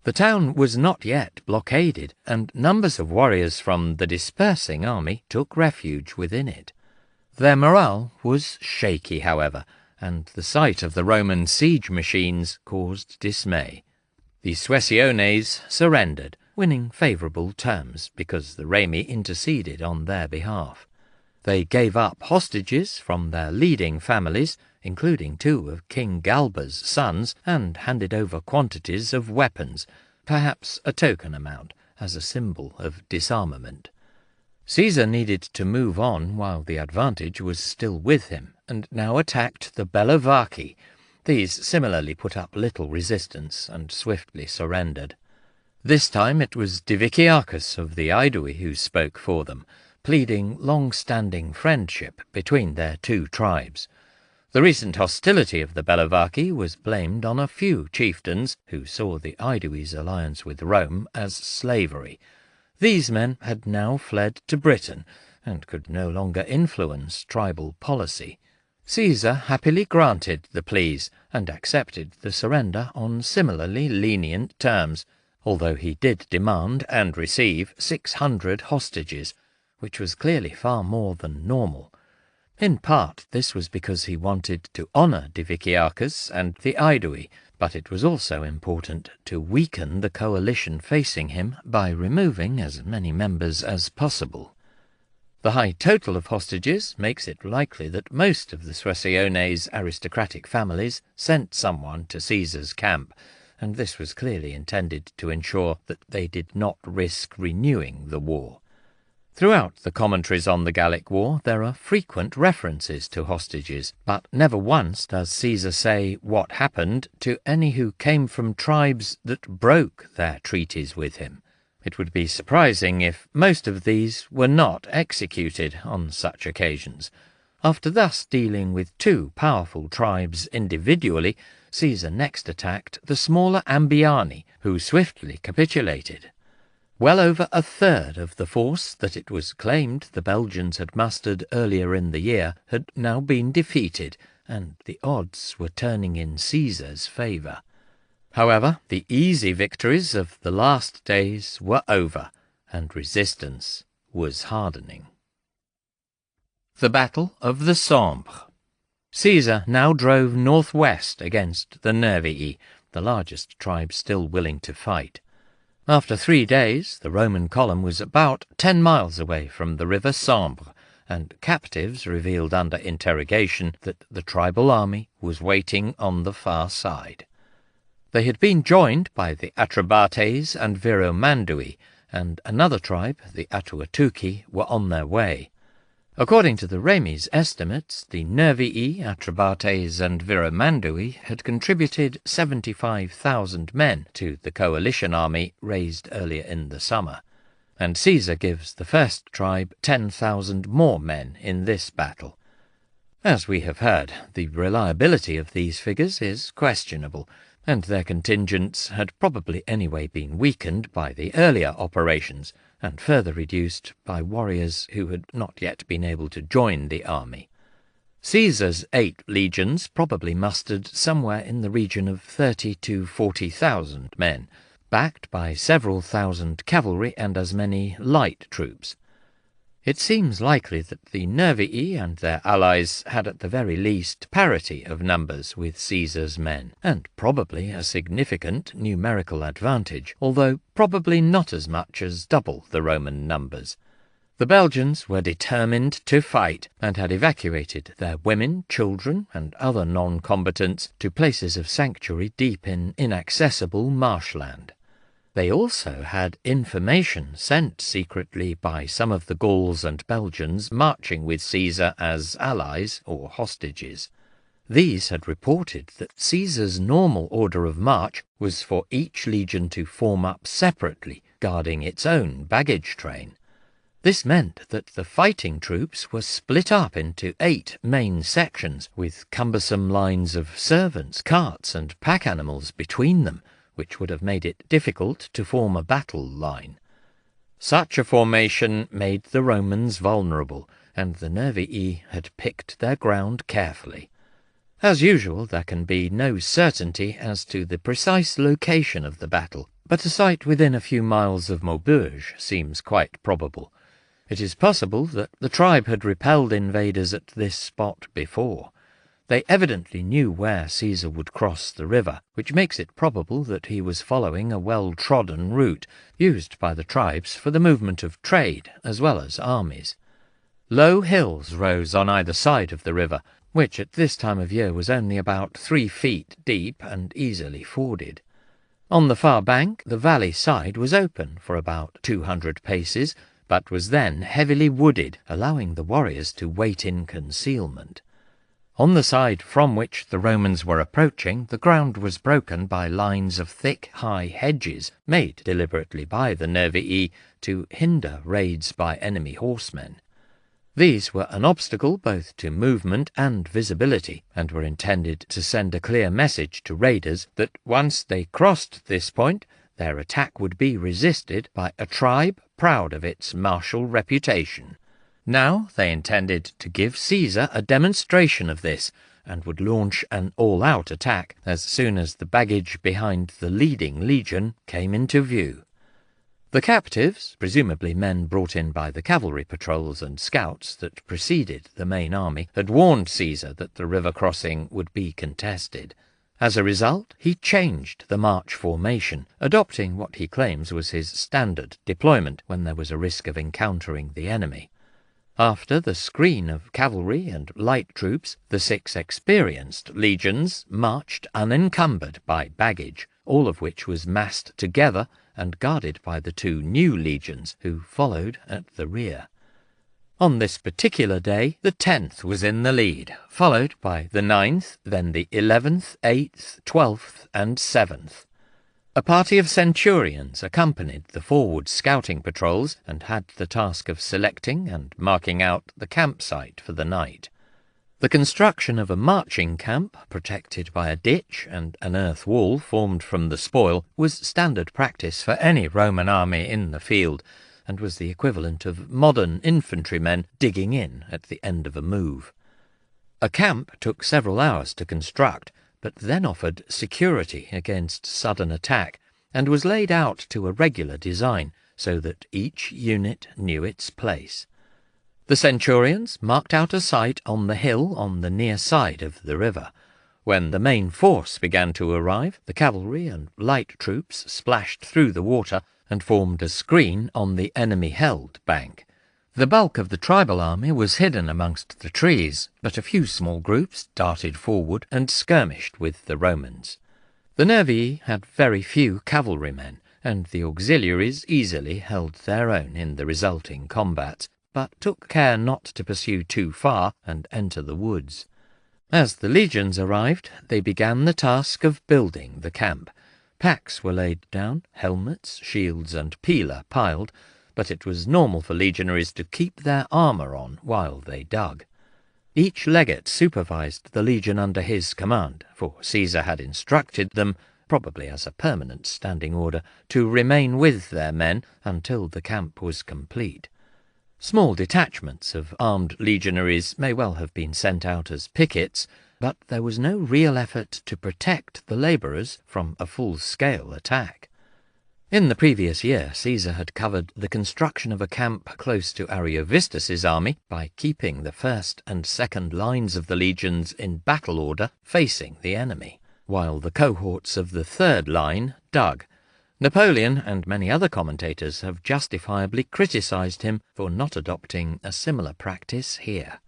Speaker 1: The town was not yet blockaded, and numbers of warriors from the dispersing army took refuge within it. Their morale was shaky, however, and the sight of the Roman siege machines caused dismay. The Suessiones surrendered, winning favourable terms because the Remi interceded on their behalf. They gave up hostages from their leading families, including 2 of King Galba's sons, and handed over quantities of weapons, perhaps a token amount, as a symbol of disarmament. Caesar needed to move on while the advantage was still with him, and now attacked the Bellovaci. These similarly put up little resistance and swiftly surrendered. This time it was Diviciacus of the Aedui who spoke for them, pleading long-standing friendship between their 2 tribes. The recent hostility of the Bellovaci was blamed on a few chieftains who saw the Aedui's alliance with Rome as slavery. These men had now fled to Britain and could no longer influence tribal policy. Caesar happily granted the pleas and accepted the surrender on similarly lenient terms, although he did demand and receive 600 hostages, which was clearly far more than normal. In part, this was because he wanted to honour Diviciacus and the Aedui, but it was also important to weaken the coalition facing him by removing as many members as possible. The high total of hostages makes it likely that most of the Suessiones' aristocratic families sent someone to Caesar's camp, and this was clearly intended to ensure that they did not risk renewing the war. Throughout the commentaries on the Gallic War there are frequent references to hostages, but never once does Caesar say what happened to any who came from tribes that broke their treaties with him. It would be surprising if most of these were not executed on such occasions. After thus dealing with two powerful tribes individually, Caesar next attacked the smaller Ambiani, who swiftly capitulated. Well over a third of the force that it was claimed the Belgians had mustered earlier in the year had now been defeated, and the odds were turning in Caesar's favour. However, the easy victories of the last days were over, and resistance was hardening. The Battle of the Sambre. Caesar now drove northwest against the Nervii, the largest tribe still willing to fight. After 3 days, the Roman column was about 10 miles away from the river Sambre, and captives revealed under interrogation that the tribal army was waiting on the far side. They had been joined by the Atrebates and Viromandui, and another tribe, the Atuatuki, were on their way. According to the Remis estimates, the Nervii, Atrebates and Viromandui had contributed 75,000 men to the coalition army raised earlier in the summer, and Caesar gives the first tribe 10,000 more men in this battle. As we have heard, the reliability of these figures is questionable, and their contingents had probably anyway been weakened by the earlier operations, and further reduced by warriors who had not yet been able to join the army. Caesar's 8 legions probably mustered somewhere in the region of 30 to 40,000 men, backed by several thousand cavalry and as many light troops. It seems likely that the Nervii and their allies had at the very least parity of numbers with Caesar's men, and probably a significant numerical advantage, although probably not as much as double the Roman numbers. The Belgians were determined to fight, and had evacuated their women, children, and other non-combatants to places of sanctuary deep in inaccessible marshland. They also had information sent secretly by some of the Gauls and Belgians marching with Caesar as allies or hostages. These had reported that Caesar's normal order of march was for each legion to form up separately, guarding its own baggage train. This meant that the fighting troops were split up into 8 main sections, with cumbersome lines of servants, carts, and pack animals between them, which would have made it difficult to form a battle line. Such a formation made the Romans vulnerable, and the Nervii had picked their ground carefully. As usual, there can be no certainty as to the precise location of the battle, but a site within a few miles of Maubeuge seems quite probable. It is possible that the tribe had repelled invaders at this spot before. They evidently knew where Caesar would cross the river, which makes it probable that he was following a well-trodden route used by the tribes for the movement of trade as well as armies. Low hills rose on either side of the river, which at this time of year was only about 3 feet deep and easily forded. On the far bank, the valley side was open for about 200 paces, but was then heavily wooded, allowing the warriors to wait in concealment. On the side from which the Romans were approaching, the ground was broken by lines of thick, high hedges, made deliberately by the Nervii to hinder raids by enemy horsemen. These were an obstacle both to movement and visibility, and were intended to send a clear message to raiders that once they crossed this point, their attack would be resisted by a tribe proud of its martial reputation. Now they intended to give Caesar a demonstration of this, and would launch an all-out attack as soon as the baggage behind the leading legion came into view. The captives, presumably men brought in by the cavalry patrols and scouts that preceded the main army, had warned Caesar that the river crossing would be contested. As a result, he changed the march formation, adopting what he claims was his standard deployment when there was a risk of encountering the enemy. After the screen of cavalry and light troops, the 6 experienced legions marched unencumbered by baggage, all of which was massed together and guarded by the 2 new legions, who followed at the rear. On this particular day, the 10th was in the lead, followed by the 9th, then the 11th, 8th, 12th, and 7th. A party of centurions accompanied the forward scouting patrols and had the task of selecting and marking out the campsite for the night. The construction of a marching camp, protected by a ditch and an earth wall formed from the spoil, was standard practice for any Roman army in the field, and was the equivalent of modern infantrymen digging in at the end of a move. A camp took several hours to construct, but then offered security against sudden attack, and was laid out to a regular design, so that each unit knew its place. The centurions marked out a site on the hill on the near side of the river. When the main force began to arrive, the cavalry and light troops splashed through the water and formed a screen on the enemy-held bank. The bulk of the tribal army was hidden amongst the trees, but a few small groups darted forward and skirmished with the Romans. The Nervii had very few cavalrymen, and the auxiliaries easily held their own in the resulting combats, but took care not to pursue too far and enter the woods. As the legions arrived, they began the task of building the camp. Packs were laid down, helmets, shields, and pila piled, but it was normal for legionaries to keep their armour on while they dug. Each legate supervised the legion under his command, for Caesar had instructed them, probably as a permanent standing order, to remain with their men until the camp was complete. Small detachments of armed legionaries may well have been sent out as pickets, but there was no real effort to protect the labourers from a full-scale attack. In the previous year, Caesar had covered the construction of a camp close to Ariovistus's army by keeping the first and second lines of the legions in battle order facing the enemy, while the cohorts of the third line dug. Napoleon and many other commentators have justifiably criticised him for not adopting a similar practice here.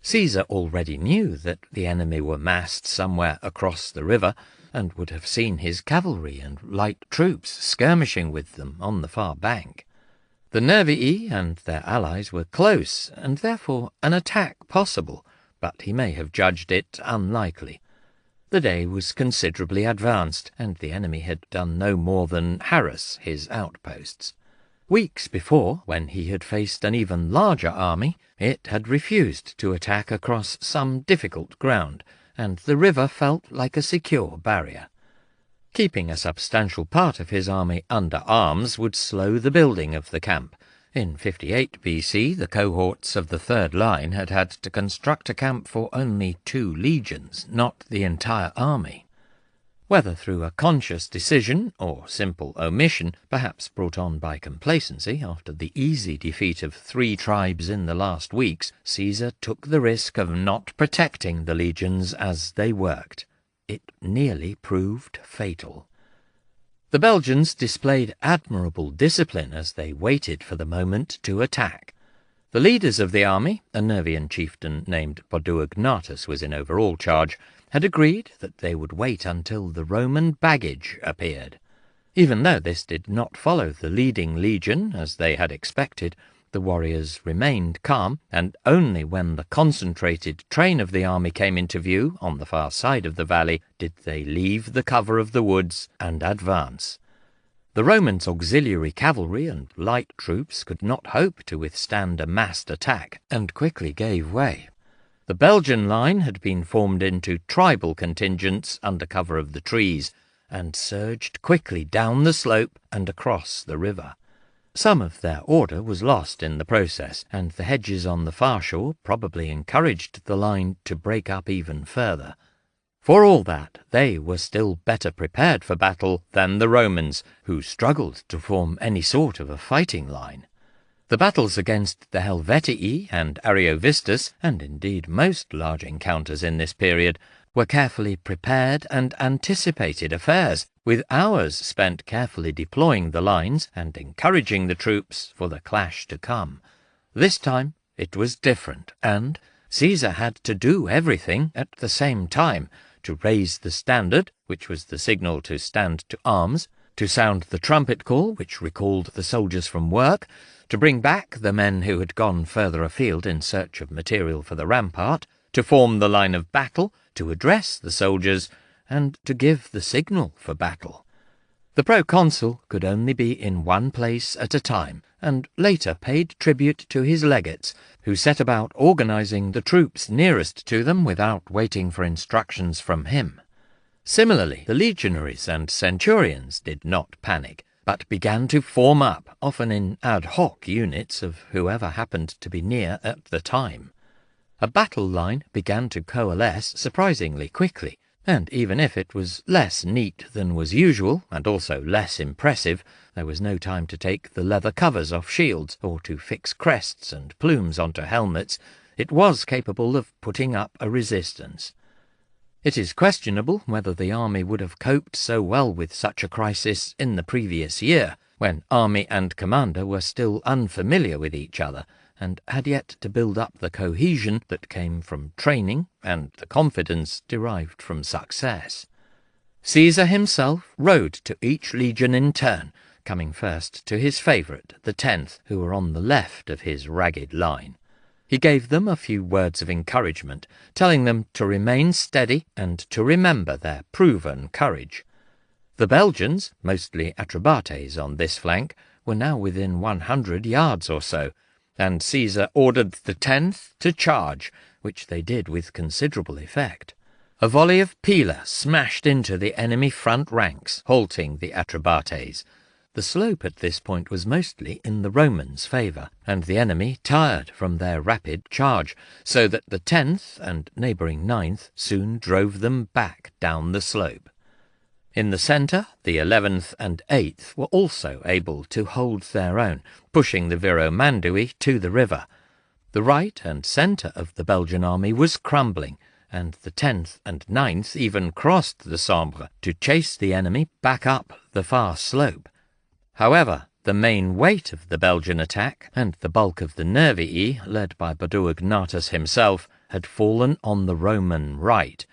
Speaker 1: Caesar already knew that the enemy were massed somewhere across the river, and would have seen his cavalry and light troops skirmishing with them on the far bank. The Nervii and their allies were close, and therefore an attack possible, but he may have judged it unlikely. The day was considerably advanced, and the enemy had done no more than harass his outposts. Weeks before, when he had faced an even larger army, it had refused to attack across some difficult ground, and the river felt like a secure barrier. Keeping a substantial part of his army under arms would slow the building of the camp. In 58 BC, the cohorts of the third line had had to construct a camp for only 2 legions, not the entire army. Whether through a conscious decision or simple omission, perhaps brought on by complacency after the easy defeat of 3 tribes in the last weeks, Caesar took the risk of not protecting the legions as they worked. It nearly proved fatal. The Belgians displayed admirable discipline as they waited for the moment to attack. The leaders of the army, a Nervian chieftain named Poduognatus was in overall charge, had agreed that they would wait until the Roman baggage appeared. Even though this did not follow the leading legion, as they had expected, the warriors remained calm, and only when the concentrated train of the army came into view on the far side of the valley did they leave the cover of the woods and advance. The Romans' auxiliary cavalry and light troops could not hope to withstand a massed attack, and quickly gave way. The Belgian line had been formed into tribal contingents under cover of the trees, and surged quickly down the slope and across the river. Some of their order was lost in the process, and the hedges on the far shore probably encouraged the line to break up even further. For all that, they were still better prepared for battle than the Romans, who struggled to form any sort of a fighting line. The battles against the Helvetii and Ariovistus, and indeed most large encounters in this period, were carefully prepared and anticipated affairs, with hours spent carefully deploying the lines and encouraging the troops for the clash to come. This time it was different, and Caesar had to do everything at the same time, to raise the standard, which was the signal to stand to arms, to sound the trumpet call, which recalled the soldiers from work, to bring back the men who had gone further afield in search of material for the rampart, to form the line of battle, to address the soldiers, and to give the signal for battle. The proconsul could only be in one place at a time, and later paid tribute to his legates, who set about organizing the troops nearest to them without waiting for instructions from him. Similarly, the legionaries and centurions did not panic, but began to form up, often in ad hoc units of whoever happened to be near at the time. A battle line began to coalesce surprisingly quickly, and even if it was less neat than was usual, and also less impressive, there was no time to take the leather covers off shields, or to fix crests and plumes onto helmets. It was capable of putting up a resistance. It is questionable whether the army would have coped so well with such a crisis in the previous year, when army and commander were still unfamiliar with each other, and had yet to build up the cohesion that came from training and the confidence derived from success. Caesar himself rode to each legion in turn, coming first to his favourite, the 10th, who were on the left of his ragged line. He gave them a few words of encouragement, telling them to remain steady and to remember their proven courage. The Belgians, mostly Atrebates on this flank, were now within 100 yards or so, and Caesar ordered the 10th to charge, which they did with considerable effect. A volley of pila smashed into the enemy front ranks, halting the Atrebates. The slope at this point was mostly in the Romans' favour, and the enemy tired from their rapid charge, so that the 10th and neighbouring 9th soon drove them back down the slope. In the centre, the 11th and 8th were also able to hold their own, pushing the Viromandui to the river. The right and centre of the Belgian army was crumbling, and the 10th and 9th even crossed the Sambre to chase the enemy back up the far slope. However, the main weight of the Belgian attack, and the bulk of the Nervii, led by Baduagnatus himself, had fallen on the Roman right.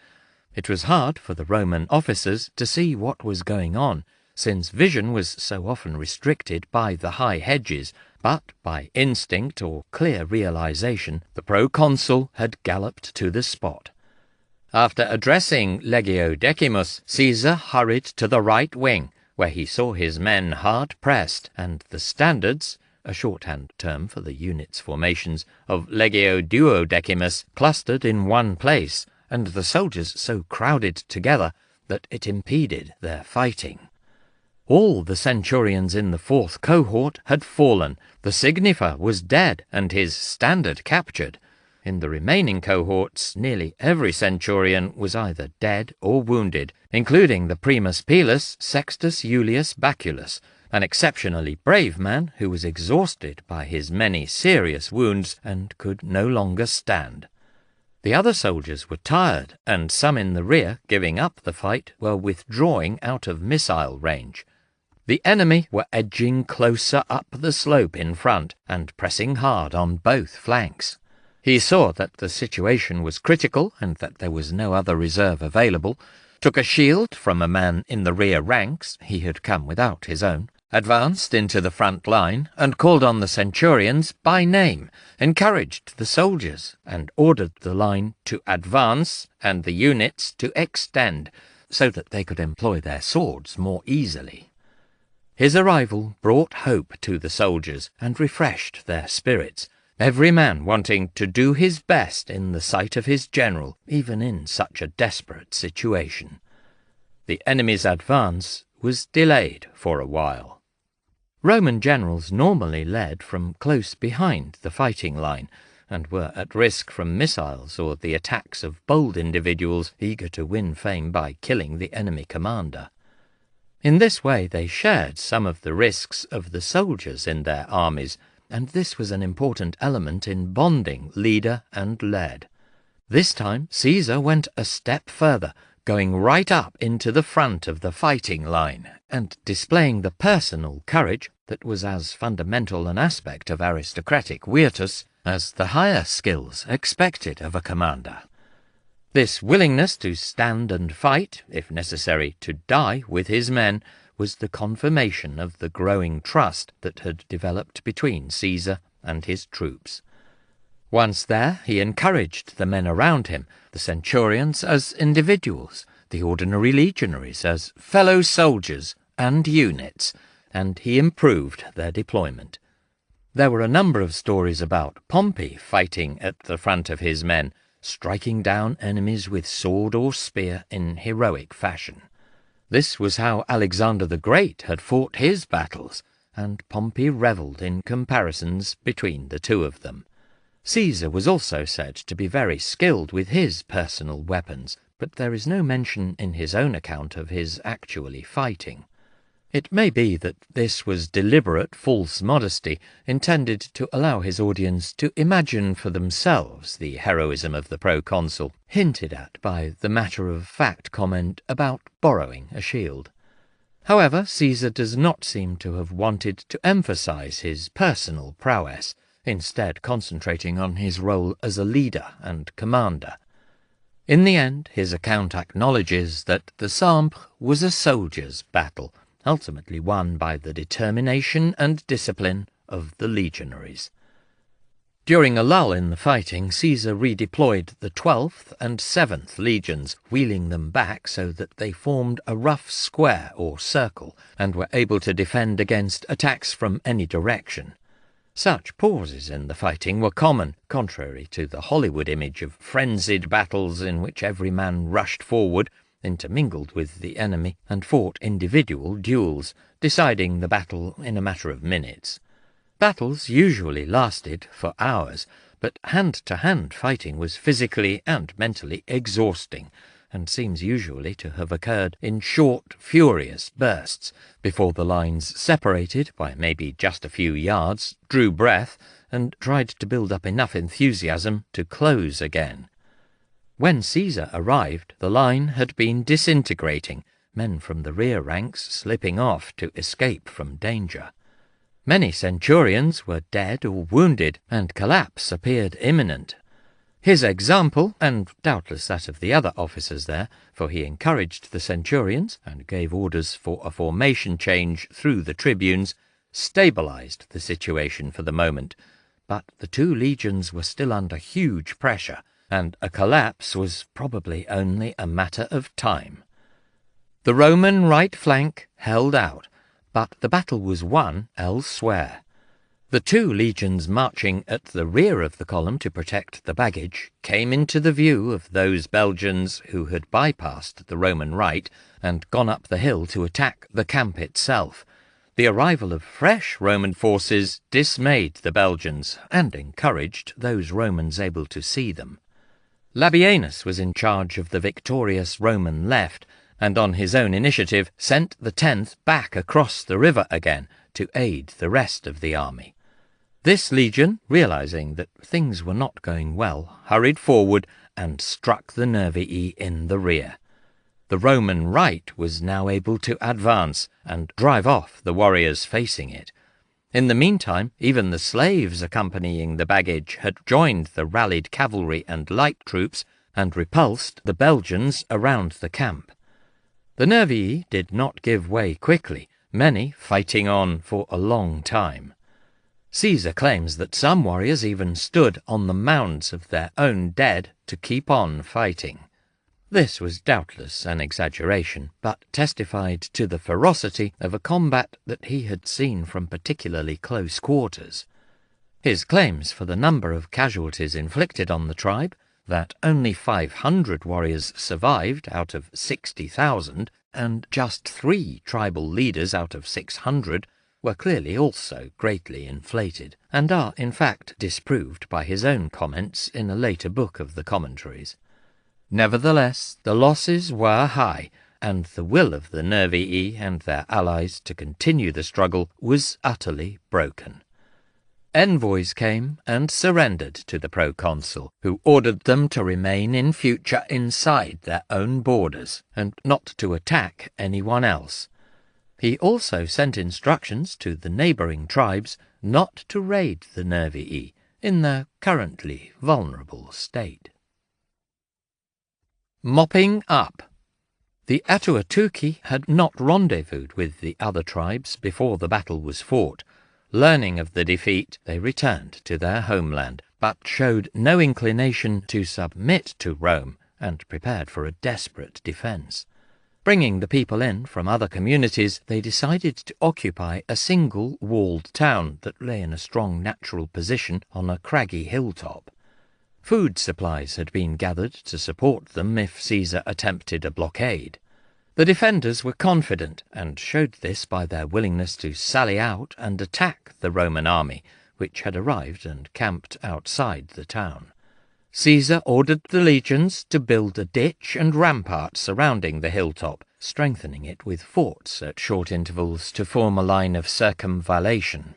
Speaker 1: It was hard for the Roman officers to see what was going on, since vision was so often restricted by the high hedges, but by instinct or clear realization, the proconsul had galloped to the spot. After addressing Legio Decimus, Caesar hurried to the right wing, where he saw his men hard pressed, and the standards, a shorthand term for the unit's formations, of Legio Duodecimus clustered in one place, and the soldiers so crowded together that it impeded their fighting. All the centurions in the 4th cohort had fallen, the signifer was dead, and his standard captured. In the remaining cohorts, nearly every centurion was either dead or wounded, including the primus pilus Sextus Iulius Baculus, an exceptionally brave man who was exhausted by his many serious wounds and could no longer stand. The other soldiers were tired, and some in the rear, giving up the fight, were withdrawing out of missile range. The enemy were edging closer up the slope in front and pressing hard on both flanks. He saw that the situation was critical and that there was no other reserve available, took a shield from a man in the rear ranks, he had come without his own, advanced into the front line and called on the centurions by name, encouraged the soldiers, and ordered the line to advance and the units to extend, so that they could employ their swords more easily. His arrival brought hope to the soldiers and refreshed their spirits, every man wanting to do his best in the sight of his general, even in such a desperate situation. The enemy's advance was delayed for a while. Roman generals normally led from close behind the fighting line, and were at risk from missiles or the attacks of bold individuals eager to win fame by killing the enemy commander. In this way they shared some of the risks of the soldiers in their armies, and this was an important element in bonding leader and led. This time Caesar went a step further, going right up into the front of the fighting line, and displaying the personal courage that was as fundamental an aspect of aristocratic virtus as the higher skills expected of a commander. This willingness to stand and fight, if necessary to die with his men, was the confirmation of the growing trust that had developed between Caesar and his troops. Once there, he encouraged the men around him, the centurions as individuals, the ordinary legionaries as fellow soldiers and units, and he improved their deployment. There were a number of stories about Pompey fighting at the front of his men, striking down enemies with sword or spear in heroic fashion. This was how Alexander the Great had fought his battles, and Pompey revelled in comparisons between the two of them. Caesar was also said to be very skilled with his personal weapons, but there is no mention in his own account of his actually fighting. It may be that this was deliberate false modesty, intended to allow his audience to imagine for themselves the heroism of the proconsul, hinted at by the matter-of-fact comment about borrowing a shield. However, Caesar does not seem to have wanted to emphasize his personal prowess, instead concentrating on his role as a leader and commander. In the end, his account acknowledges that the Sambre was a soldier's battle, ultimately won by the determination and discipline of the legionaries. During a lull in the fighting, Caesar redeployed the 12th and 7th legions, wheeling them back so that they formed a rough square or circle, and were able to defend against attacks from any direction. Such pauses in the fighting were common, contrary to the Hollywood image of frenzied battles in which every man rushed forward, intermingled with the enemy, and fought individual duels, deciding the battle in a matter of minutes. Battles usually lasted for hours, but hand-to-hand fighting was physically and mentally exhausting, and seems usually to have occurred in short, furious bursts, before the lines separated by maybe just a few yards, drew breath, and tried to build up enough enthusiasm to close again. When Caesar arrived, the line had been disintegrating, men from the rear ranks slipping off to escape from danger. Many centurions were dead or wounded, and collapse appeared imminent. His example, and doubtless that of the other officers there, for he encouraged the centurions and gave orders for a formation change through the tribunes, stabilized the situation for the moment, but the two legions were still under huge pressure, and a collapse was probably only a matter of time. The Roman right flank held out, but the battle was won elsewhere. The two legions marching at the rear of the column to protect the baggage came into the view of those Belgians who had bypassed the Roman right and gone up the hill to attack the camp itself. The arrival of fresh Roman forces dismayed the Belgians and encouraged those Romans able to see them. Labienus was in charge of the victorious Roman left, and on his own initiative sent the 10th back across the river again to aid the rest of the army. This legion, realizing that things were not going well, hurried forward and struck the Nervii in the rear. The Roman right was now able to advance and drive off the warriors facing it. In the meantime, even the slaves accompanying the baggage had joined the rallied cavalry and light troops and repulsed the Belgians around the camp. The Nervii did not give way quickly, many fighting on for a long time. Caesar claims that some warriors even stood on the mounds of their own dead to keep on fighting. This was doubtless an exaggeration, but testified to the ferocity of a combat that he had seen from particularly close quarters. His claims for the number of casualties inflicted on the tribe, that only 500 warriors survived out of 60,000, and just 3 tribal leaders out of 600, were clearly also greatly inflated, and are in fact disproved by his own comments in a later book of the commentaries. Nevertheless, the losses were high, and the will of the Nervii and their allies to continue the struggle was utterly broken. Envoys came and surrendered to the proconsul, who ordered them to remain in future inside their own borders, and not to attack anyone else. He also sent instructions to the neighbouring tribes not to raid the Nervii, in their currently vulnerable state. Mopping up. The Atuatuki had not rendezvoused with the other tribes before the battle was fought. Learning of the defeat, they returned to their homeland, but showed no inclination to submit to Rome and prepared for a desperate defence. Bringing the people in from other communities, they decided to occupy a single walled town that lay in a strong natural position on a craggy hilltop. Food supplies had been gathered to support them if Caesar attempted a blockade. The defenders were confident, and showed this by their willingness to sally out and attack the Roman army, which had arrived and camped outside the town. Caesar ordered the legions to build a ditch and ramparts surrounding the hilltop, strengthening it with forts at short intervals to form a line of circumvallation.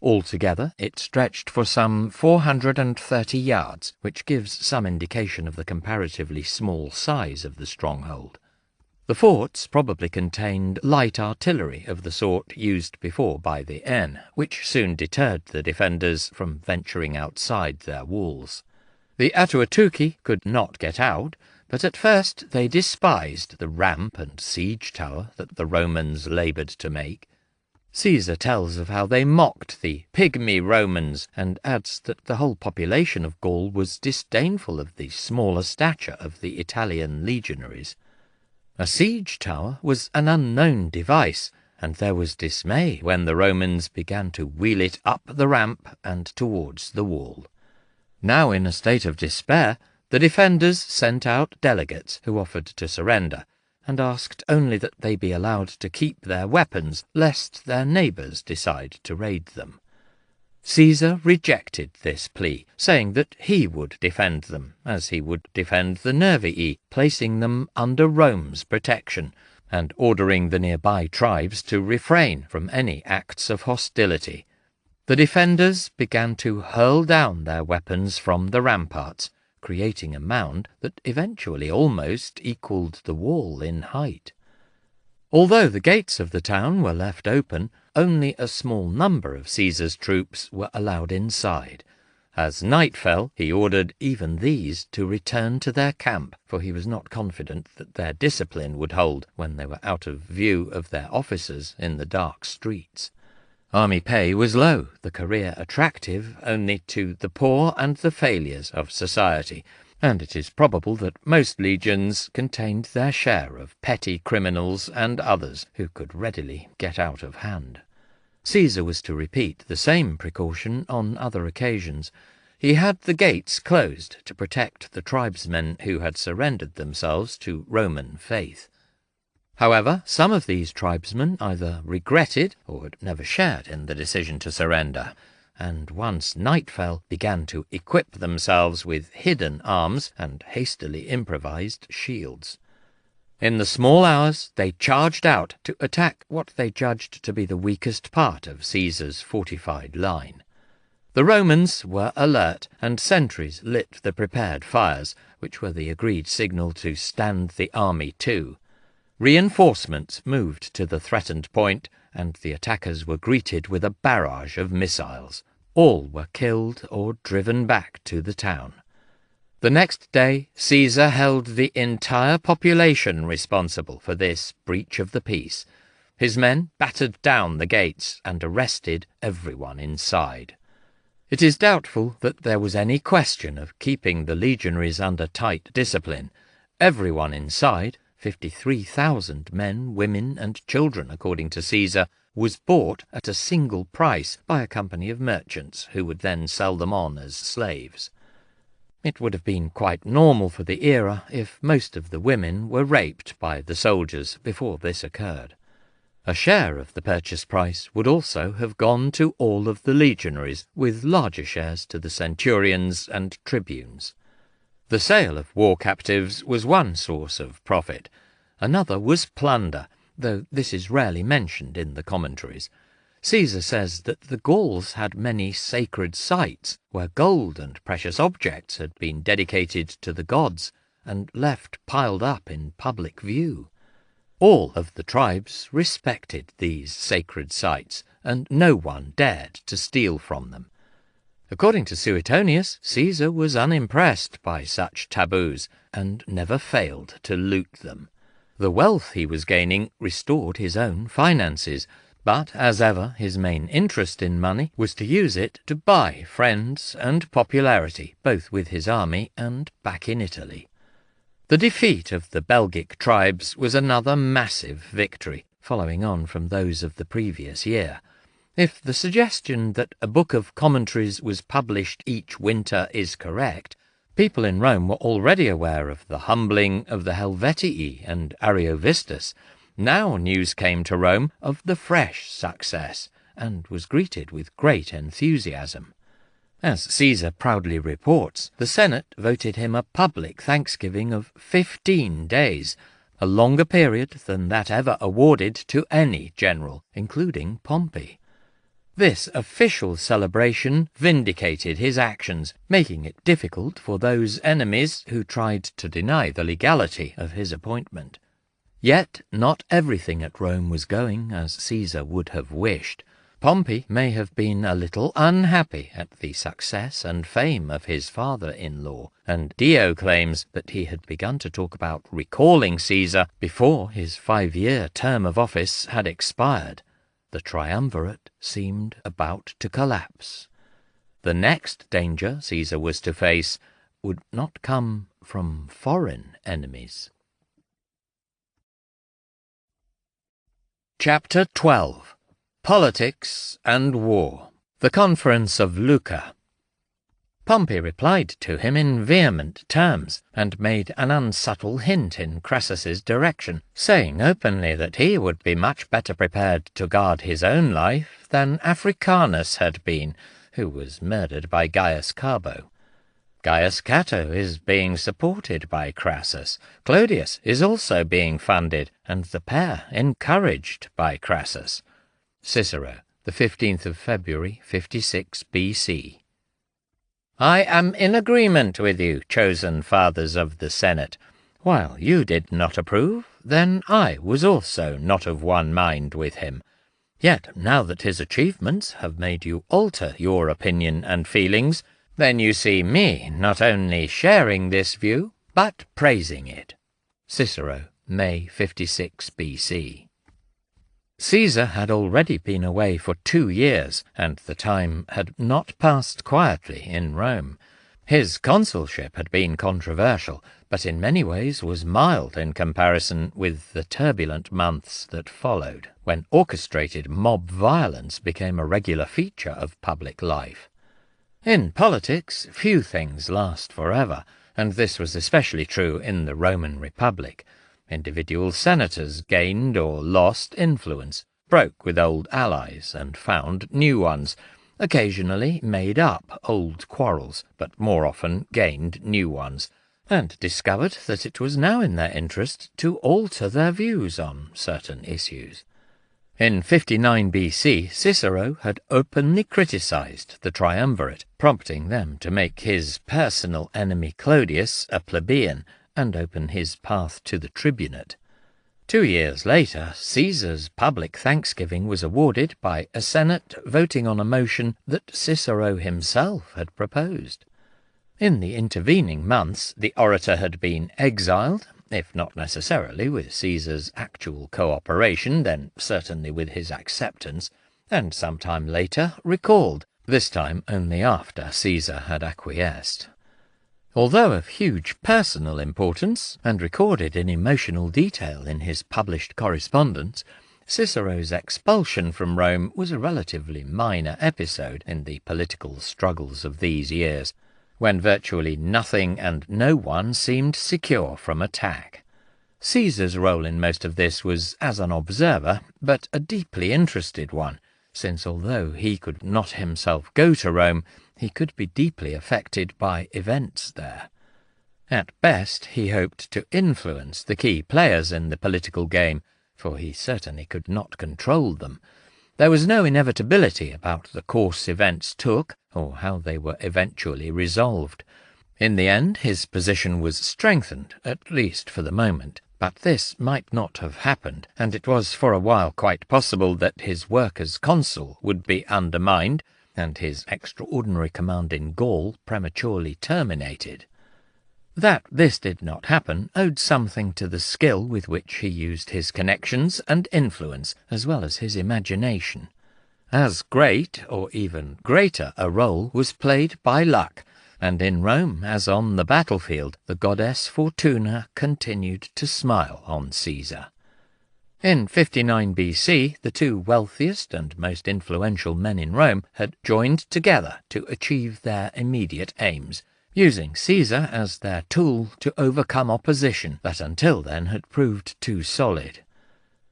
Speaker 1: Altogether, it stretched for some 430 yards, which gives some indication of the comparatively small size of the stronghold. The forts probably contained light artillery of the sort used before by the N, which soon deterred the defenders from venturing outside their walls. The Atuatuki could not get out, but at first they despised the ramp and siege tower that the Romans laboured to make. Caesar tells of how they mocked the pygmy Romans, and adds that the whole population of Gaul was disdainful of the smaller stature of the Italian legionaries. A siege tower was an unknown device, and there was dismay when the Romans began to wheel it up the ramp and towards the wall. Now in a state of despair, the defenders sent out delegates who offered to surrender, and asked only that they be allowed to keep their weapons, lest their neighbours decide to raid them. Caesar rejected this plea, saying that he would defend them, as he would defend the Nervii, placing them under Rome's protection, and ordering the nearby tribes to refrain from any acts of hostility. The defenders began to hurl down their weapons from the ramparts, creating a mound that eventually almost equalled the wall in height. Although the gates of the town were left open, only a small number of Caesar's troops were allowed inside. As night fell, he ordered even these to return to their camp, for he was not confident that their discipline would hold when they were out of view of their officers in the dark streets. Army pay was low, the career attractive only to the poor and the failures of society, and it is probable that most legions contained their share of petty criminals and others who could readily get out of hand. Caesar was to repeat the same precaution on other occasions. He had the gates closed to protect the tribesmen who had surrendered themselves to Roman faith. However, some of these tribesmen either regretted or had never shared in the decision to surrender, and once night fell, began to equip themselves with hidden arms and hastily improvised shields. In the small hours they charged out to attack what they judged to be the weakest part of Caesar's fortified line. The Romans were alert, and sentries lit the prepared fires, which were the agreed signal to stand the army to. Reinforcements moved to the threatened point, and the attackers were greeted with a barrage of missiles. All were killed or driven back to the town. The next day, Caesar held the entire population responsible for this breach of the peace. His men battered down the gates and arrested everyone inside. It is doubtful that there was any question of keeping the legionaries under tight discipline. Everyone inside, 53,000 men, women, and children, according to Caesar, was bought at a single price by a company of merchants who would then sell them on as slaves. It would have been quite normal for the era if most of the women were raped by the soldiers before this occurred. A share of the purchase price would also have gone to all of the legionaries, with larger shares to the centurions and tribunes. The sale of war captives was one source of profit. Another was plunder, though this is rarely mentioned in the commentaries. Caesar says that the Gauls had many sacred sites where gold and precious objects had been dedicated to the gods and left piled up in public view. All of the tribes respected these sacred sites, and no one dared to steal from them. According to Suetonius, Caesar was unimpressed by such taboos, and never failed to loot them. The wealth he was gaining restored his own finances, but, as ever, his main interest in money was to use it to buy friends and popularity, both with his army and back in Italy. The defeat of the Belgic tribes was another massive victory, following on from those of the previous year. If the suggestion that a book of commentaries was published each winter is correct, people in Rome were already aware of the humbling of the Helvetii and Ariovistus. Now news came to Rome of the fresh success, and was greeted with great enthusiasm. As Caesar proudly reports, the Senate voted him a public thanksgiving of 15 days, a longer period than that ever awarded to any general, including Pompey. This official celebration vindicated his actions, making it difficult for those enemies who tried to deny the legality of his appointment. Yet not everything at Rome was going as Caesar would have wished. Pompey may have been a little unhappy at the success and fame of his father-in-law, and Dio claims that he had begun to talk about recalling Caesar before his 5-year term of office had expired. The triumvirate seemed about to collapse. The next danger Caesar was to face would not come from foreign enemies. Chapter 12. Politics and War. The Conference of Lucca. Pompey replied to him in vehement terms, and made an unsubtle hint in Crassus's direction, saying openly that he would be much better prepared to guard his own life than Africanus had been, who was murdered by Gaius Carbo. Gaius Cato is being supported by Crassus. Clodius is also being funded, and the pair encouraged by Crassus. Cicero, the 15th of February, 56 B.C. I am in agreement with you, chosen fathers of the Senate. While you did not approve, then I was also not of one mind with him. Yet now that his achievements have made you alter your opinion and feelings, then you see me not only sharing this view, but praising it. Cicero, May 56 B.C. Caesar had already been away for 2 years, and the time had not passed quietly in Rome. His consulship had been controversial, but in many ways was mild in comparison with the turbulent months that followed, when orchestrated mob violence became a regular feature of public life. In politics, few things last forever, and this was especially true in the Roman Republic. Individual senators gained or lost influence, broke with old allies, and found new ones, occasionally made up old quarrels, but more often gained new ones, and discovered that it was now in their interest to alter their views on certain issues. In 59 B.C., Cicero had openly criticized the triumvirate, prompting them to make his personal enemy Clodius a plebeian and open his path to the tribunate. 2 years later, Caesar's public thanksgiving was awarded by a Senate voting on a motion that Cicero himself had proposed. In the intervening months, the orator had been exiled, if not necessarily with Caesar's actual cooperation, then certainly with his acceptance, and some time later recalled, this time only after Caesar had acquiesced. Although of huge personal importance, and recorded in emotional detail in his published correspondence, Cicero's expulsion from Rome was a relatively minor episode in the political struggles of these years, when virtually nothing and no one seemed secure from attack. Caesar's role in most of this was as an observer, but a deeply interested one, since although he could not himself go to Rome, he could be deeply affected by events there. At best, he hoped to influence the key players in the political game, for he certainly could not control them. There was no inevitability about the course events took, or how they were eventually resolved. In the end, his position was strengthened, at least for the moment, but this might not have happened, and it was for a while quite possible that his work as consul would be undermined, and his extraordinary command in Gaul prematurely terminated. That this did not happen owed something to the skill with which he used his connections and influence, as well as his imagination. As great, or even greater, a role was played by luck, and in Rome, as on the battlefield, the goddess Fortuna continued to smile on Caesar. In 59 BC, the two wealthiest and most influential men in Rome had joined together to achieve their immediate aims, using Caesar as their tool to overcome opposition that until then had proved too solid.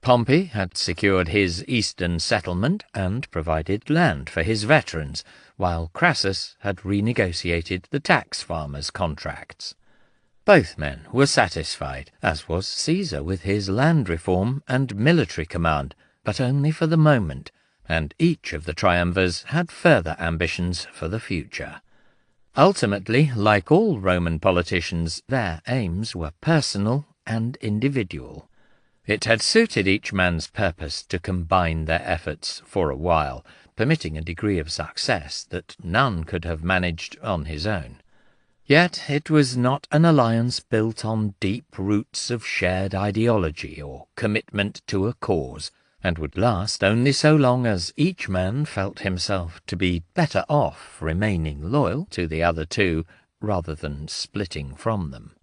Speaker 1: Pompey had secured his eastern settlement and provided land for his veterans, while Crassus had renegotiated the tax farmers' contracts. Both men were satisfied, as was Caesar with his land reform and military command, but only for the moment, and each of the triumvirs had further ambitions for the future. Ultimately, like all Roman politicians, their aims were personal and individual. It had suited each man's purpose to combine their efforts for a while, permitting a degree of success that none could have managed on his own. Yet it was not an alliance built on deep roots of shared ideology or commitment to a cause, and would last only so long as each man felt himself to be better off remaining loyal to the other two rather than splitting from them.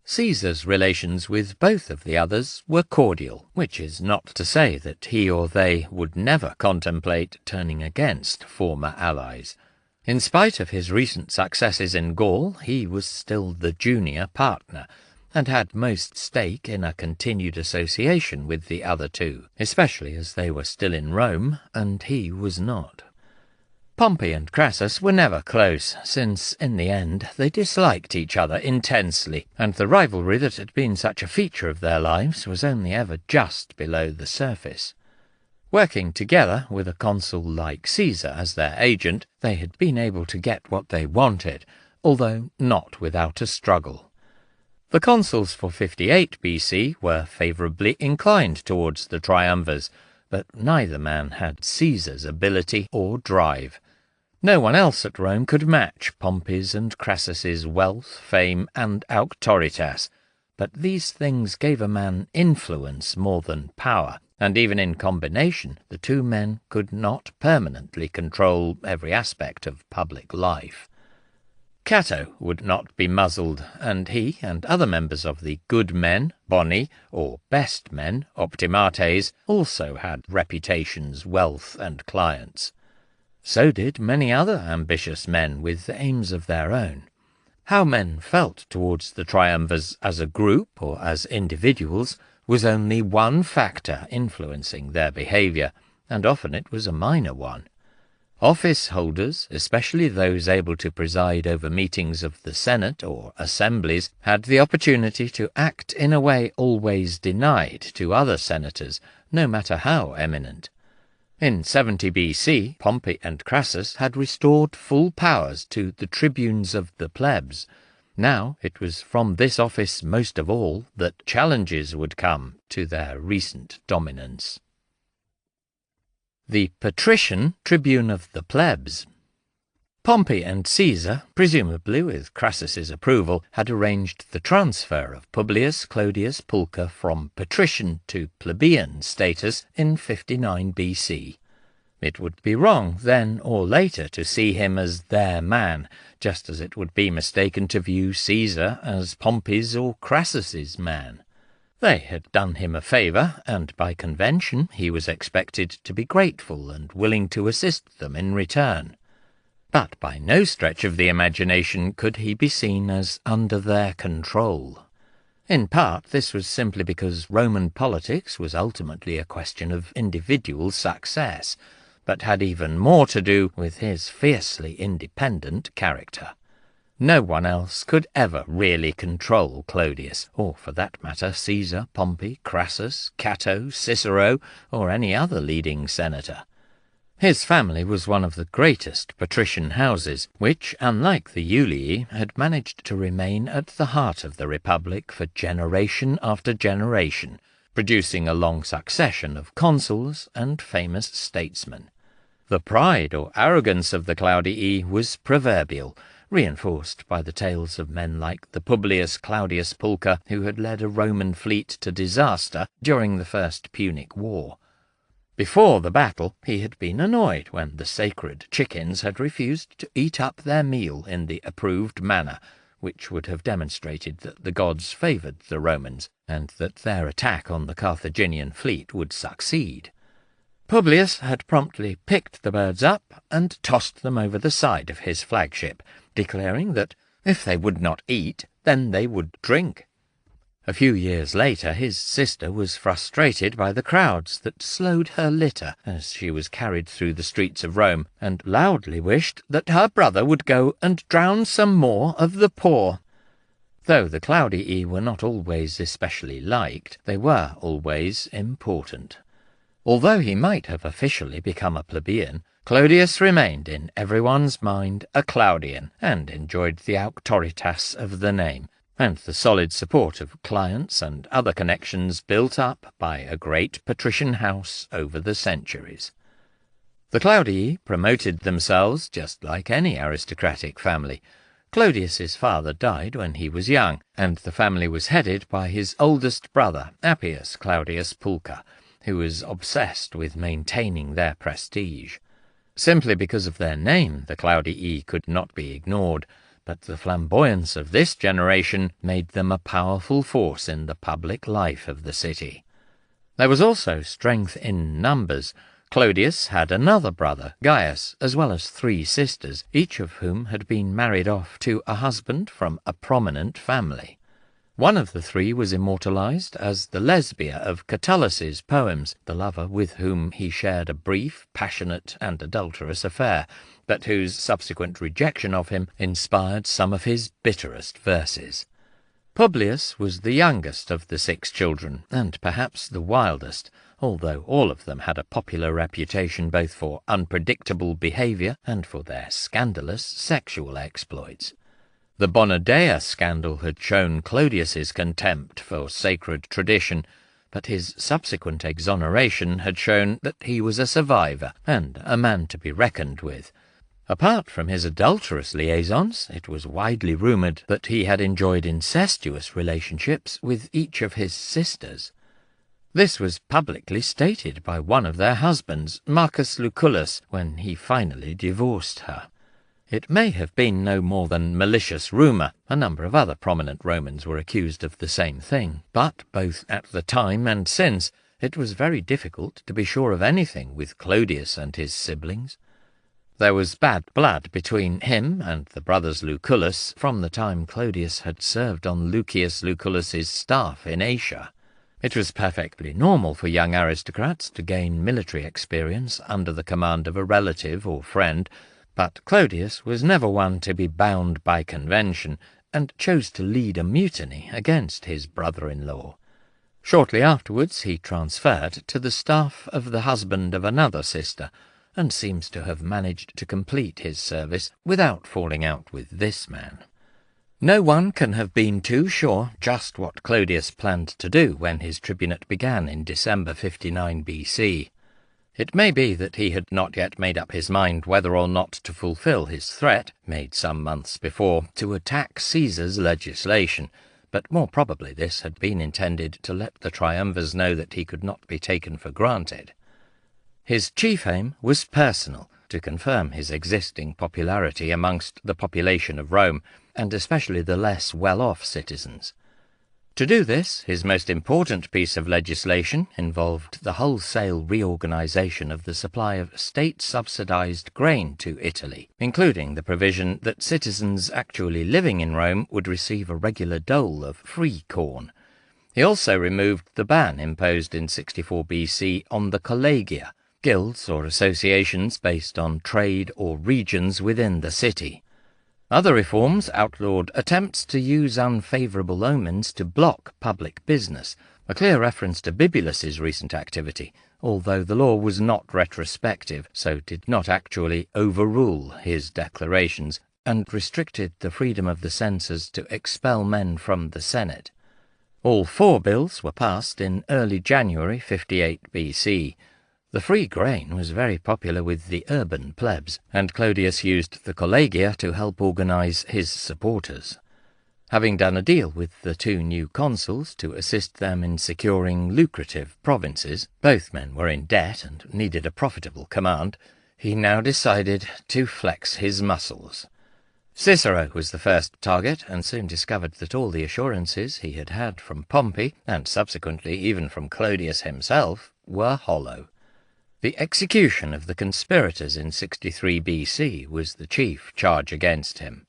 Speaker 1: Caesar's relations with both of the others were cordial, which is not to say that he or they would never contemplate turning against former allies. In spite of his recent successes in Gaul, he was still the junior partner, and had most stake in a continued association with the other two, especially as they were still in Rome, and he was not. Pompey and Crassus were never close, since, in the end, they disliked each other intensely, and the rivalry that had been such a feature of their lives was only ever just below the surface. Working together with a consul like Caesar as their agent, they had been able to get what they wanted, although not without a struggle. The consuls for 58 BC were favourably inclined towards the triumvirs, but neither man had Caesar's ability or drive. No one else at Rome could match Pompey's and Crassus's wealth, fame, and auctoritas, but these things gave a man influence more than power, and even in combination the two men could not permanently control every aspect of public life. Cato would not be muzzled, and he and other members of the good men, boni, or best men, optimates, also had reputations, wealth, and clients. So did many other ambitious men with aims of their own. How men felt towards the triumvirs as a group or as individuals was only one factor influencing their behaviour, and often it was a minor one. Office holders, especially those able to preside over meetings of the Senate or assemblies, had the opportunity to act in a way always denied to other senators, no matter how eminent. In 70 BC, Pompey and Crassus had restored full powers to the tribunes of the plebs. Now it was from this office most of all that challenges would come to their recent dominance. The patrician tribune of the plebs. Pompey and Caesar, presumably with Crassus's approval, had arranged the transfer of Publius Clodius Pulcher from patrician to plebeian status in 59 BC. It would be wrong, then or later, to see him as their man, just as it would be mistaken to view Caesar as Pompey's or Crassus's man. They had done him a favour, and by convention he was expected to be grateful and willing to assist them in return. But by no stretch of the imagination could he be seen as under their control. In part, this was simply because Roman politics was ultimately a question of individual success, but had even more to do with his fiercely independent character. No one else could ever really control Clodius, or for that matter Caesar, Pompey, Crassus, Cato, Cicero, or any other leading senator. His family was one of the greatest patrician houses, which, unlike the Julii, had managed to remain at the heart of the Republic for generation after generation, producing a long succession of consuls and famous statesmen. The pride or arrogance of the Claudii was proverbial, reinforced by the tales of men like the Publius Claudius Pulcher, who had led a Roman fleet to disaster during the First Punic War. Before the battle, he had been annoyed when the sacred chickens had refused to eat up their meal in the approved manner, which would have demonstrated that the gods favoured the Romans, and that their attack on the Carthaginian fleet would succeed. Publius had promptly picked the birds up and tossed them over the side of his flagship, declaring that if they would not eat, then they would drink. A few years later, his sister was frustrated by the crowds that slowed her litter as she was carried through the streets of Rome, and loudly wished that her brother would go and drown some more of the poor. Though the Claudii were not always especially liked, they were always important. Although he might have officially become a plebeian, Clodius remained in everyone's mind a Claudian, and enjoyed the auctoritas of the name, and the solid support of clients and other connections built up by a great patrician house over the centuries. The Claudii promoted themselves just like any aristocratic family. Clodius's father died when he was young, and the family was headed by his oldest brother, Appius Claudius Pulcher, who was obsessed with maintaining their prestige. Simply because of their name, the Claudii could not be ignored, but the flamboyance of this generation made them a powerful force in the public life of the city. There was also strength in numbers. Clodius had another brother, Gaius, as well as 3 sisters, each of whom had been married off to a husband from a prominent family. One of the 3 was immortalized as the Lesbia of Catullus's poems, the lover with whom he shared a brief, passionate, and adulterous affair, but whose subsequent rejection of him inspired some of his bitterest verses. Publius was the youngest of the 6 children, and perhaps the wildest, although all of them had a popular reputation both for unpredictable behaviour and for their scandalous sexual exploits. The Bonadea scandal had shown Clodius's contempt for sacred tradition, but his subsequent exoneration had shown that he was a survivor and a man to be reckoned with. Apart from his adulterous liaisons, it was widely rumoured that he had enjoyed incestuous relationships with each of his sisters. This was publicly stated by one of their husbands, Marcus Lucullus, when he finally divorced her. It may have been no more than malicious rumour. A number of other prominent Romans were accused of the same thing, but both at the time and since, it was very difficult to be sure of anything with Clodius and his siblings. There was bad blood between him and the brothers Lucullus from the time Clodius had served on Lucius Lucullus's staff in Asia. It was perfectly normal for young aristocrats to gain military experience under the command of a relative or friend, but Clodius was never one to be bound by convention, and chose to lead a mutiny against his brother-in-law. Shortly afterwards he transferred to the staff of the husband of another sister, and seems to have managed to complete his service without falling out with this man. No one can have been too sure just what Clodius planned to do when his tribunate began in December 59 BC. It may be that he had not yet made up his mind whether or not to fulfill his threat, made some months before, to attack Caesar's legislation, but more probably this had been intended to let the triumvirs know that he could not be taken for granted. His chief aim was personal, to confirm his existing popularity amongst the population of Rome, and especially the less well-off citizens. To do this, his most important piece of legislation involved the wholesale reorganization of the supply of state-subsidized grain to Italy, including the provision that citizens actually living in Rome would receive a regular dole of free corn. He also removed the ban imposed in 64 BC on the collegia, guilds or associations based on trade or regions within the city. Other reforms outlawed attempts to use unfavourable omens to block public business, a clear reference to Bibulus's recent activity, although the law was not retrospective, so did not actually overrule his declarations, and restricted the freedom of the censors to expel men from the Senate. All 4 bills were passed in early January 58 BC. The free grain was very popular with the urban plebs, and Clodius used the collegia to help organize his supporters. Having done a deal with the two new consuls to assist them in securing lucrative provinces, both men were in debt and needed a profitable command, he now decided to flex his muscles. Cicero was the first target, and soon discovered that all the assurances he had had from Pompey, and subsequently even from Clodius himself, were hollow. The execution of the conspirators in 63 BC was the chief charge against him.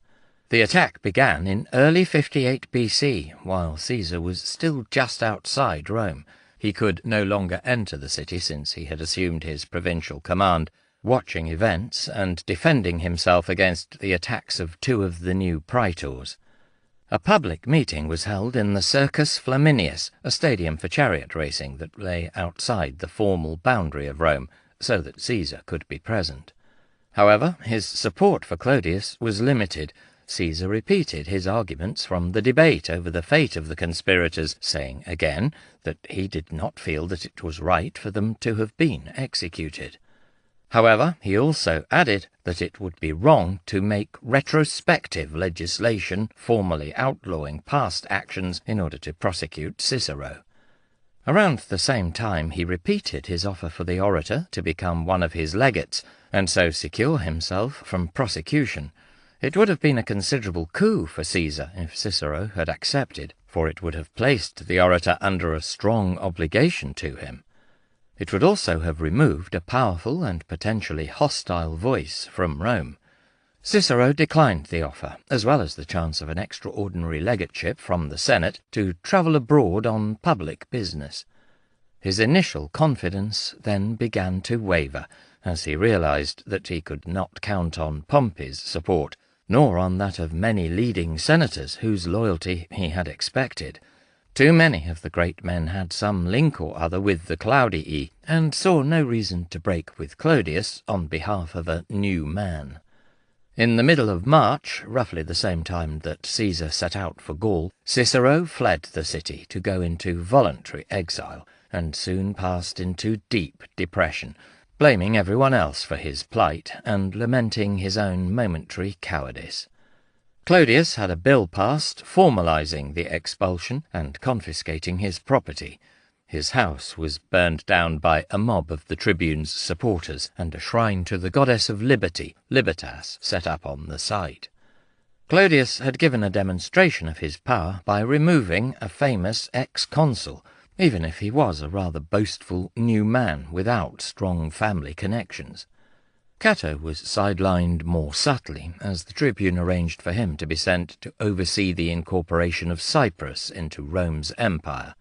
Speaker 1: The attack began in early 58 BC, while Caesar was still just outside Rome. He could no longer enter the city since he had assumed his provincial command, watching events and defending himself against the attacks of two of the new praetors. A public meeting was held in the Circus Flaminius, a stadium for chariot racing that lay outside the formal boundary of Rome, so that Caesar could be present. However, his support for Clodius was limited. Caesar repeated his arguments from the debate over the fate of the conspirators, saying again that he did not feel that it was right for them to have been executed. However, he also added that it would be wrong to make retrospective legislation formally outlawing past actions in order to prosecute Cicero. Around the same time he repeated his offer for the orator to become one of his legates, and so secure himself from prosecution. It would have been a considerable coup for Caesar if Cicero had accepted, for it would have placed the orator under a strong obligation to him. It would also have removed a powerful and potentially hostile voice from Rome. Cicero declined the offer, as well as the chance of an extraordinary legateship from the Senate to travel abroad on public business. His initial confidence then began to waver, as he realized that he could not count on Pompey's support, nor on that of many leading senators whose loyalty he had expected. Too many of the great men had some link or other with the Claudii, and saw no reason to break with Clodius on behalf of a new man. In the middle of March, roughly the same time that Caesar set out for Gaul, Cicero fled the city to go into voluntary exile, and soon passed into deep depression, blaming everyone else for his plight and lamenting his own momentary cowardice. Clodius had a bill passed formalizing the expulsion and confiscating his property. His house was burned down by a mob of the tribune's supporters, and a shrine to the goddess of liberty, Libertas, set up on the site. Clodius had given a demonstration of his power by removing a famous ex-consul, even if he was a rather boastful new man without strong family connections. Cato was sidelined more subtly, as the tribune arranged for him to be sent to oversee the incorporation of Cyprus into Rome's empire.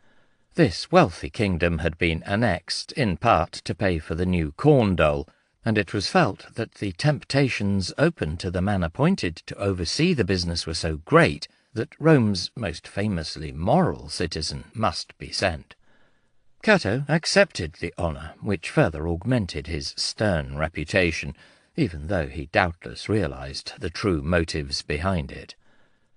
Speaker 1: This wealthy kingdom had been annexed, in part, to pay for the new corn dole, and it was felt that the temptations open to the man appointed to oversee the business were so great that Rome's most famously moral citizen must be sent. Cato accepted the honour, which further augmented his stern reputation, even though he doubtless realized the true motives behind it.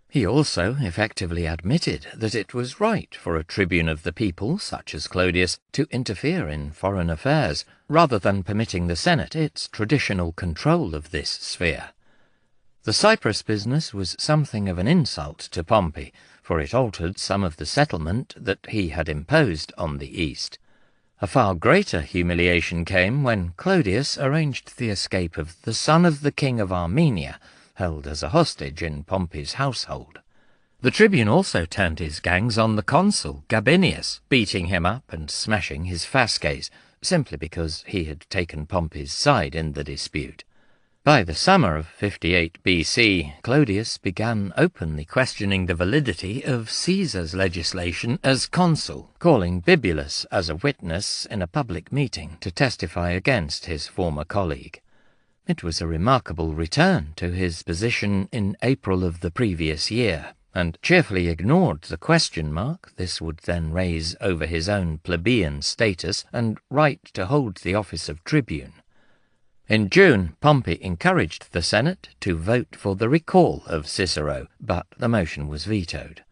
Speaker 1: He also effectively admitted that it was right for a tribune of the people, such as Clodius, to interfere in foreign affairs, rather than permitting the Senate its traditional control of this sphere. The Cyprus business was something of an insult to Pompey, for it altered some of the settlement that he had imposed on the east. A far greater humiliation came when Clodius arranged the escape of the son of the king of Armenia, held as a hostage in Pompey's household. The tribune also turned his gangs on the consul, Gabinius, beating him up and smashing his fasces, simply because he had taken Pompey's side in the dispute. By the summer of 58 BC, Clodius began openly questioning the validity of Caesar's legislation as consul, calling Bibulus as a witness in a public meeting to testify against his former colleague. It was a remarkable return to his position in April of the previous year, and cheerfully ignored the question mark this would then raise over his own plebeian status and right to hold the office of tribune. In June, Pompey encouraged the Senate to vote for the recall of Cicero, but the motion was vetoed.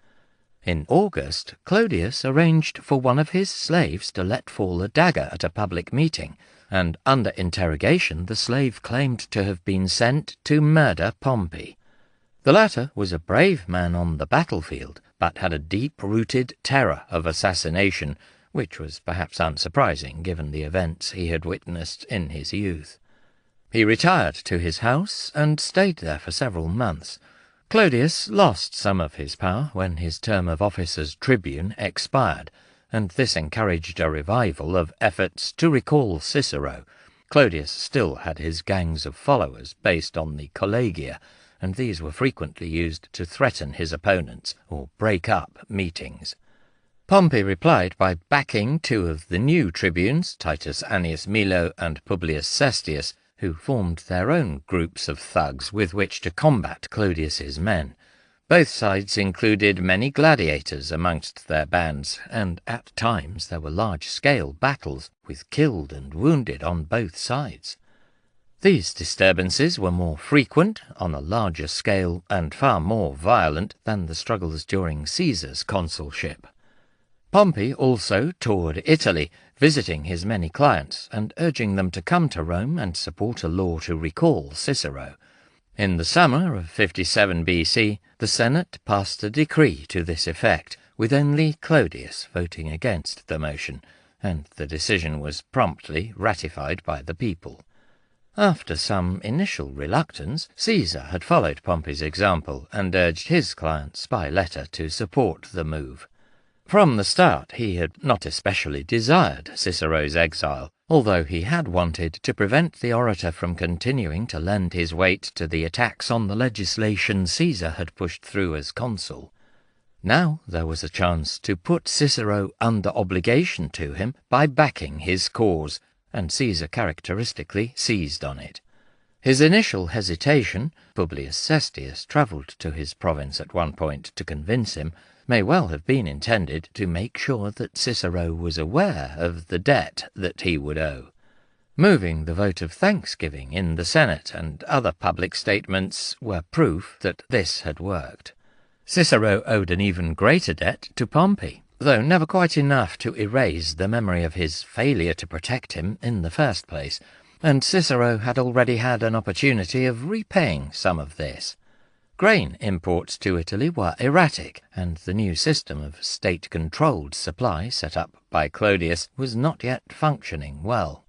Speaker 1: In August, Clodius arranged for one of his slaves to let fall a dagger at a public meeting, and under interrogation the slave claimed to have been sent to murder Pompey. The latter was a brave man on the battlefield, but had a deep-rooted terror of assassination, which was perhaps unsurprising given the events he had witnessed in his youth. He retired to his house and stayed there for several months. Clodius lost some of his power when his term of office as tribune expired, and this encouraged a revival of efforts to recall Cicero. Clodius still had his gangs of followers based on the collegia, and these were frequently used to threaten his opponents or break up meetings. Pompey replied by backing two of the new tribunes, Titus Annius Milo and Publius Cestius, who formed their own groups of thugs with which to combat Clodius's men. Both sides included many gladiators amongst their bands, and at times there were large-scale battles with killed and wounded on both sides. These disturbances were more frequent, on a larger scale, and far more violent than the struggles during Caesar's consulship. Pompey also toured Italy, visiting his many clients and urging them to come to Rome and support a law to recall Cicero. In the summer of 57 BC, the Senate passed a decree to this effect, with only Clodius voting against the motion, and the decision was promptly ratified by the people. After some initial reluctance, Caesar had followed Pompey's example and urged his clients by letter to support the move. From the start he had not especially desired Cicero's exile, although he had wanted to prevent the orator from continuing to lend his weight to the attacks on the legislation Caesar had pushed through as consul. Now there was a chance to put Cicero under obligation to him by backing his cause, and Caesar characteristically seized on it. His initial hesitation, Publius Cestius travelled to his province at one point to convince him, may well have been intended to make sure that Cicero was aware of the debt that he would owe. Moving the vote of thanksgiving in the Senate and other public statements were proof that this had worked. Cicero owed an even greater debt to Pompey, though never quite enough to erase the memory of his failure to protect him in the first place, and Cicero had already had an opportunity of repaying some of this. Grain imports to Italy were erratic, and the new system of state-controlled supply set up by Clodius was not yet functioning well.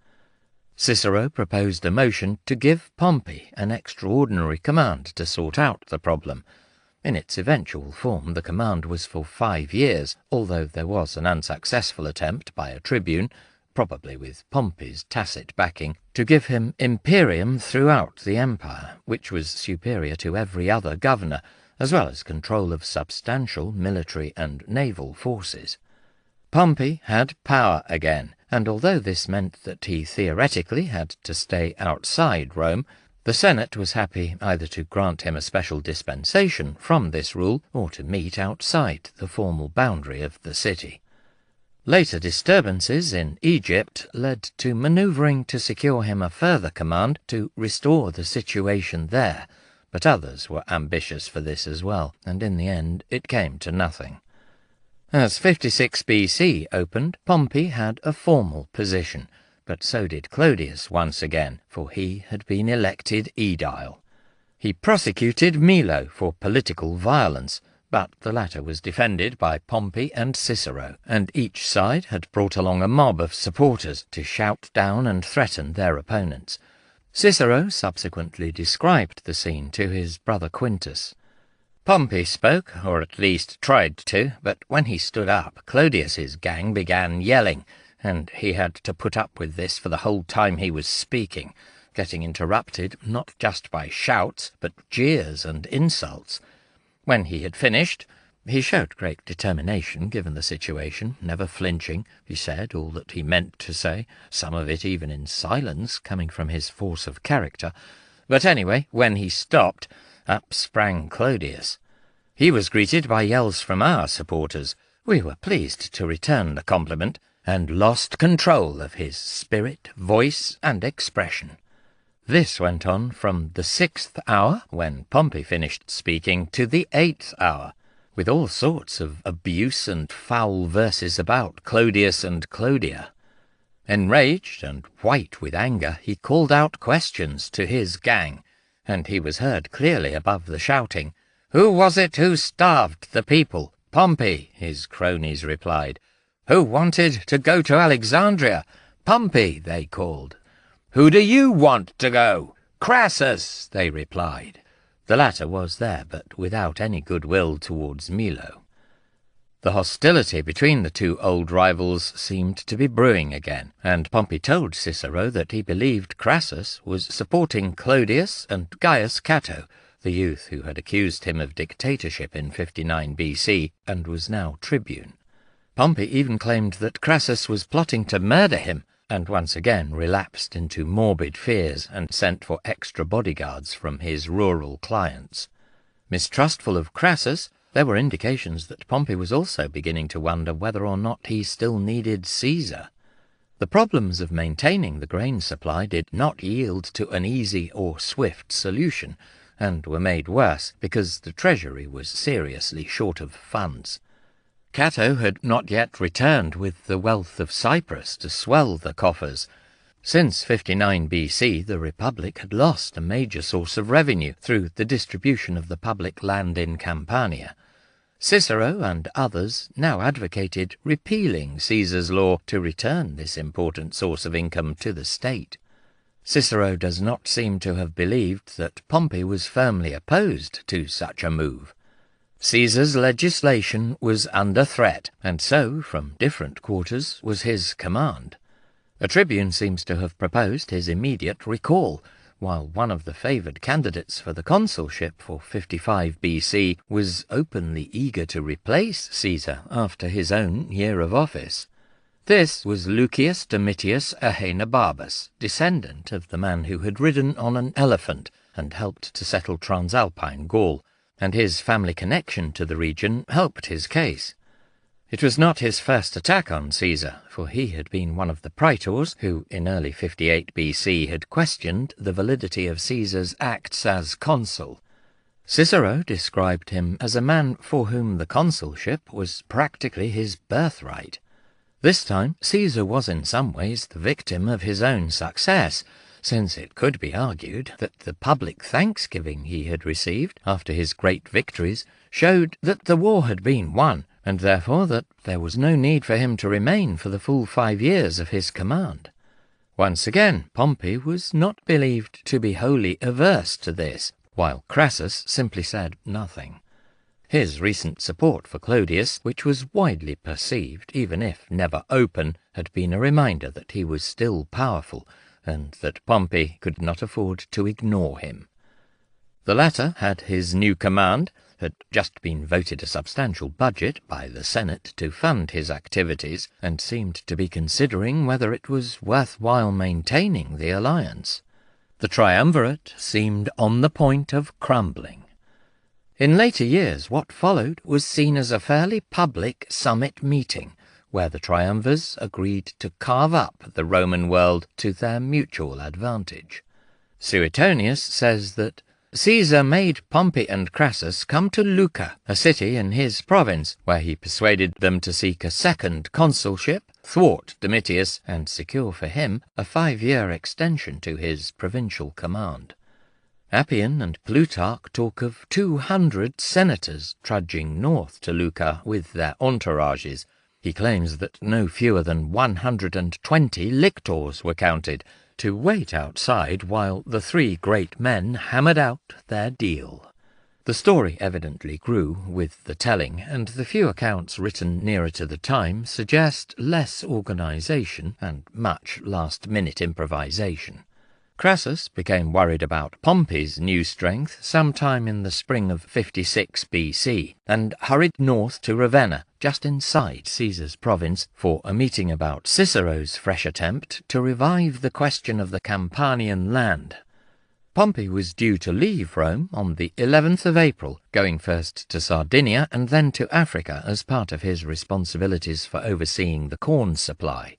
Speaker 1: Cicero proposed a motion to give Pompey an extraordinary command to sort out the problem. In its eventual form the command was for 5 years, although there was an unsuccessful attempt by a tribune, probably with Pompey's tacit backing, to give him imperium throughout the empire, which was superior to every other governor, as well as control of substantial military and naval forces. Pompey had power again, and although this meant that he theoretically had to stay outside Rome, the Senate was happy either to grant him a special dispensation from this rule or to meet outside the formal boundary of the city. Later disturbances in Egypt led to manoeuvring to secure him a further command to restore the situation there, but others were ambitious for this as well, and in the end it came to nothing. As 56 BC opened, Pompey had a formal position, but so did Clodius once again, for he had been elected aedile. He prosecuted Milo for political violence, but the latter was defended by Pompey and Cicero, and each side had brought along a mob of supporters to shout down and threaten their opponents. Cicero subsequently described the scene to his brother Quintus. Pompey spoke, or at least tried to, but when he stood up, Clodius's gang began yelling, and he had to put up with this for the whole time he was speaking, getting interrupted not just by shouts, but jeers and insults. When he had finished, he showed great determination given the situation, never flinching. He said all that he meant to say, some of it even in silence, coming from his force of character. But anyway, when he stopped, up sprang Clodius. He was greeted by yells from our supporters. We were pleased to return the compliment, and lost control of his spirit, voice, and expression. This went on from the 6th hour, when Pompey finished speaking, to the 8th hour, with all sorts of abuse and foul verses about Clodius and Clodia. Enraged and white with anger, he called out questions to his gang, and he was heard clearly above the shouting. "Who was it who starved the people?" "Pompey," his cronies replied. "Who wanted to go to Alexandria?" "Pompey," they called. "Who do you want to go?" "Crassus," they replied. The latter was there, but without any goodwill towards Milo. The hostility between the two old rivals seemed to be brewing again, and Pompey told Cicero that he believed Crassus was supporting Clodius and Gaius Cato, the youth who had accused him of dictatorship in 59 BC and was now tribune. Pompey even claimed that Crassus was plotting to murder him, and once again relapsed into morbid fears and sent for extra bodyguards from his rural clients. Mistrustful of Crassus, there were indications that Pompey was also beginning to wonder whether or not he still needed Caesar. The problems of maintaining the grain supply did not yield to an easy or swift solution, and were made worse because the treasury was seriously short of funds. Cato had not yet returned with the wealth of Cyprus to swell the coffers. Since 59 BC, the Republic had lost a major source of revenue through the distribution of the public land in Campania. Cicero and others now advocated repealing Caesar's law to return this important source of income to the state. Cicero does not seem to have believed that Pompey was firmly opposed to such a move. Caesar's legislation was under threat, and so, from different quarters, was his command. A tribune seems to have proposed his immediate recall, while one of the favoured candidates for the consulship for 55 BC was openly eager to replace Caesar after his own year of office. This was Lucius Domitius Ahenobarbus, descendant of the man who had ridden on an elephant and helped to settle Transalpine Gaul, and his family connection to the region helped his case. It was not his first attack on Caesar, for he had been one of the praetors who, in early 58 BC, had questioned the validity of Caesar's acts as consul. Cicero described him as a man for whom the consulship was practically his birthright. This time, Caesar was in some ways the victim of his own success, since it could be argued that the public thanksgiving he had received after his great victories showed that the war had been won, and therefore that there was no need for him to remain for the full 5 years of his command. Once again, Pompey was not believed to be wholly averse to this, while Crassus simply said nothing. His recent support for Clodius, which was widely perceived, even if never open, had been a reminder that he was still powerful, and that Pompey could not afford to ignore him. The latter had his new command, had just been voted a substantial budget by the Senate to fund his activities, and seemed to be considering whether it was worthwhile maintaining the alliance. The triumvirate seemed on the point of crumbling. In later years, what followed was seen as a fairly public summit meeting, where the triumvirs agreed to carve up the Roman world to their mutual advantage. Suetonius says that Caesar made Pompey and Crassus come to Lucca, a city in his province, where he persuaded them to seek a second consulship, thwart Domitius, and secure for him a 5-year extension to his provincial command. Appian and Plutarch talk of 200 senators trudging north to Lucca with their entourages. He claims that no fewer than 120 lictors were counted, to wait outside while the 3 great men hammered out their deal. The story evidently grew with the telling, and the few accounts written nearer to the time suggest less organization and much last-minute improvisation. Crassus became worried about Pompey's new strength sometime in the spring of 56 BC, and hurried north to Ravenna, just inside Caesar's province, for a meeting about Cicero's fresh attempt to revive the question of the Campanian land. Pompey was due to leave Rome on the 11th of April, going first to Sardinia and then to Africa as part of his responsibilities for overseeing the corn supply.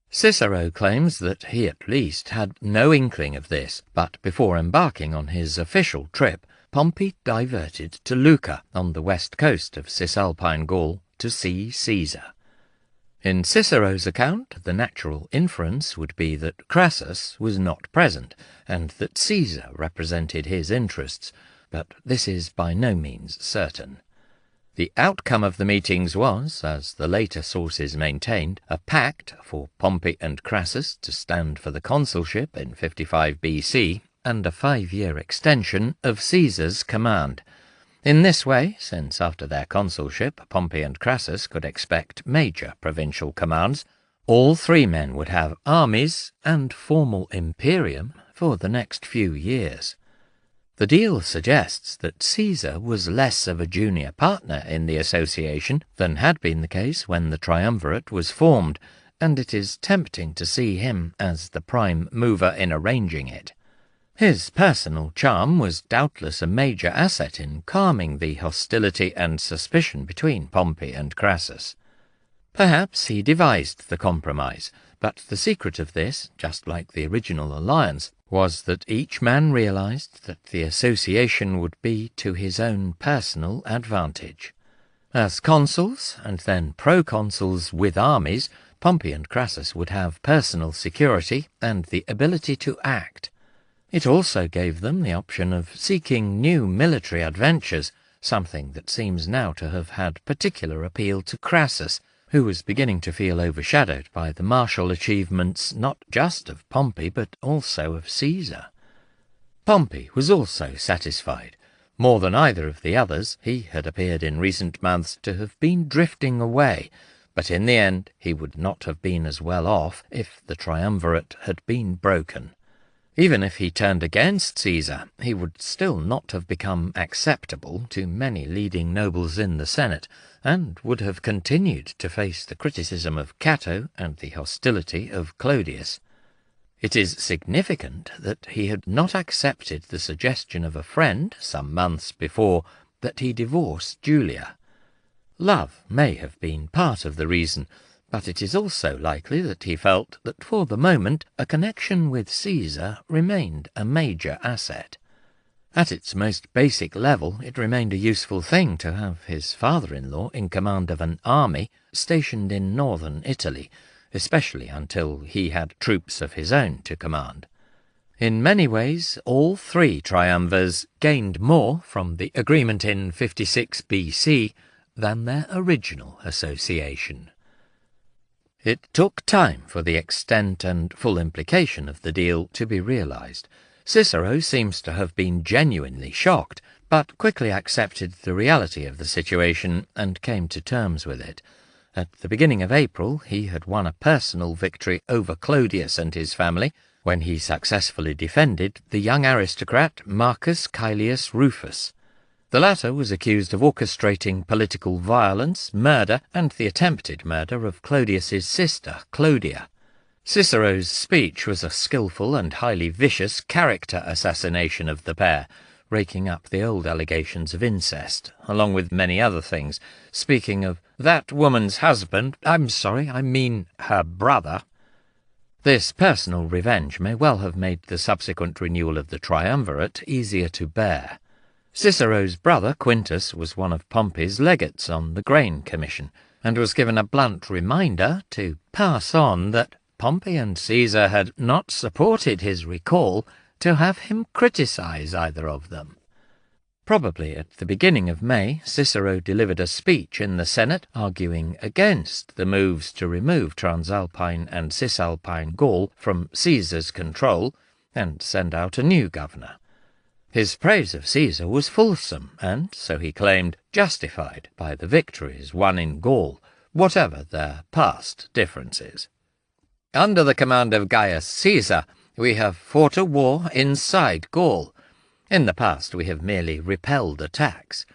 Speaker 1: Cicero claims that he at least had no inkling of this, but before embarking on his official trip, Pompey diverted to Lucca on the west coast of Cisalpine Gaul to see Caesar. In Cicero's account, the natural inference would be that Crassus was not present, and that Caesar represented his interests, but this is by no means certain. The outcome of the meetings was, as the later sources maintained, a pact for Pompey and Crassus to stand for the consulship in 55 BC, and a 5-year extension of Caesar's command. In this way, since after their consulship Pompey and Crassus could expect major provincial commands, all three men would have armies and formal imperium for the next few years. The deal suggests that Caesar was less of a junior partner in the association than had been the case when the triumvirate was formed, and it is tempting to see him as the prime mover in arranging it. His personal charm was doubtless a major asset in calming the hostility and suspicion between Pompey and Crassus. Perhaps he devised the compromise, but the secret of this, just like the original alliance, was that each man realized that the association would be to his own personal advantage. As consuls, and then proconsuls with armies, Pompey and Crassus would have personal security and the ability to act. It also gave them the option of seeking new military adventures, something that seems now to have had particular appeal to Crassus, who was beginning to feel overshadowed by the martial achievements not just of Pompey but also of Caesar. Pompey was also satisfied. More than either of the others, he had appeared in recent months to have been drifting away, but in the end he would not have been as well off if the triumvirate had been broken. Even if he turned against Caesar, he would still not have become acceptable to many leading nobles in the Senate, and would have continued to face the criticism of Cato and the hostility of Clodius. It is significant that he had not accepted the suggestion of a friend some months before that he divorce Julia. Love may have been part of the reason, but it is also likely that he felt that for the moment a connection with Caesar remained a major asset. At its most basic level, it remained a useful thing to have his father-in-law in command of an army stationed in northern Italy, especially until he had troops of his own to command. In many ways, all three triumvirs gained more from the agreement in 56 BC than their original association. It took time for the extent and full implication of the deal to be realized. Cicero seems to have been genuinely shocked, but quickly accepted the reality of the situation and came to terms with it. At the beginning of April, he had won a personal victory over Clodius and his family when he successfully defended the young aristocrat Marcus Caelius Rufus. The latter was accused of orchestrating political violence, murder, and the attempted murder of Clodius's sister, Clodia. Cicero's speech was a skillful and highly vicious character assassination of the pair, raking up the old allegations of incest, along with many other things, speaking of that woman's husband, I mean her brother. This personal revenge may well have made the subsequent renewal of the triumvirate easier to bear. Cicero's brother Quintus was one of Pompey's legates on the Grain Commission, and was given a blunt reminder to pass on that Pompey and Caesar had not supported his recall to have him criticize either of them. Probably at the beginning of May, Cicero delivered a speech in the Senate arguing against the moves to remove Transalpine and Cisalpine Gaul from Caesar's control and send out a new governor. His praise of Caesar was fulsome and, so he claimed, justified by the victories won in Gaul, whatever their past differences. Under the command of Gaius Caesar, we have fought a war inside Gaul. In the past we have merely repelled attacks.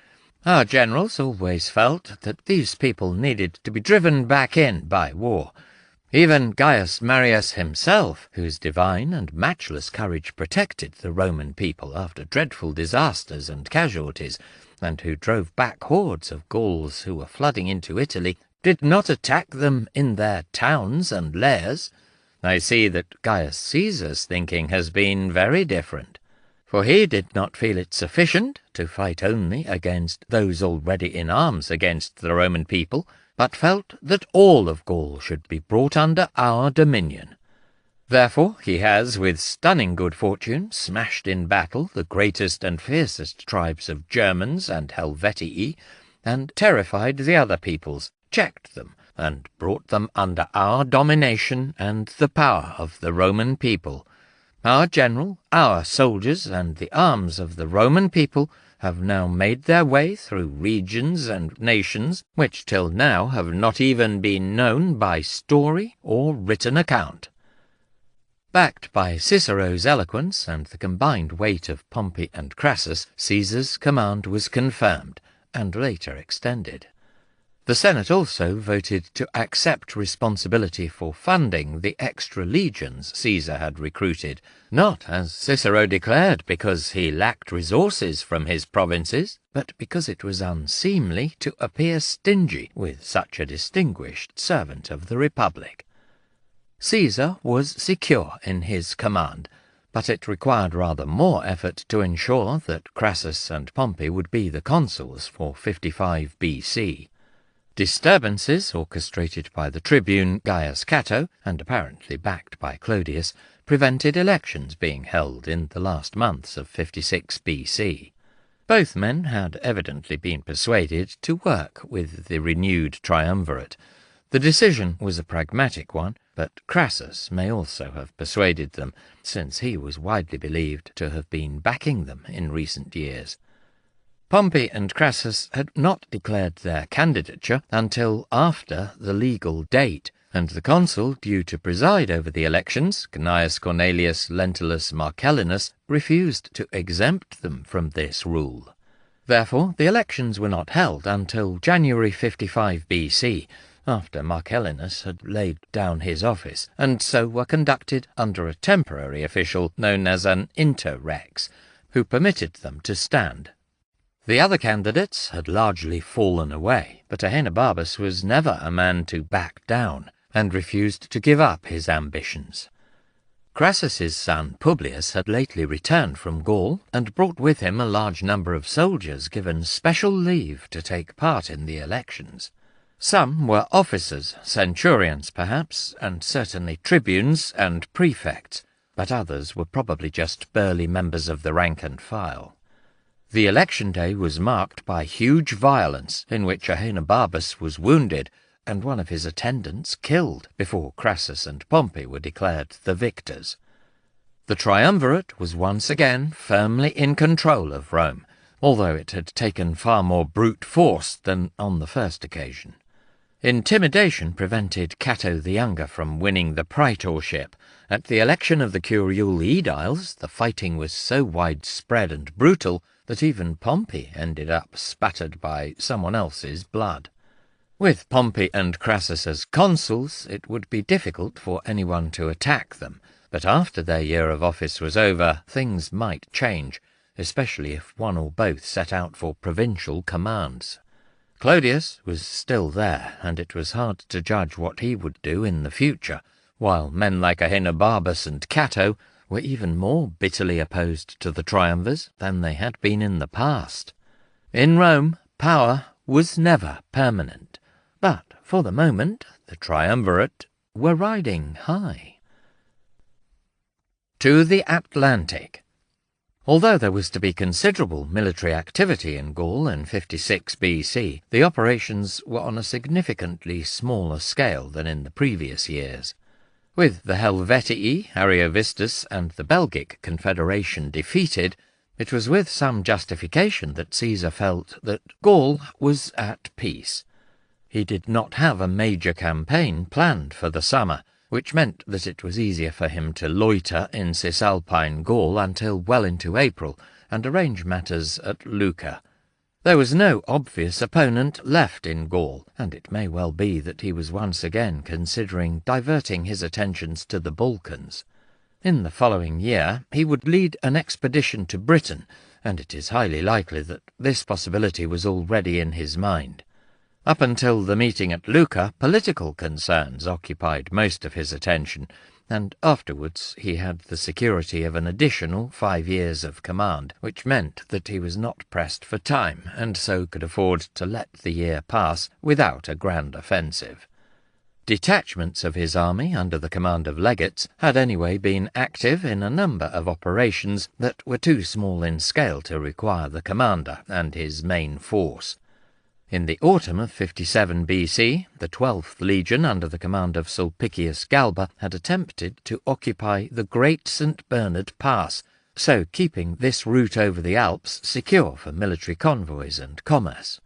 Speaker 1: Our generals always felt that these people needed to be driven back in by war. Even Gaius Marius himself, whose divine and matchless courage protected the Roman people after dreadful disasters and casualties, and who drove back hordes of Gauls who were flooding into Italy, did not attack them in their towns and lairs. I see that Gaius Caesar's thinking has been very different, for he did not feel it sufficient to fight only against those already in arms against the Roman people, but felt that all of Gaul should be brought under our dominion. Therefore he has, with stunning good fortune, smashed in battle the greatest and fiercest tribes of Germans and Helvetii, and terrified the other peoples, checked them, and brought them under our domination and the power of the Roman people. Our general, our soldiers, and the arms of the Roman people have now made their way through regions and nations which till now have not even been known by story or written account. Backed by Cicero's eloquence and the combined weight of Pompey and Crassus, Caesar's command was confirmed, and later extended. The Senate also voted to accept responsibility for funding the extra legions Caesar had recruited, not, as Cicero declared, because he lacked resources from his provinces, but because it was unseemly to appear stingy with such a distinguished servant of the Republic. Caesar was secure in his command, but it required rather more effort to ensure that Crassus and Pompey would be the consuls for 55 BC. Disturbances, orchestrated by the tribune Gaius Cato, and apparently backed by Clodius, prevented elections being held in the last months of 56 BC. Both men had evidently been persuaded to work with the renewed triumvirate. The decision was a pragmatic one, but Crassus may also have persuaded them, since he was widely believed to have been backing them in recent years. Pompey and Crassus had not declared their candidature until after the legal date, and the consul due to preside over the elections, Cneius Cornelius Lentulus Marcellinus, refused to exempt them from this rule. Therefore, the elections were not held until January 55 BC, after Marcellinus had laid down his office, and so were conducted under a temporary official known as an interrex, who permitted them to stand. The other candidates had largely fallen away, but Ahenobarbus was never a man to back down, and refused to give up his ambitions. Crassus's son Publius had lately returned from Gaul, and brought with him a large number of soldiers given special leave to take part in the elections. Some were officers, centurions perhaps, and certainly tribunes and prefects, but others were probably just burly members of the rank and file. The election day was marked by huge violence, in which Ahenobarbus was wounded, and one of his attendants killed, before Crassus and Pompey were declared the victors. The triumvirate was once again firmly in control of Rome, although it had taken far more brute force than on the first occasion. Intimidation prevented Cato the Younger from winning the praetorship. At the election of the curule aediles, the fighting was so widespread and brutal that even Pompey ended up spattered by someone else's blood. With Pompey and Crassus as consuls, it would be difficult for anyone to attack them, but after their year of office was over, things might change, especially if one or both set out for provincial commands. Clodius was still there, and it was hard to judge what he would do in the future, while men like Ahenobarbus and Cato were even more bitterly opposed to the triumvirs than they had been in the past. In Rome, power was never permanent, but for the moment the triumvirate were riding high. To the Atlantic. Although there was to be considerable military activity in Gaul in 56 BC, the operations were on a significantly smaller scale than in the previous years. With the Helvetii, Ariovistus, and the Belgic Confederation defeated, it was with some justification that Caesar felt that Gaul was at peace. He did not have a major campaign planned for the summer, which meant that it was easier for him to loiter in Cisalpine Gaul until well into April, and arrange matters at Lucca. There was no obvious opponent left in Gaul, and it may well be that he was once again considering diverting his attentions to the Balkans. In the following year he would lead an expedition to Britain, and it is highly likely that this possibility was already in his mind. Up until the meeting at Lucca, political concerns occupied most of his attention, and afterwards he had the security of an additional 5 years of command, which meant that he was not pressed for time, and so could afford to let the year pass without a grand offensive. Detachments of his army, under the command of legates, had anyway been active in a number of operations that were too small in scale to require the commander and his main force. In the autumn of 57 BC, the 12th Legion, under the command of Sulpicius Galba, had attempted to occupy the Great St. Bernard Pass, so keeping this route over the Alps secure for military convoys and commerce.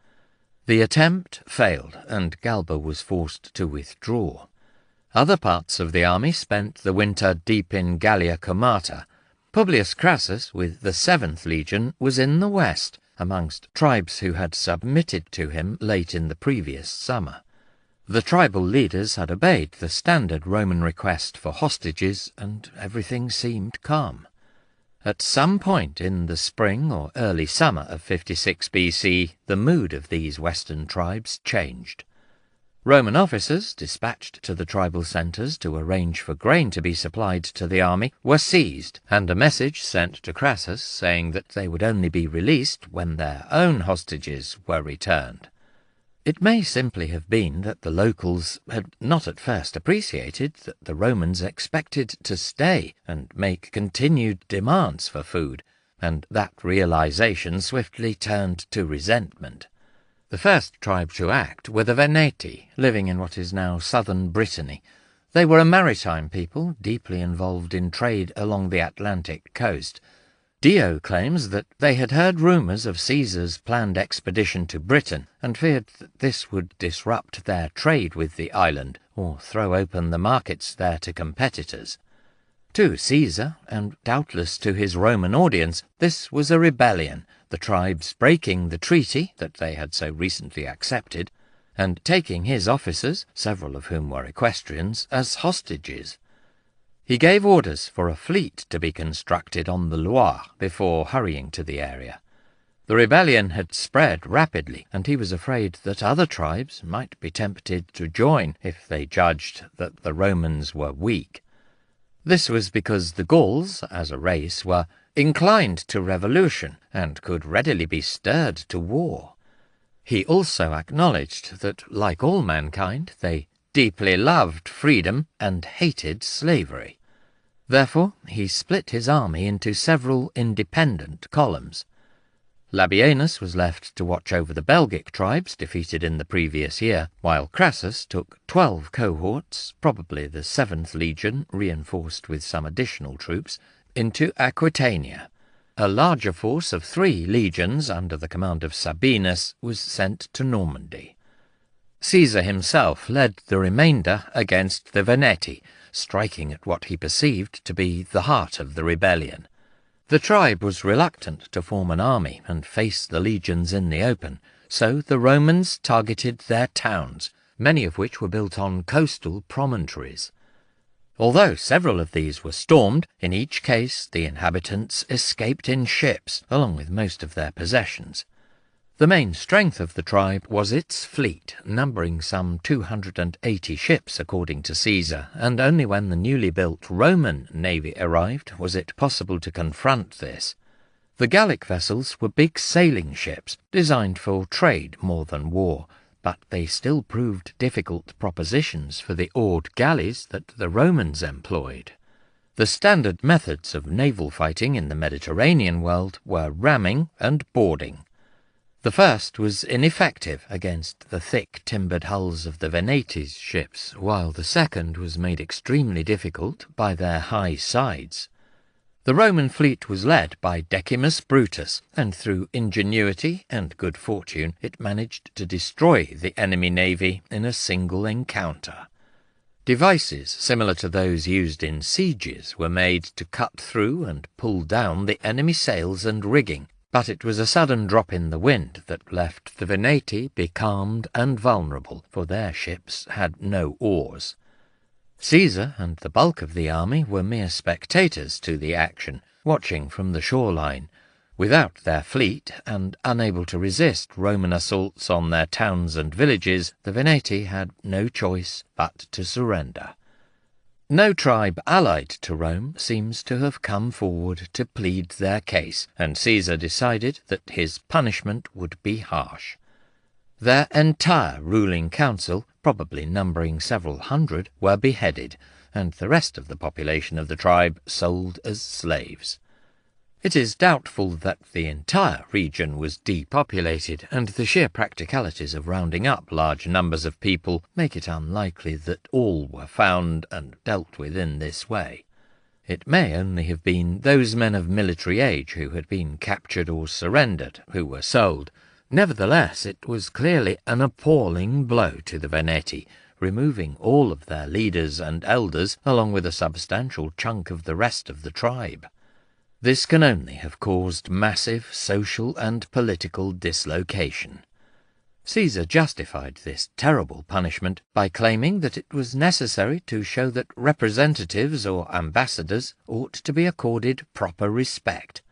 Speaker 1: The attempt failed, and Galba was forced to withdraw. Other parts of the army spent the winter deep in Gallia Comata. Publius Crassus, with the 7th Legion, was in the west, amongst tribes who had submitted to him late in the previous summer. The tribal leaders had obeyed the standard Roman request for hostages, and everything seemed calm. At some point in the spring or early summer of 56 BC, the mood of these western tribes changed. Roman officers, dispatched to the tribal centres to arrange for grain to be supplied to the army, were seized, and a message sent to Crassus saying that they would only be released when their own hostages were returned. It may simply have been that the locals had not at first appreciated that the Romans expected to stay and make continued demands for food, and that realization swiftly turned to resentment. The first tribe to act were the Veneti, living in what is now southern Brittany. They were a maritime people, deeply involved in trade along the Atlantic coast. Dio claims that they had heard rumours of Caesar's planned expedition to Britain, and feared that this would disrupt their trade with the island, or throw open the markets there to competitors. To Caesar, and doubtless to his Roman audience, this was a rebellion, the tribes breaking the treaty that they had so recently accepted, and taking his officers, several of whom were equestrians, as hostages. He gave orders for a fleet to be constructed on the Loire before hurrying to the area. The rebellion had spread rapidly, and he was afraid that other tribes might be tempted to join if they judged that the Romans were weak. This was because the Gauls, as a race, were inclined to revolution and could readily be stirred to war. He also acknowledged that, like all mankind, they deeply loved freedom and hated slavery. Therefore, he split his army into several independent columns. Labienus was left to watch over the Belgic tribes defeated in the previous year, while Crassus took 12 cohorts, probably the 7th Legion, reinforced with some additional troops, into Aquitania. A larger force of 3 legions under the command of Sabinus was sent to Normandy. Caesar himself led the remainder against the Veneti, striking at what he perceived to be the heart of the rebellion. The tribe was reluctant to form an army and face the legions in the open, so the Romans targeted their towns, many of which were built on coastal promontories. Although several of these were stormed, in each case the inhabitants escaped in ships, along with most of their possessions. The main strength of the tribe was its fleet, numbering some 280 ships according to Caesar, and only when the newly built Roman navy arrived was it possible to confront this. The Gallic vessels were big sailing ships, designed for trade more than war, but they still proved difficult propositions for the oared galleys that the Romans employed. The standard methods of naval fighting in the Mediterranean world were ramming and boarding. The first was ineffective against the thick timbered hulls of the Veneti's ships, while the second was made extremely difficult by their high sides. The Roman fleet was led by Decimus Brutus, and through ingenuity and good fortune it managed to destroy the enemy navy in a single encounter. Devices similar to those used in sieges were made to cut through and pull down the enemy sails and rigging, but it was a sudden drop in the wind that left the Veneti becalmed and vulnerable, for their ships had no oars. Caesar and the bulk of the army were mere spectators to the action, watching from the shoreline. Without their fleet, and unable to resist Roman assaults on their towns and villages, the Veneti had no choice but to surrender. No tribe allied to Rome seems to have come forward to plead their case, and Caesar decided that his punishment would be harsh. Their entire ruling council, probably numbering several hundred, were beheaded, and the rest of the population of the tribe sold as slaves. It is doubtful that the entire region was depopulated, and the sheer practicalities of rounding up large numbers of people make it unlikely that all were found and dealt with in this way. It may only have been those men of military age who had been captured or surrendered who were sold. Nevertheless, it was clearly an appalling blow to the Veneti, removing all of their leaders and elders along with a substantial chunk of the rest of the tribe. This can only have caused massive social and political dislocation. Caesar justified this terrible punishment by claiming that it was necessary to show that representatives or ambassadors ought to be accorded proper respect.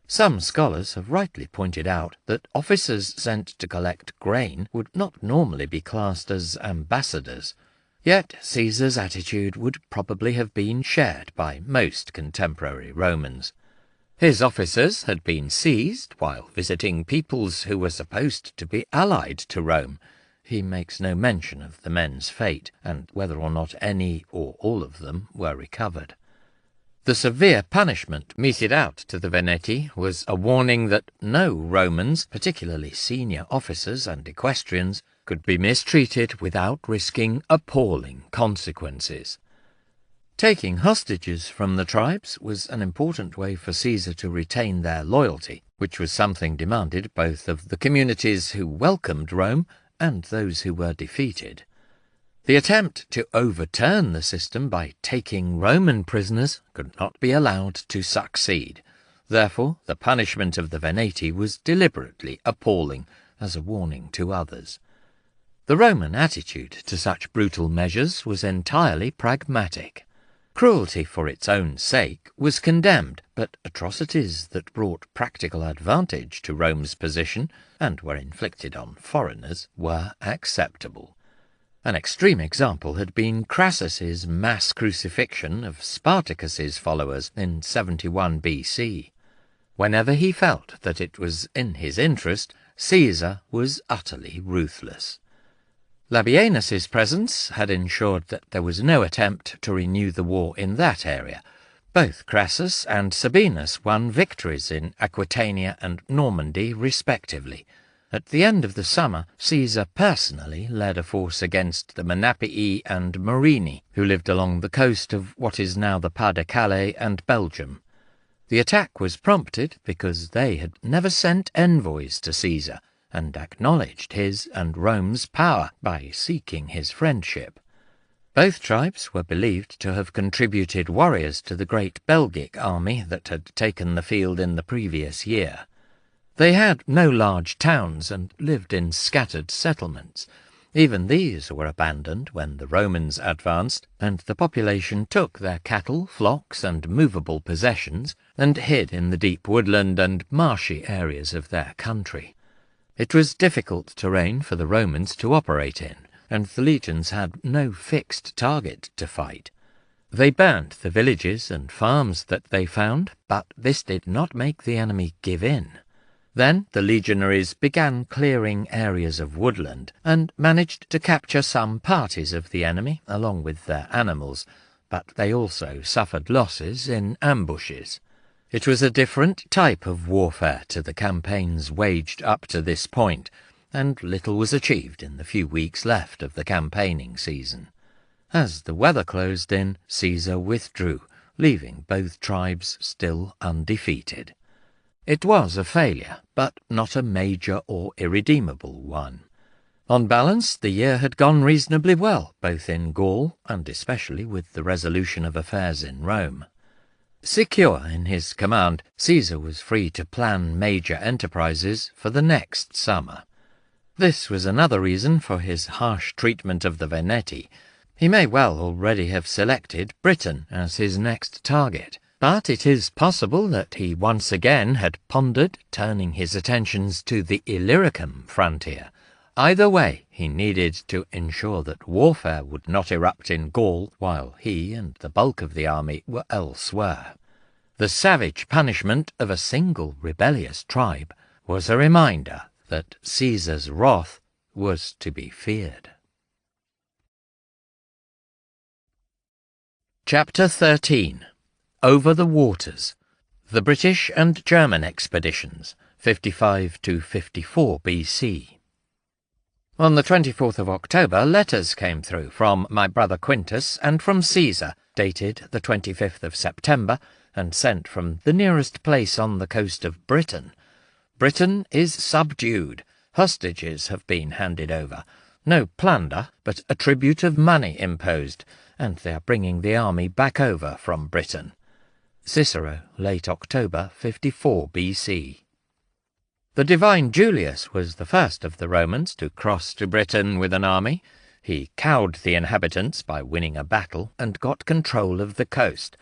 Speaker 1: Some scholars have rightly pointed out that officers sent to collect grain would not normally be classed as ambassadors, yet Caesar's attitude would probably have been shared by most contemporary Romans. His officers had been seized while visiting peoples who were supposed to be allied to Rome. He makes no mention of the men's fate, and whether or not any or all of them were recovered. The severe punishment meted out to the Veneti was a warning that no Romans, particularly senior officers and equestrians, could be mistreated without risking appalling consequences. Taking hostages from the tribes was an important way for Caesar to retain their loyalty, which was something demanded both of the communities who welcomed Rome and those who were defeated. The attempt to overturn the system by taking Roman prisoners could not be allowed to succeed. Therefore, the punishment of the Veneti was deliberately appalling as a warning to others. The Roman attitude to such brutal measures was entirely pragmatic. Cruelty for its own sake was condemned, but atrocities that brought practical advantage to Rome's position and were inflicted on foreigners were acceptable. An extreme example had been Crassus's mass crucifixion of Spartacus's followers in 71 BC. Whenever he felt that it was in his interest, Caesar was utterly ruthless. Labienus's presence had ensured that there was no attempt to renew the war in that area. Both Crassus and Sabinus won victories in Aquitania and Normandy, respectively. At the end of the summer, Caesar personally led a force against the Menapii and Morini, who lived along the coast of what is now the Pas-de-Calais and Belgium. The attack was prompted because they had never sent envoys to Caesar, and acknowledged his and Rome's power by seeking his friendship. Both tribes were believed to have contributed warriors to the great Belgic army that had taken the field in the previous year. They had no large towns and lived in scattered settlements. Even these were abandoned when the Romans advanced, and the population took their cattle, flocks, and movable possessions, and hid in the deep woodland and marshy areas of their country. It was difficult terrain for the Romans to operate in, and the legions had no fixed target to fight. They burned the villages and farms that they found, but this did not make the enemy give in. Then the legionaries began clearing areas of woodland, and managed to capture some parties of the enemy along with their animals, but they also suffered losses in ambushes. It was a different type of warfare to the campaigns waged up to this point, and little was achieved in the few weeks left of the campaigning season. As the weather closed in, Caesar withdrew, leaving both tribes still undefeated. It was a failure, but not a major or irredeemable one. On balance, the year had gone reasonably well, both in Gaul and especially with the resolution of affairs in Rome. Secure in his command, Caesar was free to plan major enterprises for the next summer. This was another reason for his harsh treatment of the Veneti. He may well already have selected Britain as his next target, but it is possible that he once again had pondered turning his attentions to the Illyricum frontier. Either way, he needed to ensure that warfare would not erupt in Gaul while he and the bulk of the army were elsewhere. The savage punishment of a single rebellious tribe was a reminder that Caesar's wrath was to be feared. Chapter 13. Over the Waters. The British and German Expeditions, 55 to 54 BC. On the 24th of October, letters came through from my brother Quintus and from Caesar, dated the 25th of September, and sent from the nearest place on the coast of Britain. Britain is subdued. Hostages have been handed over. No plunder, but a tribute of money imposed, and they are bringing the army back over from Britain. Cicero, late October, 54 BC. The divine Julius was the first of the Romans to cross to Britain with an army. He cowed the inhabitants by winning a battle and got control of the coast.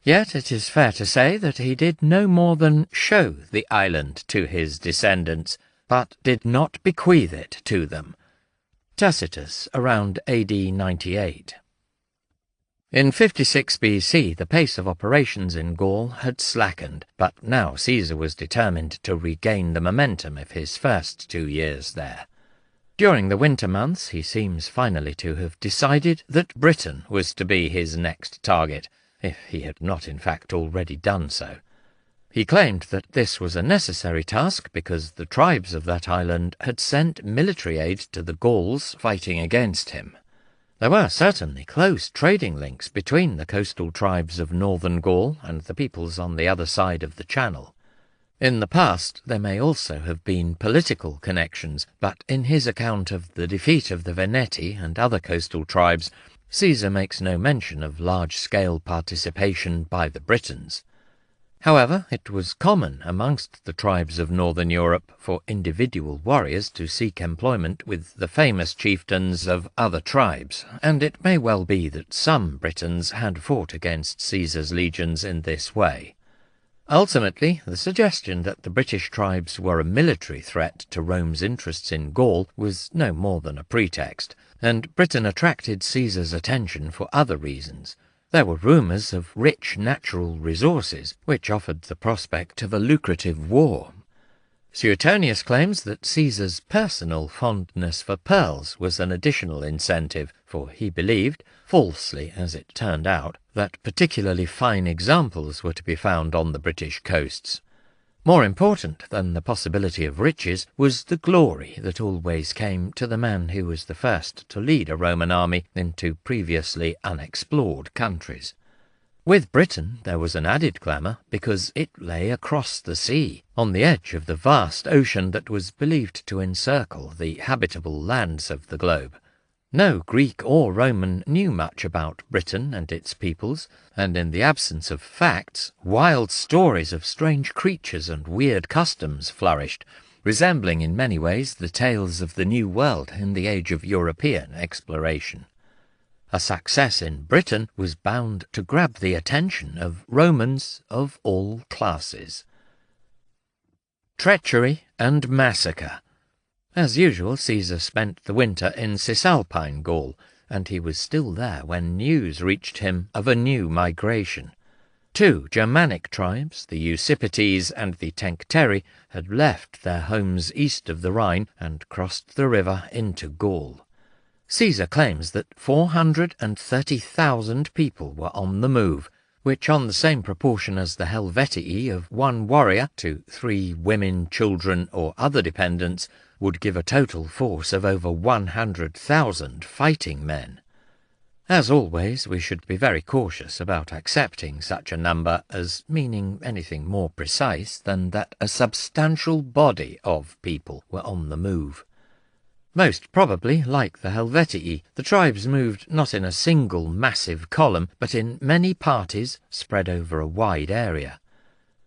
Speaker 1: Yet it is fair to say that he did no more than show the island to his descendants, but did not bequeath it to them. Tacitus, around AD 98. In 56 BC, the pace of operations in Gaul had slackened, but now Caesar was determined to regain the momentum of his first 2 years there. During the winter months, he seems finally to have decided that Britain was to be his next target, if he had not in fact already done so. He claimed that this was a necessary task because the tribes of that island had sent military aid to the Gauls fighting against him. There were certainly close trading links between the coastal tribes of northern Gaul and the peoples on the other side of the Channel. In the past there may also have been political connections, but in his account of the defeat of the Veneti and other coastal tribes, Caesar makes no mention of large-scale participation by the Britons. However, it was common amongst the tribes of northern Europe for individual warriors to seek employment with the famous chieftains of other tribes, and it may well be that some Britons had fought against Caesar's legions in this way. Ultimately, the suggestion that the British tribes were a military threat to Rome's interests in Gaul was no more than a pretext, and Britain attracted Caesar's attention for other reasons. There were rumours of rich natural resources, which offered the prospect of a lucrative war. Suetonius claims that Caesar's personal fondness for pearls was an additional incentive, for he believed, falsely as it turned out, that particularly fine examples were to be found on the British coasts. More important than the possibility of riches was the glory that always came to the man who was the first to lead a Roman army into previously unexplored countries. With Britain there was an added glamour because it lay across the sea, on the edge of the vast ocean that was believed to encircle the habitable lands of the globe. No Greek or Roman knew much about Britain and its peoples, and in the absence of facts, wild stories of strange creatures and weird customs flourished, resembling in many ways the tales of the New World in the age of European exploration. A success in Britain was bound to grab the attention of Romans of all classes. Treachery and massacre. As usual, Caesar spent the winter in Cisalpine Gaul, and he was still there when news reached him of a new migration. 2 Germanic tribes, the Usipetes and the Tencteri, had left their homes east of the Rhine and crossed the river into Gaul. Caesar claims that 430,000 people were on the move, which on the same proportion as the Helvetii of 1 warrior to 3 women, children, or other dependents, would give a total force of over 100,000 fighting men. As always, we should be very cautious about accepting such a number as meaning anything more precise than that a substantial body of people were on the move. Most probably, like the Helvetii, the tribes moved not in a single massive column, but in many parties spread over a wide area.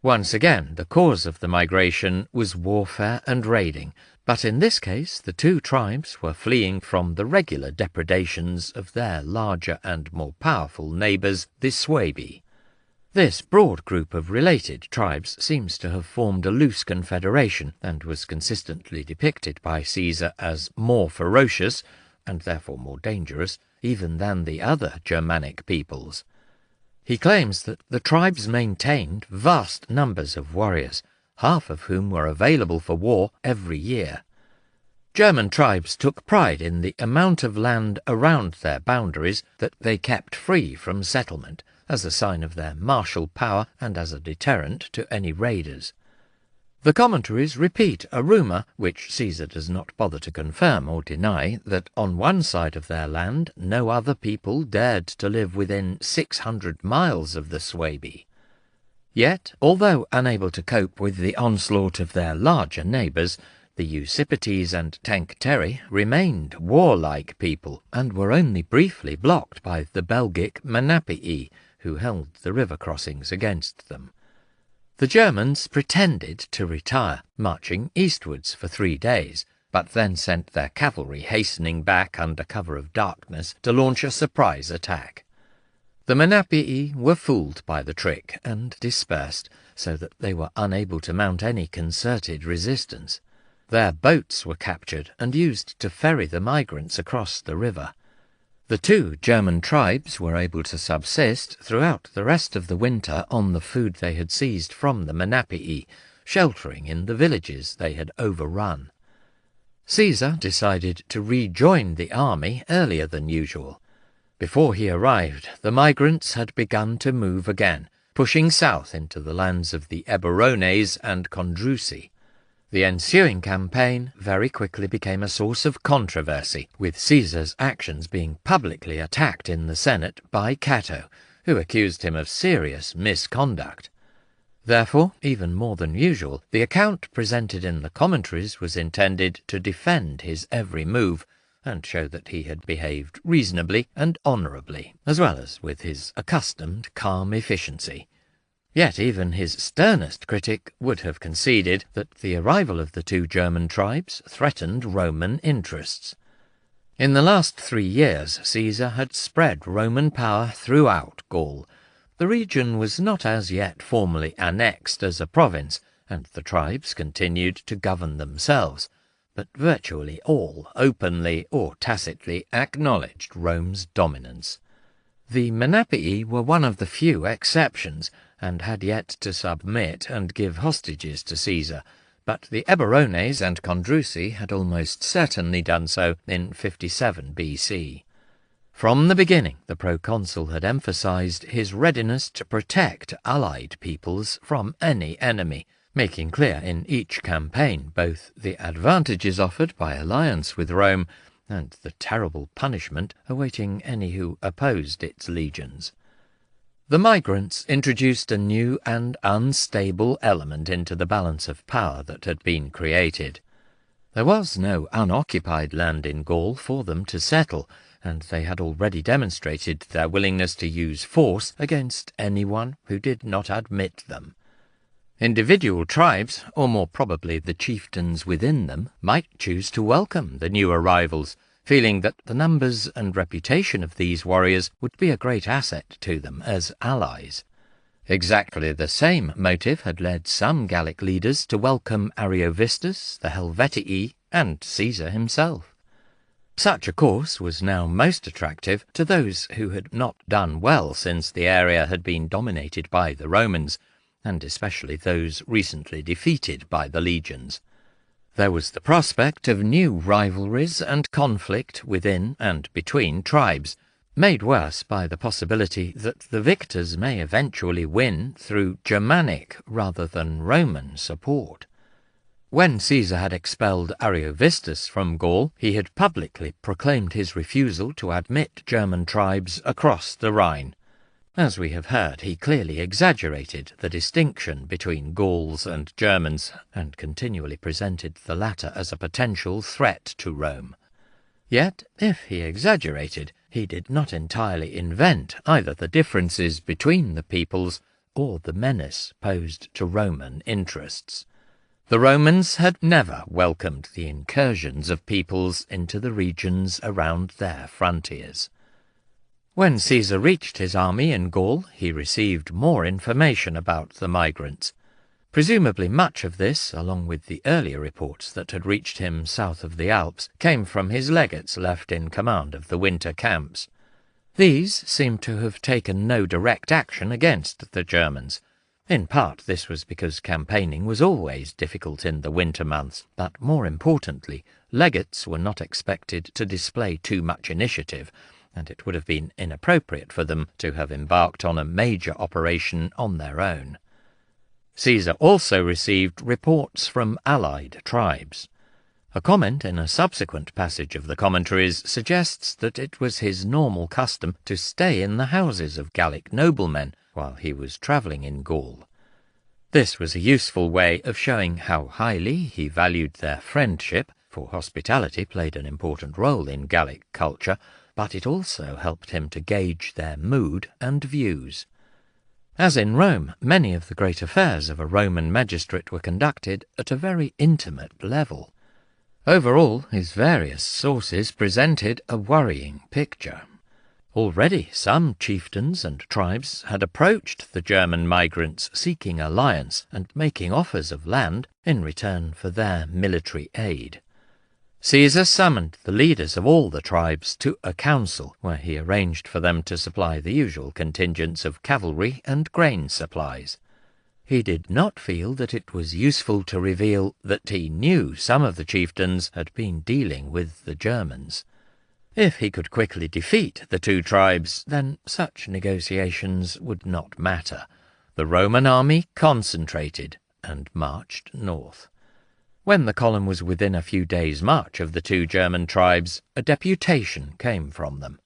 Speaker 1: Once again, the cause of the migration was warfare and raiding, but in this case the 2 tribes were fleeing from the regular depredations of their larger and more powerful neighbours, the Suebi. This broad group of related tribes seems to have formed a loose confederation and was consistently depicted by Caesar as more ferocious, and therefore more dangerous, even than the other Germanic peoples. He claims that the tribes maintained vast numbers of warriors, half of whom were available for war every year. German tribes took pride in the amount of land around their boundaries that they kept free from settlement, as a sign of their martial power and as a deterrent to any raiders. The commentaries repeat a rumour, which Caesar does not bother to confirm or deny, that on one side of their land no other people dared to live within 600 miles of the Suebi. Yet, although unable to cope with the onslaught of their larger neighbours, the Usipetes and Tencteri remained warlike people, and were only briefly blocked by the Belgic Menapii, who held the river crossings against them. The Germans pretended to retire, marching eastwards for 3 days, but then sent their cavalry hastening back under cover of darkness to launch a surprise attack. The Menapii were fooled by the trick and dispersed, so that they were unable to mount any concerted resistance. Their boats were captured and used to ferry the migrants across the river. The 2 German tribes were able to subsist throughout the rest of the winter on the food they had seized from the Menapii, sheltering in the villages they had overrun. Caesar decided to rejoin the army earlier than usual. Before he arrived, the migrants had begun to move again, pushing south into the lands of the Eburones and Condrusi. The ensuing campaign very quickly became a source of controversy, with Caesar's actions being publicly attacked in the Senate by Cato, who accused him of serious misconduct. Therefore, even more than usual, the account presented in the commentaries was intended to defend his every move, and show that he had behaved reasonably and honourably, as well as with his accustomed calm efficiency. Yet even his sternest critic would have conceded that the arrival of the 2 German tribes threatened Roman interests. In the last 3 years, Caesar had spread Roman power throughout Gaul. The region was not as yet formally annexed as a province, and the tribes continued to govern themselves, but virtually all openly or tacitly acknowledged Rome's dominance. The Menapii were one of the few exceptions, and had yet to submit and give hostages to Caesar, but the Eburones and Condrusi had almost certainly done so in 57 BC. From the beginning, the proconsul had emphasized his readiness to protect allied peoples from any enemy, making clear in each campaign both the advantages offered by alliance with Rome and the terrible punishment awaiting any who opposed its legions. The migrants introduced a new and unstable element into the balance of power that had been created. There was no unoccupied land in Gaul for them to settle, and they had already demonstrated their willingness to use force against anyone who did not admit them. Individual tribes, or more probably the chieftains within them, might choose to welcome the new arrivals, feeling that the numbers and reputation of these warriors would be a great asset to them as allies. Exactly the same motive had led some Gallic leaders to welcome Ariovistus, the Helvetii, and Caesar himself. Such a course was now most attractive to those who had not done well since the area had been dominated by the Romans, and especially those recently defeated by the legions. There was the prospect of new rivalries and conflict within and between tribes, made worse by the possibility that the victors may eventually win through Germanic rather than Roman support. When Caesar had expelled Ariovistus from Gaul, he had publicly proclaimed his refusal to admit German tribes across the Rhine. As we have heard, he clearly exaggerated the distinction between Gauls and Germans, and continually presented the latter as a potential threat to Rome. Yet, if he exaggerated, he did not entirely invent either the differences between the peoples or the menace posed to Roman interests. The Romans had never welcomed the incursions of peoples into the regions around their frontiers. When Caesar reached his army in Gaul, he received more information about the migrants. Presumably much of this, along with the earlier reports that had reached him south of the Alps, came from his legates left in command of the winter camps. These seem to have taken no direct action against the Germans. In part this was because campaigning was always difficult in the winter months, but more importantly, legates were not expected to display too much initiative, and it would have been inappropriate for them to have embarked on a major operation on their own. Caesar also received reports from allied tribes. A comment in a subsequent passage of the commentaries suggests that it was his normal custom to stay in the houses of Gallic noblemen while he was travelling in Gaul. This was a useful way of showing how highly he valued their friendship, for hospitality played an important role in Gallic culture, but it also helped him to gauge their mood and views. As in Rome, many of the great affairs of a Roman magistrate were conducted at a very intimate level. Overall, his various sources presented a worrying picture. Already some chieftains and tribes had approached the German migrants seeking alliance and making offers of land in return for their military aid. Caesar summoned the leaders of all the tribes to a council, where he arranged for them to supply the usual contingents of cavalry and grain supplies. He did not feel that it was useful to reveal that he knew some of the chieftains had been dealing with the Germans. If he could quickly defeat the two tribes, then such negotiations would not matter. The Roman army concentrated and marched north. When the column was within a few days' march of the two German tribes, a deputation came from them.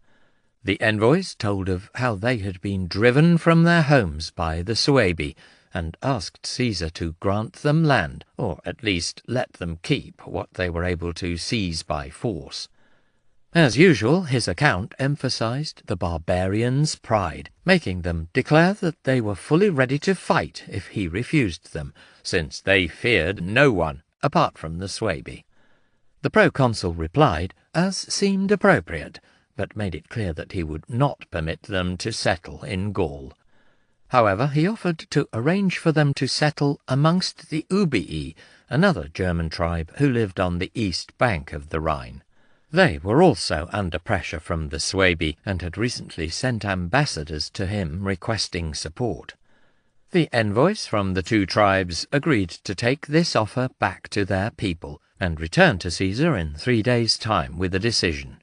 Speaker 1: The envoys told of how they had been driven from their homes by the Suebi, and asked Caesar to grant them land, or at least let them keep what they were able to seize by force. As usual, his account emphasized the barbarians' pride, making them declare that they were fully ready to fight if he refused them, since they feared no one apart from the Suebi. The proconsul replied, as seemed appropriate, but made it clear that he would not permit them to settle in Gaul. However, he offered to arrange for them to settle amongst the Ubii, another German tribe who lived on the east bank of the Rhine. They were also under pressure from the Suebi and had recently sent ambassadors to him requesting support. The envoys from the two tribes agreed to take this offer back to their people and return to Caesar in 3 days' time with a decision.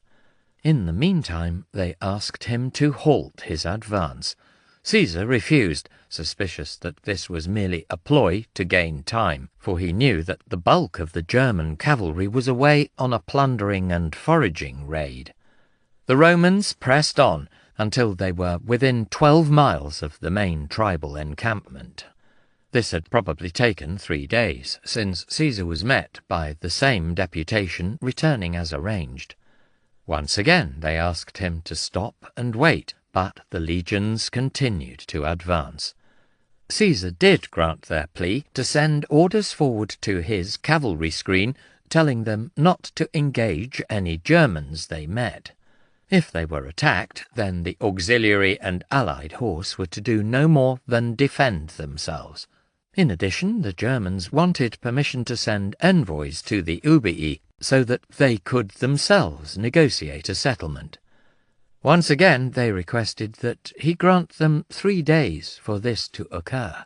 Speaker 1: In the meantime, they asked him to halt his advance. Caesar refused, suspicious that this was merely a ploy to gain time, for he knew that the bulk of the German cavalry was away on a plundering and foraging raid. The Romans pressed on until they were within 12 miles of the main tribal encampment. This had probably taken 3 days, since Caesar was met by the same deputation returning as arranged. Once again they asked him to stop and wait, but the legions continued to advance. Caesar did grant their plea to send orders forward to his cavalry screen, telling them not to engage any Germans they met. If they were attacked, then the auxiliary and allied horse were to do no more than defend themselves. In addition, the Germans wanted permission to send envoys to the Ubii, so that they could themselves negotiate a settlement. Once again they requested that he grant them 3 days for this to occur.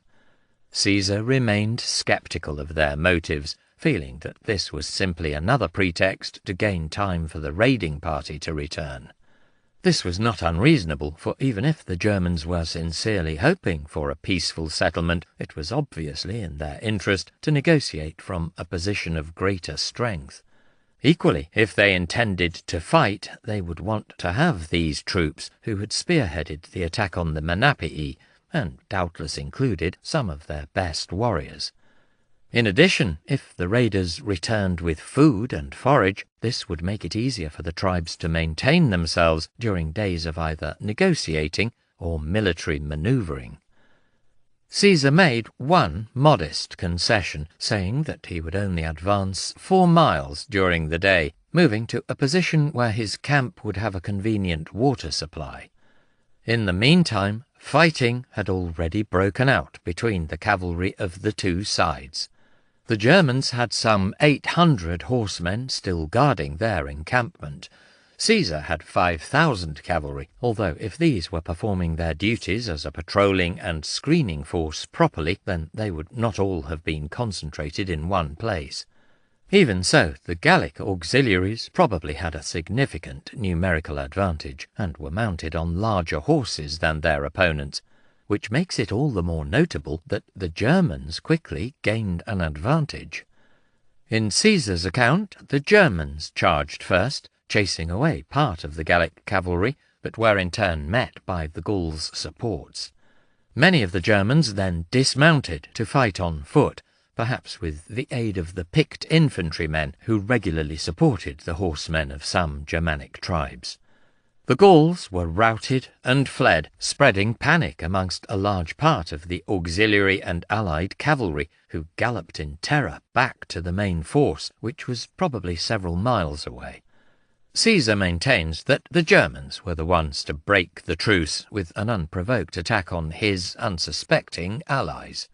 Speaker 1: Caesar remained sceptical of their motives, feeling that this was simply another pretext to gain time for the raiding party to return. This was not unreasonable, for even if the Germans were sincerely hoping for a peaceful settlement, it was obviously in their interest to negotiate from a position of greater strength. Equally, if they intended to fight, they would want to have these troops, who had spearheaded the attack on the Menapii, and doubtless included some of their best warriors. In addition, if the raiders returned with food and forage, this would make it easier for the tribes to maintain themselves during days of either negotiating or military manoeuvring. Caesar made one modest concession, saying that he would only advance 4 miles during the day, moving to a position where his camp would have a convenient water supply. In the meantime, fighting had already broken out between the cavalry of the two sides. The Germans had some 800 horsemen still guarding their encampment. Caesar had 5,000 cavalry, although if these were performing their duties as a patrolling and screening force properly, then they would not all have been concentrated in one place. Even so, the Gallic auxiliaries probably had a significant numerical advantage, and were mounted on larger horses than their opponents, which makes it all the more notable that the Germans quickly gained an advantage. In Caesar's account, the Germans charged first, chasing away part of the Gallic cavalry, but were in turn met by the Gauls' supports. Many of the Germans then dismounted to fight on foot, perhaps with the aid of the picked infantrymen who regularly supported the horsemen of some Germanic tribes. The Gauls were routed and fled, spreading panic amongst a large part of the auxiliary and allied cavalry, who galloped in terror back to the main force, which was probably several miles away. Caesar maintains that the Germans were the ones to break the truce with an unprovoked attack on his unsuspecting allies.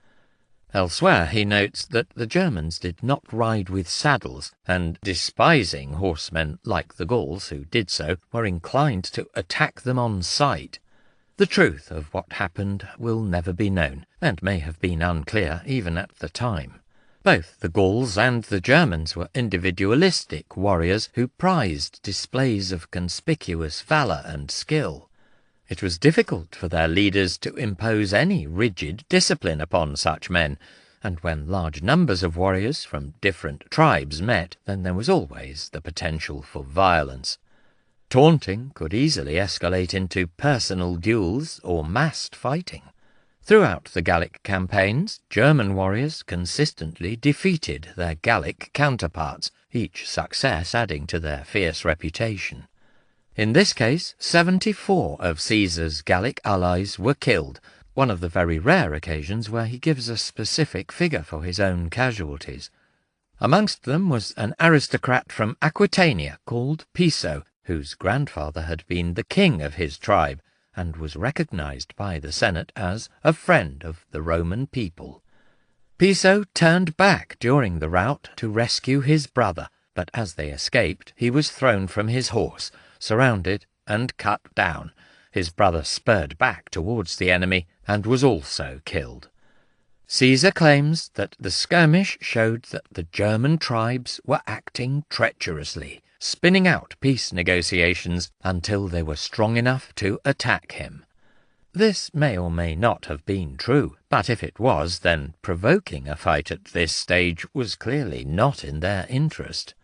Speaker 1: Elsewhere he notes that the Germans did not ride with saddles, and despising horsemen like the Gauls who did so, were inclined to attack them on sight. The truth of what happened will never be known, and may have been unclear even at the time. Both the Gauls and the Germans were individualistic warriors who prized displays of conspicuous valour and skill. It was difficult for their leaders to impose any rigid discipline upon such men, and when large numbers of warriors from different tribes met, then there was always the potential for violence. Taunting could easily escalate into personal duels or massed fighting. Throughout the Gallic campaigns, German warriors consistently defeated their Gallic counterparts, each success adding to their fierce reputation. In this case, 74 of Caesar's Gallic allies were killed, one of the very rare occasions where he gives a specific figure for his own casualties. Amongst them was an aristocrat from Aquitania called Piso, whose grandfather had been the king of his tribe, and was recognized by the Senate as a friend of the Roman people. Piso turned back during the rout to rescue his brother, but as they escaped, he was thrown from his horse, surrounded and cut down. His brother spurred back towards the enemy and was also killed. Caesar claims that the skirmish showed that the German tribes were acting treacherously, spinning out peace negotiations until they were strong enough to attack him. This may or may not have been true, but if it was, then provoking a fight at this stage was clearly not in their interest.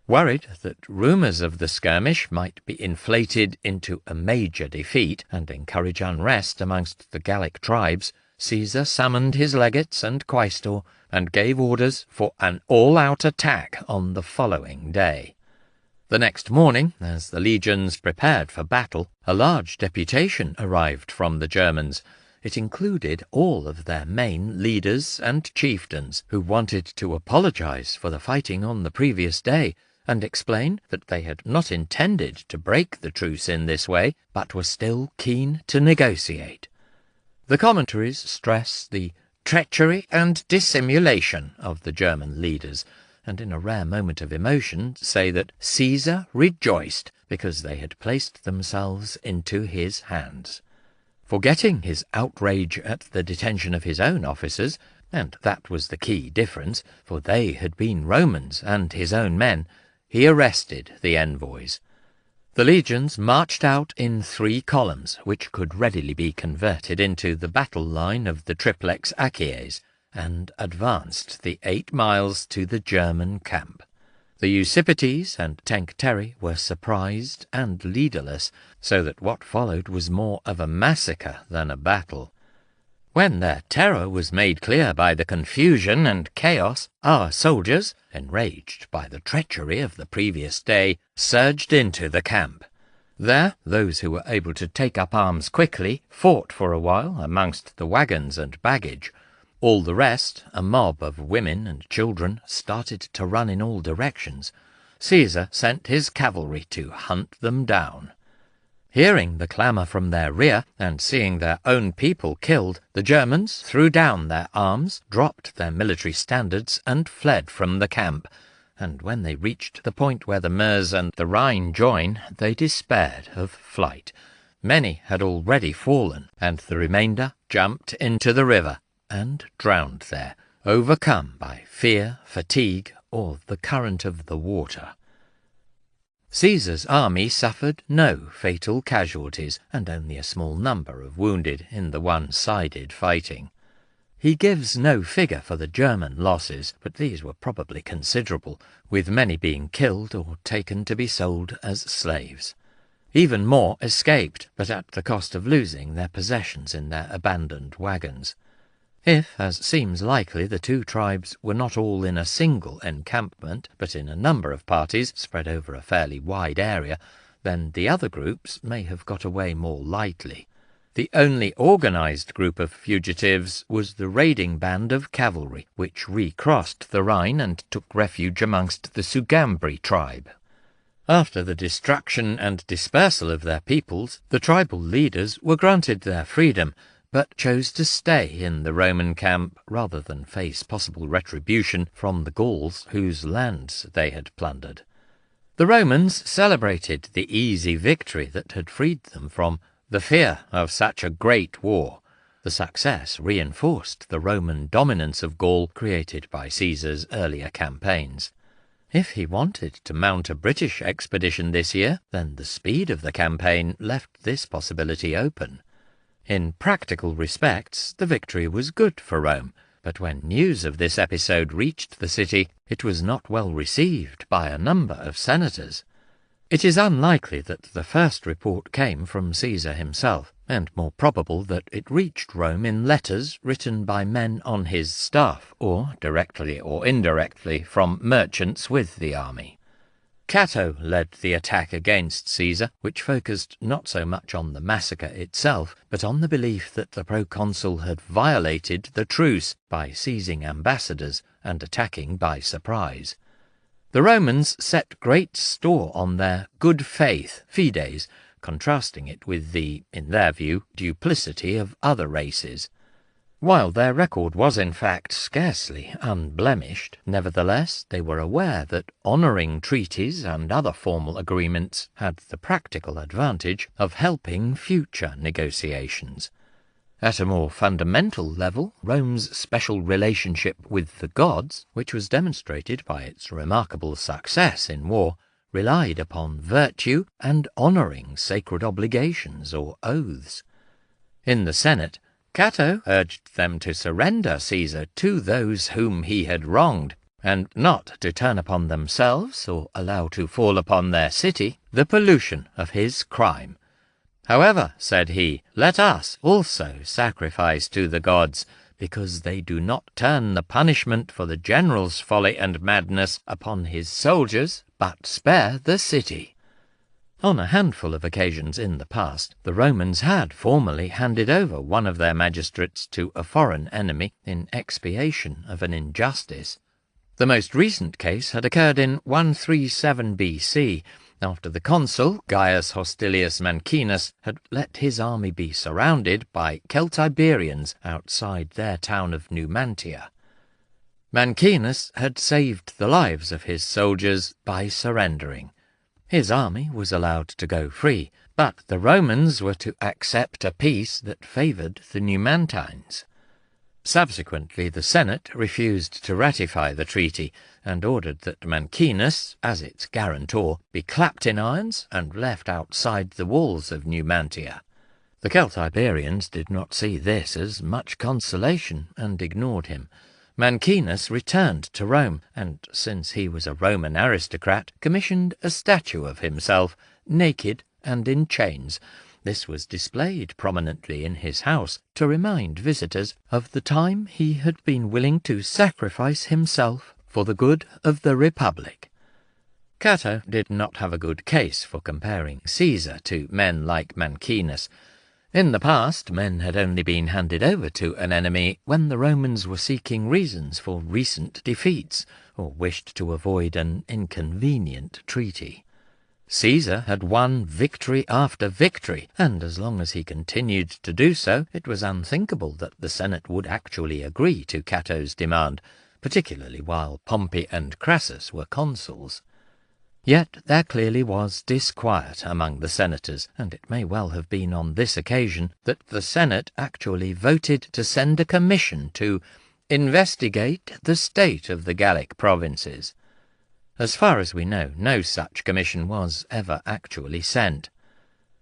Speaker 1: Worried that rumours of the skirmish might be inflated into a major defeat and encourage unrest amongst the Gallic tribes, Caesar summoned his legates and quaestor and gave orders for an all-out attack on the following day. The next morning, as the legions prepared for battle, a large deputation arrived from the Germans. It included all of their main leaders and chieftains, who wanted to apologize for the fighting on the previous day, and explain that they had not intended to break the truce in this way, but were still keen to negotiate. The commentaries stress the treachery and dissimulation of the German leaders, and in a rare moment of emotion say that Caesar rejoiced because they had placed themselves into his hands. Forgetting his outrage at the detention of his own officers, and that was the key difference, for they had been Romans and his own men, he arrested the envoys. The legions marched out in 3 columns, which could readily be converted into the battle line of the triplex Achaeas, and advanced the 8 miles to the German camp. The Usipetes and Tencteri were surprised and leaderless, so that what followed was more of a massacre than a battle. When their terror was made clear by the confusion and chaos, our soldiers, enraged by the treachery of the previous day, surged into the camp. There, those who were able to take up arms quickly fought for a while amongst the wagons and baggage. All the rest, a mob of women and children, started to run in all directions. Caesar sent his cavalry to hunt them down. Hearing the clamour from their rear, and seeing their own people killed, the Germans threw down their arms, dropped their military standards, and fled from the camp. And when they reached the point where the Meuse and the Rhine join, they despaired of flight. Many had already fallen, and the remainder jumped into the river, and drowned there, overcome by fear, fatigue, or the current of the water. Caesar's army suffered no fatal casualties, and only a small number of wounded in the one-sided fighting. He gives no figure for the German losses, but these were probably considerable, with many being killed or taken to be sold as slaves. Even more escaped, but at the cost of losing their possessions in their abandoned wagons. If, as seems likely, the two tribes were not all in a single encampment, but in a number of parties spread over a fairly wide area, then the other groups may have got away more lightly. The only organized group of fugitives was the raiding band of cavalry, which recrossed the Rhine and took refuge amongst the Sugambri tribe. After the destruction and dispersal of their peoples, the tribal leaders were granted their freedom, but chose to stay in the Roman camp rather than face possible retribution from the Gauls whose lands they had plundered. The Romans celebrated the easy victory that had freed them from the fear of such a great war. The success reinforced the Roman dominance of Gaul created by Caesar's earlier campaigns. If he wanted to mount a British expedition this year, then the speed of the campaign left this possibility open. In practical respects, the victory was good for Rome, but when news of this episode reached the city, it was not well received by a number of senators. It is unlikely that the first report came from Caesar himself, and more probable that it reached Rome in letters written by men on his staff, or directly or indirectly from merchants with the army. Cato led the attack against Caesar, which focused not so much on the massacre itself, but on the belief that the proconsul had violated the truce by seizing ambassadors and attacking by surprise. The Romans set great store on their good faith, fides, contrasting it with the, in their view, duplicity of other races. While their record was in fact scarcely unblemished, nevertheless they were aware that honouring treaties and other formal agreements had the practical advantage of helping future negotiations. At a more fundamental level, Rome's special relationship with the gods, which was demonstrated by its remarkable success in war, relied upon virtue and honouring sacred obligations or oaths. In the Senate, Cato urged them to surrender Caesar to those whom he had wronged, and not to turn upon themselves or allow to fall upon their city the pollution of his crime. However, said he, let us also sacrifice to the gods, because they do not turn the punishment for the general's folly and madness upon his soldiers, but spare the city. On a handful of occasions in the past, the Romans had formally handed over one of their magistrates to a foreign enemy in expiation of an injustice. The most recent case had occurred in 137 BC, after the consul, Gaius Hostilius Mancinus, had let his army be surrounded by Celtiberians outside their town of Numantia. Mancinus had saved the lives of his soldiers by surrendering. His army was allowed to go free, but the Romans were to accept a peace that favoured the Numantines. Subsequently, the Senate refused to ratify the treaty and ordered that Mancinus, as its guarantor, be clapped in irons and left outside the walls of Numantia. The Celtiberians did not see this as much consolation and ignored him. Mancinus returned to Rome, and, since he was a Roman aristocrat, commissioned a statue of himself, naked and in chains. This was displayed prominently in his house to remind visitors of the time he had been willing to sacrifice himself for the good of the Republic. Cato did not have a good case for comparing Caesar to men like Mancinus. In the past, men had only been handed over to an enemy when the Romans were seeking reasons for recent defeats, or wished to avoid an inconvenient treaty. Caesar had won victory after victory, and as long as he continued to do so, it was unthinkable that the Senate would actually agree to Cato's demand, particularly while Pompey and Crassus were consuls. Yet there clearly was disquiet among the senators, and it may well have been on this occasion that the Senate actually voted to send a commission to investigate the state of the Gallic provinces. As far as we know, no such commission was ever actually sent.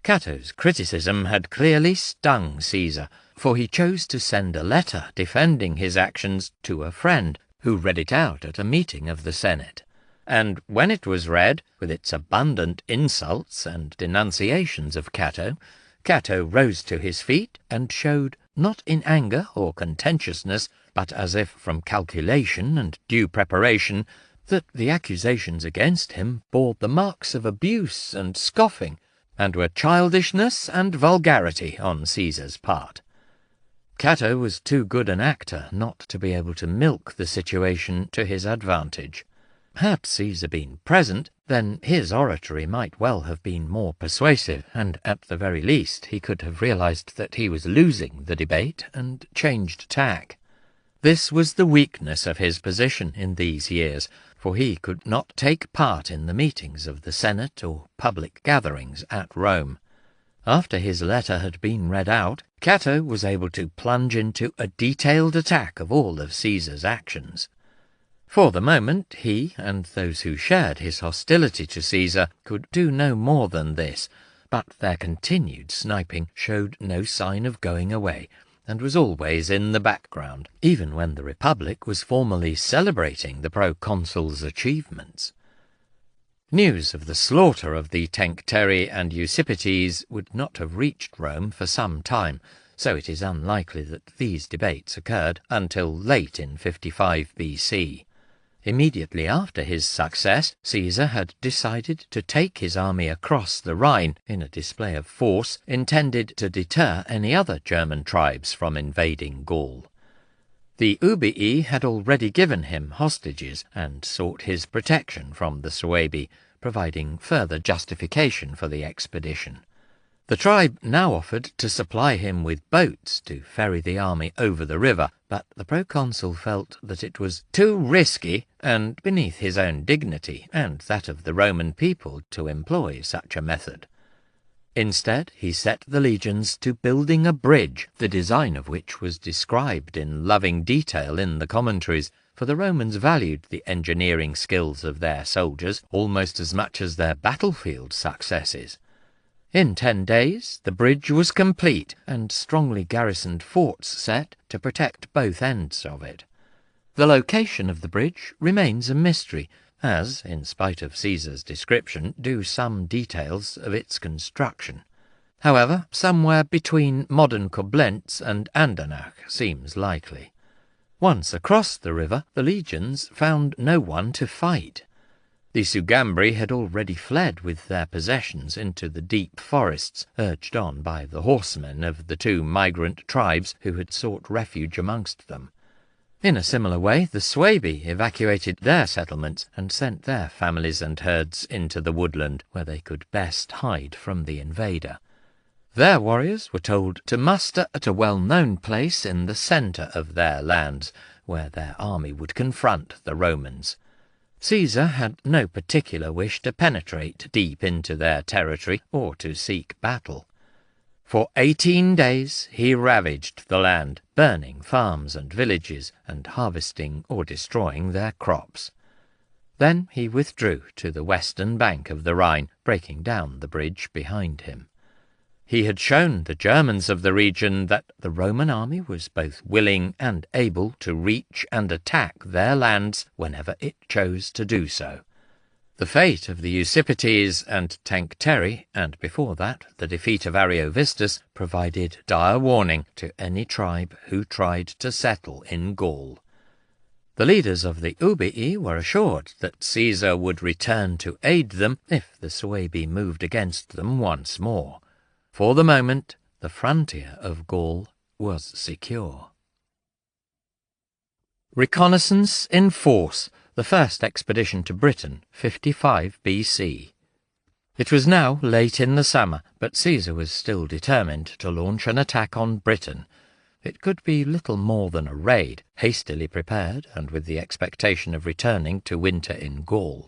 Speaker 1: Cato's criticism had clearly stung Caesar, for he chose to send a letter defending his actions to a friend, who read it out at a meeting of the Senate. And when it was read, with its abundant insults and denunciations of Cato, Cato rose to his feet and showed, not in anger or contentiousness, but as if from calculation and due preparation, that the accusations against him bore the marks of abuse and scoffing, and were childishness and vulgarity on Caesar's part. Cato was too good an actor not to be able to milk the situation to his advantage. Had Caesar been present, then his oratory might well have been more persuasive, and at the very least he could have realized that he was losing the debate and changed tack. This was the weakness of his position in these years, for he could not take part in the meetings of the Senate or public gatherings at Rome. After his letter had been read out, Cato was able to plunge into a detailed attack of all of Caesar's actions. For the moment, he and those who shared his hostility to Caesar could do no more than this, but their continued sniping showed no sign of going away, and was always in the background, even when the Republic was formally celebrating the proconsul's achievements. News of the slaughter of the Tencteri and Eusippites would not have reached Rome for some time, so it is unlikely that these debates occurred until late in 55 BC. Immediately after his success, Caesar had decided to take his army across the Rhine in a display of force intended to deter any other German tribes from invading Gaul. The Ubii had already given him hostages and sought his protection from the Suebi, providing further justification for the expedition. The tribe now offered to supply him with boats to ferry the army over the river, but the proconsul felt that it was too risky and beneath his own dignity and that of the Roman people to employ such a method. Instead, he set the legions to building a bridge, the design of which was described in loving detail in the commentaries, for the Romans valued the engineering skills of their soldiers almost as much as their battlefield successes. In 10 days, the bridge was complete, and strongly garrisoned forts set to protect both ends of it. The location of the bridge remains a mystery, as, in spite of Caesar's description, do some details of its construction. However, somewhere between modern Koblenz and Andernach seems likely. Once across the river, the legions found no one to fight. The Sugambri had already fled with their possessions into the deep forests, urged on by the horsemen of the 2 migrant tribes who had sought refuge amongst them. In a similar way, the Suebi evacuated their settlements and sent their families and herds into the woodland, where they could best hide from the invader. Their warriors were told to muster at a well-known place in the centre of their lands, where their army would confront the Romans. Caesar had no particular wish to penetrate deep into their territory or to seek battle. For 18 days he ravaged the land, burning farms and villages, and harvesting or destroying their crops. Then he withdrew to the western bank of the Rhine, breaking down the bridge behind him. He had shown the Germans of the region that the Roman army was both willing and able to reach and attack their lands whenever it chose to do so. The fate of the Eusippites and Tencteri, and before that the defeat of Ariovistus, provided dire warning to any tribe who tried to settle in Gaul. The leaders of the Ubii were assured that Caesar would return to aid them if the Suebi moved against them once more. For the moment, the frontier of Gaul was secure. Reconnaissance in force, the first expedition to Britain, 55 BC. It was now late in the summer, but Caesar was still determined to launch an attack on Britain. It could be little more than a raid, hastily prepared and with the expectation of returning to winter in Gaul.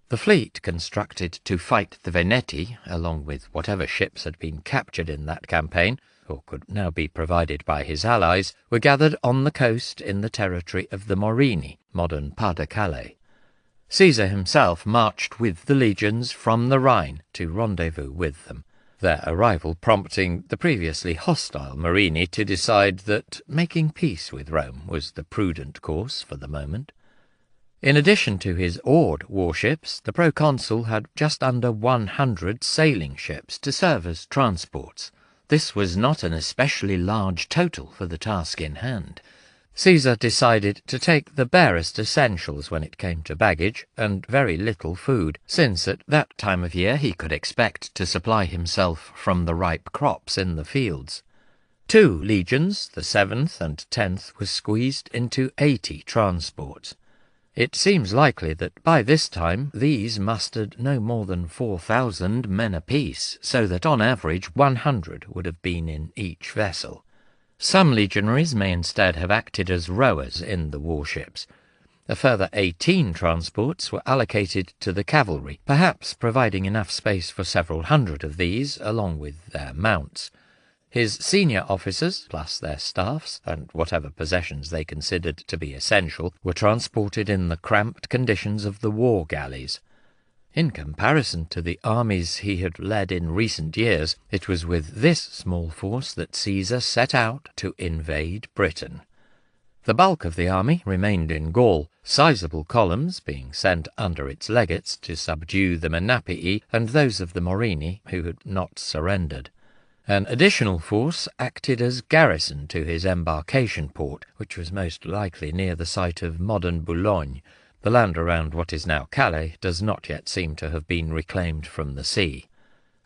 Speaker 1: The fleet constructed to fight the Veneti, along with whatever ships had been captured in that campaign, or could now be provided by his allies, were gathered on the coast in the territory of the Morini, modern Pas-de-Calais. Caesar himself marched with the legions from the Rhine to rendezvous with them, their arrival prompting the previously hostile Morini to decide that making peace with Rome was the prudent course for the moment. In addition to his oared warships, the proconsul had just under 100 sailing ships to serve as transports. This was not an especially large total for the task in hand. Caesar decided to take the barest essentials when it came to baggage, and very little food, since at that time of year he could expect to supply himself from the ripe crops in the fields. 2 legions, the 7th and 10th, were squeezed into 80 transports. It seems likely that by this time these mustered no more than 4,000 men apiece, so that on average 100 would have been in each vessel. Some legionaries may instead have acted as rowers in the warships. A further 18 transports were allocated to the cavalry, perhaps providing enough space for several hundred of these, along with their mounts. His senior officers, plus their staffs, and whatever possessions they considered to be essential, were transported in the cramped conditions of the war galleys. In comparison to the armies he had led in recent years, it was with this small force that Caesar set out to invade Britain. The bulk of the army remained in Gaul, sizable columns being sent under its legates to subdue the Menapii and those of the Morini who had not surrendered. An additional force acted as garrison to his embarkation port, which was most likely near the site of modern Boulogne. The land around what is now Calais does not yet seem to have been reclaimed from the sea.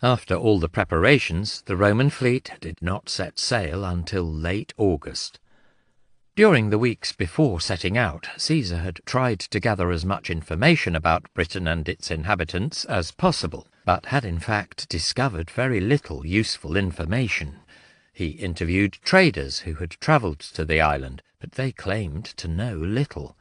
Speaker 1: After all the preparations, the Roman fleet did not set sail until late August. During the weeks before setting out, Caesar had tried to gather as much information about Britain and its inhabitants as possible, but had in fact discovered very little useful information. He interviewed traders who had travelled to the island, but they claimed to know little.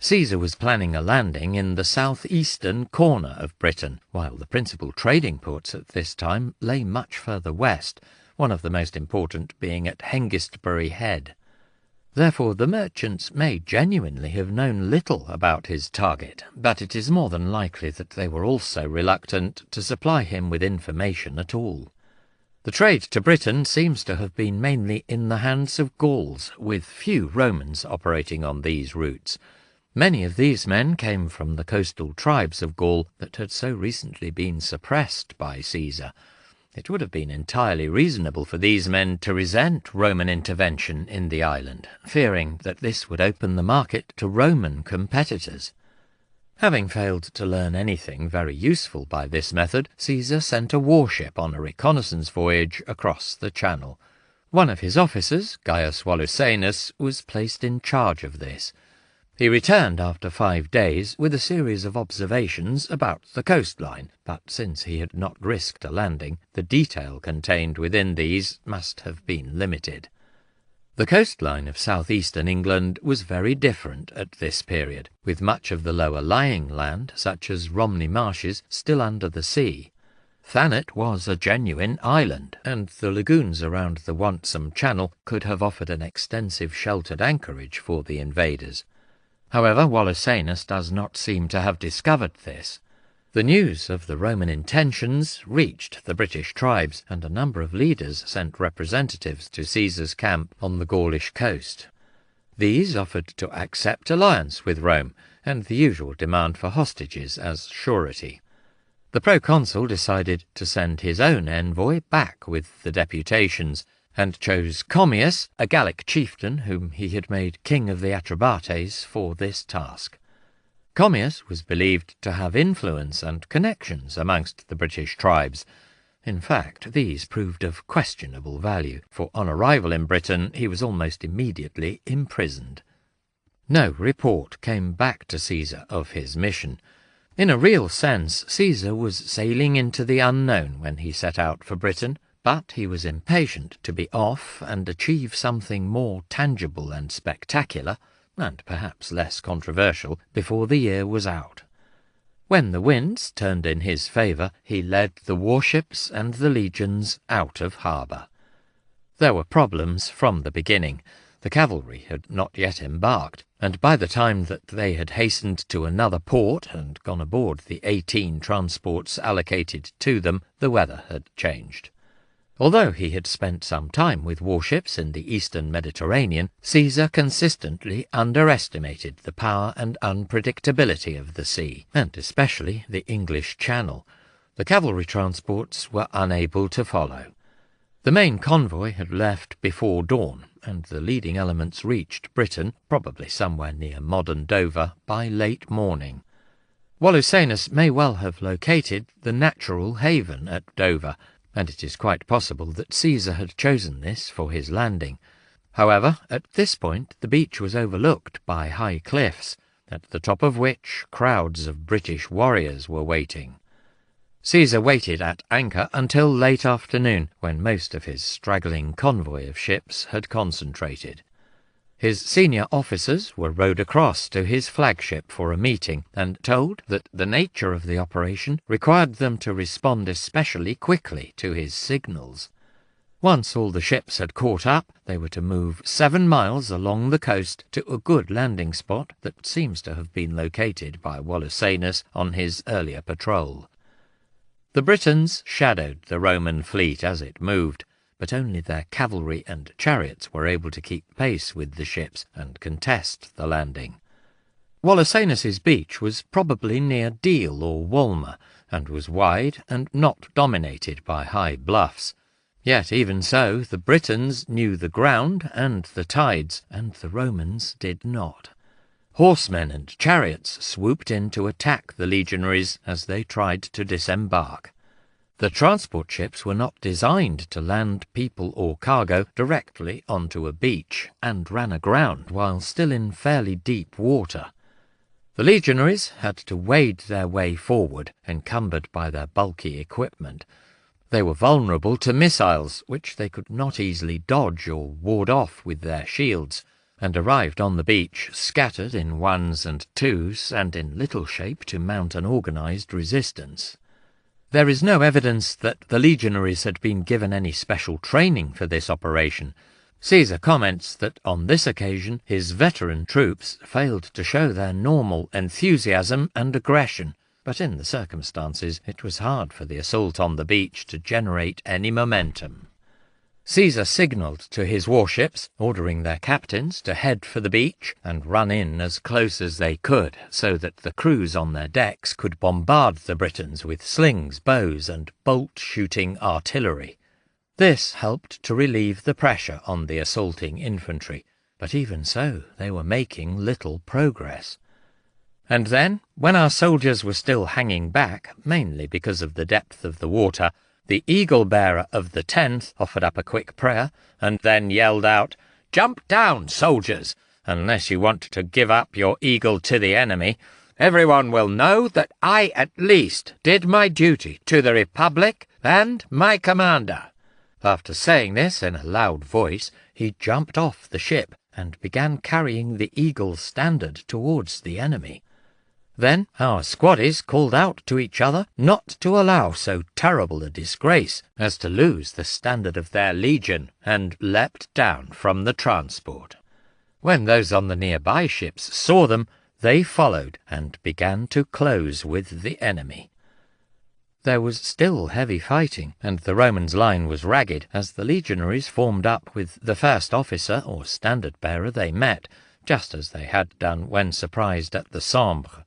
Speaker 1: Caesar was planning a landing in the southeastern corner of Britain, while the principal trading ports at this time lay much further west, one of the most important being at Hengistbury Head. Therefore the merchants may genuinely have known little about his target, but it is more than likely that they were also reluctant to supply him with information at all. The trade to Britain seems to have been mainly in the hands of Gauls, with few Romans operating on these routes. Many of these men came from the coastal tribes of Gaul that had so recently been suppressed by Caesar. It would have been entirely reasonable for these men to resent Roman intervention in the island, fearing that this would open the market to Roman competitors. Having failed to learn anything very useful by this method, Caesar sent a warship on a reconnaissance voyage across the Channel. One of his officers, Gaius Volusenus, was placed in charge of this. He returned after 5 days with a series of observations about the coastline, but since he had not risked a landing, the detail contained within these must have been limited. The coastline of southeastern England was very different at this period, with much of the lower-lying land, such as Romney Marshes, still under the sea. Thanet was a genuine island, and the lagoons around the Wantsum Channel could have offered an extensive sheltered anchorage for the invaders. However, Volusenus does not seem to have discovered this. The news of the Roman intentions reached the British tribes, and a number of leaders sent representatives to Caesar's camp on the Gaulish coast. These offered to accept alliance with Rome, and the usual demand for hostages as surety. The proconsul decided to send his own envoy back with the deputations, and chose Commius, a Gallic chieftain whom he had made king of the Atrebates, for this task. Commius was believed to have influence and connections amongst the British tribes. In fact, these proved of questionable value, for on arrival in Britain he was almost immediately imprisoned. No report came back to Caesar of his mission. In a real sense, Caesar was sailing into the unknown when he set out for Britain, but he was impatient to be off and achieve something more tangible and spectacular, and perhaps less controversial, before the year was out. When the winds turned in his favour, he led the warships and the legions out of harbour. There were problems from the beginning. The cavalry had not yet embarked, and by the time that they had hastened to another port and gone aboard the 18 transports allocated to them, the weather had changed. Although he had spent some time with warships in the eastern Mediterranean, Caesar consistently underestimated the power and unpredictability of the sea, and especially the English Channel. The cavalry transports were unable to follow. The main convoy had left before dawn, and the leading elements reached Britain, probably somewhere near modern Dover, by late morning. Volusenus may well have located the natural haven at Dover, and it is quite possible that Caesar had chosen this for his landing. However, at this point the beach was overlooked by high cliffs, at the top of which crowds of British warriors were waiting. Caesar waited at anchor until late afternoon, when most of his straggling convoy of ships had concentrated. His senior officers were rowed across to his flagship for a meeting, and told that the nature of the operation required them to respond especially quickly to his signals. Once all the ships had caught up, they were to move 7 miles along the coast to a good landing spot that seems to have been located by Volusenus on his earlier patrol. The Britons shadowed the Roman fleet as it moved, but only their cavalry and chariots were able to keep pace with the ships and contest the landing. Volusenus's beach was probably near Deal or Walmer, and was wide and not dominated by high bluffs. Yet even so, the Britons knew the ground and the tides, and the Romans did not. Horsemen and chariots swooped in to attack the legionaries as they tried to disembark. The transport ships were not designed to land people or cargo directly onto a beach, and ran aground while still in fairly deep water. The legionaries had to wade their way forward, encumbered by their bulky equipment. They were vulnerable to missiles, which they could not easily dodge or ward off with their shields, and arrived on the beach scattered in ones and twos and in little shape to mount an organized resistance. There is no evidence that the legionaries had been given any special training for this operation. Caesar comments that on this occasion his veteran troops failed to show their normal enthusiasm and aggression, but in the circumstances it was hard for the assault on the beach to generate any momentum. Caesar signalled to his warships, ordering their captains to head for the beach and run in as close as they could, so that the crews on their decks could bombard the Britons with slings, bows, and bolt-shooting artillery. This helped to relieve the pressure on the assaulting infantry, but even so they were making little progress. And then, when our soldiers were still hanging back, mainly because of the depth of the water, the eagle-bearer of the 10th offered up a quick prayer, and then yelled out, "Jump down, soldiers, unless you want to give up your eagle to the enemy. Everyone will know that I at least did my duty to the Republic and my commander." After saying this in a loud voice, he jumped off the ship and began carrying the eagle's standard towards the enemy. Then our squaddies called out to each other not to allow so terrible a disgrace as to lose the standard of their legion, and leapt down from the transport. When those on the nearby ships saw them, they followed and began to close with the enemy. There was still heavy fighting, and the Romans' line was ragged, as the legionaries formed up with the first officer or standard-bearer they met, just as they had done when surprised at the Sambre.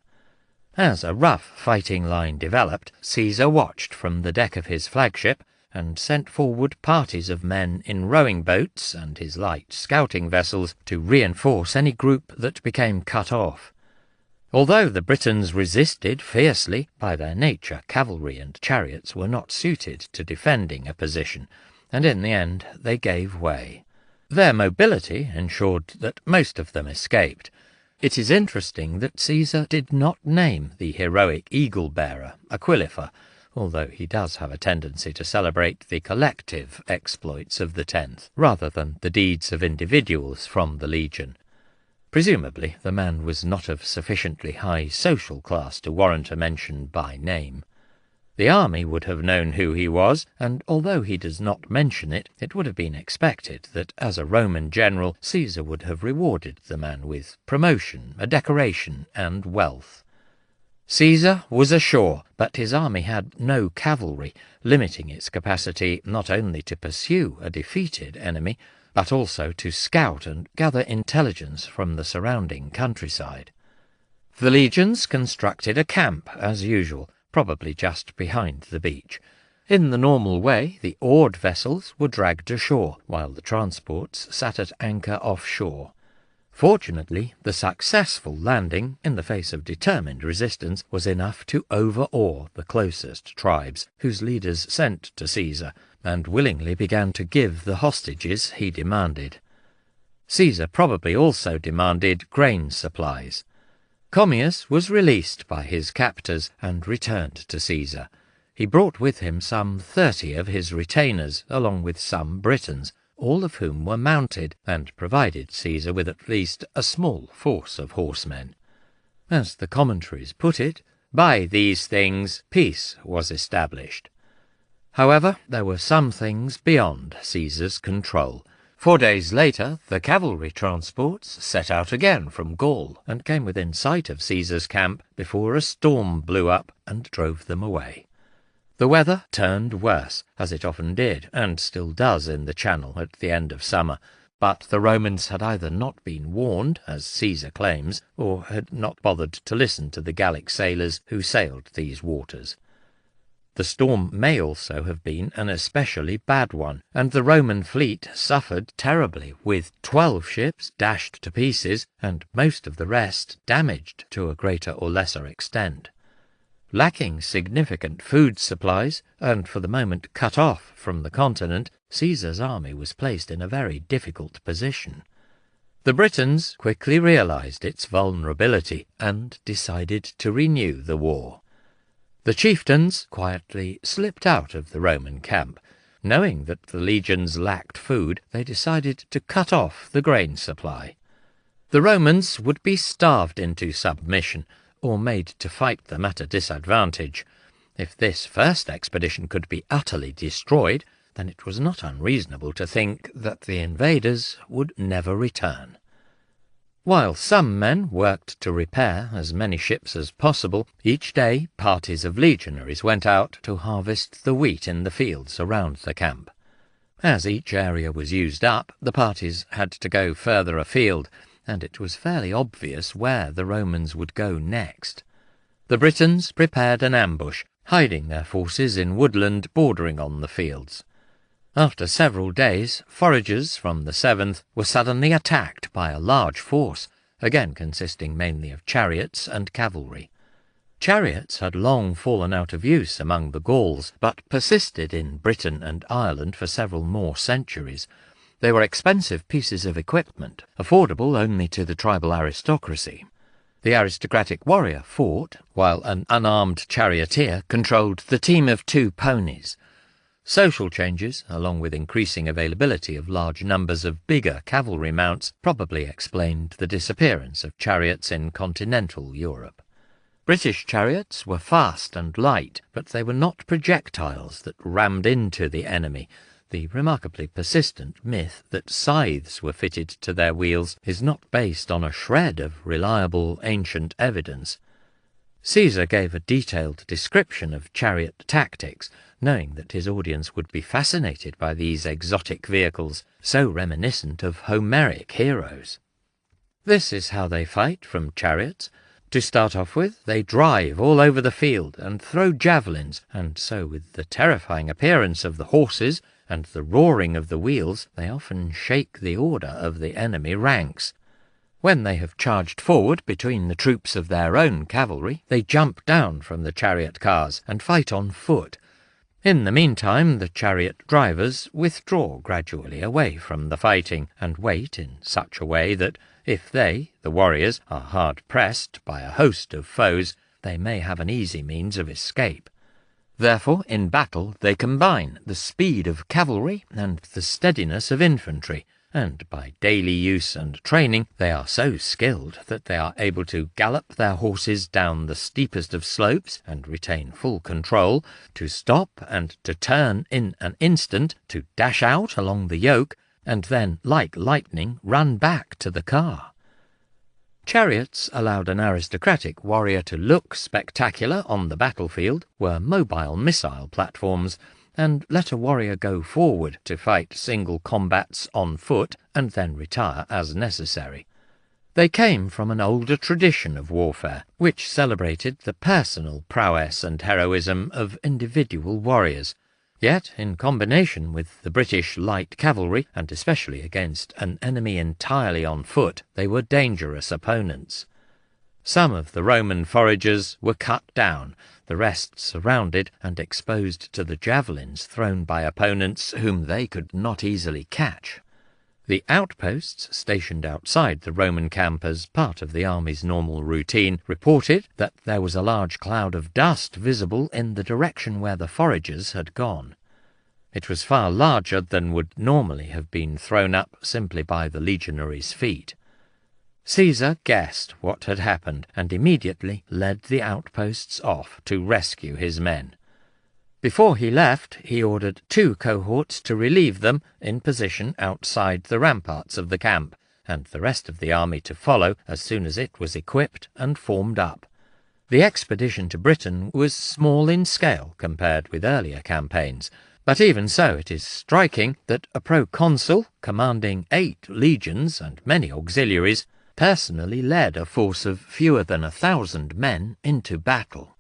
Speaker 1: As a rough fighting line developed, Caesar watched from the deck of his flagship, and sent forward parties of men in rowing boats and his light scouting vessels to reinforce any group that became cut off. Although the Britons resisted fiercely, by their nature cavalry and chariots were not suited to defending a position, and in the end they gave way. Their mobility ensured that most of them escaped. It is interesting that Caesar did not name the heroic eagle-bearer Aquilifer, although he does have a tendency to celebrate the collective exploits of the 10th, rather than the deeds of individuals from the legion. Presumably, the man was not of sufficiently high social class to warrant a mention by name. The army would have known who he was, and although he does not mention it, it would have been expected that as a Roman general Caesar would have rewarded the man with promotion, a decoration, and wealth. Caesar was ashore, but his army had no cavalry, limiting its capacity not only to pursue a defeated enemy, but also to scout and gather intelligence from the surrounding countryside. The legions constructed a camp, as usual, probably just behind the beach. In the normal way, the oared vessels were dragged ashore, while the transports sat at anchor offshore. Fortunately, the successful landing, in the face of determined resistance, was enough to overawe the closest tribes, whose leaders sent to Caesar, and willingly began to give the hostages he demanded. Caesar probably also demanded grain supplies. Commius was released by his captors and returned to Caesar. He brought with him some 30 of his retainers, along with some Britons, all of whom were mounted, and provided Caesar with at least a small force of horsemen. As the commentaries put it, by these things peace was established. However, there were some things beyond Caesar's control. 4 days later, the cavalry transports set out again from Gaul, and came within sight of Caesar's camp before a storm blew up and drove them away. The weather turned worse, as it often did, and still does in the Channel at the end of summer, but the Romans had either not been warned, as Caesar claims, or had not bothered to listen to the Gallic sailors who sailed these waters. The storm may also have been an especially bad one, and the Roman fleet suffered terribly, with 12 ships dashed to pieces, and most of the rest damaged to a greater or lesser extent. Lacking significant food supplies, and for the moment cut off from the continent, Caesar's army was placed in a very difficult position. The Britons quickly realized its vulnerability, and decided to renew the war. The chieftains quietly slipped out of the Roman camp. Knowing that the legions lacked food, they decided to cut off the grain supply. The Romans would be starved into submission, or made to fight them at a disadvantage. If this first expedition could be utterly destroyed, then it was not unreasonable to think that the invaders would never return. While some men worked to repair as many ships as possible, each day parties of legionaries went out to harvest the wheat in the fields around the camp. As each area was used up, the parties had to go further afield, and it was fairly obvious where the Romans would go next. The Britons prepared an ambush, hiding their forces in woodland bordering on the fields. After several days, foragers from the 7th were suddenly attacked by a large force, again consisting mainly of chariots and cavalry. Chariots had long fallen out of use among the Gauls, but persisted in Britain and Ireland for several more centuries. They were expensive pieces of equipment, affordable only to the tribal aristocracy. The aristocratic warrior fought, while an unarmed charioteer controlled the team of 2 ponies. Social changes, along with increasing availability of large numbers of bigger cavalry mounts, probably explained the disappearance of chariots in continental Europe. British chariots were fast and light, but they were not projectiles that rammed into the enemy. The remarkably persistent myth that scythes were fitted to their wheels is not based on a shred of reliable ancient evidence. Caesar gave a detailed description of chariot tactics, knowing that his audience would be fascinated by these exotic vehicles, so reminiscent of Homeric heroes. This is how they fight from chariots. To start off with, they drive all over the field and throw javelins, and so with the terrifying appearance of the horses and the roaring of the wheels, they often shake the order of the enemy ranks. When they have charged forward between the troops of their own cavalry, they jump down from the chariot cars and fight on foot. In the meantime, the chariot drivers withdraw gradually away from the fighting, and wait in such a way that, if they, the warriors, are hard pressed by a host of foes, they may have an easy means of escape. Therefore, in battle they combine the speed of cavalry and the steadiness of infantry, and by daily use and training they are so skilled that they are able to gallop their horses down the steepest of slopes and retain full control, to stop and to turn in an instant, to dash out along the yoke, and then, like lightning, run back to the car. Chariots allowed an aristocratic warrior to look spectacular on the battlefield, were mobile missile platforms, and let a warrior go forward to fight single combats on foot and then retire as necessary. They came from an older tradition of warfare, which celebrated the personal prowess and heroism of individual warriors. Yet, in combination with the British light cavalry, and especially against an enemy entirely on foot, they were dangerous opponents. Some of the Roman foragers were cut down, the rest surrounded and exposed to the javelins thrown by opponents whom they could not easily catch. The outposts stationed outside the Roman camp as part of the army's normal routine reported that there was a large cloud of dust visible in the direction where the foragers had gone. It was far larger than would normally have been thrown up simply by the legionaries' feet. Caesar guessed what had happened and immediately led the outposts off to rescue his men. Before he left, he ordered 2 cohorts to relieve them in position outside the ramparts of the camp, and the rest of the army to follow as soon as it was equipped and formed up. The expedition to Britain was small in scale compared with earlier campaigns, but even so it is striking that a proconsul, commanding 8 legions and many auxiliaries, personally led a force of fewer than 1,000 men into battle.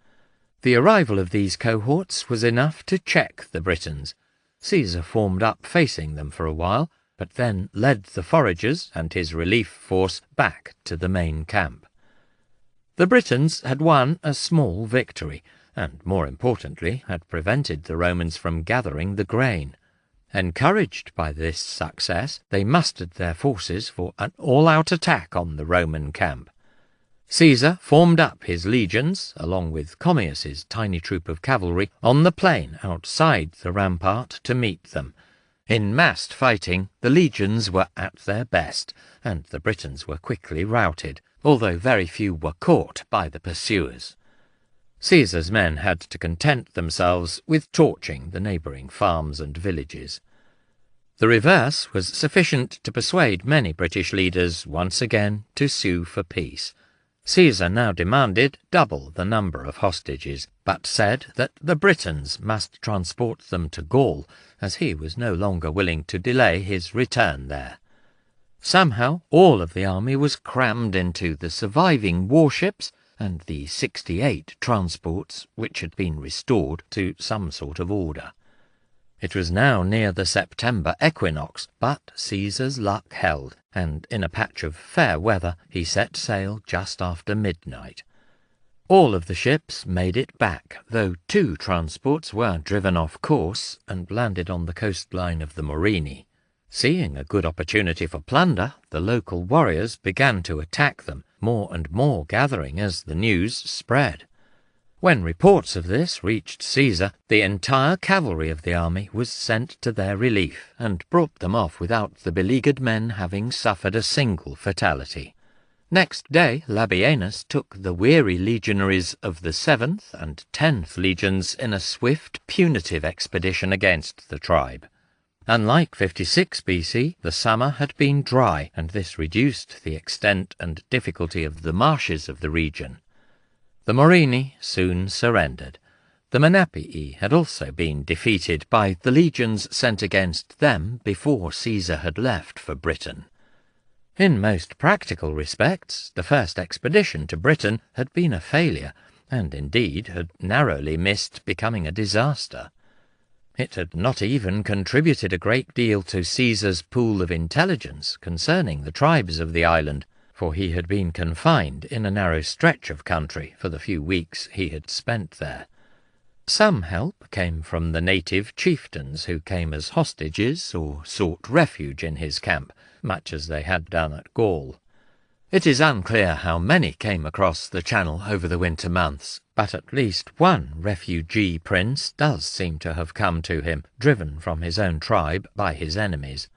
Speaker 1: The arrival of these cohorts was enough to check the Britons. Caesar formed up facing them for a while, but then led the foragers and his relief force back to the main camp. The Britons had won a small victory, and more importantly had prevented the Romans from gathering the grain. Encouraged by this success, they mustered their forces for an all-out attack on the Roman camp. Caesar formed up his legions, along with Commius's tiny troop of cavalry, on the plain outside the rampart to meet them. In massed fighting, the legions were at their best, and the Britons were quickly routed, although very few were caught by the pursuers. Caesar's men had to content themselves with torching the neighbouring farms and villages. The reverse was sufficient to persuade many British leaders once again to sue for peace. Caesar now demanded double the number of hostages, but said that the Britons must transport them to Gaul, as he was no longer willing to delay his return there. Somehow all of the army was crammed into the surviving warships and the 68 transports which had been restored to some sort of order. It was now near the September equinox, but Caesar's luck held, and in a patch of fair weather he set sail just after midnight. All of the ships made it back, though 2 transports were driven off course and landed on the coastline of the Morini. Seeing a good opportunity for plunder, the local warriors began to attack them, more and more gathering as the news spread. When reports of this reached Caesar, the entire cavalry of the army was sent to their relief, and brought them off without the beleaguered men having suffered a single fatality. Next day Labienus took the weary legionaries of the 7th and 10th legions in a swift punitive expedition against the tribe. Unlike 56 BC, the summer had been dry, and this reduced the extent and difficulty of the marshes of the region. The Morini soon surrendered. The Menapii had also been defeated by the legions sent against them before Caesar had left for Britain. In most practical respects, the first expedition to Britain had been a failure, and indeed had narrowly missed becoming a disaster. It had not even contributed a great deal to Caesar's pool of intelligence concerning the tribes of the island, for he had been confined in a narrow stretch of country for the few weeks he had spent there. Some help came from the native chieftains who came as hostages or sought refuge in his camp, much as they had done at Gaul. It is unclear how many came across the Channel over the winter months, but at least one refugee prince does seem to have come to him, driven from his own tribe by his enemies.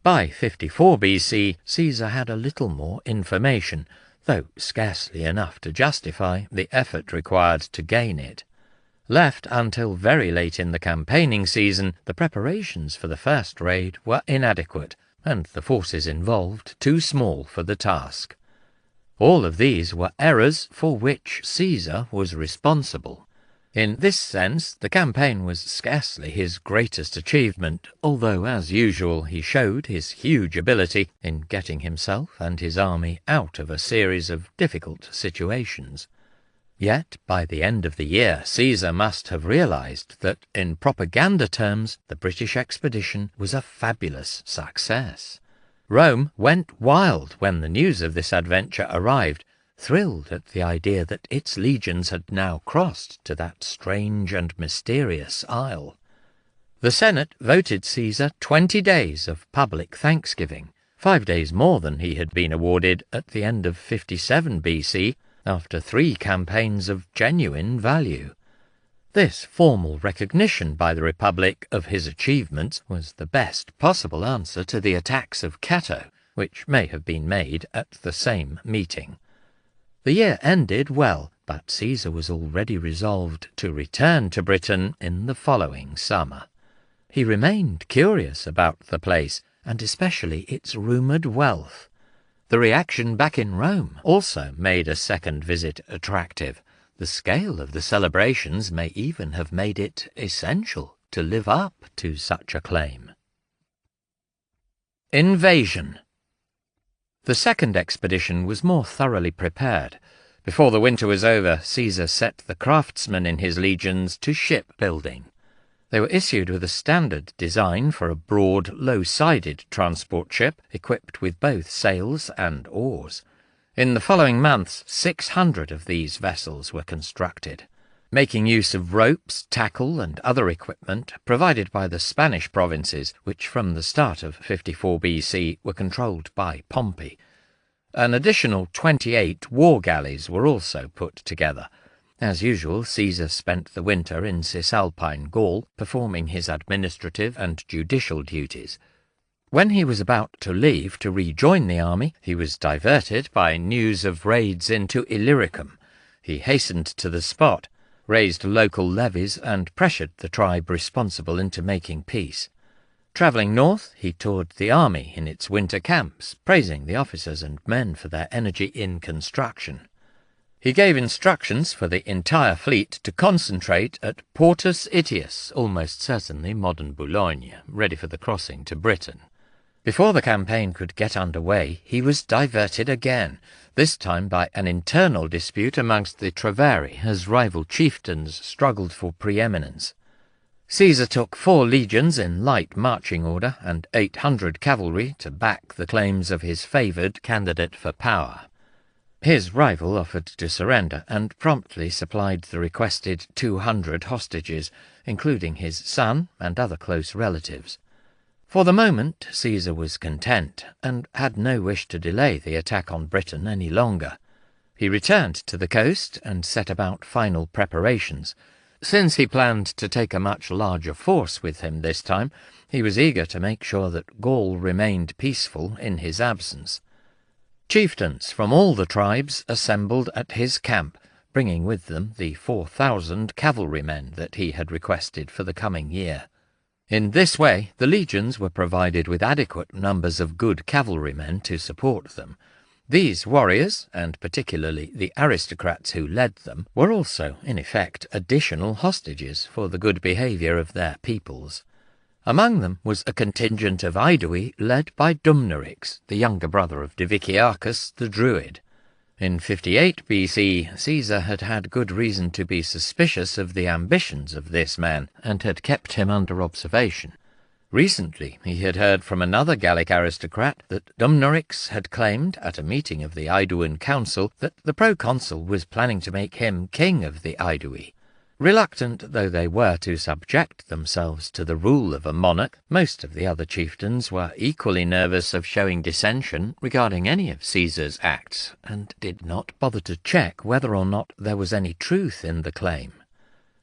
Speaker 1: By 54 BC, Caesar had a little more information, though scarcely enough to justify the effort required to gain it. Left until very late in the campaigning season, the preparations for the first raid were inadequate, and the forces involved too small for the task. All of these were errors for which Caesar was responsible. In this sense, the campaign was scarcely his greatest achievement, although, as usual, he showed his huge ability in getting himself and his army out of a series of difficult situations. Yet, by the end of the year, Caesar must have realized that, in propaganda terms, the British expedition was a fabulous success. Rome went wild when the news of this adventure arrived, thrilled at the idea that its legions had now crossed to that strange and mysterious isle. The Senate voted Caesar 20 days of public thanksgiving, 5 days more than he had been awarded at the end of 57 BC, after 3 campaigns of genuine value. This formal recognition by the Republic of his achievements was the best possible answer to the attacks of Cato, which may have been made at the same meeting. The year ended well, but Caesar was already resolved to return to Britain in the following summer. He remained curious about the place, and especially its rumoured wealth. The reaction back in Rome also made a second visit attractive. The scale of the celebrations may even have made it essential to live up to such a claim. Invasion. The second expedition was more thoroughly prepared. Before the winter was over, Caesar set the craftsmen in his legions to shipbuilding. They were issued with a standard design for a broad, low-sided transport ship equipped with both sails and oars. In the following months, 600 of these vessels were constructed. Making use of ropes, tackle, and other equipment provided by the Spanish provinces, which from the start of 54 BC were controlled by Pompey. An additional 28 war galleys were also put together. As usual, Caesar spent the winter in Cisalpine Gaul, performing his administrative and judicial duties. When he was about to leave to rejoin the army, he was diverted by news of raids into Illyricum. He hastened to the spot, raised local levies, and pressured the tribe responsible into making peace. Travelling north, he toured the army in its winter camps, praising the officers and men for their energy in construction. He gave instructions for the entire fleet to concentrate at Portus Itius, almost certainly modern Boulogne, ready for the crossing to Britain. Before the campaign could get under way, he was diverted again, this time by an internal dispute amongst the Treveri as rival chieftains struggled for preeminence. Caesar took 4 legions in light marching order and 800 cavalry to back the claims of his favoured candidate for power. His rival offered to surrender and promptly supplied the requested 200 hostages, including his son and other close relatives. For the moment, Caesar was content and had no wish to delay the attack on Britain any longer. He returned to the coast and set about final preparations. Since he planned to take a much larger force with him this time, he was eager to make sure that Gaul remained peaceful in his absence. Chieftains from all the tribes assembled at his camp, bringing with them the 4,000 cavalrymen that he had requested for the coming year. In this way, the legions were provided with adequate numbers of good cavalrymen to support them. These warriors, and particularly the aristocrats who led them, were also, in effect, additional hostages for the good behaviour of their peoples. Among them was a contingent of Aedui led by Dumnorix, the younger brother of Diviciacus the Druid. In 58 BC, Caesar had had good reason to be suspicious of the ambitions of this man, and had kept him under observation. Recently he had heard from another Gallic aristocrat that Dumnorix had claimed at a meeting of the Aeduan council that the proconsul was planning to make him king of the Aedui. Reluctant though they were to subject themselves to the rule of a monarch, most of the other chieftains were equally nervous of showing dissension regarding any of Caesar's acts, and did not bother to check whether or not there was any truth in the claim.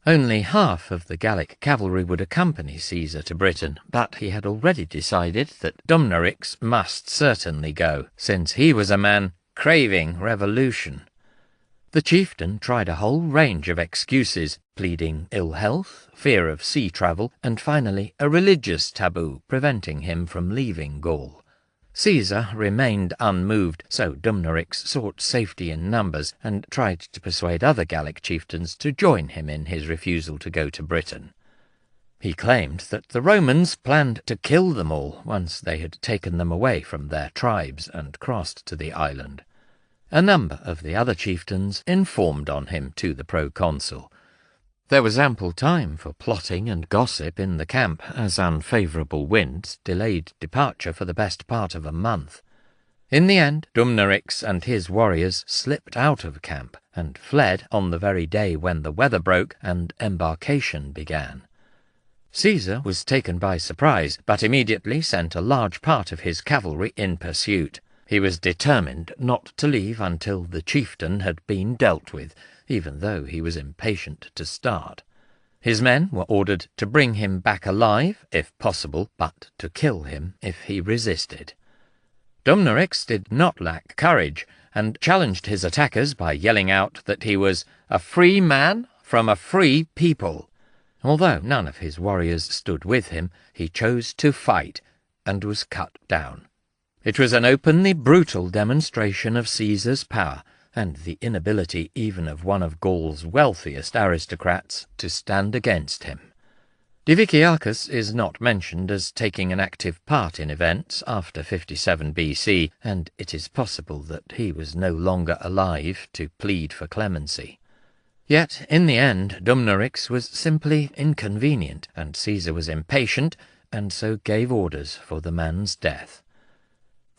Speaker 1: Only half of the Gallic cavalry would accompany Caesar to Britain, but he had already decided that Dumnorix must certainly go, since he was a man craving revolution. The chieftain tried a whole range of excuses, pleading ill health, fear of sea travel, and finally a religious taboo preventing him from leaving Gaul. Caesar remained unmoved, so Dumnorix sought safety in numbers and tried to persuade other Gallic chieftains to join him in his refusal to go to Britain. He claimed that the Romans planned to kill them all once they had taken them away from their tribes and crossed to the island. A number of the other chieftains informed on him to the proconsul. There was ample time for plotting and gossip in the camp, as unfavourable winds delayed departure for the best part of a month. In the end, Dumnorix and his warriors slipped out of camp and fled on the very day when the weather broke and embarkation began. Caesar was taken by surprise, but immediately sent a large part of his cavalry in pursuit. He was determined not to leave until the chieftain had been dealt with, even though he was impatient to start. His men were ordered to bring him back alive, if possible, but to kill him if he resisted. Dumnorix did not lack courage, and challenged his attackers by yelling out that he was a free man from a free people. Although none of his warriors stood with him, he chose to fight, and was cut down. It was an openly brutal demonstration of Caesar's power, and the inability even of one of Gaul's wealthiest aristocrats to stand against him. Diviciacus is not mentioned as taking an active part in events after 57 BC, and it is possible that he was no longer alive to plead for clemency. Yet, in the end, Dumnorix was simply inconvenient, and Caesar was impatient, and so gave orders for the man's death.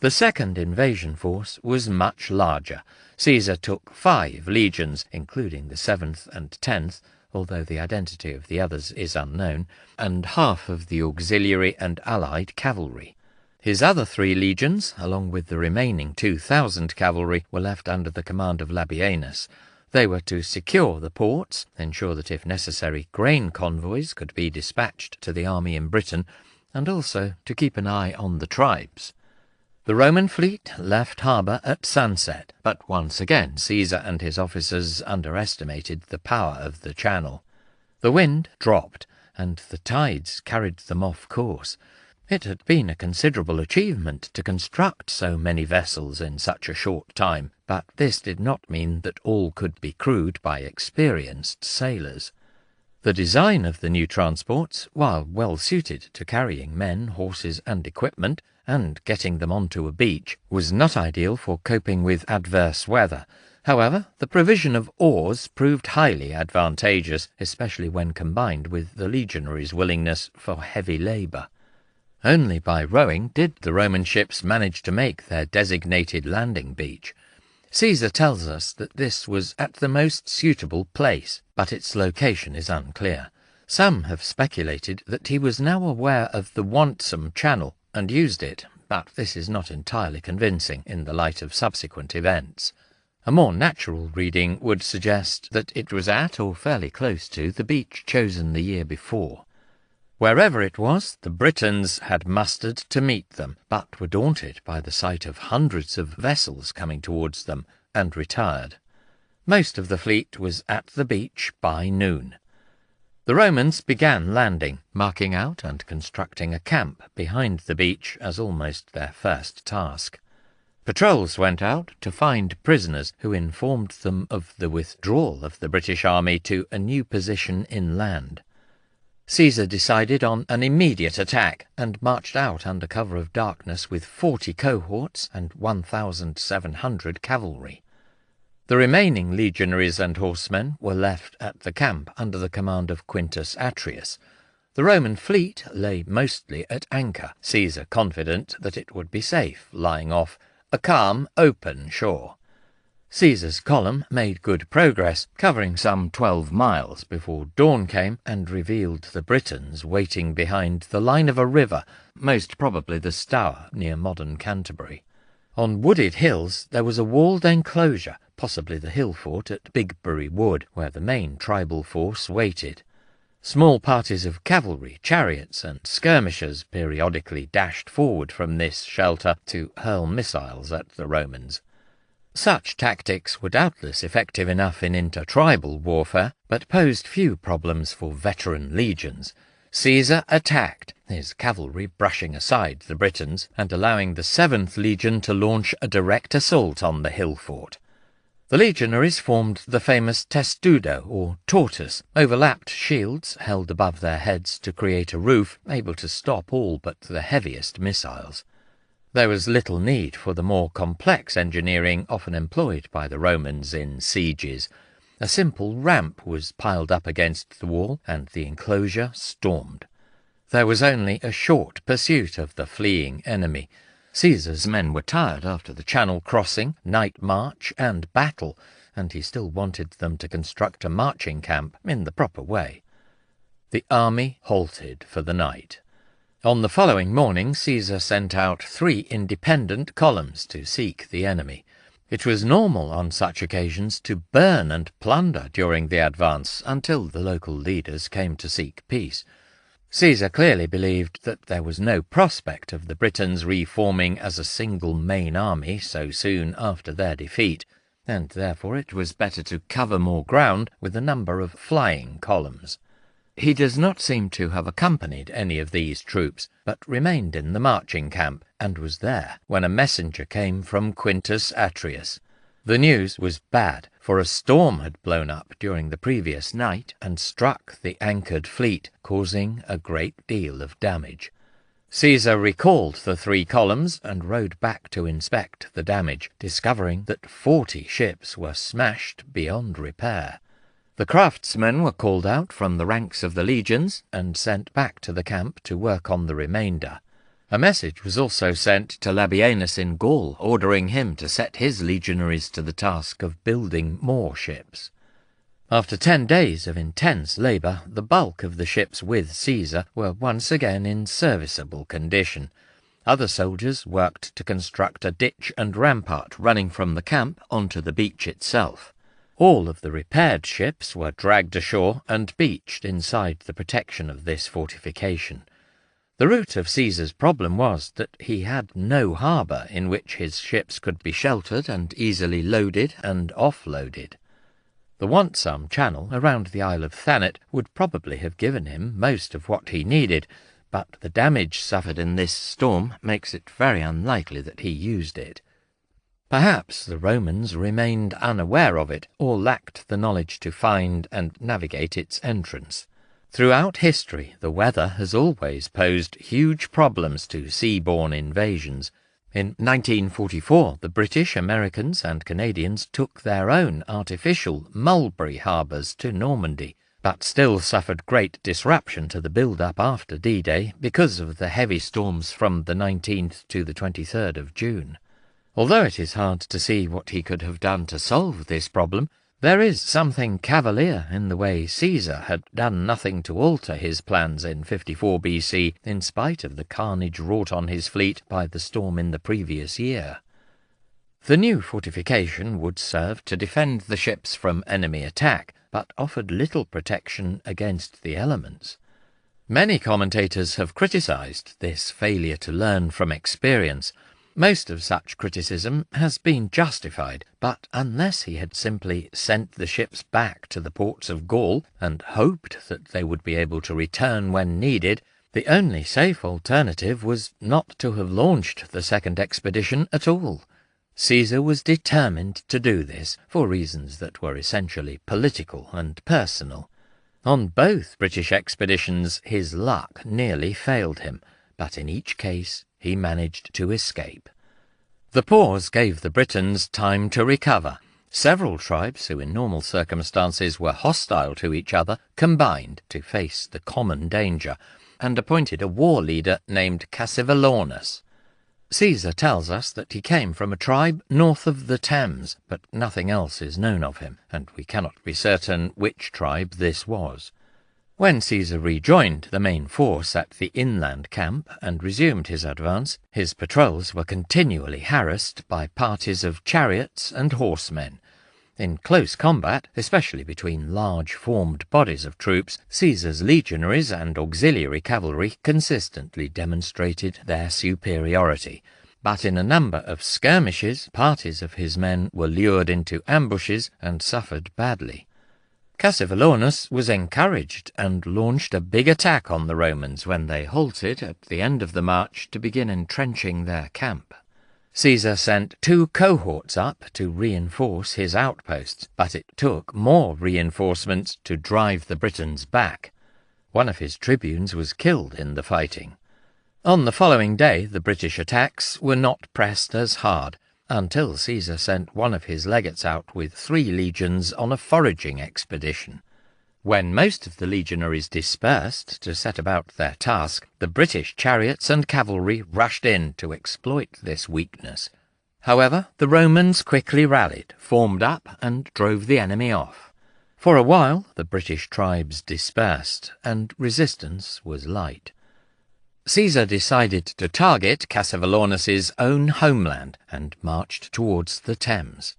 Speaker 1: The second invasion force was much larger. Caesar took 5 legions, including the 7th and 10th, although the identity of the others is unknown, and half of the auxiliary and allied cavalry. His other 3 legions, along with the remaining 2,000 cavalry, were left under the command of Labienus. They were to secure the ports, ensure that if necessary grain convoys could be dispatched to the army in Britain, and also to keep an eye on the tribes. The Roman fleet left harbour at sunset, but once again Caesar and his officers underestimated the power of the channel. The wind dropped, and the tides carried them off course. It had been a considerable achievement to construct so many vessels in such a short time, but this did not mean that all could be crewed by experienced sailors. The design of the new transports, while well suited to carrying men, horses, and equipment, and getting them onto a beach, was not ideal for coping with adverse weather. However, the provision of oars proved highly advantageous, especially when combined with the legionaries' willingness for heavy labour. Only by rowing did the Roman ships manage to make their designated landing beach. Caesar tells us that this was at the most suitable place, but its location is unclear. Some have speculated that he was now aware of the Wantsum Channel and used it, but this is not entirely convincing in the light of subsequent events. A more natural reading would suggest that it was at or fairly close to the beach chosen the year before. Wherever it was, the Britons had mustered to meet them, but were daunted by the sight of hundreds of vessels coming towards them, and retired. Most of the fleet was at the beach by noon. The Romans began landing, marking out and constructing a camp behind the beach as almost their first task. Patrols went out to find prisoners who informed them of the withdrawal of the British army to a new position inland. Caesar decided on an immediate attack and marched out under cover of darkness with 40 cohorts and 1,700 cavalry. The remaining legionaries and horsemen were left at the camp under the command of Quintus Atrius. The Roman fleet lay mostly at anchor, Caesar confident that it would be safe lying off a calm, open shore. Caesar's column made good progress, covering some 12 miles before dawn came and revealed the Britons waiting behind the line of a river, most probably the Stour near modern Canterbury. On wooded hills there was a walled enclosure, possibly the hill fort at Bigbury Wood, where the main tribal force waited. Small parties of cavalry, chariots, and skirmishers periodically dashed forward from this shelter to hurl missiles at the Romans. Such tactics were doubtless effective enough in intertribal warfare, but posed few problems for veteran legions. Caesar attacked, his cavalry brushing aside the Britons and allowing the 7th Legion to launch a direct assault on the hill fort. The legionaries formed the famous testudo, or tortoise, overlapped shields held above their heads to create a roof able to stop all but the heaviest missiles. There was little need for the more complex engineering often employed by the Romans in sieges. A simple ramp was piled up against the wall, and the enclosure stormed. There was only a short pursuit of the fleeing enemy. Caesar's men were tired after the Channel crossing, night march, and battle, and he still wanted them to construct a marching camp in the proper way. The army halted for the night. On the following morning Caesar sent out 3 independent columns to seek the enemy. It was normal on such occasions to burn and plunder during the advance until the local leaders came to seek peace. Caesar clearly believed that there was no prospect of the Britons reforming as a single main army so soon after their defeat, and therefore it was better to cover more ground with a number of flying columns. He does not seem to have accompanied any of these troops, but remained in the marching camp, and was there when a messenger came from Quintus Atrius. The news was bad, for a storm had blown up during the previous night and struck the anchored fleet, causing a great deal of damage. Caesar recalled the 3 columns and rode back to inspect the damage, discovering that 40 ships were smashed beyond repair. The craftsmen were called out from the ranks of the legions and sent back to the camp to work on the remainder. A message was also sent to Labienus in Gaul, ordering him to set his legionaries to the task of building more ships. After 10 days of intense labour, the bulk of the ships with Caesar were once again in serviceable condition. Other soldiers worked to construct a ditch and rampart running from the camp onto the beach itself. All of the repaired ships were dragged ashore and beached inside the protection of this fortification. The root of Caesar's problem was that he had no harbour in which his ships could be sheltered and easily loaded and offloaded. The Wantsum Channel around the Isle of Thanet would probably have given him most of what he needed, but the damage suffered in this storm makes it very unlikely that he used it. Perhaps the Romans remained unaware of it, or lacked the knowledge to find and navigate its entrance. Throughout history, the weather has always posed huge problems to sea-borne invasions. In 1944, the British, Americans, and Canadians took their own artificial Mulberry harbours to Normandy, but still suffered great disruption to the build-up after D-Day because of the heavy storms from the 19th to the 23rd of June. Although it is hard to see what he could have done to solve this problem, there is something cavalier in the way Caesar had done nothing to alter his plans in 54 BC, in spite of the carnage wrought on his fleet by the storm in the previous year. The new fortification would serve to defend the ships from enemy attack, but offered little protection against the elements. Many commentators have criticized this failure to learn from experience. Most of such criticism has been justified, but unless he had simply sent the ships back to the ports of Gaul and hoped that they would be able to return when needed, the only safe alternative was not to have launched the second expedition at all. Caesar was determined to do this, for reasons that were essentially political and personal. On both British expeditions his luck nearly failed him, but in each case he managed to escape. The pause gave the Britons time to recover. Several tribes who in normal circumstances were hostile to each other combined to face the common danger, and appointed a war leader named Cassivellaunus. Caesar tells us that he came from a tribe north of the Thames, but nothing else is known of him, and we cannot be certain which tribe this was. When Caesar rejoined the main force at the inland camp and resumed his advance, his patrols were continually harassed by parties of chariots and horsemen. In close combat, especially between large formed bodies of troops, Caesar's legionaries and auxiliary cavalry consistently demonstrated their superiority. But in a number of skirmishes, parties of his men were lured into ambushes and suffered badly. Cassivellaunus was encouraged and launched a big attack on the Romans when they halted at the end of the march to begin entrenching their camp. Caesar sent 2 cohorts up to reinforce his outposts, but it took more reinforcements to drive the Britons back. One of his tribunes was killed in the fighting. On the following day, the British attacks were not pressed as hard, until Caesar sent one of his legates out with 3 legions on a foraging expedition. When most of the legionaries dispersed to set about their task, the British chariots and cavalry rushed in to exploit this weakness. However, the Romans quickly rallied, formed up, and drove the enemy off. For a while, the British tribes dispersed, and resistance was light. Caesar decided to target Cassivellaunus's own homeland and marched towards the Thames.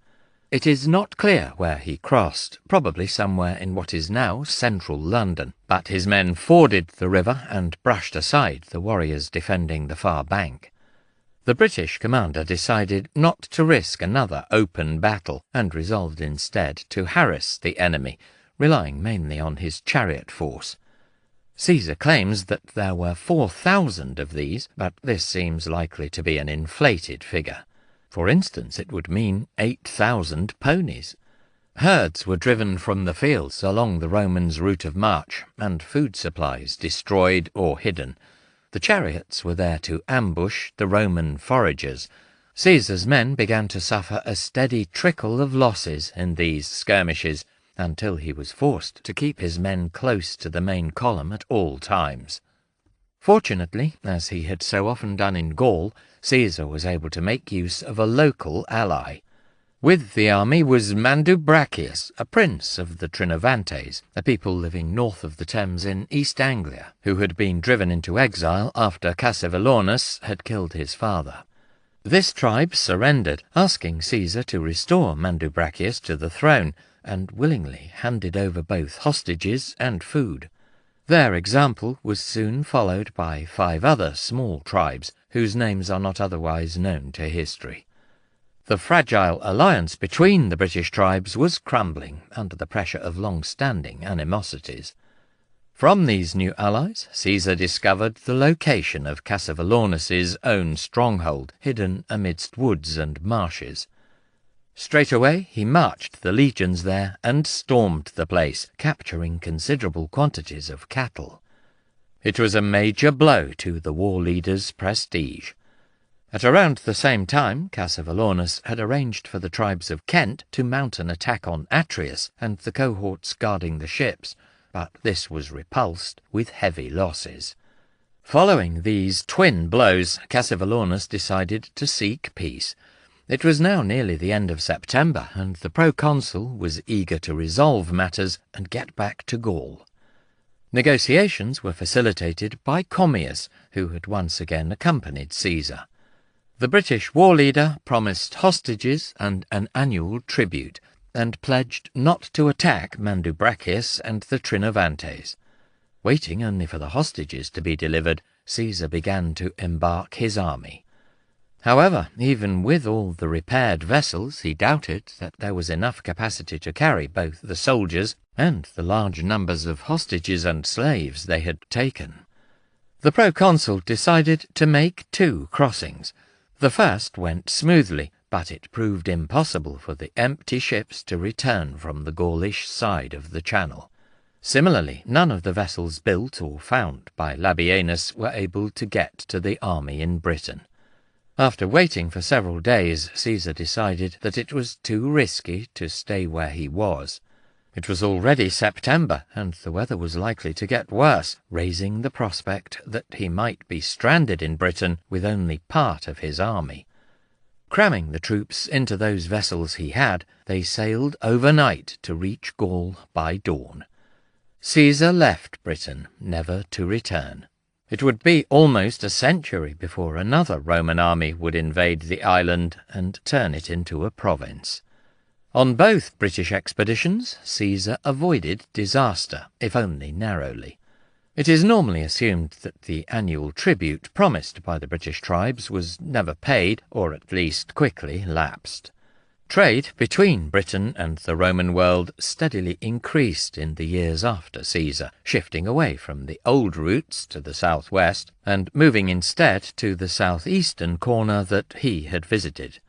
Speaker 1: It is not clear where he crossed, probably somewhere in what is now central London, but his men forded the river and brushed aside the warriors defending the far bank. The British commander decided not to risk another open battle and resolved instead to harass the enemy, relying mainly on his chariot force. Caesar claims that there were 4,000 of these, but this seems likely to be an inflated figure. For instance, it would mean 8,000 ponies. Herds were driven from the fields along the Romans' route of march, and food supplies destroyed or hidden. The chariots were there to ambush the Roman foragers. Caesar's men began to suffer a steady trickle of losses in these skirmishes, until he was forced to keep his men close to the main column at all times. Fortunately, as he had so often done in Gaul, Caesar was able to make use of a local ally. With the army was Mandubracius, a prince of the Trinovantes, a people living north of the Thames in East Anglia, who had been driven into exile after Cassivellaunus had killed his father. This tribe surrendered, asking Caesar to restore Mandubracius to the throne, and willingly handed over both hostages and food. Their example was soon followed by 5 other small tribes, whose names are not otherwise known to history. The fragile alliance between the British tribes was crumbling under the pressure of long-standing animosities. From these new allies, Caesar discovered the location of Cassivellaunus's own stronghold, hidden amidst woods and marshes. Straightway he marched the legions there and stormed the place, capturing considerable quantities of cattle. It was a major blow to the war leader's prestige. At around the same time, Cassivellaunus had arranged for the tribes of Kent to mount an attack on Atreus and the cohorts guarding the ships, but this was repulsed with heavy losses. Following these twin blows, Cassivellaunus decided to seek peace. It was now nearly the end of September, and the proconsul was eager to resolve matters and get back to Gaul. Negotiations were facilitated by Commius, who had once again accompanied Caesar. The British war leader promised hostages and an annual tribute, and pledged not to attack Mandubracius and the Trinovantes. Waiting only for the hostages to be delivered, Caesar began to embark his army. However, even with all the repaired vessels, he doubted that there was enough capacity to carry both the soldiers and the large numbers of hostages and slaves they had taken. The proconsul decided to make 2 crossings. The first went smoothly, but it proved impossible for the empty ships to return from the Gaulish side of the Channel. Similarly, none of the vessels built or found by Labienus were able to get to the army in Britain. After waiting for several days, Caesar decided that it was too risky to stay where he was. It was already September, and the weather was likely to get worse, raising the prospect that he might be stranded in Britain with only part of his army. Cramming the troops into those vessels he had, they sailed overnight to reach Gaul by dawn. Caesar left Britain, never to return. It would be almost a century before another Roman army would invade the island and turn it into a province. On both British expeditions, Caesar avoided disaster, if only narrowly. It is normally assumed that the annual tribute promised by the British tribes was never paid, or at least quickly lapsed. Trade between Britain and the Roman world steadily increased in the years after Caesar, shifting away from the old routes to the southwest and moving instead to the southeastern corner that he had visited.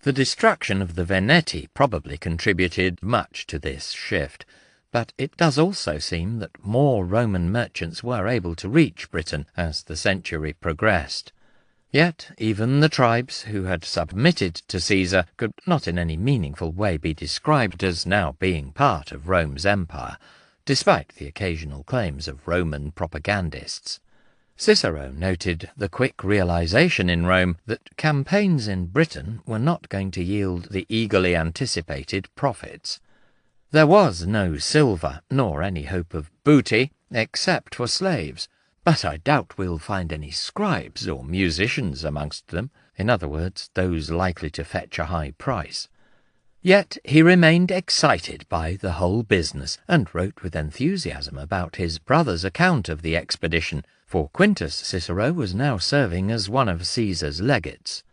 Speaker 1: The destruction of the Veneti probably contributed much to this shift, but it does also seem that more Roman merchants were able to reach Britain as the century progressed. Yet even the tribes who had submitted to Caesar could not in any meaningful way be described as now being part of Rome's empire, despite the occasional claims of Roman propagandists. Cicero noted the quick realization in Rome that campaigns in Britain were not going to yield the eagerly anticipated profits. There was no silver, nor any hope of booty, except for slaves, but I doubt we'll find any scribes or musicians amongst them, in other words, those likely to fetch a high price. Yet he remained excited by the whole business, and wrote with enthusiasm about his brother's account of the expedition, for Quintus Cicero was now serving as one of Caesar's legates.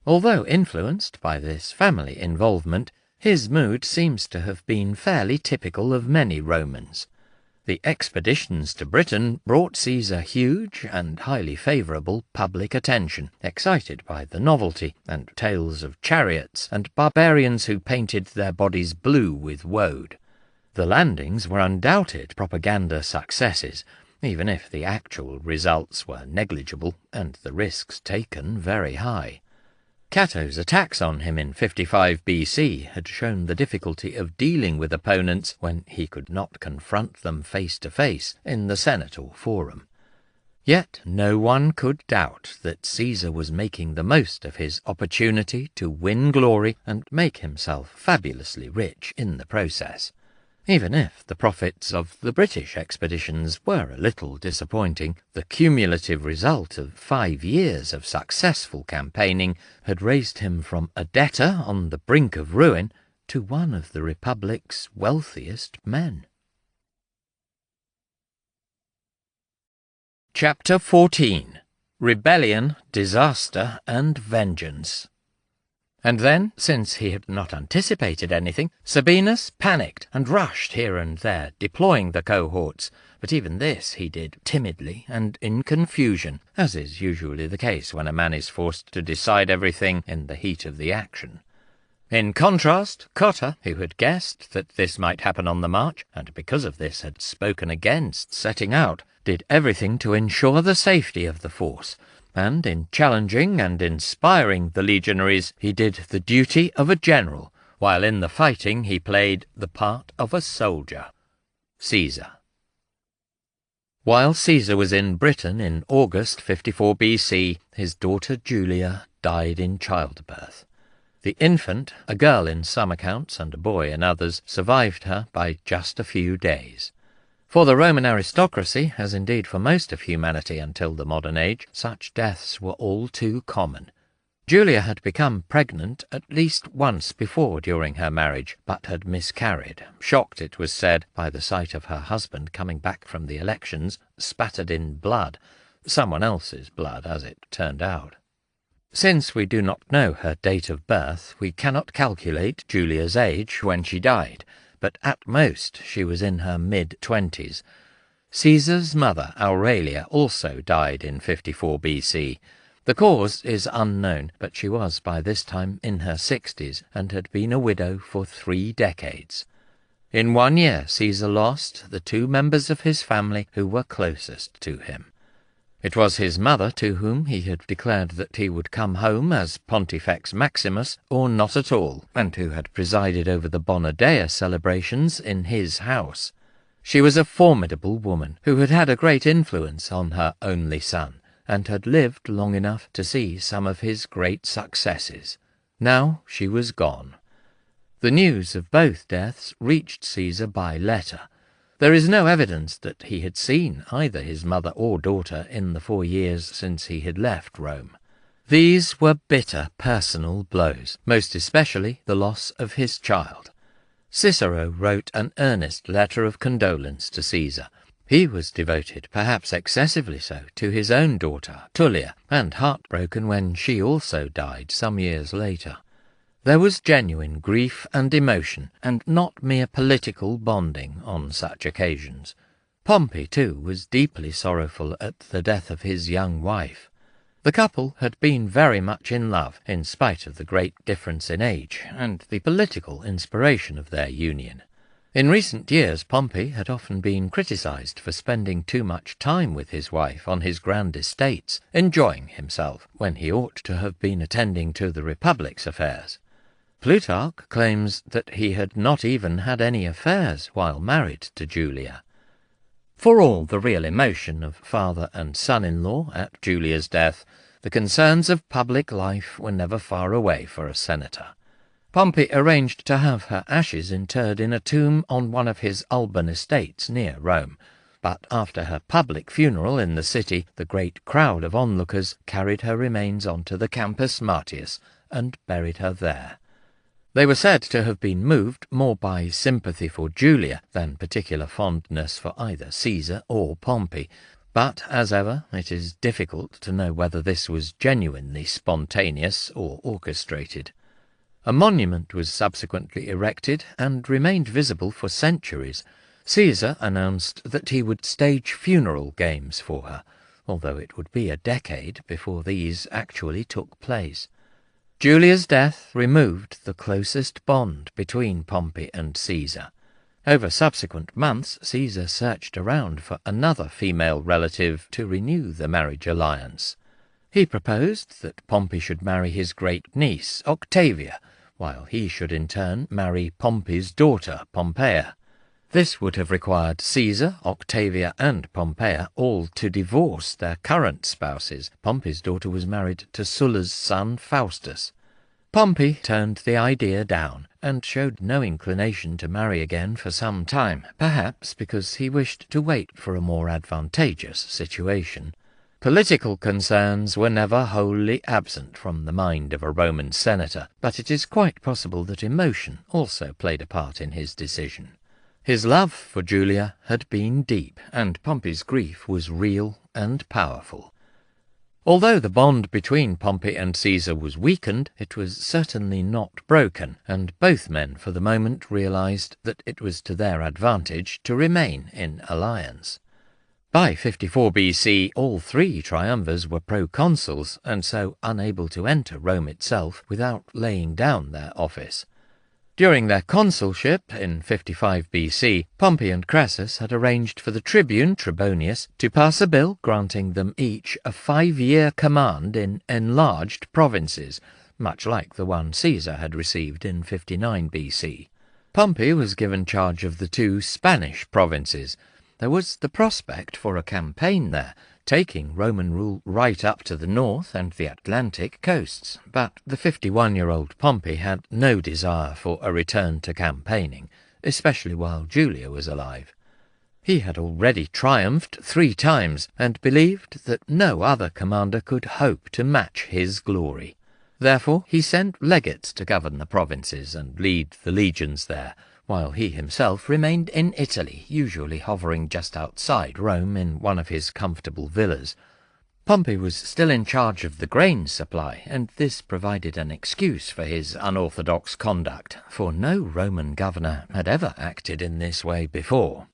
Speaker 1: Although influenced by this family involvement, his mood seems to have been fairly typical of many Romans. The expeditions to Britain brought Caesar huge and highly favourable public attention, excited by the novelty and tales of chariots and barbarians who painted their bodies blue with woad. The landings were undoubted propaganda successes, even if the actual results were negligible and the risks taken very high. Cato's attacks on him in 55 BC had shown the difficulty of dealing with opponents when he could not confront them face to face in the Senate or Forum. Yet no one could doubt that Caesar was making the most of his opportunity to win glory and make himself fabulously rich in the process. Even if the profits of the British expeditions were a little disappointing, the cumulative result of 5 years of successful campaigning had raised him from a debtor on the brink of ruin to one of the Republic's wealthiest men. Chapter 14. Rebellion, Disaster, and Vengeance. And then, since he had not anticipated anything, Sabinus panicked and rushed here and there, deploying the cohorts, but even this he did timidly and in confusion, as is usually the case when a man is forced to decide everything in the heat of the action. In contrast, Cotta, who had guessed that this might happen on the march, and because of this had spoken against setting out, did everything to ensure the safety of the force, and in challenging and inspiring the legionaries he did the duty of a general, while in the fighting he played the part of a soldier. Caesar. While Caesar was in Britain in August 54 BC, his daughter Julia died in childbirth. The infant, a girl in some accounts and a boy in others, survived her by just a few days. For the Roman aristocracy, as indeed for most of humanity until the modern age, such deaths were all too common. Julia had become pregnant at least once before during her marriage, but had miscarried, shocked, it was said, by the sight of her husband coming back from the elections, spattered in blood, someone else's blood, as it turned out. Since we do not know her date of birth, we cannot calculate Julia's age when she died, but at most she was in her mid-20s. Caesar's mother, Aurelia, also died in 54 BC. The cause is unknown, but she was by this time in her 60s and had been a widow for 3 decades. In 1 year, Caesar lost the 2 members of his family who were closest to him. It was his mother to whom he had declared that he would come home as Pontifex Maximus or not at all, and who had presided over the Bona Dea celebrations in his house. She was a formidable woman who had had a great influence on her only son, and had lived long enough to see some of his great successes. Now she was gone. The news of both deaths reached Caesar by letter. There is no evidence that he had seen either his mother or daughter in the 4 years since he had left Rome. These were bitter personal blows, most especially the loss of his child. Cicero wrote an earnest letter of condolence to Caesar. He was devoted, perhaps excessively so, to his own daughter, Tullia, and heartbroken when she also died some years later. There was genuine grief and emotion, and not mere political bonding on such occasions. Pompey, too, was deeply sorrowful at the death of his young wife. The couple had been very much in love, in spite of the great difference in age, and the political inspiration of their union. In recent years Pompey had often been criticized for spending too much time with his wife on his grand estates, enjoying himself, when he ought to have been attending to the Republic's affairs. Plutarch claims that he had not even had any affairs while married to Julia. For all the real emotion of father and son-in-law at Julia's death, the concerns of public life were never far away for a senator. Pompey arranged to have her ashes interred in a tomb on one of his Alban estates near Rome, but after her public funeral in the city, the great crowd of onlookers carried her remains onto the Campus Martius and buried her there. They were said to have been moved more by sympathy for Julia than particular fondness for either Caesar or Pompey, but, as ever, it is difficult to know whether this was genuinely spontaneous or orchestrated. A monument was subsequently erected and remained visible for centuries. Caesar announced that he would stage funeral games for her, although it would be a decade before these actually took place. Julia's death removed the closest bond between Pompey and Caesar. Over subsequent months, Caesar searched around for another female relative to renew the marriage alliance. He proposed that Pompey should marry his great-niece, Octavia, while he should in turn marry Pompey's daughter, Pompeia. This would have required Caesar, Octavia, and Pompeia all to divorce their current spouses. Pompey's daughter was married to Sulla's son, Faustus. Pompey turned the idea down, and showed no inclination to marry again for some time, perhaps because he wished to wait for a more advantageous situation. Political concerns were never wholly absent from the mind of a Roman senator, but it is quite possible that emotion also played a part in his decision. His love for Julia had been deep, and Pompey's grief was real and powerful. Although the bond between Pompey and Caesar was weakened, it was certainly not broken, and both men for the moment realized that it was to their advantage to remain in alliance. By 54 BC, all three triumvirs were proconsuls, and so unable to enter Rome itself without laying down their office. During their consulship in 55 BC, Pompey and Crassus had arranged for the tribune Trebonius to pass a bill granting them each a 5-year command in enlarged provinces, much like the one Caesar had received in 59 BC. Pompey was given charge of the 2 Spanish provinces. There was the prospect for a campaign there, taking Roman rule right up to the north and the Atlantic coasts, but the 51-year-old Pompey had no desire for a return to campaigning, especially while Julia was alive. He had already triumphed 3 times, and believed that no other commander could hope to match his glory. Therefore he sent legates to govern the provinces and lead the legions there, while he himself remained in Italy, usually hovering just outside Rome in one of his comfortable villas. Pompey was still in charge of the grain supply, and this provided an excuse for his unorthodox conduct, for no Roman governor had ever acted in this way before.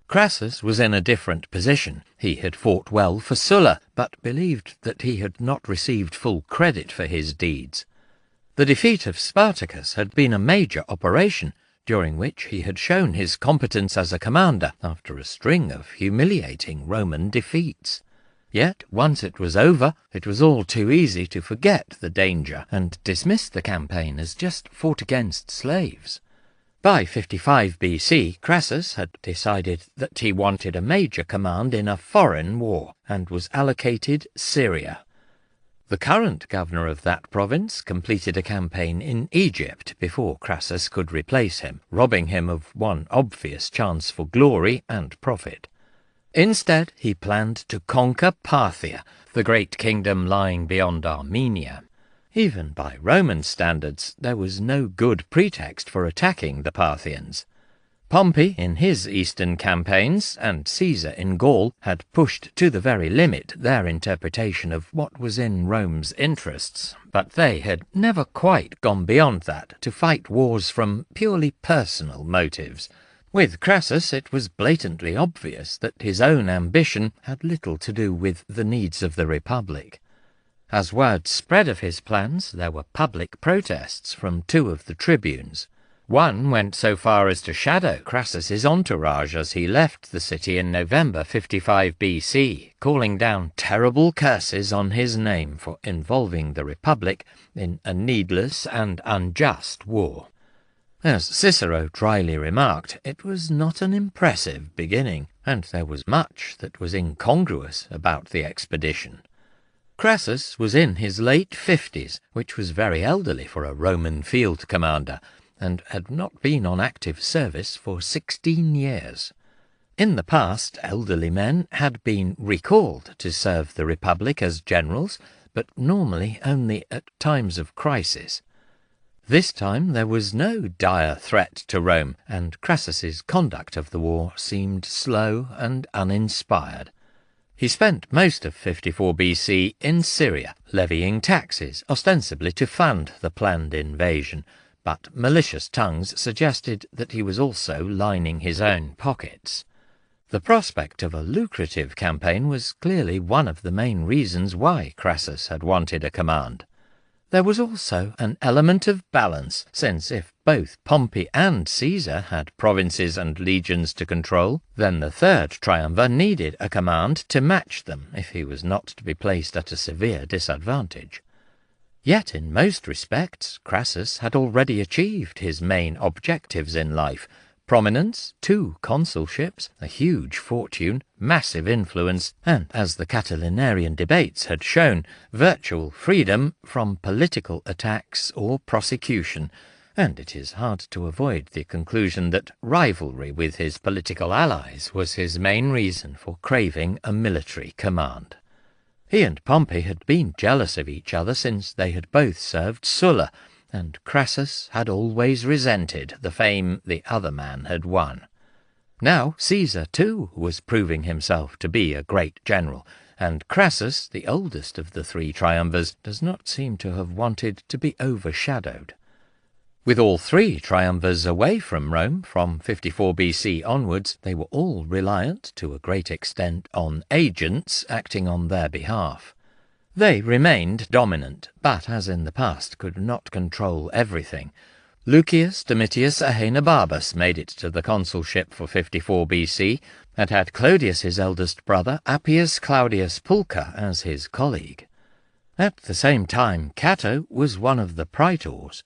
Speaker 1: Crassus was in a different position. He had fought well for Sulla, but believed that he had not received full credit for his deeds. The defeat of Spartacus had been a major operation, during which he had shown his competence as a commander after a string of humiliating Roman defeats. Yet, once it was over, it was all too easy to forget the danger and dismiss the campaign as just fought against slaves. By 55 BC, Crassus had decided that he wanted a major command in a foreign war, and was allocated Syria. The current governor of that province completed a campaign in Egypt before Crassus could replace him, robbing him of one obvious chance for glory and profit. Instead, he planned to conquer Parthia, the great kingdom lying beyond Armenia. Even by Roman standards, there was no good pretext for attacking the Parthians. Pompey, in his eastern campaigns, and Caesar in Gaul, had pushed to the very limit their interpretation of what was in Rome's interests, but they had never quite gone beyond that to fight wars from purely personal motives. With Crassus, it was blatantly obvious that his own ambition had little to do with the needs of the Republic. As word spread of his plans, there were public protests from two of the tribunes. One went so far as to shadow Crassus's entourage as he left the city in November 55 BC, calling down terrible curses on his name for involving the Republic in a needless and unjust war. As Cicero dryly remarked, it was not an impressive beginning, and there was much that was incongruous about the expedition. Crassus was in his late 50s, which was very elderly for a Roman field commander, and had not been on active service for 16 years. In the past, elderly men had been recalled to serve the Republic as generals, but normally only at times of crisis. This time there was no dire threat to Rome, and Crassus's conduct of the war seemed slow and uninspired. He spent most of 54 BC in Syria, levying taxes, ostensibly to fund the planned invasion, but malicious tongues suggested that he was also lining his own pockets. The prospect of a lucrative campaign was clearly one of the main reasons why Crassus had wanted a command. There was also an element of balance, since if both Pompey and Caesar had provinces and legions to control, then the third triumvir needed a command to match them if he was not to be placed at a severe disadvantage. Yet in most respects, Crassus had already achieved his main objectives in life: prominence, 2 consulships, a huge fortune, massive influence, and, as the Catilinarian debates had shown, virtual freedom from political attacks or prosecution, and it is hard to avoid the conclusion that rivalry with his political allies was his main reason for craving a military command. He and Pompey had been jealous of each other since they had both served Sulla, and Crassus had always resented the fame the other man had won. Now Caesar, too, was proving himself to be a great general, and Crassus, the oldest of the 3 triumvirs, does not seem to have wanted to be overshadowed. With all 3 triumvirs away from Rome from 54 BC onwards, they were all reliant, to a great extent, on agents acting on their behalf. They remained dominant, but, as in the past, could not control everything. Lucius Domitius Ahenobarbus made it to the consulship for 54 BC, and had Clodius's eldest brother, Appius Claudius Pulcher, as his colleague. At the same time, Cato was one of the praetors.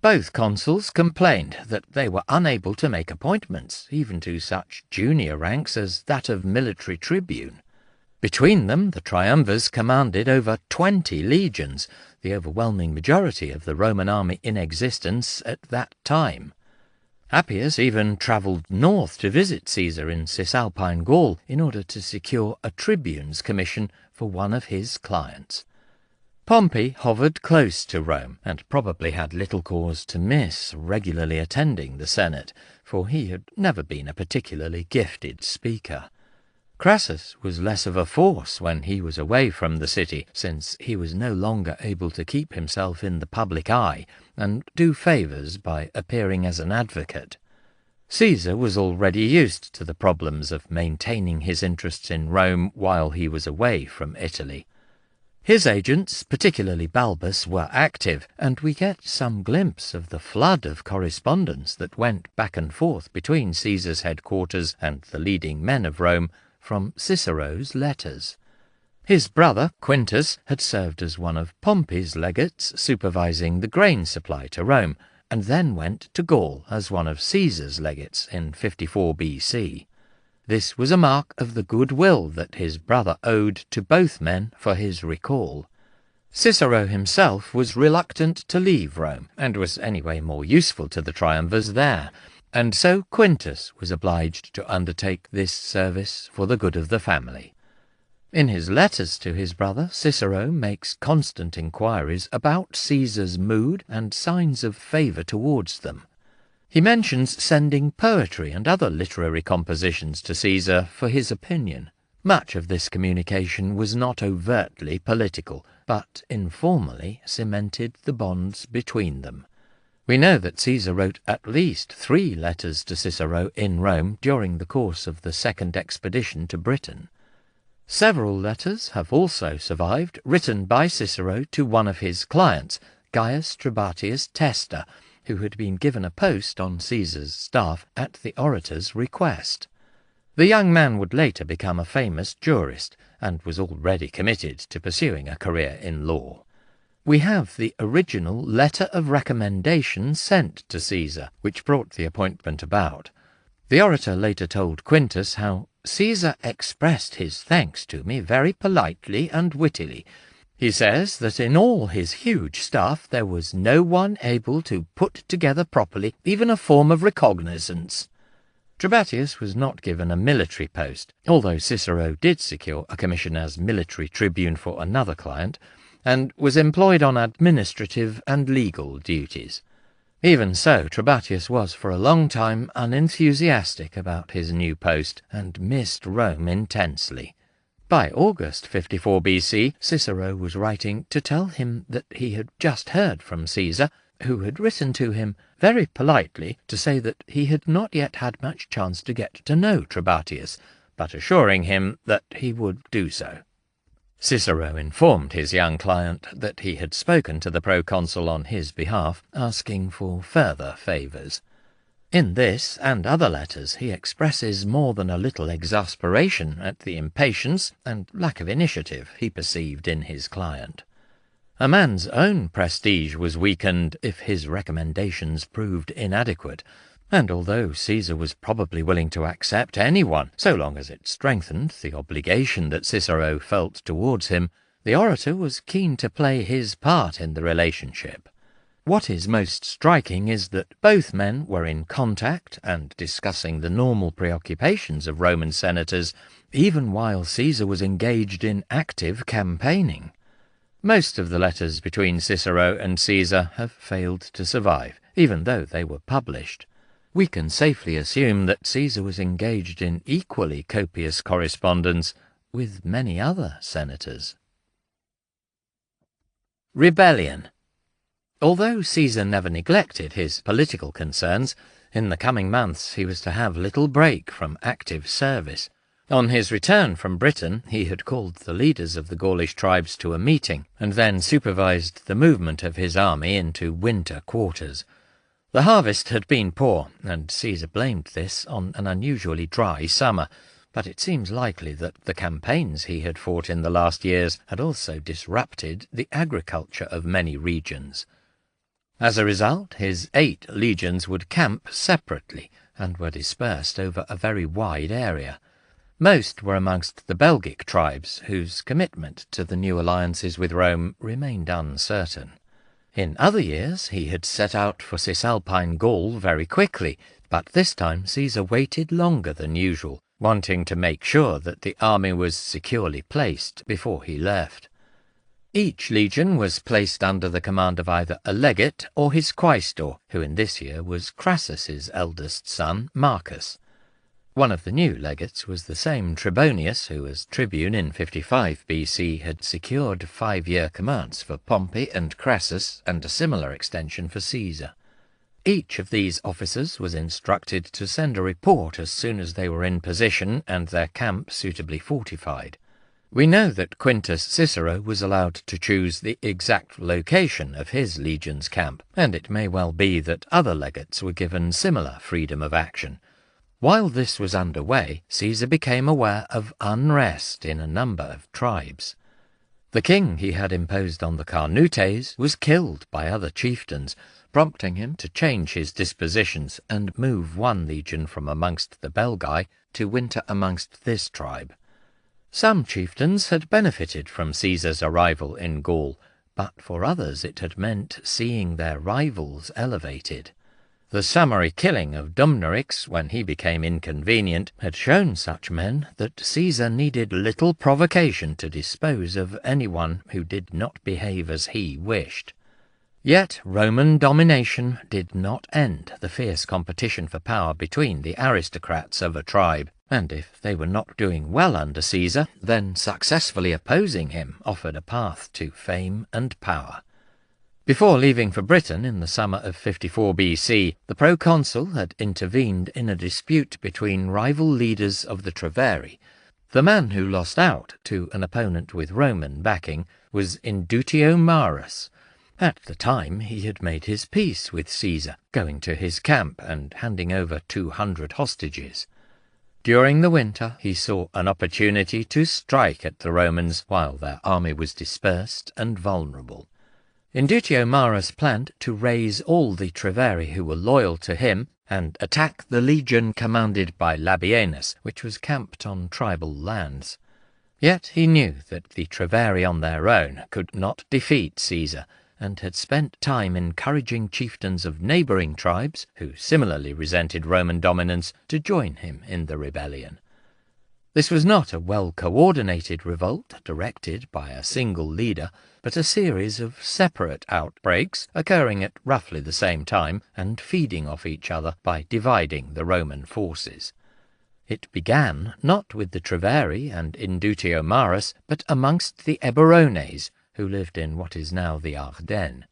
Speaker 1: Both consuls complained that they were unable to make appointments, even to such junior ranks as that of military tribune. Between them, the triumvirs commanded over 20 legions, the overwhelming majority of the Roman army in existence at that time. Appius even travelled north to visit Caesar in Cisalpine Gaul in order to secure a tribune's commission for one of his clients. Pompey hovered close to Rome, and probably had little cause to miss regularly attending the Senate, for he had never been a particularly gifted speaker. Crassus was less of a force when he was away from the city, since he was no longer able to keep himself in the public eye and do favours by appearing as an advocate. Caesar was already used to the problems of maintaining his interests in Rome while he was away from Italy. His agents, particularly Balbus, were active, and we get some glimpse of the flood of correspondence that went back and forth between Caesar's headquarters and the leading men of Rome from Cicero's letters. His brother, Quintus, had served as one of Pompey's legates, supervising the grain supply to Rome, and then went to Gaul as one of Caesar's legates in 54 BC. This was a mark of the goodwill that his brother owed to both men for his recall. Cicero himself was reluctant to leave Rome, and was anyway more useful to the triumvirs there, and so Quintus was obliged to undertake this service for the good of the family. In his letters to his brother, Cicero makes constant inquiries about Caesar's mood and signs of favour towards them. He mentions sending poetry and other literary compositions to Caesar for his opinion. Much of this communication was not overtly political, but informally cemented the bonds between them. We know that Caesar wrote at least 3 letters to Cicero in Rome during the course of the second expedition to Britain. Several letters have also survived, written by Cicero to one of his clients, Gaius Trebatius Testa, who had been given a post on Caesar's staff at the orator's request. The young man would later become a famous jurist, and was already committed to pursuing a career in law. We have the original letter of recommendation sent to Caesar, which brought the appointment about. The orator later told Quintus how Caesar expressed his thanks to me very politely and wittily. He says that in all his huge staff there was no one able to put together properly even a form of recognizance. Trebatius was not given a military post, although Cicero did secure a commission as military tribune for another client, and was employed on administrative and legal duties. Even so, Trebatius was for a long time unenthusiastic about his new post, and missed Rome intensely. By August 54 BC, Cicero was writing to tell him that he had just heard from Caesar, who had written to him very politely to say that he had not yet had much chance to get to know Trebatius, but assuring him that he would do so. Cicero informed his young client that he had spoken to the proconsul on his behalf, asking for further favours. In this and other letters he expresses more than a little exasperation at the impatience and lack of initiative he perceived in his client. A man's own prestige was weakened if his recommendations proved inadequate, and although Caesar was probably willing to accept anyone, so long as it strengthened the obligation that Cicero felt towards him, the orator was keen to play his part in the relationship. What is most striking is that both men were in contact and discussing the normal preoccupations of Roman senators, even while Caesar was engaged in active campaigning. Most of the letters between Cicero and Caesar have failed to survive, even though they were published. We can safely assume that Caesar was engaged in equally copious correspondence with many other senators. Rebellion. Although Caesar never neglected his political concerns, in the coming months he was to have little break from active service. On his return from Britain, he had called the leaders of the Gaulish tribes to a meeting, and then supervised the movement of his army into winter quarters. The harvest had been poor, and Caesar blamed this on an unusually dry summer, but it seems likely that the campaigns he had fought in the last years had also disrupted the agriculture of many regions. As a result, his 8 legions would camp separately, and were dispersed over a very wide area. Most were amongst the Belgic tribes, whose commitment to the new alliances with Rome remained uncertain. In other years he had set out for Cisalpine Gaul very quickly, but this time Caesar waited longer than usual, wanting to make sure that the army was securely placed before he left. Each legion was placed under the command of either a legate or his quaestor, who in this year was Crassus's eldest son, Marcus. One of the new legates was the same Trebonius who, as tribune in 55 BC, had secured 5-year commands for Pompey and Crassus, and a similar extension for Caesar. Each of these officers was instructed to send a report as soon as they were in position and their camp suitably fortified. We know that Quintus Cicero was allowed to choose the exact location of his legion's camp, and it may well be that other legates were given similar freedom of action. While this was underway, Caesar became aware of unrest in a number of tribes. The king he had imposed on the Carnutes was killed by other chieftains, prompting him to change his dispositions and move one legion from amongst the Belgae to winter amongst this tribe. Some chieftains had benefited from Caesar's arrival in Gaul, but for others it had meant seeing their rivals elevated. The summary killing of Dumnorix, when he became inconvenient, had shown such men that Caesar needed little provocation to dispose of anyone who did not behave as he wished. Yet Roman domination did not end the fierce competition for power between the aristocrats of a tribe, and if they were not doing well under Caesar, then successfully opposing him offered a path to fame and power. Before leaving for Britain in the summer of 54 BC, the proconsul had intervened in a dispute between rival leaders of the Treveri. The man who lost out to an opponent with Roman backing was Indutio Marus. At the time he had made his peace with Caesar, going to his camp and handing over 200 hostages. During the winter he saw an opportunity to strike at the Romans while their army was dispersed and vulnerable. Indutio Marus planned to raise all the Treveri who were loyal to him and attack the legion commanded by Labienus, which was camped on tribal lands. Yet he knew that the Treveri on their own could not defeat Caesar, and had spent time encouraging chieftains of neighbouring tribes, who similarly resented Roman dominance, to join him in the rebellion. This was not a well-coordinated revolt directed by a single leader, but a series of separate outbreaks occurring at roughly the same time and feeding off each other by dividing the Roman forces. It began not with the Treveri and Indutio Marus, but amongst the Eburones, who lived in what is now the Ardennes.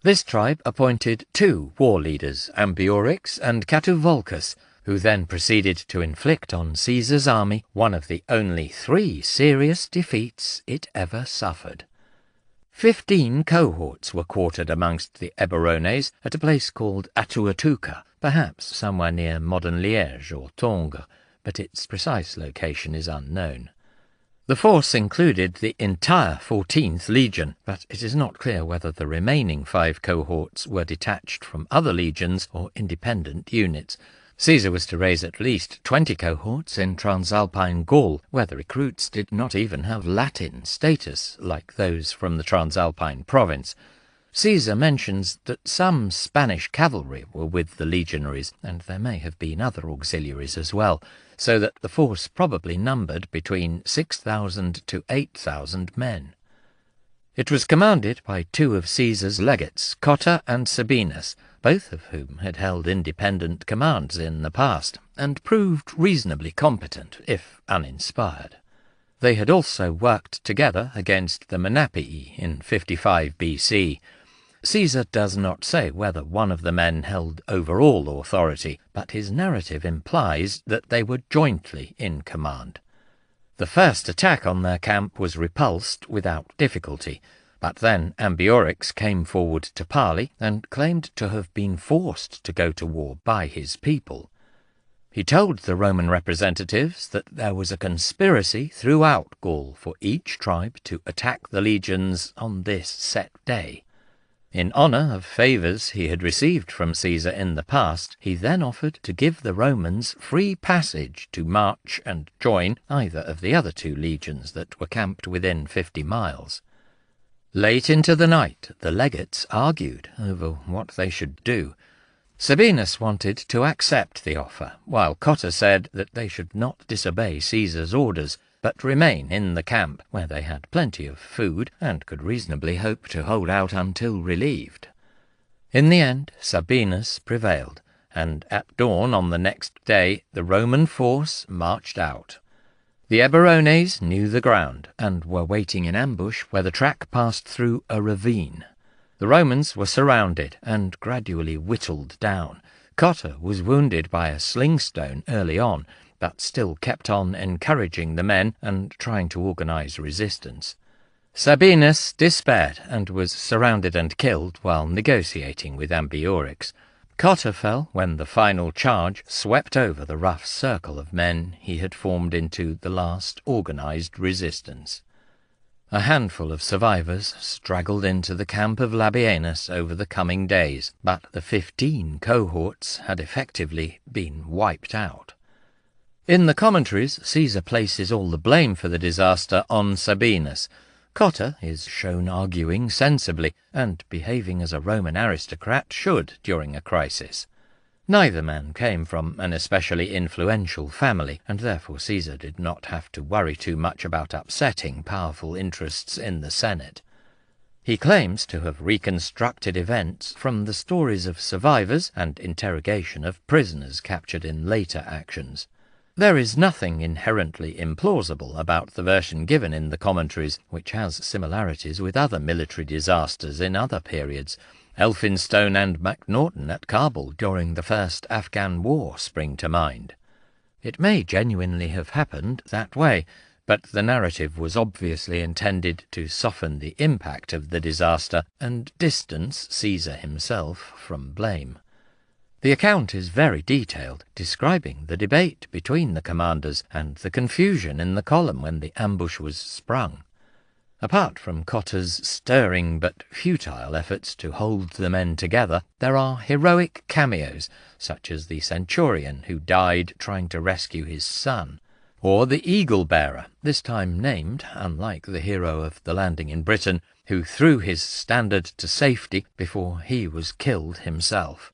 Speaker 1: This tribe appointed 2 war leaders, Ambiorix and Catuvolcus, who then proceeded to inflict on Caesar's army one of the only 3 serious defeats it ever suffered. 15 cohorts were quartered amongst the Eburones at a place called Atuatuca, perhaps somewhere near modern Liège or Tongres, but its precise location is unknown. The force included the entire 14th Legion, but it is not clear whether the remaining 5 cohorts were detached from other legions or independent units. Caesar was to raise at least 20 cohorts in Transalpine Gaul, where the recruits did not even have Latin status like those from the Transalpine province. Caesar mentions that some Spanish cavalry were with the legionaries, and there may have been other auxiliaries as well, so that the force probably numbered between 6,000 to 8,000 men. It was commanded by 2 of Caesar's legates, Cotta and Sabinus, both of whom had held independent commands in the past, and proved reasonably competent, if uninspired. They had also worked together against the Menapii in 55 BC. Caesar does not say whether one of the men held overall authority, but his narrative implies that they were jointly in command. The first attack on their camp was repulsed without difficulty, but then Ambiorix came forward to parley and claimed to have been forced to go to war by his people. He told the Roman representatives that there was a conspiracy throughout Gaul for each tribe to attack the legions on this set day. In honour of favours he had received from Caesar in the past, he then offered to give the Romans free passage to march and join either of the other 2 legions that were camped within 50 miles. Late into the night, the legates argued over what they should do. Sabinus wanted to accept the offer, while Cotta said that they should not disobey Caesar's orders, but remain in the camp, where they had plenty of food and could reasonably hope to hold out until relieved. In the end, Sabinus prevailed, and at dawn on the next day the Roman force marched out. The Eburones knew the ground, and were waiting in ambush where the track passed through a ravine. The Romans were surrounded and gradually whittled down. Cotta was wounded by a sling stone early on, but still kept on encouraging the men and trying to organize resistance. Sabinus despaired and was surrounded and killed while negotiating with Ambiorix. Cotta fell when the final charge swept over the rough circle of men he had formed into the last organized resistance. A handful of survivors straggled into the camp of Labienus over the coming days, but the 15 cohorts had effectively been wiped out. In the commentaries, Caesar places all the blame for the disaster on Sabinus. Cotta is shown arguing sensibly and behaving as a Roman aristocrat should during a crisis. Neither man came from an especially influential family, and therefore Caesar did not have to worry too much about upsetting powerful interests in the Senate. He claims to have reconstructed events from the stories of survivors and interrogation of prisoners captured in later actions. There is nothing inherently implausible about the version given in the commentaries, which has similarities with other military disasters in other periods. Elphinstone and MacNaughton at Kabul during the First Afghan War spring to mind. It may genuinely have happened that way, but the narrative was obviously intended to soften the impact of the disaster and distance Caesar himself from blame. The account is very detailed, describing the debate between the commanders and the confusion in the column when the ambush was sprung. Apart from Cotta's stirring but futile efforts to hold the men together, there are heroic cameos, such as the centurion who died trying to rescue his son, or the eagle-bearer, this time named, unlike the hero of the landing in Britain, who threw his standard to safety before he was killed himself.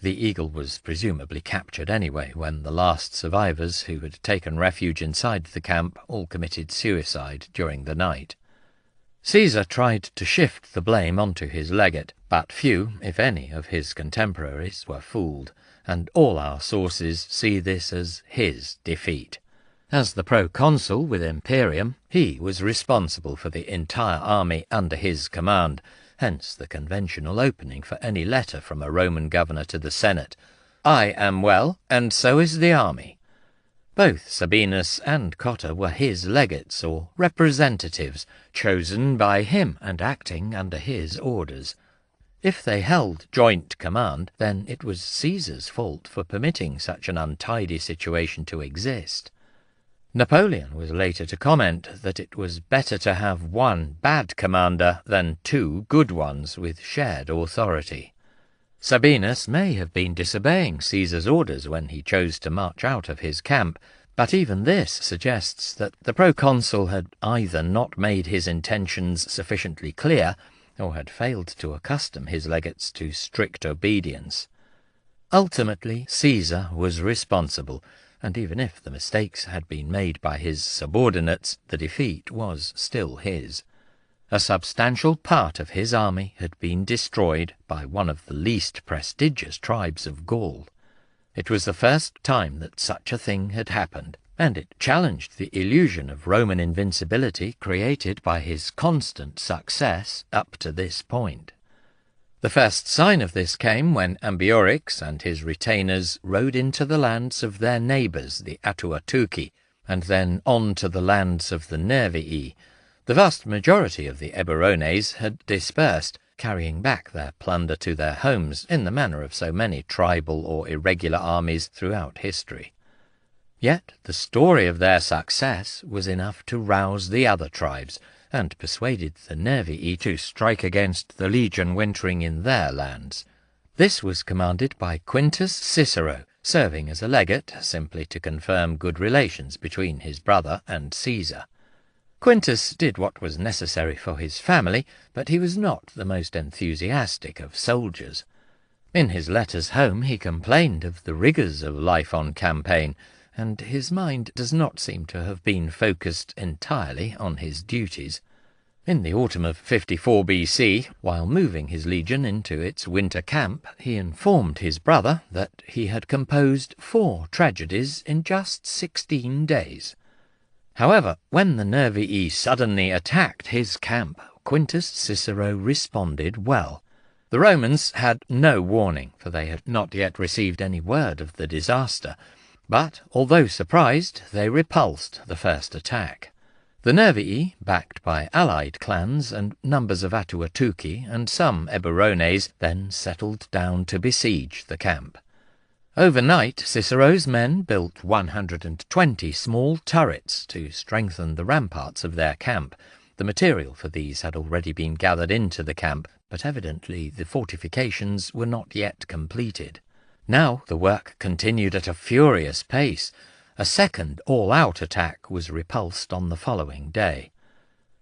Speaker 1: The eagle was presumably captured anyway when the last survivors who had taken refuge inside the camp all committed suicide during the night. Caesar tried to shift the blame onto his legate, but few, if any, of his contemporaries were fooled, and all our sources see this as his defeat. As the proconsul with Imperium, he was responsible for the entire army under his command, hence the conventional opening for any letter from a Roman governor to the Senate. "I am well, and so is the army." Both Sabinus and Cotta were his legates or representatives, chosen by him and acting under his orders. If they held joint command, then it was Caesar's fault for permitting such an untidy situation to exist. Napoleon was later to comment that it was better to have one bad commander than 2 good ones with shared authority. Sabinus may have been disobeying Caesar's orders when he chose to march out of his camp, but even this suggests that the proconsul had either not made his intentions sufficiently clear or had failed to accustom his legates to strict obedience. Ultimately, Caesar was responsible, and even if the mistakes had been made by his subordinates, the defeat was still his. A substantial part of his army had been destroyed by one of the least prestigious tribes of Gaul. It was the first time that such a thing had happened, and it challenged the illusion of Roman invincibility created by his constant success up to this point. The first sign of this came when Ambiorix and his retainers rode into the lands of their neighbours, the Atuatuci, and then on to the lands of the Nervii. The vast majority of the Eburones had dispersed, carrying back their plunder to their homes in the manner of so many tribal or irregular armies throughout history. Yet the story of their success was enough to rouse the other tribes, and persuaded the Nervii to strike against the legion wintering in their lands. This was commanded by Quintus Cicero, serving as a legate simply to confirm good relations between his brother and Caesar. Quintus did what was necessary for his family, but he was not the most enthusiastic of soldiers. In his letters home he complained of the rigours of life on campaign, and his mind does not seem to have been focused entirely on his duties. In the autumn of 54 BC, while moving his legion into its winter camp, he informed his brother that he had composed 4 tragedies in just 16 days. However, when the Nervii suddenly attacked his camp, Quintus Cicero responded well. The Romans had no warning, for they had not yet received any word of the disaster. But, although surprised, they repulsed the first attack. The Nervii, backed by allied clans and numbers of Atuatuki and some Eburones, then settled down to besiege the camp. Overnight, Cicero's men built 120 small turrets to strengthen the ramparts of their camp. The material for these had already been gathered into the camp, but evidently the fortifications were not yet completed. Now the work continued at a furious pace. A second all-out attack was repulsed on the following day.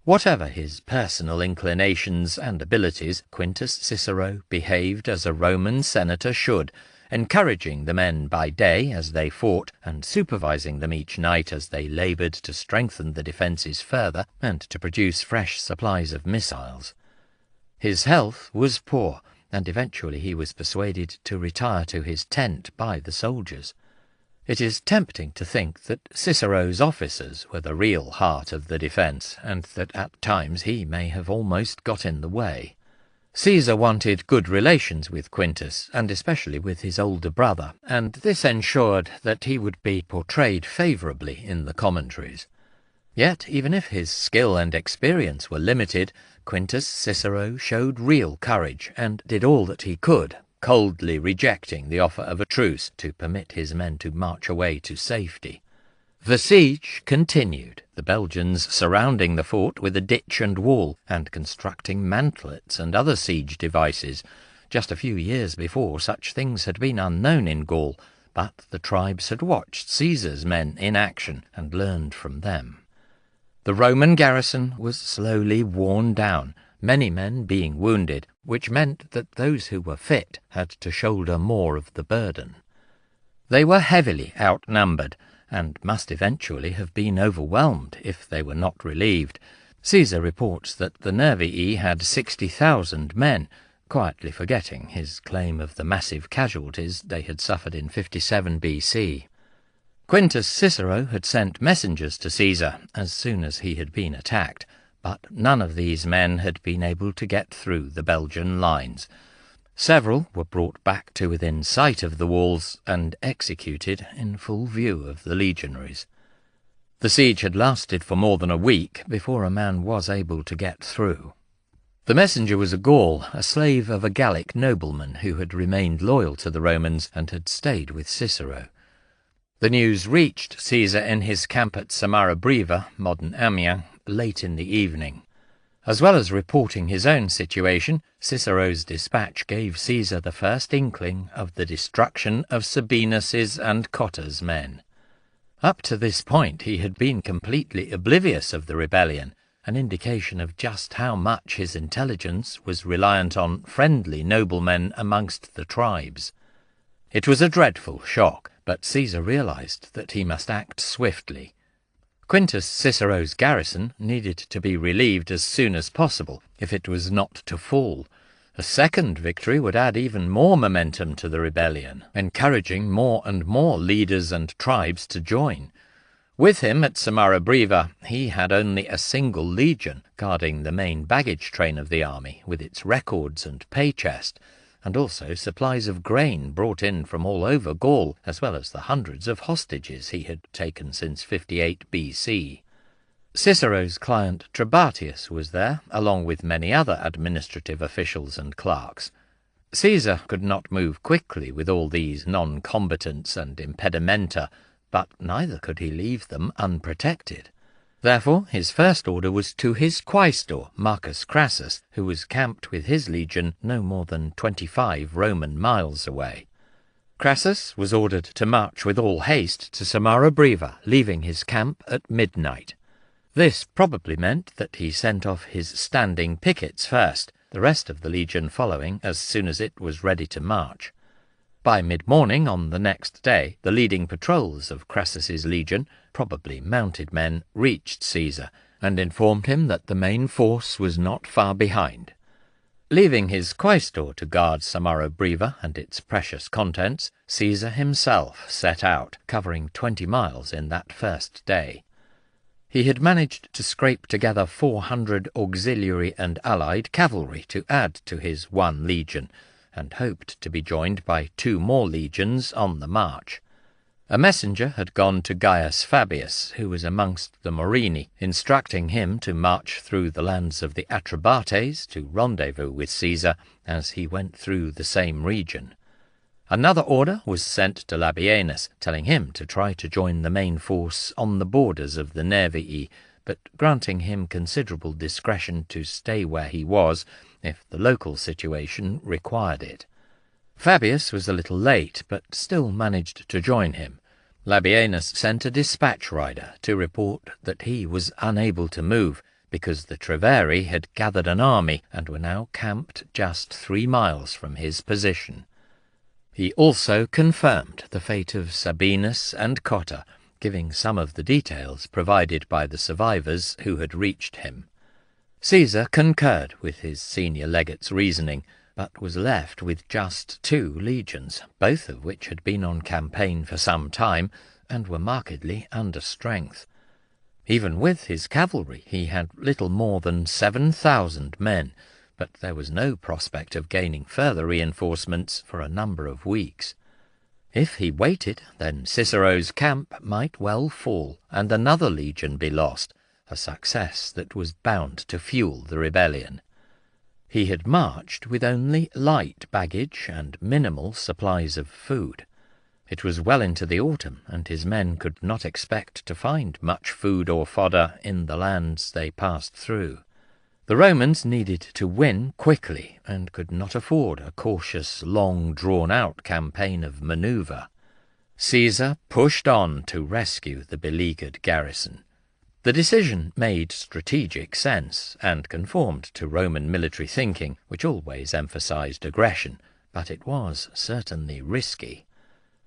Speaker 1: Whatever his personal inclinations and abilities, Quintus Cicero behaved as a Roman senator should, encouraging the men by day as they fought, and supervising them each night as they laboured to strengthen the defences further and to produce fresh supplies of missiles. His health was poor, and eventually he was persuaded to retire to his tent by the soldiers. It is tempting to think that Cicero's officers were the real heart of the defence, and that at times he may have almost got in the way. Caesar wanted good relations with Quintus, and especially with his older brother, and this ensured that he would be portrayed favourably in the commentaries. Yet, even if his skill and experience were limited, Quintus Cicero showed real courage, and did all that he could, coldly rejecting the offer of a truce to permit his men to march away to safety. The siege continued, the Belgians surrounding the fort with a ditch and wall, and constructing mantlets and other siege devices. Just a few years before, such things had been unknown in Gaul, but the tribes had watched Caesar's men in action and learned from them. The Roman garrison was slowly worn down, many men being wounded, which meant that those who were fit had to shoulder more of the burden. They were heavily outnumbered, and must eventually have been overwhelmed if they were not relieved. Caesar reports that the Nervii had 60,000 men, quietly forgetting his claim of the massive casualties they had suffered in 57 BC. Quintus Cicero had sent messengers to Caesar as soon as he had been attacked, but none of these men had been able to get through the Belgian lines. Several were brought back to within sight of the walls and executed in full view of the legionaries. The siege had lasted for more than a week before a man was able to get through. The messenger was a Gaul, a slave of a Gallic nobleman who had remained loyal to the Romans and had stayed with Cicero. The news reached Caesar in his camp at Samara Breva, modern Amiens, late in the evening. As well as reporting his own situation, Cicero's dispatch gave Caesar the first inkling of the destruction of Sabinus's and Cotta's men. Up to this point he had been completely oblivious of the rebellion, an indication of just how much his intelligence was reliant on friendly noblemen amongst the tribes. It was a dreadful shock, but Caesar realized that he must act swiftly. Quintus Cicero's garrison needed to be relieved as soon as possible, if it was not to fall. A second victory would add even more momentum to the rebellion, encouraging more and more leaders and tribes to join. With him at Samara Breva, he had only a single legion, guarding the main baggage train of the army, with its records and pay chest, and also supplies of grain brought in from all over Gaul, as well as the hundreds of hostages he had taken since 58 BC. Cicero's client Trebatius was there, along with many other administrative officials and clerks. Caesar could not move quickly with all these non-combatants and impedimenta, but neither could he leave them unprotected. Therefore his first order was to his quaestor, Marcus Crassus, who was camped with his legion no more than 25 Roman miles away. Crassus was ordered to march with all haste to Samara Breva, leaving his camp at midnight. This probably meant that he sent off his standing pickets first, the rest of the legion following as soon as it was ready to march. By mid-morning on the next day, the leading patrols of Crassus's legion, probably mounted men, reached Caesar, and informed him that the main force was not far behind. Leaving his quaestor to guard Samara Breva and its precious contents, Caesar himself set out, covering 20 miles in that first day. He had managed to scrape together 400 auxiliary and allied cavalry to add to his one legion, and hoped to be joined by 2 more legions on the march. A messenger had gone to Gaius Fabius, who was amongst the Morini, instructing him to march through the lands of the Atrebates to rendezvous with Caesar as he went through the same region. Another order was sent to Labienus, telling him to try to join the main force on the borders of the Nervii, but granting him considerable discretion to stay where he was if the local situation required it. Fabius was a little late, but still managed to join him. Labienus sent a dispatch rider to report that he was unable to move because the Treveri had gathered an army and were now camped just 3 miles from his position. He also confirmed the fate of Sabinus and Cotta, giving some of the details provided by the survivors who had reached him. Caesar concurred with his senior legate's reasoning, but was left with just 2 legions, both of which had been on campaign for some time and were markedly under strength. Even with his cavalry he had little more than 7,000 men, but there was no prospect of gaining further reinforcements for a number of weeks. If he waited, then Cicero's camp might well fall and another legion be lost, a success that was bound to fuel the rebellion. He had marched with only light baggage and minimal supplies of food. It was well into the autumn, and his men could not expect to find much food or fodder in the lands they passed through. The Romans needed to win quickly, and could not afford a cautious, long drawn-out campaign of manoeuvre. Caesar pushed on to rescue the beleaguered garrison. The decision made strategic sense and conformed to Roman military thinking, which always emphasized aggression, but it was certainly risky.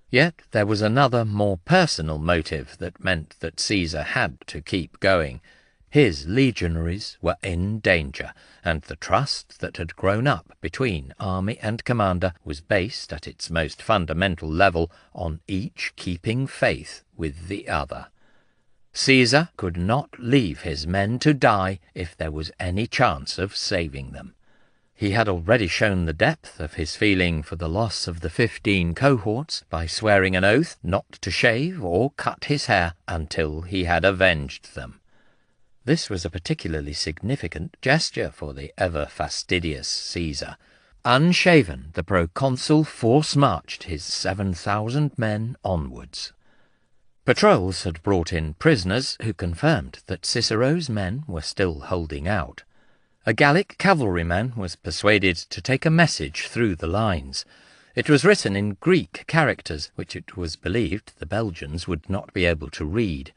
Speaker 1: Yet there was another, more personal motive that meant that Caesar had to keep going. His legionaries were in danger, and the trust that had grown up between army and commander was based at its most fundamental level on each keeping faith with the other. Caesar could not leave his men to die if there was any chance of saving them. He had already shown the depth of his feeling for the loss of the 15 cohorts by swearing an oath not to shave or cut his hair until he had avenged them. This was a particularly significant gesture for the ever-fastidious Caesar. Unshaven, the proconsul force-marched his 7,000 men onwards. Patrols had brought in prisoners who confirmed that Cicero's men were still holding out. A Gallic cavalryman was persuaded to take a message through the lines. It was written in Greek characters, which it was believed the Belgians would not be able to read.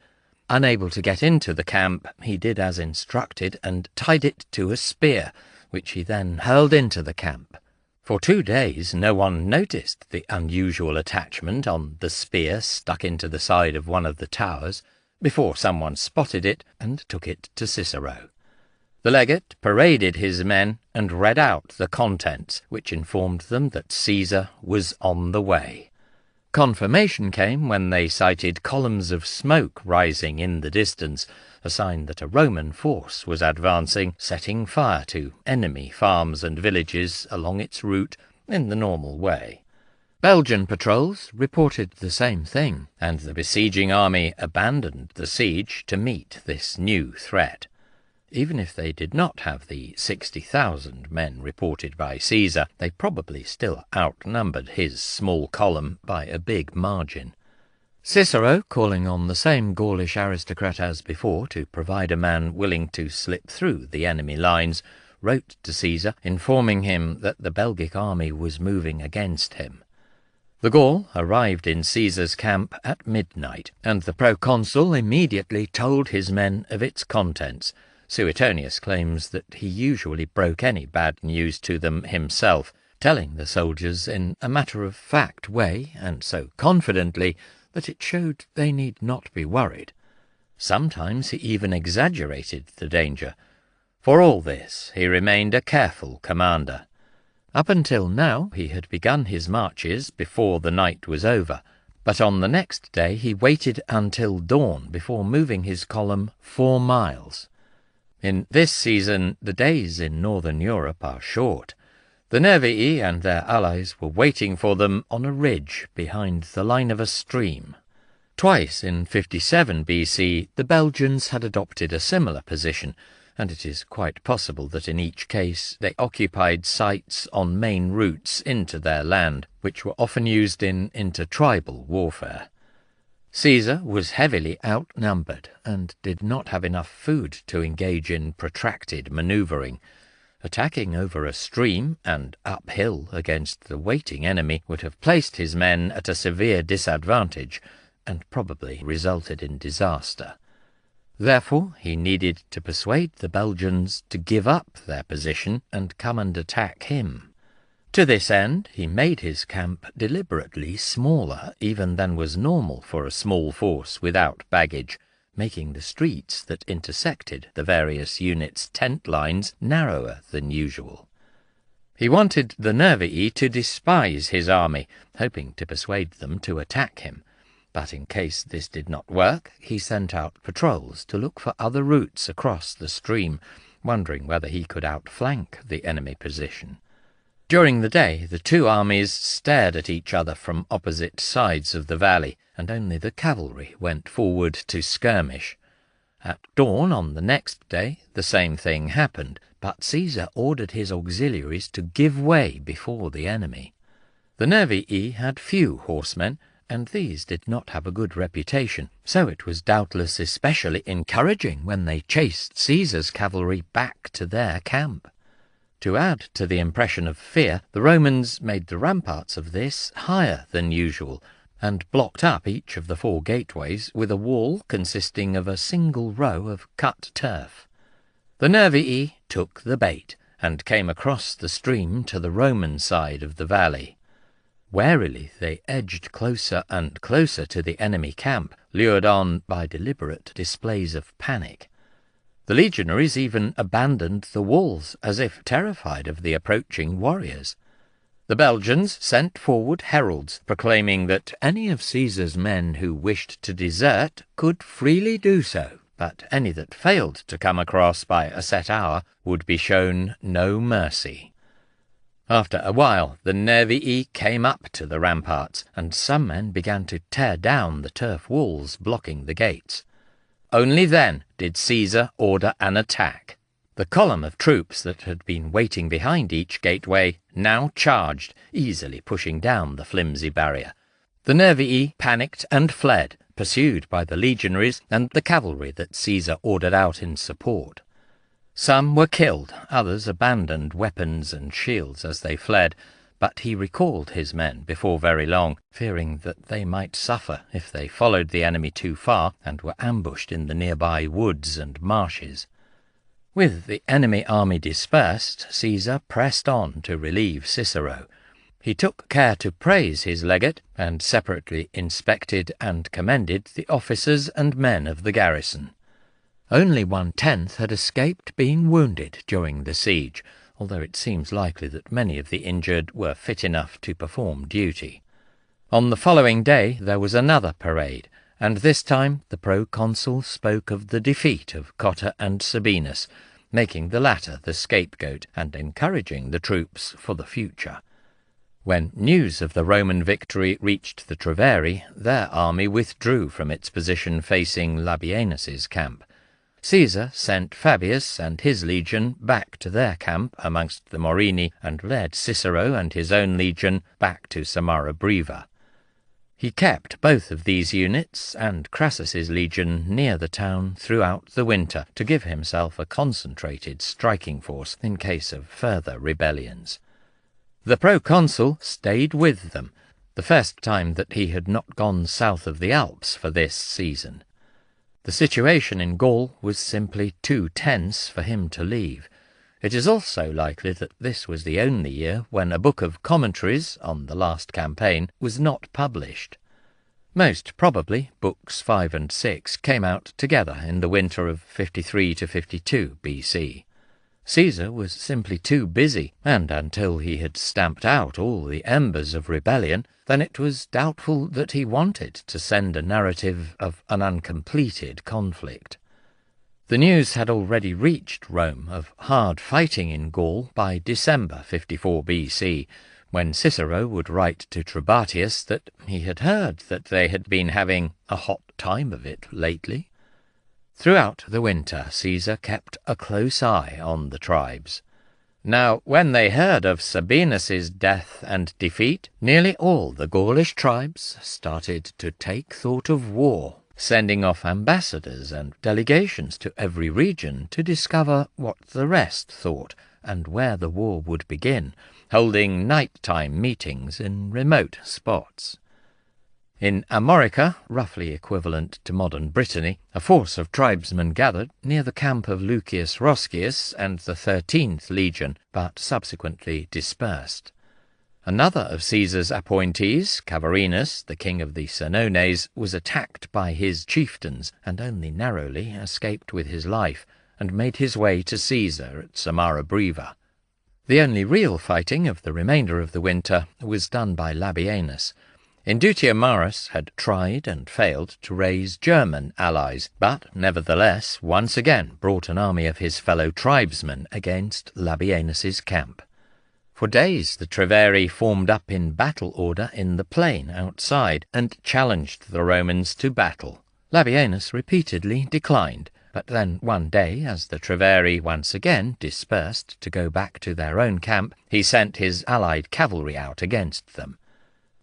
Speaker 1: Unable to get into the camp, he did as instructed and tied it to a spear, which he then hurled into the camp. For 2 days no one noticed the unusual attachment on the spear stuck into the side of one of the towers, before someone spotted it and took it to Cicero. The legate paraded his men and read out the contents, which informed them that Caesar was on the way. Confirmation came when they sighted columns of smoke rising in the distance, a sign that a Roman force was advancing, setting fire to enemy farms and villages along its route in the normal way. Belgian patrols reported the same thing, and the besieging army abandoned the siege to meet this new threat. Even if they did not have the 60,000 men reported by Caesar, they probably still outnumbered his small column by a big margin. Cicero, calling on the same Gaulish aristocrat as before to provide a man willing to slip through the enemy lines, wrote to Caesar informing him that the Belgic army was moving against him. The Gaul arrived in Caesar's camp at midnight, and the proconsul immediately told his men of its contents. Suetonius claims that he usually broke any bad news to them himself, telling the soldiers in a matter-of-fact way, and so confidently, that it showed they need not be worried. Sometimes he even exaggerated the danger. For all this, he remained a careful commander. Up until now, he had begun his marches before the night was over, but on the next day he waited until dawn before moving his column 4 miles. In this season, the days in northern Europe are short. The Nervii and their allies were waiting for them on a ridge behind the line of a stream. Twice in 57 BC, the Belgians had adopted a similar position, and it is quite possible that in each case they occupied sites on main routes into their land, which were often used in intertribal warfare. Caesar was heavily outnumbered and did not have enough food to engage in protracted manoeuvring. Attacking over a stream and uphill against the waiting enemy would have placed his men at a severe disadvantage and probably resulted in disaster. Therefore, he needed to persuade the Belgians to give up their position and come and attack him. To this end, he made his camp deliberately smaller even than was normal for a small force without baggage, making the streets that intersected the various units' tent lines narrower than usual. He wanted the Nervii to despise his army, hoping to persuade them to attack him. But in case this did not work, he sent out patrols to look for other routes across the stream, wondering whether he could outflank the enemy position. During the day, the two armies stared at each other from opposite sides of the valley, and only the cavalry went forward to skirmish. At dawn on the next day, the same thing happened, but Caesar ordered his auxiliaries to give way before the enemy. The Nervii had few horsemen, and these did not have a good reputation, so it was doubtless especially encouraging when they chased Caesar's cavalry back to their camp. To add to the impression of fear, the Romans made the ramparts of this higher than usual, and blocked up each of the 4 gateways with a wall consisting of a single row of cut turf. The Nervii took the bait, and came across the stream to the Roman side of the valley. Warily they edged closer and closer to the enemy camp, lured on by deliberate displays of panic. The legionaries even abandoned the walls, as if terrified of the approaching warriors. The Belgians sent forward heralds, proclaiming that any of Caesar's men who wished to desert could freely do so, but any that failed to come across by a set hour would be shown no mercy. After a while, the Nervii came up to the ramparts, and some men began to tear down the turf walls blocking the gates. Only then did Caesar order an attack. The column of troops that had been waiting behind each gateway now charged, easily pushing down the flimsy barrier. The Nervii panicked and fled, pursued by the legionaries and the cavalry that Caesar ordered out in support. Some were killed, others abandoned weapons and shields as they fled, but he recalled his men before very long, fearing that they might suffer if they followed the enemy too far and were ambushed in the nearby woods and marshes. With the enemy army dispersed, Caesar pressed on to relieve Cicero. He took care to praise his legate, and separately inspected and commended the officers and men of the garrison. Only 1/10 had escaped being wounded during the siege, although it seems likely that many of the injured were fit enough to perform duty. On the following day there was another parade, and this time the proconsul spoke of the defeat of Cotta and Sabinus, making the latter the scapegoat and encouraging the troops for the future. When news of the Roman victory reached the Treveri, their army withdrew from its position facing Labienus's camp. Caesar sent Fabius and his legion back to their camp amongst the Morini and led Cicero and his own legion back to Samara Breva. He kept both of these units and Crassus's legion near the town throughout the winter to give himself a concentrated striking force in case of further rebellions. The proconsul stayed with them, the first time that he had not gone south of the Alps for this season. The situation in Gaul was simply too tense for him to leave. It is also likely that this was the only year when a book of commentaries on the last campaign was not published. Most probably, books 5 and 6 came out together in the winter of 53 to 52 BC. Caesar was simply too busy, and until he had stamped out all the embers of rebellion, then it was doubtful that he wanted to send a narrative of an uncompleted conflict. The news had already reached Rome of hard fighting in Gaul by December 54 BC, when Cicero would write to Trebatius that he had heard that they had been having a hot time of it lately. Throughout the winter, Caesar kept a close eye on the tribes. Now, when they heard of Sabinus's death and defeat, nearly all the Gaulish tribes started to take thought of war, sending off ambassadors and delegations to every region to discover what the rest thought and where the war would begin, holding nighttime meetings in remote spots. In Amorica, roughly equivalent to modern Brittany, a force of tribesmen gathered near the camp of Lucius Roscius and the 13th Legion, but subsequently dispersed. Another of Caesar's appointees, Cavarinus, the king of the Senones, was attacked by his chieftains and only narrowly escaped with his life, and made his way to Caesar at Samara Breva. The only real fighting of the remainder of the winter was done by Labienus. Indutio Maris had tried and failed to raise German allies, but nevertheless once again brought an army of his fellow tribesmen against Labienus's camp. For days the Treveri formed up in battle order in the plain outside and challenged the Romans to battle. Labienus repeatedly declined, but then one day, as the Treveri once again dispersed to go back to their own camp, he sent his allied cavalry out against them.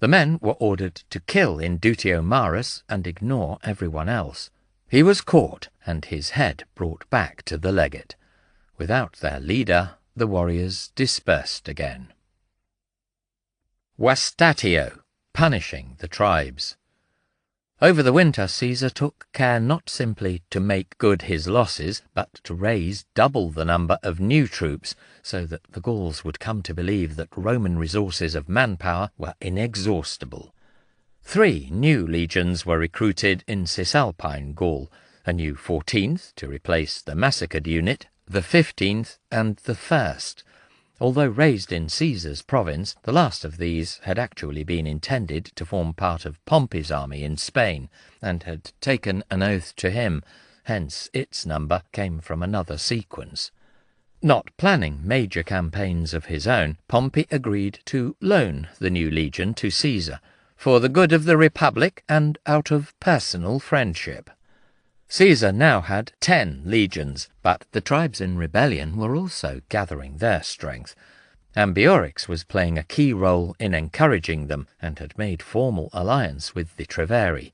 Speaker 1: The men were ordered to kill Indutio Maris and ignore everyone else. He was caught and his head brought back to the legate. Without their leader, the warriors dispersed again. Vastatio, punishing the tribes. Over the winter, Caesar took care not simply to make good his losses, but to raise double the number of new troops, so that the Gauls would come to believe that Roman resources of manpower were inexhaustible. 3 new legions were recruited in Cisalpine Gaul, a new 14th to replace the massacred unit, the 15th and the 1st. Although raised in Caesar's province, the last of these had actually been intended to form part of Pompey's army in Spain, and had taken an oath to him, hence its number came from another sequence. Not planning major campaigns of his own, Pompey agreed to loan the new legion to Caesar, for the good of the Republic and out of personal friendship. Caesar now had 10 legions, but the tribes in rebellion were also gathering their strength. Ambiorix was playing a key role in encouraging them, and had made formal alliance with the Treveri.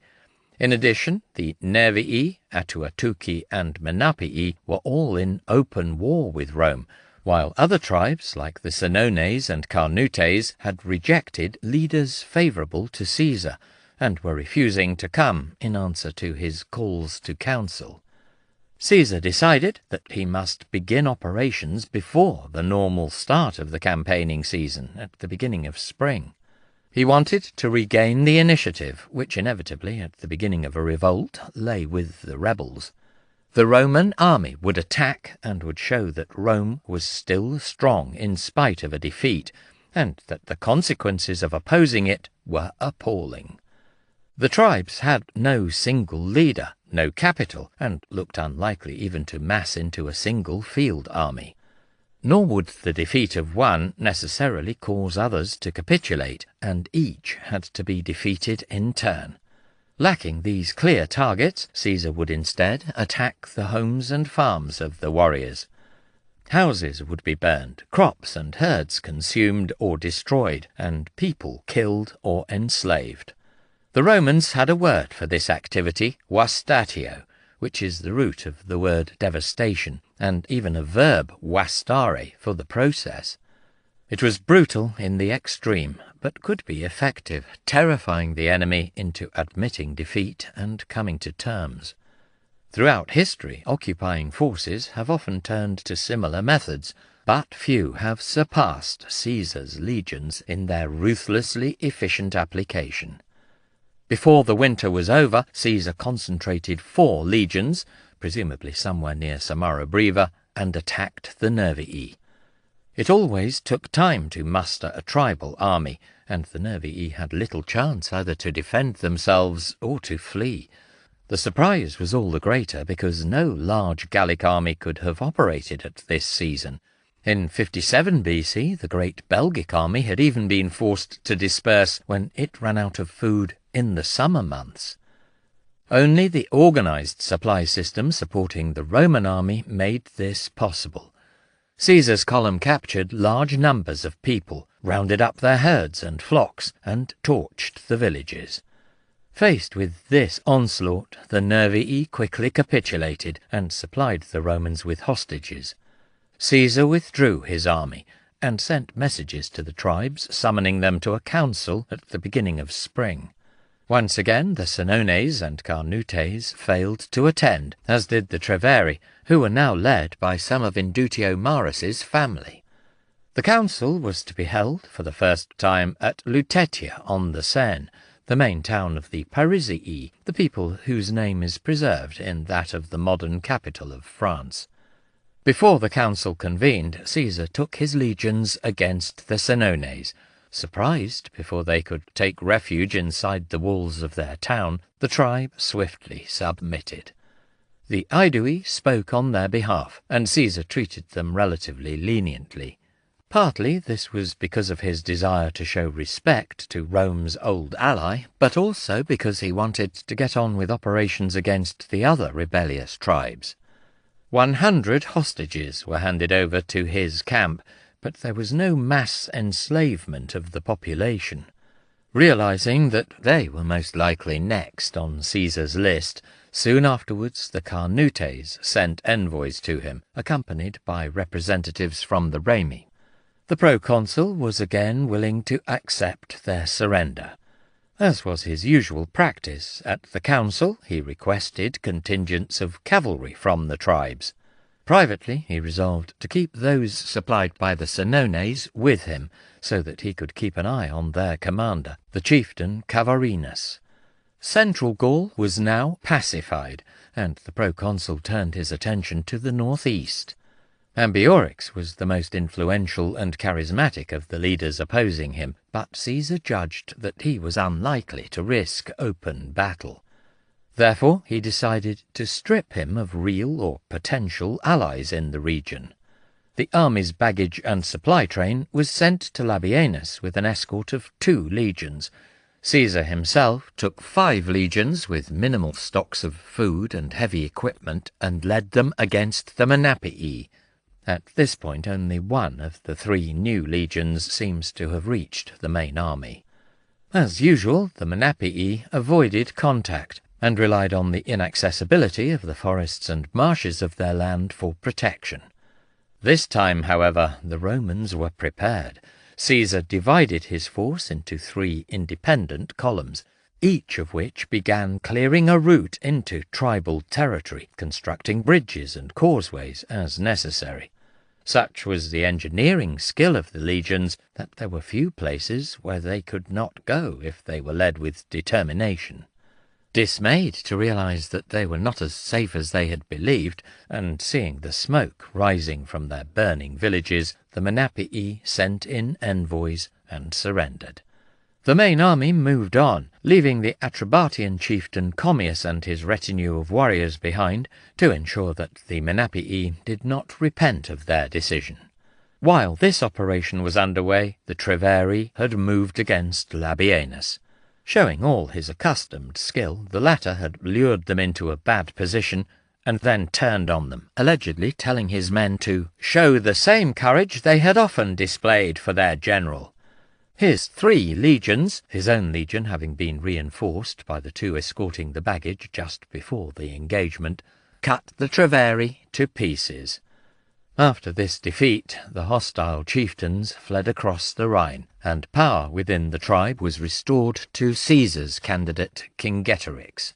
Speaker 1: In addition, the Nervii, Atuatuci, and Menapii were all in open war with Rome, while other tribes, like the Senones and Carnutes, had rejected leaders favourable to Caesar, and were refusing to come in answer to his calls to council. Caesar decided that he must begin operations before the normal start of the campaigning season at the beginning of spring. He wanted to regain the initiative, which inevitably, at the beginning of a revolt, lay with the rebels. The Roman army would attack and would show that Rome was still strong in spite of a defeat, and that the consequences of opposing it were appalling. The tribes had no single leader, no capital, and looked unlikely even to mass into a single field army. Nor would the defeat of one necessarily cause others to capitulate, and each had to be defeated in turn. Lacking these clear targets, Caesar would instead attack the homes and farms of the warriors. Houses would be burned, crops and herds consumed or destroyed, and people killed or enslaved. The Romans had a word for this activity, vastatio, which is the root of the word devastation, and even a verb, vastare, for the process. It was brutal in the extreme, but could be effective, terrifying the enemy into admitting defeat and coming to terms. Throughout history, occupying forces have often turned to similar methods, but few have surpassed Caesar's legions in their ruthlessly efficient application. Before the winter was over, Caesar concentrated 4 legions, presumably somewhere near Samara Breva, and attacked the Nervii. It always took time to muster a tribal army, and the Nervii had little chance either to defend themselves or to flee. The surprise was all the greater because no large Gallic army could have operated at this season. In 57 BC, the great Belgic army had even been forced to disperse when it ran out of food in the summer months. Only the organized supply system supporting the Roman army made this possible. Caesar's column captured large numbers of people, rounded up their herds and flocks, and torched the villages. Faced with this onslaught, the Nervii quickly capitulated and supplied the Romans with hostages. Caesar withdrew his army and sent messages to the tribes, summoning them to a council at the beginning of spring. Once again the Senones and Carnutes failed to attend, as did the Treveri, who were now led by some of Indutio Marus's family. The council was to be held for the first time at Lutetia on the Seine, the main town of the Parisii, the people whose name is preserved in that of the modern capital of France. Before the council convened, Caesar took his legions against the Senones. Surprised before they could take refuge inside the walls of their town, the tribe swiftly submitted. The Aedui spoke on their behalf, and Caesar treated them relatively leniently. Partly this was because of his desire to show respect to Rome's old ally, but also because he wanted to get on with operations against the other rebellious tribes. 100 hostages were handed over to his camp, but there was no mass enslavement of the population. Realizing that they were most likely next on Caesar's list, soon afterwards the Carnutes sent envoys to him, accompanied by representatives from the Remi. The proconsul was again willing to accept their surrender. As was his usual practice, at the council he requested contingents of cavalry from the tribes. Privately he resolved to keep those supplied by the Senones with him, so that he could keep an eye on their commander, the chieftain Cavarinus. Central Gaul was now pacified, and the proconsul turned his attention to the northeast. Ambiorix was the most influential and charismatic of the leaders opposing him, but Caesar judged that he was unlikely to risk open battle. Therefore he decided to strip him of real or potential allies in the region. The army's baggage and supply train was sent to Labienus with an escort of 2 legions. Caesar himself took 5 legions with minimal stocks of food and heavy equipment and led them against the Menapii. At this point only one of the 3 new legions seems to have reached the main army. As usual, the Menapii avoided contact and relied on the inaccessibility of the forests and marshes of their land for protection. This time, however, the Romans were prepared. Caesar divided his force into 3 independent columns, each of which began clearing a route into tribal territory, constructing bridges and causeways as necessary. Such was the engineering skill of the legions that there were few places where they could not go if they were led with determination. Dismayed to realize that they were not as safe as they had believed, and seeing the smoke rising from their burning villages, the Menapii sent in envoys and surrendered. The main army moved on, leaving the Atrebatian chieftain Commius and his retinue of warriors behind to ensure that the Menapii did not repent of their decision. While this operation was underway, the Treveri had moved against Labienus. Showing all his accustomed skill, the latter had lured them into a bad position and then turned on them, allegedly telling his men to show the same courage they had often displayed for their general. His 3 legions, his own legion having been reinforced by the 2 escorting the baggage just before the engagement, cut the Treveri to pieces. After this defeat, the hostile chieftains fled across the Rhine, and power within the tribe was restored to Caesar's candidate Cingetorix.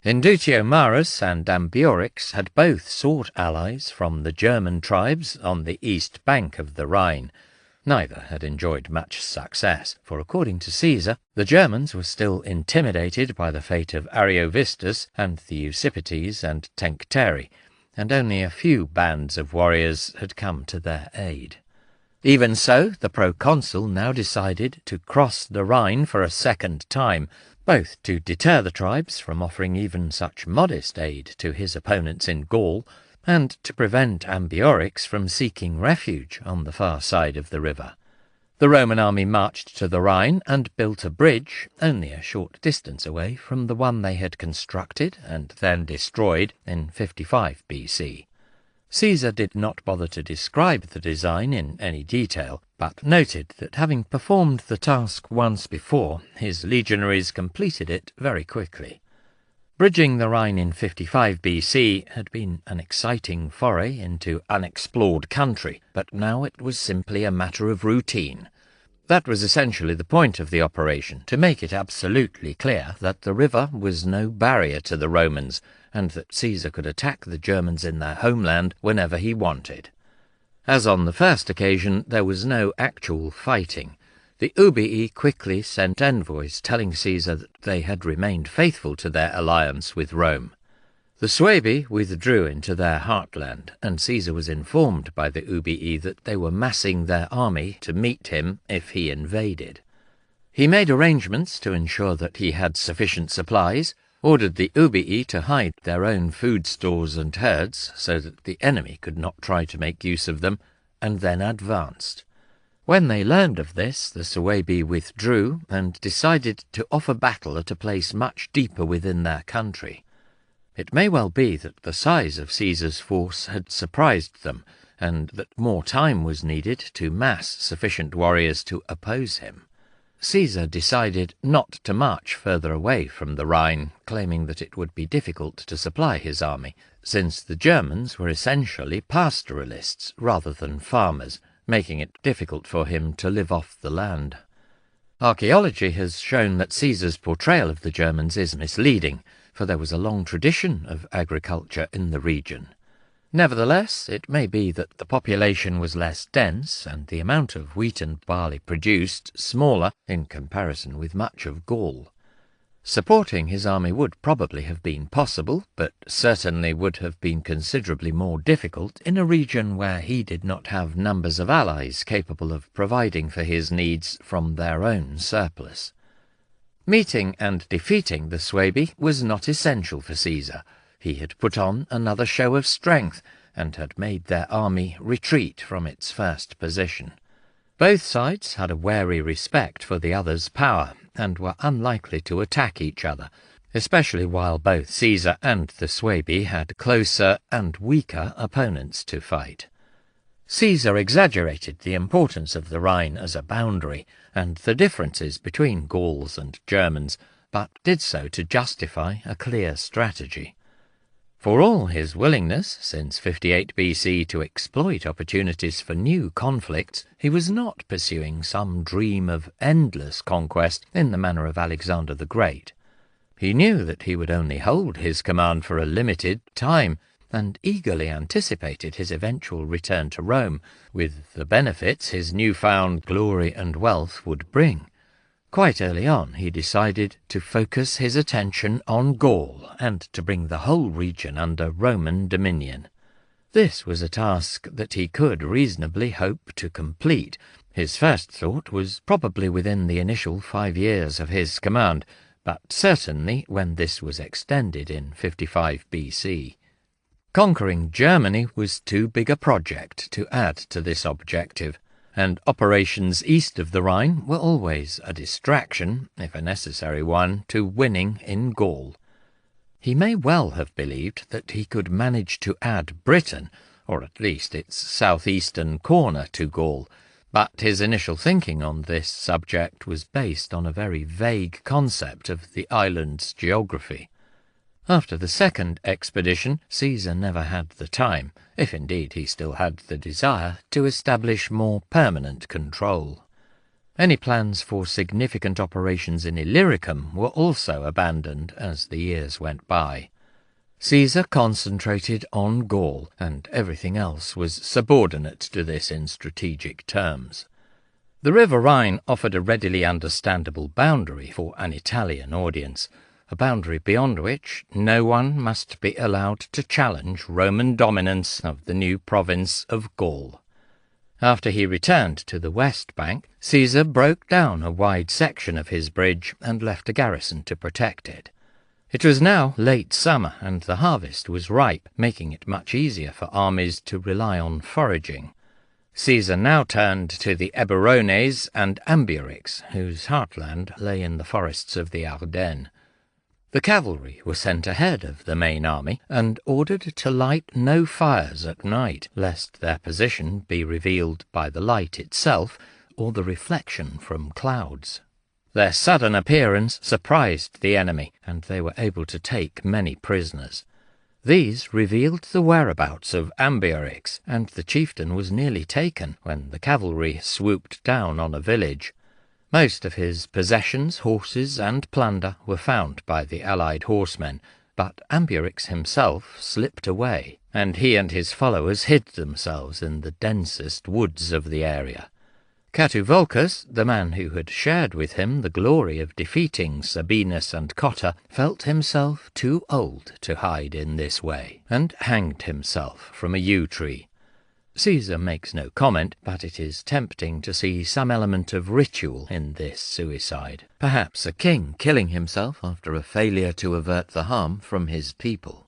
Speaker 1: Indutio Marus and Ambiorix had both sought allies from the German tribes on the east bank of the Rhine. Neither had enjoyed much success, for according to Caesar, the Germans were still intimidated by the fate of Ariovistus and the Usipetes and Tencteri, and only a few bands of warriors had come to their aid. Even so, the proconsul now decided to cross the Rhine for a second time, both to deter the tribes from offering even such modest aid to his opponents in Gaul, and to prevent Ambiorix from seeking refuge on the far side of the river. The Roman army marched to the Rhine and built a bridge only a short distance away from the one they had constructed and then destroyed in 55 BC. Caesar did not bother to describe the design in any detail, but noted that having performed the task once before, his legionaries completed it very quickly. Bridging the Rhine in 55 BC had been an exciting foray into unexplored country, but now it was simply a matter of routine. That was essentially the point of the operation, to make it absolutely clear that the river was no barrier to the Romans, and that Caesar could attack the Germans in their homeland whenever he wanted. As on the first occasion, there was no actual fighting. The Ubii quickly sent envoys telling Caesar that they had remained faithful to their alliance with Rome. The Suebi withdrew into their heartland, and Caesar was informed by the Ubii that they were massing their army to meet him if he invaded. He made arrangements to ensure that he had sufficient supplies, ordered the Ubii to hide their own food stores and herds so that the enemy could not try to make use of them, and then advanced. When they learned of this, the Suebi withdrew and decided to offer battle at a place much deeper within their country. It may well be that the size of Caesar's force had surprised them, and that more time was needed to mass sufficient warriors to oppose him. Caesar decided not to march further away from the Rhine, claiming that it would be difficult to supply his army, since the Germans were essentially pastoralists rather than farmers, making it difficult for him to live off the land. Archaeology has shown that Caesar's portrayal of the Germans is misleading, for there was a long tradition of agriculture in the region. Nevertheless, it may be that the population was less dense and the amount of wheat and barley produced smaller in comparison with much of Gaul. Supporting his army would probably have been possible, but certainly would have been considerably more difficult in a region where he did not have numbers of allies capable of providing for his needs from their own surplus. Meeting and defeating the Suebi was not essential for Caesar. He had put on another show of strength, and had made their army retreat from its first position. Both sides had a wary respect for the other's power, and were unlikely to attack each other, especially while both Caesar and the Suebi had closer and weaker opponents to fight. Caesar exaggerated the importance of the Rhine as a boundary, and the differences between Gauls and Germans, but did so to justify a clear strategy. For all his willingness, since 58 BC, to exploit opportunities for new conflicts, he was not pursuing some dream of endless conquest in the manner of Alexander the Great. He knew that he would only hold his command for a limited time, and eagerly anticipated his eventual return to Rome, with the benefits his newfound glory and wealth would bring. Quite early on he decided to focus his attention on Gaul and to bring the whole region under Roman dominion. This was a task that he could reasonably hope to complete. His first thought was probably within the initial 5 years of his command, but certainly when this was extended in 55 BC. Conquering Germany was too big a project to add to this objective, and operations east of the Rhine were always a distraction, if a necessary one, to winning in Gaul. He may well have believed that he could manage to add Britain, or at least its southeastern corner, to Gaul, but his initial thinking on this subject was based on a very vague concept of the island's geography. After the second expedition, Caesar never had the time, if indeed he still had the desire, to establish more permanent control. Any plans for significant operations in Illyricum were also abandoned as the years went by. Caesar concentrated on Gaul, and everything else was subordinate to this in strategic terms. The River Rhine offered a readily understandable boundary for an Italian audience, a boundary beyond which no one must be allowed to challenge Roman dominance of the new province of Gaul. After he returned to the west bank, Caesar broke down a wide section of his bridge and left a garrison to protect it. It was now late summer, and the harvest was ripe, making it much easier for armies to rely on foraging. Caesar now turned to the Eburones and Ambiorix, whose heartland lay in the forests of the Ardennes. The cavalry were sent ahead of the main army and ordered to light no fires at night, lest their position be revealed by the light itself or the reflection from clouds. Their sudden appearance surprised the enemy, and they were able to take many prisoners. These revealed the whereabouts of Ambiorix, and the chieftain was nearly taken when the cavalry swooped down on a village. Most of his possessions, horses, and plunder were found by the allied horsemen, but Ambiorix himself slipped away, and he and his followers hid themselves in the densest woods of the area. Catuvolcus, the man who had shared with him the glory of defeating Sabinus and Cotta, felt himself too old to hide in this way, and hanged himself from a yew tree. Caesar makes no comment, but it is tempting to see some element of ritual in this suicide. Perhaps a king killing himself after a failure to avert the harm from his people.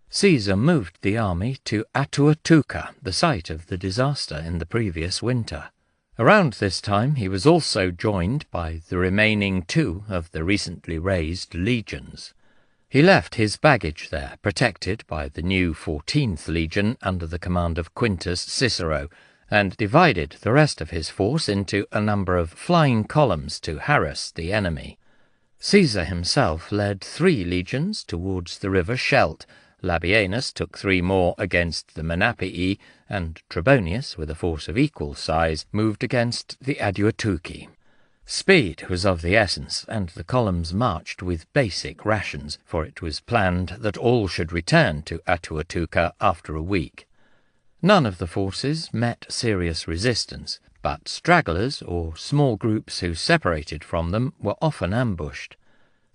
Speaker 1: Caesar moved the army to Atuatuca, the site of the disaster in the previous winter. Around this time he was also joined by the remaining 2 of the recently raised legions. He left his baggage there, protected by the new 14th Legion under the command of Quintus Cicero, and divided the rest of his force into a number of flying columns to harass the enemy. Caesar himself led 3 legions towards the river Scheldt. Labienus took 3 more against the Menapii, and Trebonius, with a force of equal size, moved against the Aduatuci. Speed was of the essence, and the columns marched with basic rations, for it was planned that all should return to Atuatuca after a week. None of the forces met serious resistance, but stragglers or small groups who separated from them were often ambushed.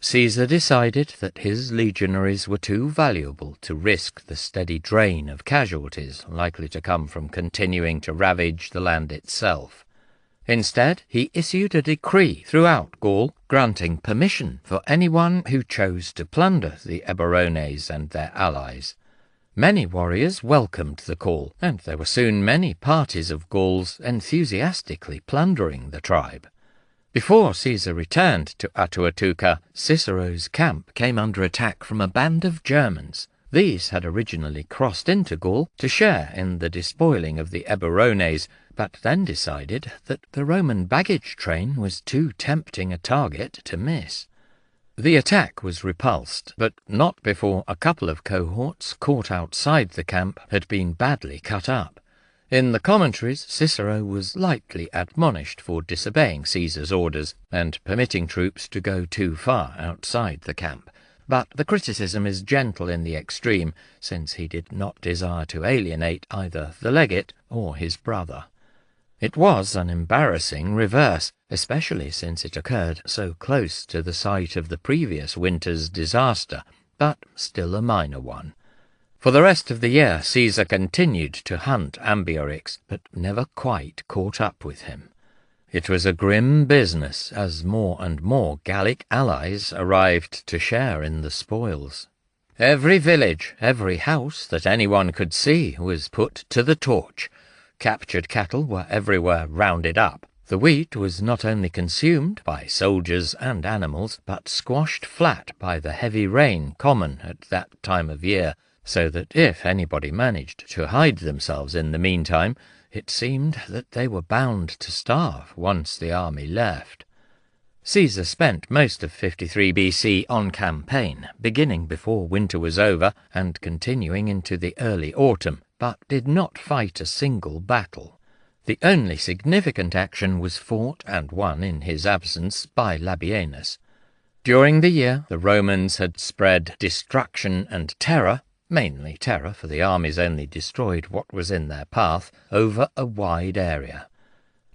Speaker 1: Caesar decided that his legionaries were too valuable to risk the steady drain of casualties likely to come from continuing to ravage the land itself. Instead, he issued a decree throughout Gaul granting permission for anyone who chose to plunder the Eburones and their allies. Many warriors welcomed the call, and there were soon many parties of Gauls enthusiastically plundering the tribe. Before Caesar returned to Atuatuca, Cicero's camp came under attack from a band of Germans. These had originally crossed into Gaul to share in the despoiling of the Eburones, but then decided that the Roman baggage train was too tempting a target to miss. The attack was repulsed, but not before a couple of cohorts caught outside the camp had been badly cut up. In the commentaries, Cicero was lightly admonished for disobeying Caesar's orders and permitting troops to go too far outside the camp. But the criticism is gentle in the extreme, since he did not desire to alienate either the legate or his brother. It was an embarrassing reverse, especially since it occurred so close to the site of the previous winter's disaster, but still a minor one. For the rest of the year, Caesar continued to hunt Ambiorix, but never quite caught up with him. It was a grim business, as more and more Gallic allies arrived to share in the spoils. Every village, every house that anyone could see was put to the torch. Captured cattle were everywhere rounded up. The wheat was not only consumed by soldiers and animals, but squashed flat by the heavy rain common at that time of year, so that if anybody managed to hide themselves in the meantime, it seemed that they were bound to starve once the army left. Caesar spent most of 53 BC on campaign, beginning before winter was over and continuing into the early autumn, but did not fight a single battle. The only significant action was fought and won in his absence by Labienus. During the year, the Romans had spread destruction and terror, mainly terror, for the armies only destroyed what was in their path, over a wide area.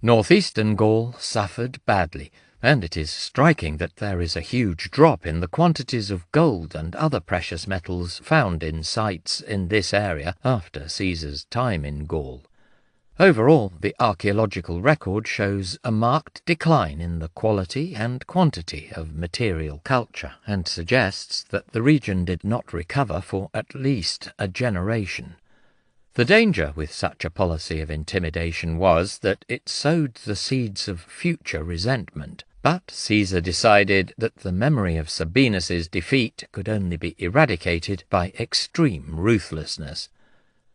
Speaker 1: Northeastern Gaul suffered badly, and it is striking that there is a huge drop in the quantities of gold and other precious metals found in sites in this area after Caesar's time in Gaul. Overall, the archaeological record shows a marked decline in the quality and quantity of material culture, and suggests that the region did not recover for at least a generation. The danger with such a policy of intimidation was that it sowed the seeds of future resentment. But Caesar decided that the memory of Sabinus's defeat could only be eradicated by extreme ruthlessness.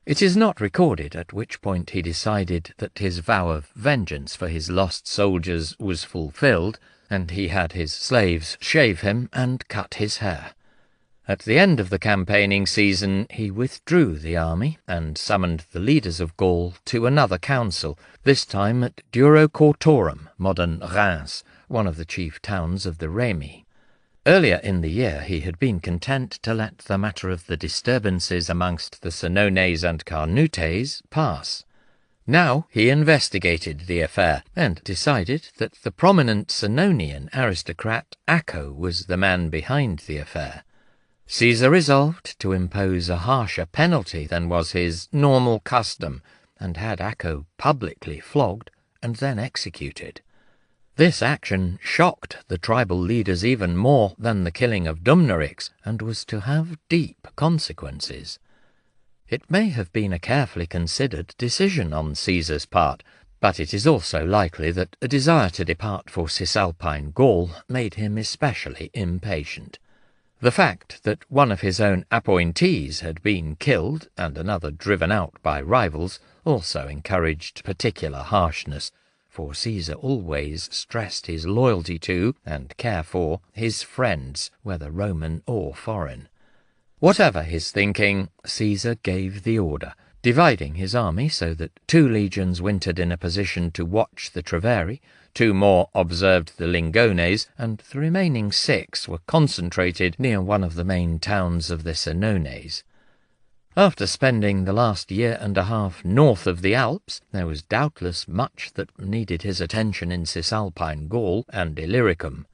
Speaker 1: It is not recorded at which point he decided that his vow of vengeance for his lost soldiers was fulfilled, and he had his slaves shave him and cut his hair. At the end of the campaigning season he withdrew the army and summoned the leaders of Gaul to another council, this time at Durocortorum, modern Reims, one of the chief towns of the Remi. Earlier in the year he had been content to let the matter of the disturbances amongst the Senones and Carnutes pass. Now he investigated the affair, and decided that the prominent Senonian aristocrat Acco was the man behind the affair. Caesar resolved to impose a harsher penalty than was his normal custom, and had Acco publicly flogged and then executed. This action shocked the tribal leaders even more than the killing of Dumnorix, and was to have deep consequences. It may have been a carefully considered decision on Caesar's part, but it is also likely that a desire to depart for Cisalpine Gaul made him especially impatient. The fact that one of his own appointees had been killed and another driven out by rivals also encouraged particular harshness, for Caesar always stressed his loyalty to, and care for, his friends, whether Roman or foreign. Whatever his thinking, Caesar gave the order, dividing his army so that 2 legions wintered in a position to watch the Treveri, 2 more observed the Lingones, and the remaining 6 were concentrated near one of the main towns of the Senones. After spending the last year and a half north of the Alps, there was doubtless much that needed his attention in Cisalpine Gaul and Illyricum.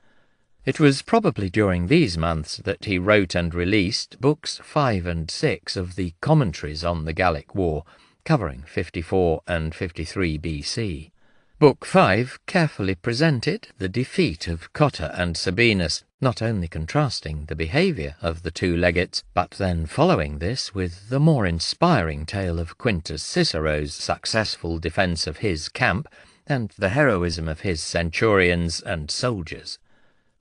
Speaker 1: It was probably during these months that he wrote and released books 5 and 6 of the Commentaries on the Gallic War, covering 54 and 53 BC. Book 5 carefully presented the defeat of Cotta and Sabinus, not only contrasting the behaviour of the 2 legates, but then following this with the more inspiring tale of Quintus Cicero's successful defence of his camp, and the heroism of his centurions and soldiers.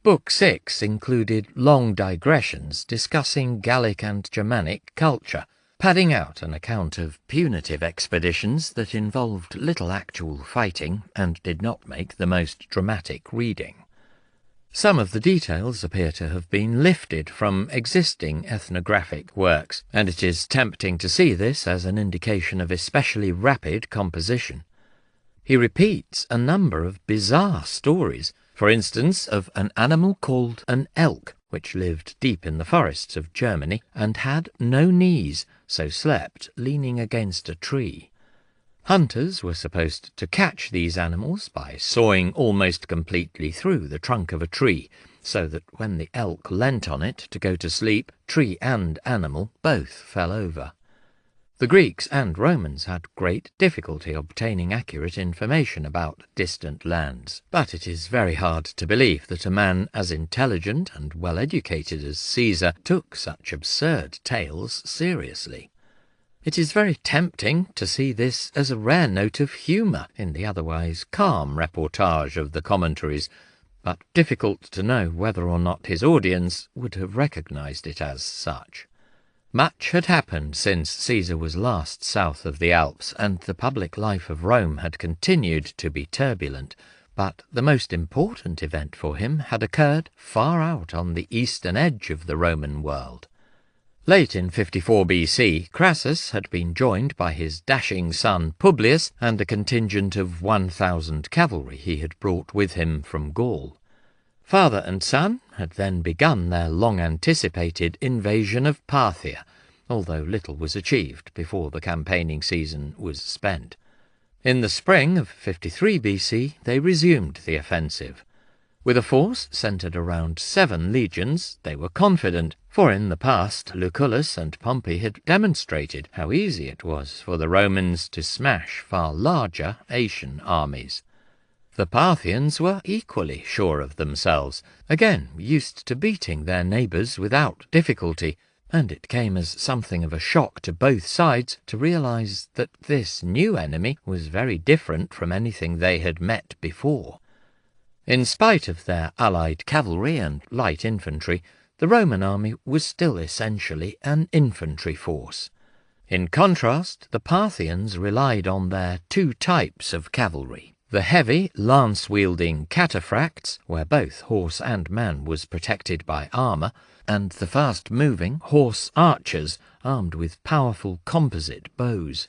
Speaker 1: Book 6 included long digressions discussing Gallic and Germanic culture, padding out an account of punitive expeditions that involved little actual fighting and did not make the most dramatic reading. Some of the details appear to have been lifted from existing ethnographic works, and it is tempting to see this as an indication of especially rapid composition. He repeats a number of bizarre stories, for instance of an animal called an elk, which lived deep in the forests of Germany and had no knees, so slept leaning against a tree. Hunters were supposed to catch these animals by sawing almost completely through the trunk of a tree, so that when the elk leant on it to go to sleep, tree and animal both fell over. The Greeks and Romans had great difficulty obtaining accurate information about distant lands, but it is very hard to believe that a man as intelligent and well-educated as Caesar took such absurd tales seriously. It is very tempting to see this as a rare note of humour in the otherwise calm reportage of the Commentaries, but difficult to know whether or not his audience would have recognised it as such. Much had happened since Caesar was last south of the Alps, and the public life of Rome had continued to be turbulent, but the most important event for him had occurred far out on the eastern edge of the Roman world. Late in 54 BC, Crassus had been joined by his dashing son Publius and a contingent of 1,000 cavalry he had brought with him from Gaul. Father and son had then begun their long-anticipated invasion of Parthia, although little was achieved before the campaigning season was spent. In the spring of 53 BC they resumed the offensive. With a force centred around 7 legions, they were confident, for in the past Lucullus and Pompey had demonstrated how easy it was for the Romans to smash far larger Asian armies. The Parthians were equally sure of themselves, again used to beating their neighbours without difficulty, and it came as something of a shock to both sides to realise that this new enemy was very different from anything they had met before. In spite of their allied cavalry and light infantry, the Roman army was still essentially an infantry force. In contrast, the Parthians relied on their 2 types of cavalry: the heavy, lance-wielding cataphracts, where both horse and man was protected by armour, and the fast-moving horse archers, armed with powerful composite bows.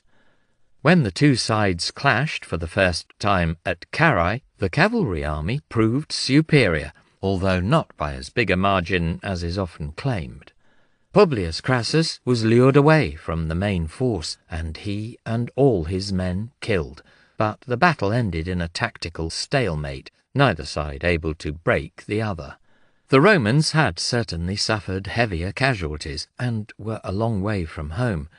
Speaker 1: When the 2 sides clashed for the first time at Carrhae, the cavalry army proved superior, although not by as big a margin as is often claimed. Publius Crassus was lured away from the main force, and he and all his men killed, but the battle ended in a tactical stalemate, neither side able to break the other. The Romans had certainly suffered heavier casualties, and were a long way from home.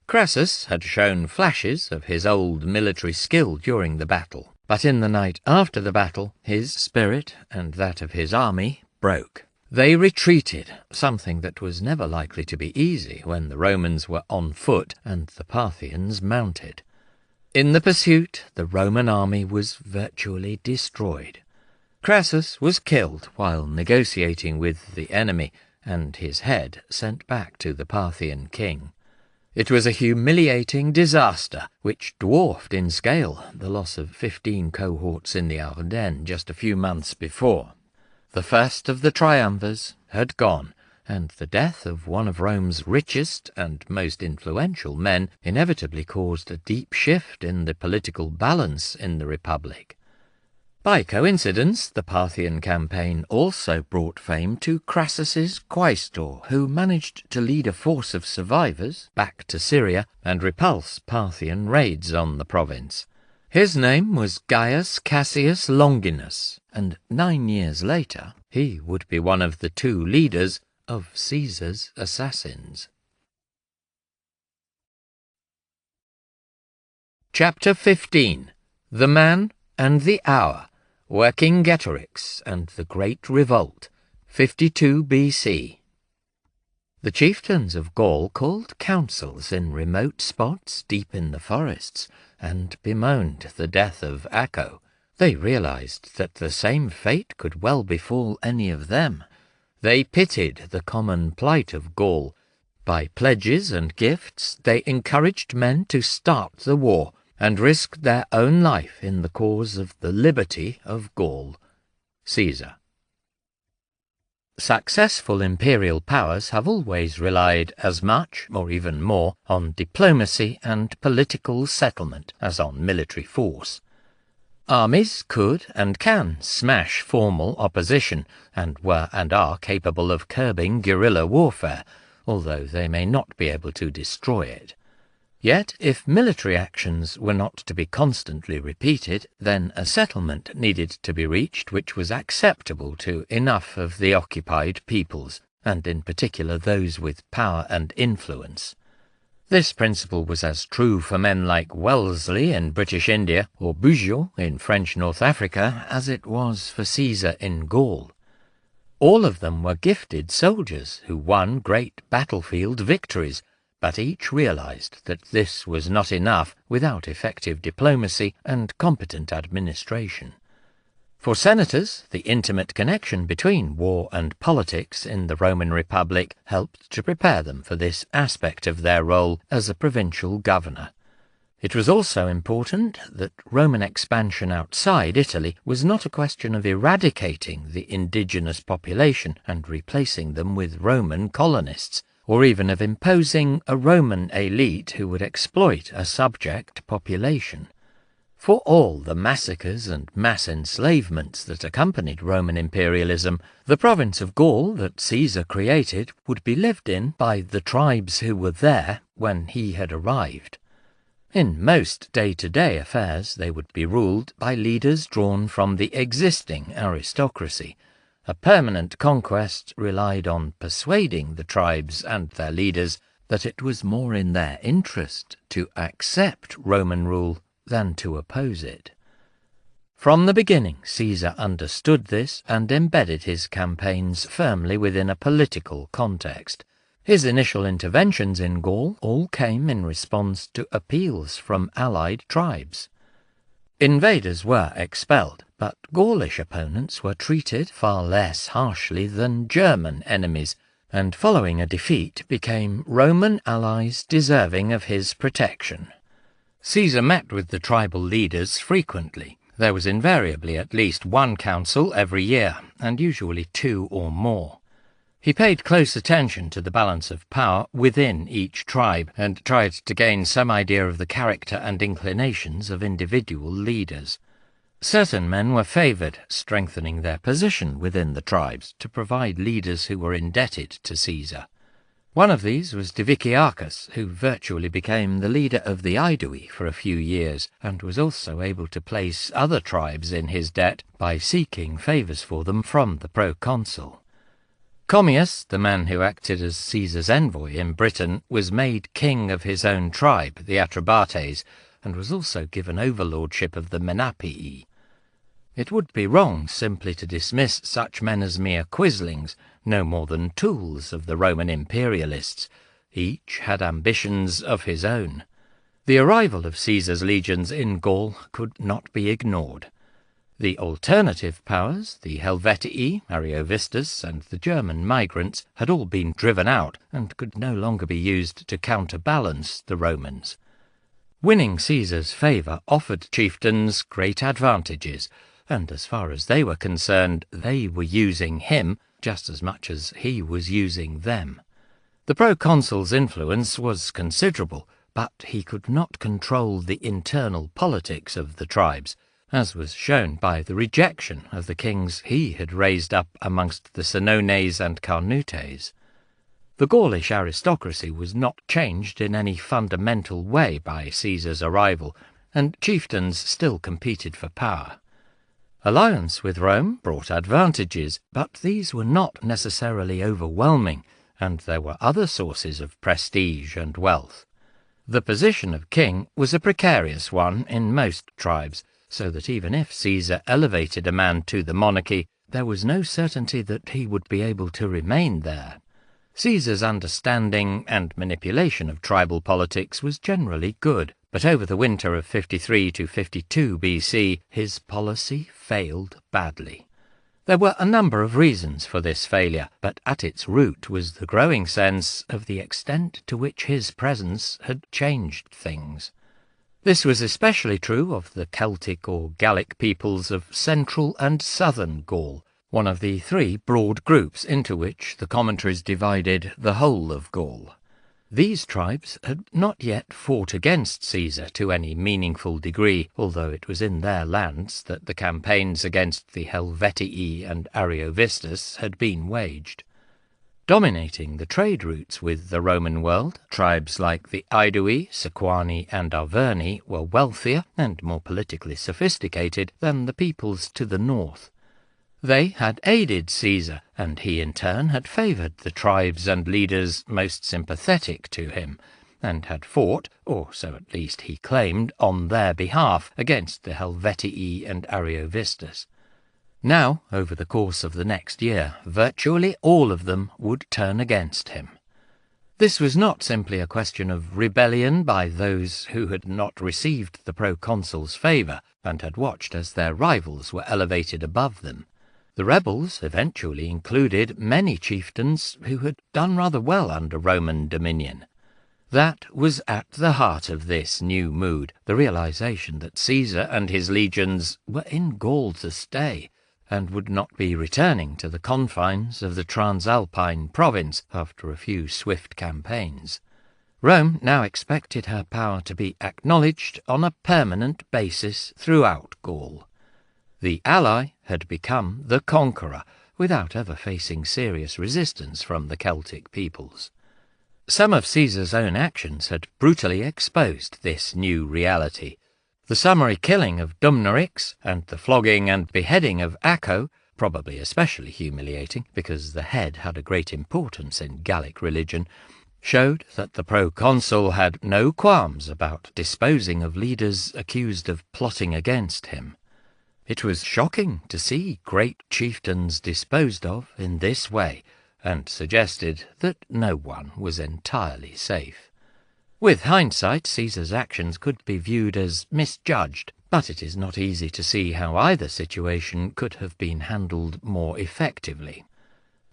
Speaker 1: Crassus had shown flashes of his old military skill during the battle, but in the night after the battle his spirit and that of his army broke. They retreated, something that was never likely to be easy when the Romans were on foot and the Parthians mounted. In the pursuit, the Roman army was virtually destroyed. Crassus was killed while negotiating with the enemy, and his head sent back to the Parthian king. It was a humiliating disaster, which dwarfed in scale the loss of 15 cohorts in the Ardennes just a few months before. The first of the triumvirs had gone, and the death of one of Rome's richest and most influential men inevitably caused a deep shift in the political balance in the Republic. By coincidence, the Parthian campaign also brought fame to Crassus's quaestor, who managed to lead a force of survivors back to Syria and repulse Parthian raids on the province. His name was Gaius Cassius Longinus, and 9 years later he would be one of the 2 leaders of Caesar's assassins. Chapter 15. The Man and the Hour, Vercingetorix and the Great Revolt, 52 BC. The chieftains of Gaul called councils in remote spots deep in the forests, and bemoaned the death of Acco. They realized that the same fate could well befall any of them. They pitied the common plight of Gaul. By pledges and gifts they encouraged men to start the war, and risked their own life in the cause of the liberty of Gaul. Caesar. Successful imperial powers have always relied as much, or even more, on diplomacy and political settlement as on military force. Armies could and can smash formal opposition, and were and are capable of curbing guerrilla warfare, although they may not be able to destroy it. Yet, if military actions were not to be constantly repeated, then a settlement needed to be reached which was acceptable to enough of the occupied peoples, and in particular those with power and influence. This principle was as true for men like Wellesley in British India or Bugeaud in French North Africa as it was for Caesar in Gaul. All of them were gifted soldiers who won great battlefield victories, but each realized that this was not enough without effective diplomacy and competent administration. For senators, the intimate connection between war and politics in the Roman Republic helped to prepare them for this aspect of their role as a provincial governor. It was also important that Roman expansion outside Italy was not a question of eradicating the indigenous population and replacing them with Roman colonists, or even of imposing a Roman elite who would exploit a subject population. For all the massacres and mass enslavements that accompanied Roman imperialism, the province of Gaul that Caesar created would be lived in by the tribes who were there when he had arrived. In most day-to-day affairs they would be ruled by leaders drawn from the existing aristocracy. A permanent conquest relied on persuading the tribes and their leaders that it was more in their interest to accept Roman rule than to oppose it. From the beginning, Caesar understood this and embedded his campaigns firmly within a political context. His initial interventions in Gaul all came in response to appeals from allied tribes. Invaders were expelled, but Gaulish opponents were treated far less harshly than German enemies, and following a defeat became Roman allies deserving of his protection. Caesar met with the tribal leaders frequently. There was invariably at least one council every year, and usually two or more. He paid close attention to the balance of power within each tribe and tried to gain some idea of the character and inclinations of individual leaders. Certain men were favoured, strengthening their position within the tribes to provide leaders who were indebted to Caesar. One of these was Diviciacus, who virtually became the leader of the Aedui for a few years, and was also able to place other tribes in his debt by seeking favours for them from the proconsul. Commius, the man who acted as Caesar's envoy in Britain, was made king of his own tribe, the Atrebates, and was also given overlordship of the Menapii. It would be wrong simply to dismiss such men as mere quislings, no more than tools of the Roman imperialists. Each had ambitions of his own. The arrival of Caesar's legions in Gaul could not be ignored. The alternative powers, the Helvetii, Ariovistus, and the German migrants, had all been driven out and could no longer be used to counterbalance the Romans. Winning Caesar's favour offered chieftains great advantages, and as far as they were concerned, they were using him just as much as he was using them. The proconsul's influence was considerable, but he could not control the internal politics of the tribes, as was shown by the rejection of the kings he had raised up amongst the Senones and Carnutes. The Gaulish aristocracy was not changed in any fundamental way by Caesar's arrival, and chieftains still competed for power. Alliance with Rome brought advantages, but these were not necessarily overwhelming, and there were other sources of prestige and wealth. The position of king was a precarious one in most tribes, so that even if Caesar elevated a man to the monarchy, there was no certainty that he would be able to remain there. Caesar's understanding and manipulation of tribal politics was generally good, but over the winter of 53 to 52 BC, his policy failed badly. There were a number of reasons for this failure, but at its root was the growing sense of the extent to which his presence had changed things. This was especially true of the Celtic or Gallic peoples of central and southern Gaul, one of the three broad groups into which the commentaries divided the whole of Gaul. These tribes had not yet fought against Caesar to any meaningful degree, although it was in their lands that the campaigns against the Helvetii and Ariovistus had been waged. Dominating the trade routes with the Roman world, tribes like the Aedui, Sequani, and Arverni were wealthier and more politically sophisticated than the peoples to the north. They had aided Caesar, and he in turn had favoured the tribes and leaders most sympathetic to him, and had fought, or so at least he claimed, on their behalf against the Helvetii and Ariovistus. Now, over the course of the next year, virtually all of them would turn against him. This was not simply a question of rebellion by those who had not received the proconsul's favour and had watched as their rivals were elevated above them. The rebels eventually included many chieftains who had done rather well under Roman dominion. That was at the heart of this new mood, the realization that Caesar and his legions were in Gaul to stay, and would not be returning to the confines of the Transalpine province after a few swift campaigns. Rome now expected her power to be acknowledged on a permanent basis throughout Gaul. The ally had become the conqueror, without ever facing serious resistance from the Celtic peoples. Some of Caesar's own actions had brutally exposed this new reality. The summary killing of Dumnorix and the flogging and beheading of Acco, probably especially humiliating because the head had a great importance in Gallic religion, showed that the proconsul had no qualms about disposing of leaders accused of plotting against him. It was shocking to see great chieftains disposed of in this way, and suggested that no one was entirely safe. With hindsight, Caesar's actions could be viewed as misjudged, but it is not easy to see how either situation could have been handled more effectively.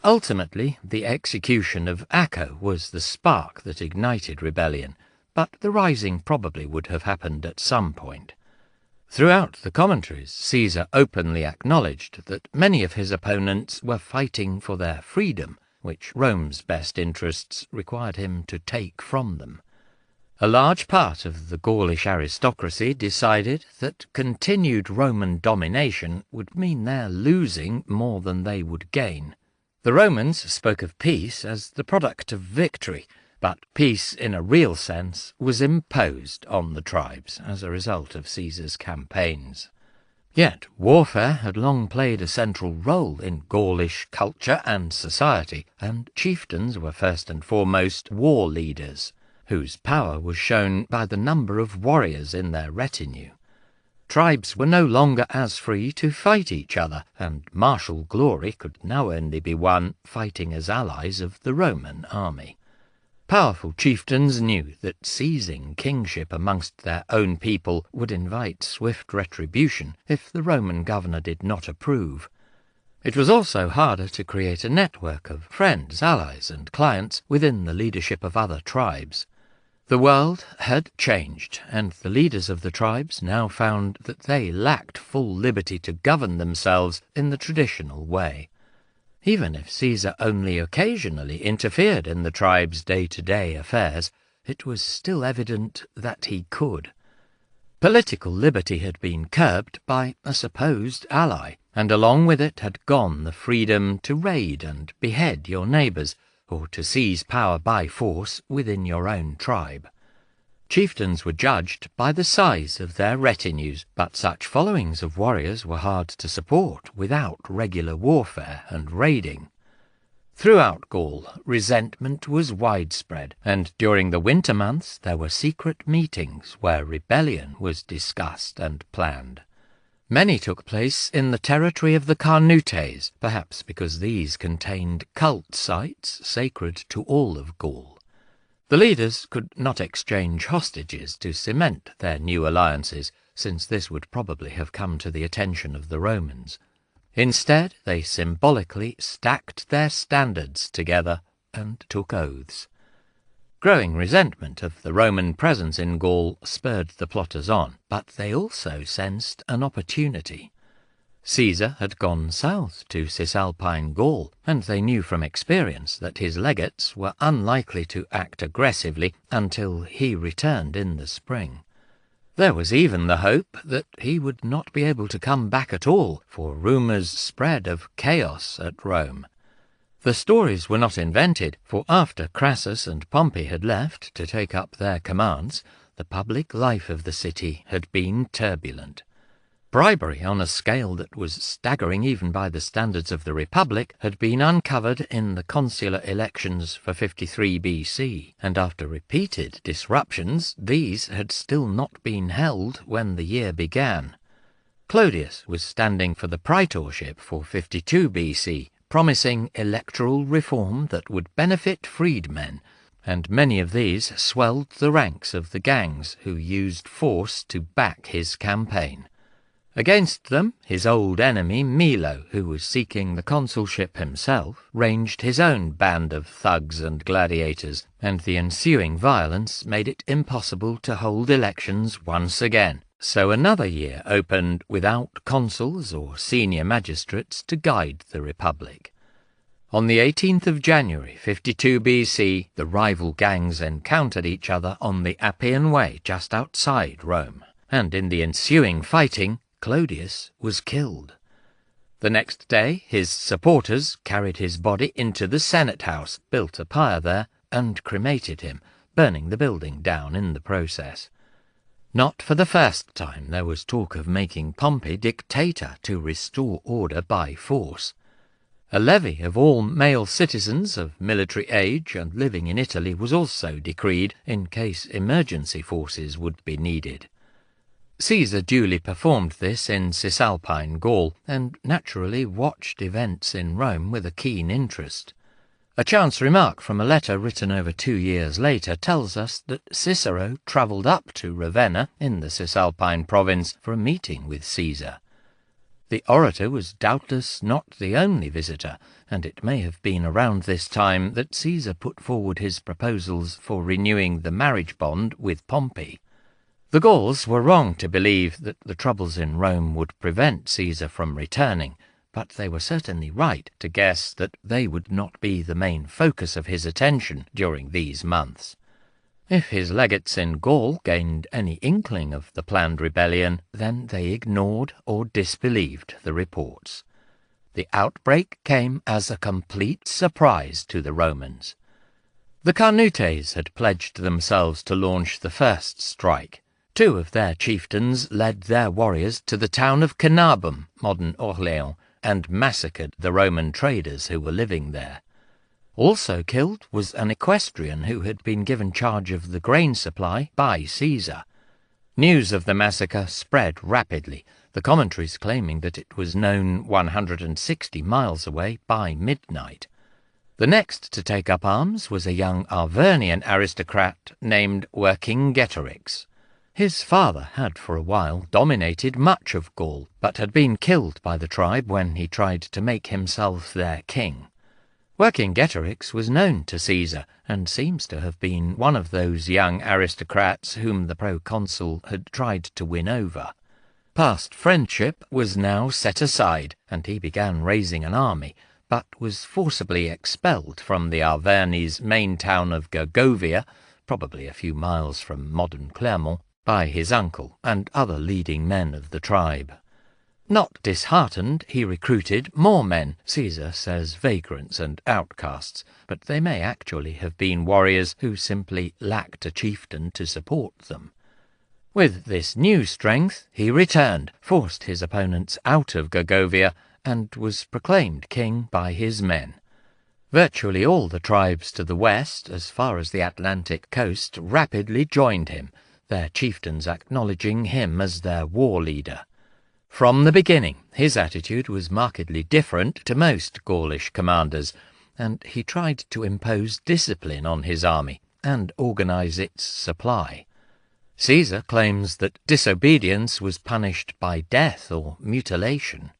Speaker 1: Ultimately, the execution of Acco was the spark that ignited rebellion, but the rising probably would have happened at some point. Throughout the commentaries, Caesar openly acknowledged that many of his opponents were fighting for their freedom, which Rome's best interests required him to take from them. A large part of the Gaulish aristocracy decided that continued Roman domination would mean their losing more than they would gain. The Romans spoke of peace as the product of victory, but peace in a real sense was imposed on the tribes as a result of Caesar's campaigns. Yet warfare had long played a central role in Gaulish culture and society, and chieftains were first and foremost war leaders, whose power was shown by the number of warriors in their retinue. Tribes were no longer as free to fight each other, and martial glory could now only be won fighting as allies of the Roman army. Powerful chieftains knew that seizing kingship amongst their own people would invite swift retribution if the Roman governor did not approve. It was also harder to create a network of friends, allies, and clients within the leadership of other tribes. The world had changed, and the leaders of the tribes now found that they lacked full liberty to govern themselves in the traditional way. Even if Caesar only occasionally interfered in the tribe's day-to-day affairs, it was still evident that he could. Political liberty had been curbed by a supposed ally, and along with it had gone the freedom to raid and behead your neighbours, or to seize power by force within your own tribe. Chieftains were judged by the size of their retinues, but such followings of warriors were hard to support without regular warfare and raiding. Throughout Gaul, resentment was widespread, and during the winter months there were secret meetings where rebellion was discussed and planned. Many took place in the territory of the Carnutes, perhaps because these contained cult sites sacred to all of Gaul. The leaders could not exchange hostages to cement their new alliances, since this would probably have come to the attention of the Romans. Instead, they symbolically stacked their standards together and took oaths. Growing resentment of the Roman presence in Gaul spurred the plotters on, but they also sensed an opportunity. Caesar had gone south to Cisalpine Gaul, and they knew from experience that his legates were unlikely to act aggressively until he returned in the spring. There was even the hope that he would not be able to come back at all, for rumours spread of chaos at Rome. The stories were not invented, for after Crassus and Pompey had left to take up their commands, the public life of the city had been turbulent. Bribery on a scale that was staggering even by the standards of the Republic had been uncovered in the consular elections for 53 BC, and after repeated disruptions, these had still not been held when the year began. Clodius was standing for the praetorship for 52 BC, promising electoral reform that would benefit freedmen, and many of these swelled the ranks of the gangs who used force to back his campaign. Against them, his old enemy Milo, who was seeking the consulship himself, ranged his own band of thugs and gladiators, and the ensuing violence made it impossible to hold elections once again. So another year opened without consuls or senior magistrates to guide the Republic. On the 18th of January, 52 BC, the rival gangs encountered each other on the Appian Way just outside Rome, and in the ensuing fighting, Clodius was killed. The next day, his supporters carried his body into the Senate House, built a pyre there, and cremated him, burning the building down in the process. Not for the first time there was talk of making Pompey dictator to restore order by force. A levy of all male citizens of military age and living in Italy was also decreed in case emergency forces would be needed. Caesar duly performed this in Cisalpine Gaul, and naturally watched events in Rome with a keen interest. A chance remark from a letter written over 2 years later tells us that Cicero travelled up to Ravenna in the Cisalpine province for a meeting with Caesar. The orator was doubtless not the only visitor, and it may have been around this time that Caesar put forward his proposals for renewing the marriage bond with Pompey. The Gauls were wrong to believe that the troubles in Rome would prevent Caesar from returning, but they were certainly right to guess that they would not be the main focus of his attention during these months. If his legates in Gaul gained any inkling of the planned rebellion, then they ignored or disbelieved the reports. The outbreak came as a complete surprise to the Romans. The Carnutes had pledged themselves to launch the first strike. 2 of their chieftains led their warriors to the town of Canabum, modern Orléans, and massacred the Roman traders who were living there. Also killed was an equestrian who had been given charge of the grain supply by Caesar. News of the massacre spread rapidly, the commentaries claiming that it was known 160 miles away by midnight. The next to take up arms was a young Arvernian aristocrat named Vercingetorix. His father had for a while dominated much of Gaul, but had been killed by the tribe when he tried to make himself their king. Vercingetorix was known to Caesar, and seems to have been one of those young aristocrats whom the proconsul had tried to win over. Past friendship was now set aside, and he began raising an army, but was forcibly expelled from the Arvernes' main town of Gergovia, probably a few miles from modern Clermont, by his uncle and other leading men of the tribe. Not disheartened, he recruited more men, Caesar says vagrants and outcasts, but they may actually have been warriors who simply lacked a chieftain to support them. With this new strength, he returned, forced his opponents out of Gergovia, and was proclaimed king by his men. Virtually all the tribes to the west, as far as the Atlantic coast, rapidly joined him, their chieftains acknowledging him as their war leader. From the beginning, his attitude was markedly different to most Gaulish commanders, and he tried to impose discipline on his army and organize its supply. Caesar claims that disobedience was punished by death or mutilation.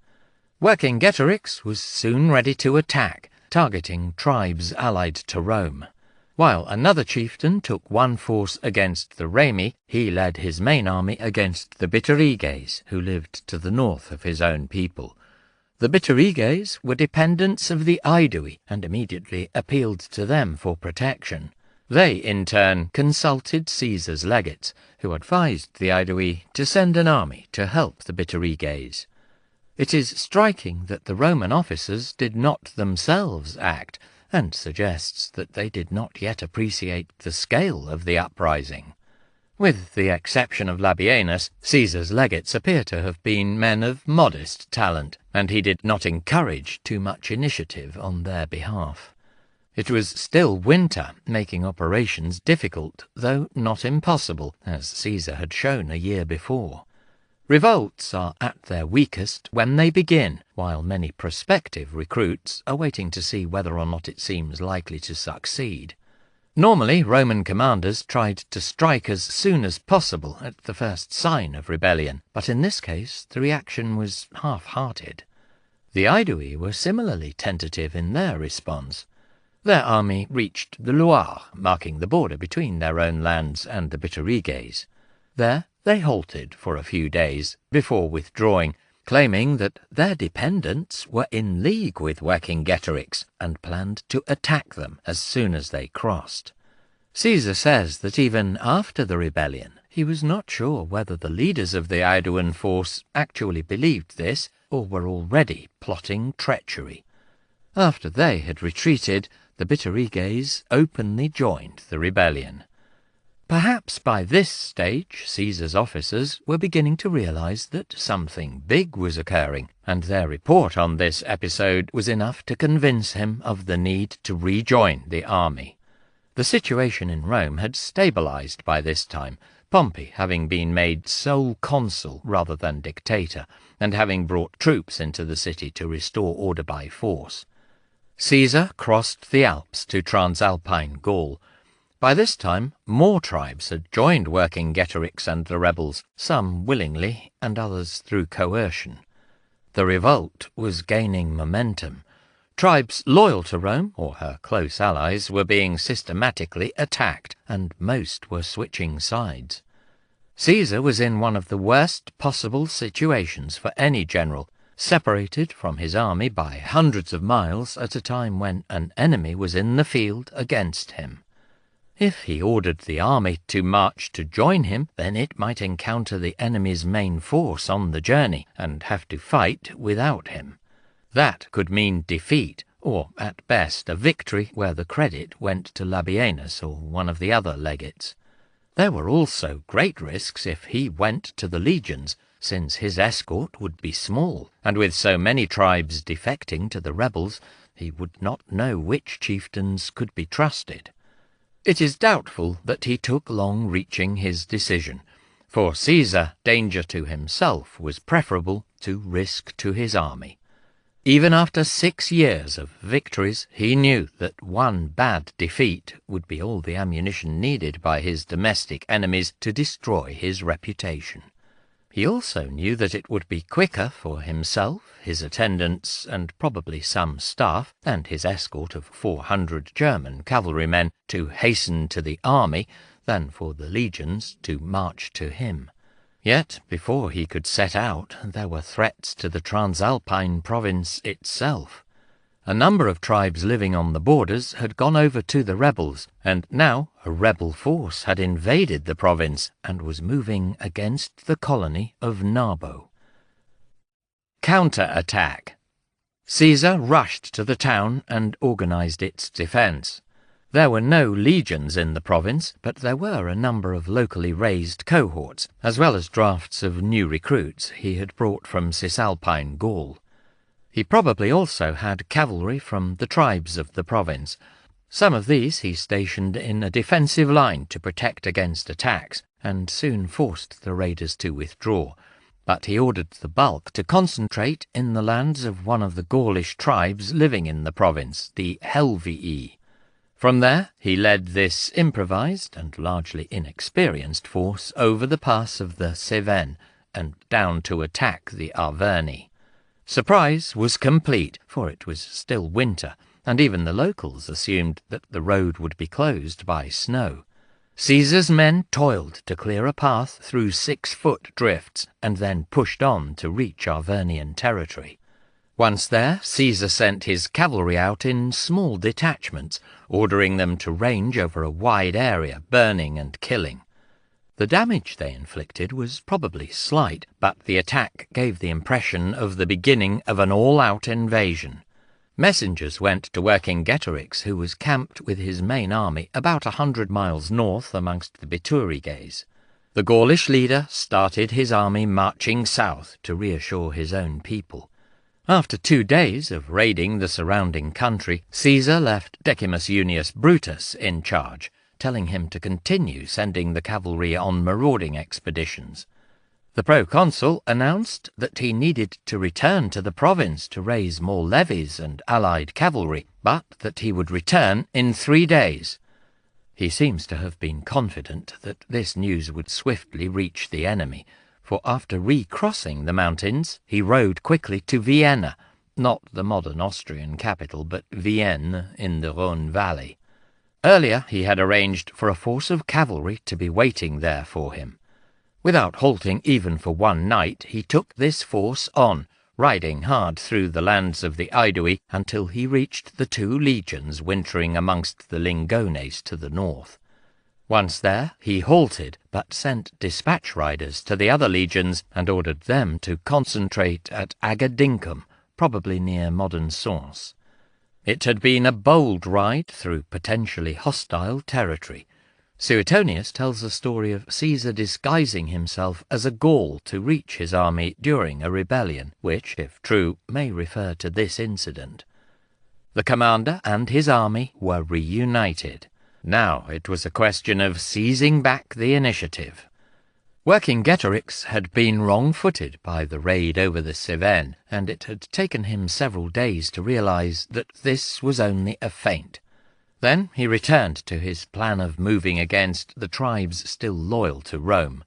Speaker 1: Vercingetorix was soon ready to attack, targeting tribes allied to Rome. While another chieftain took one force against the Remi, he led his main army against the Bituriges, who lived to the north of his own people. The Bituriges were dependents of the Aedui, and immediately appealed to them for protection. They, in turn, consulted Caesar's legates, who advised the Aedui to send an army to help the Bituriges. It is striking that the Roman officers did not themselves act, and suggests that they did not yet appreciate the scale of the uprising. With the exception of Labienus, Caesar's legates appear to have been men of modest talent, and he did not encourage too much initiative on their behalf. It was still winter, making operations difficult, though not impossible, as Caesar had shown a year before. Revolts are at their weakest when they begin, while many prospective recruits are waiting to see whether or not it seems likely to succeed. Normally, Roman commanders tried to strike as soon as possible at the first sign of rebellion, but in this case the reaction was half-hearted. The Aedui were similarly tentative in their response. Their army reached the Loire, marking the border between their own lands and the Bituriges. There they halted for a few days before withdrawing, claiming that their dependents were in league with Vercingetorix and planned to attack them as soon as they crossed. Caesar says that even after the rebellion, he was not sure whether the leaders of the Aeduan force actually believed this or were already plotting treachery. After they had retreated, the Bituriges openly joined the rebellion. Perhaps by this stage Caesar's officers were beginning to realize that something big was occurring, and their report on this episode was enough to convince him of the need to rejoin the army. The situation in Rome had stabilized by this time, Pompey having been made sole consul rather than dictator, and having brought troops into the city to restore order by force. Caesar crossed the Alps to Transalpine Gaul. By this time, more tribes had joined Vercingetorix and the rebels, some willingly and others through coercion. The revolt was gaining momentum. Tribes loyal to Rome, or her close allies, were being systematically attacked, and most were switching sides. Caesar was in one of the worst possible situations for any general, separated from his army by hundreds of miles at a time when an enemy was in the field against him. If he ordered the army to march to join him, then it might encounter the enemy's main force on the journey and have to fight without him. That could mean defeat, or at best a victory where the credit went to Labienus or one of the other legates. There were also great risks if he went to the legions, since his escort would be small, and with so many tribes defecting to the rebels, he would not know which chieftains could be trusted. It is doubtful that he took long reaching his decision. For Caesar, danger to himself was preferable to risk to his army. Even after 6 years of victories, he knew that one bad defeat would be all the ammunition needed by his domestic enemies to destroy his reputation. He also knew that it would be quicker for himself, his attendants, and probably some staff, and his escort of 400 German cavalrymen to hasten to the army than for the legions to march to him. Yet, before he could set out, there were threats to the Transalpine province itself. A number of tribes living on the borders had gone over to the rebels, and now a rebel force had invaded the province and was moving against the colony of Narbo. Counter-attack. Caesar rushed to the town and organized its defense. There were no legions in the province, but there were a number of locally raised cohorts, as well as drafts of new recruits he had brought from Cisalpine Gaul. He probably also had cavalry from the tribes of the province. Some of these he stationed in a defensive line to protect against attacks, and soon forced the raiders to withdraw. But he ordered the bulk to concentrate in the lands of one of the Gaulish tribes living in the province, the Helvii. From there he led this improvised and largely inexperienced force over the pass of the Cevennes and down to attack the Arverni. Surprise was complete, for it was still winter, and even the locals assumed that the road would be closed by snow. Caesar's men toiled to clear a path through 6-foot drifts, and then pushed on to reach Arvernian territory. Once there, Caesar sent his cavalry out in small detachments, ordering them to range over a wide area, burning and killing. The damage they inflicted was probably slight, but the attack gave the impression of the beginning of an all-out invasion. Messengers went to Vercingetorix, who was camped with his main army about 100 miles north amongst the Bituriges. The Gaulish leader started his army marching south to reassure his own people. After 2 days of raiding the surrounding country, Caesar left Decimus Junius Brutus in charge, telling him to continue sending the cavalry on marauding expeditions. The proconsul announced that he needed to return to the province to raise more levies and allied cavalry, but that he would return in 3 days. He seems to have been confident that this news would swiftly reach the enemy, for after recrossing the mountains, he rode quickly to Vienna, not the modern Austrian capital, but Vienne in the Rhone Valley. Earlier he had arranged for a force of cavalry to be waiting there for him. Without halting even for 1 night, he took this force on, riding hard through the lands of the Aedui until he reached the 2 legions wintering amongst the Lingones to the north. Once there, he halted, but sent dispatch riders to the other legions and ordered them to concentrate at Agadincum, probably near modern Sens. It had been a bold ride through potentially hostile territory. Suetonius tells the story of Caesar disguising himself as a Gaul to reach his army during a rebellion, which, if true, may refer to this incident. The commander and his army were reunited. Now it was a question of seizing back the initiative. Vercingetorix had been wrong-footed by the raid over the Cevennes, and it had taken him several days to realize that this was only a feint. Then he returned to his plan of moving against the tribes still loyal to Rome.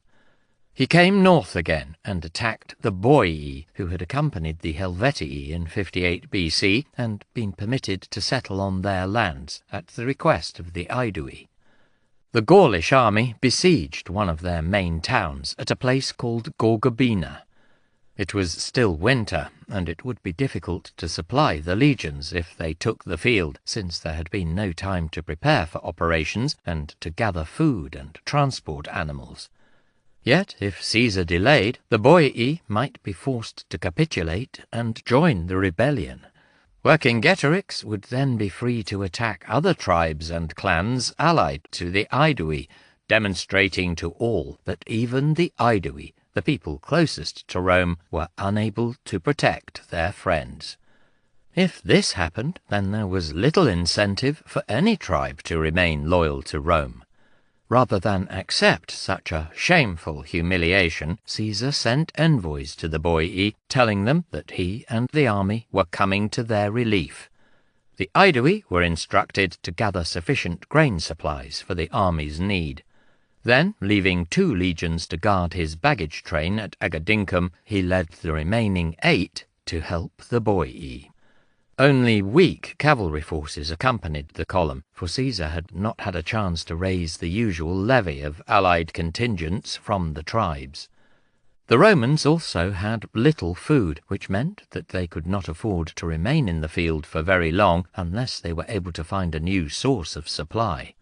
Speaker 1: He came north again and attacked the Boii, who had accompanied the Helvetii in 58 BC and been permitted to settle on their lands at the request of the Aedui. The Gaulish army besieged one of their main towns at a place called Gorgobina. It was still winter, and it would be difficult to supply the legions if they took the field, since there had been no time to prepare for operations and to gather food and transport animals. Yet, if Caesar delayed, the Boii might be forced to capitulate and join the rebellion. Vercingetorix would then be free to attack other tribes and clans allied to the Aedui, demonstrating to all that even the Aedui, the people closest to Rome, were unable to protect their friends. If this happened, then there was little incentive for any tribe to remain loyal to Rome. Rather than accept such a shameful humiliation, Caesar sent envoys to the Boii, telling them that he and the army were coming to their relief. The Aedui were instructed to gather sufficient grain supplies for the army's need. Then, leaving 2 legions to guard his baggage train at Agadincum, he led the remaining 8 to help the Boii. Only weak cavalry forces accompanied the column, for Caesar had not had a chance to raise the usual levy of allied contingents from the tribes. The Romans also had little food, which meant that they could not afford to remain in the field for very long unless they were able to find a new source of supply.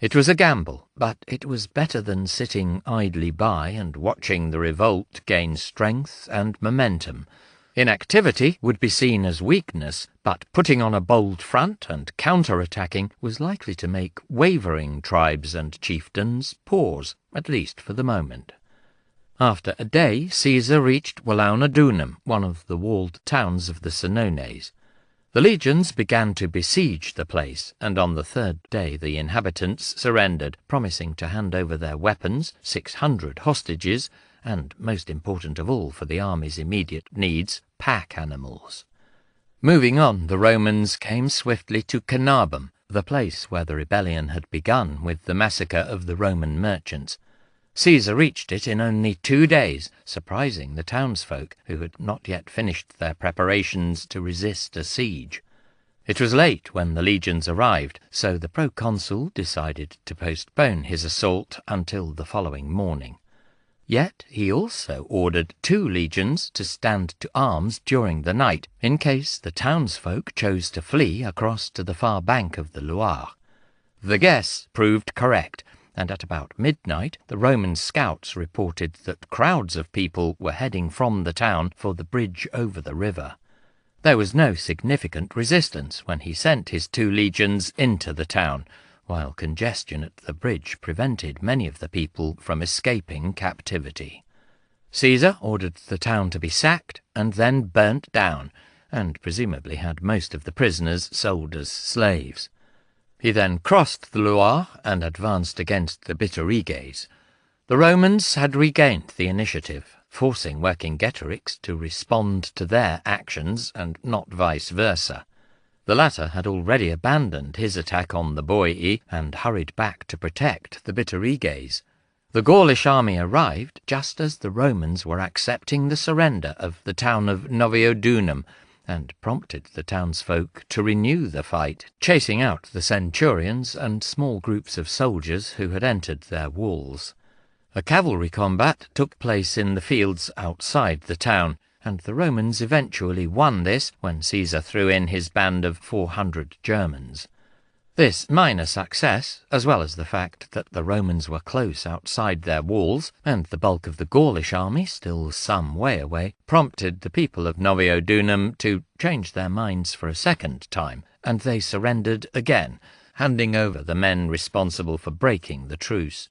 Speaker 1: It was a gamble, but it was better than sitting idly by and watching the revolt gain strength and momentum. Inactivity would be seen as weakness, but putting on a bold front and counter-attacking was likely to make wavering tribes and chieftains pause, at least for the moment. After a day, Caesar reached Valaunadunum, one of the walled towns of the Senones. The legions began to besiege the place, and on the 3rd day the inhabitants surrendered, promising to hand over their weapons, 600 hostages, and, most important of all for the army's immediate needs, pack animals. Moving on, the Romans came swiftly to Canabum, the place where the rebellion had begun with the massacre of the Roman merchants. Caesar reached it in only 2 days, surprising the townsfolk, who had not yet finished their preparations to resist a siege. It was late when the legions arrived, so the proconsul decided to postpone his assault until the following morning. Yet he also ordered 2 legions to stand to arms during the night, in case the townsfolk chose to flee across to the far bank of the Loire. The guess proved correct, and at about midnight the Roman scouts reported that crowds of people were heading from the town for the bridge over the river. There was no significant resistance when he sent his 2 legions into the town, while congestion at the bridge prevented many of the people from escaping captivity. Caesar ordered the town to be sacked and then burnt down, and presumably had most of the prisoners sold as slaves. He then crossed the Loire and advanced against the Bituriges. The Romans had regained the initiative, forcing Vercingetorix to respond to their actions and not vice versa. The latter had already abandoned his attack on the Boii and hurried back to protect the Bituriges. The Gaulish army arrived just as the Romans were accepting the surrender of the town of Noviodunum, and prompted the townsfolk to renew the fight, chasing out the centurions and small groups of soldiers who had entered their walls. A cavalry combat took place in the fields outside the town, and the Romans eventually won this when Caesar threw in his band of 400 Germans. This minor success, as well as the fact that the Romans were close outside their walls, and the bulk of the Gaulish army still some way away, prompted the people of Noviodunum to change their minds for a second time, and they surrendered again, handing over the men responsible for breaking the truce.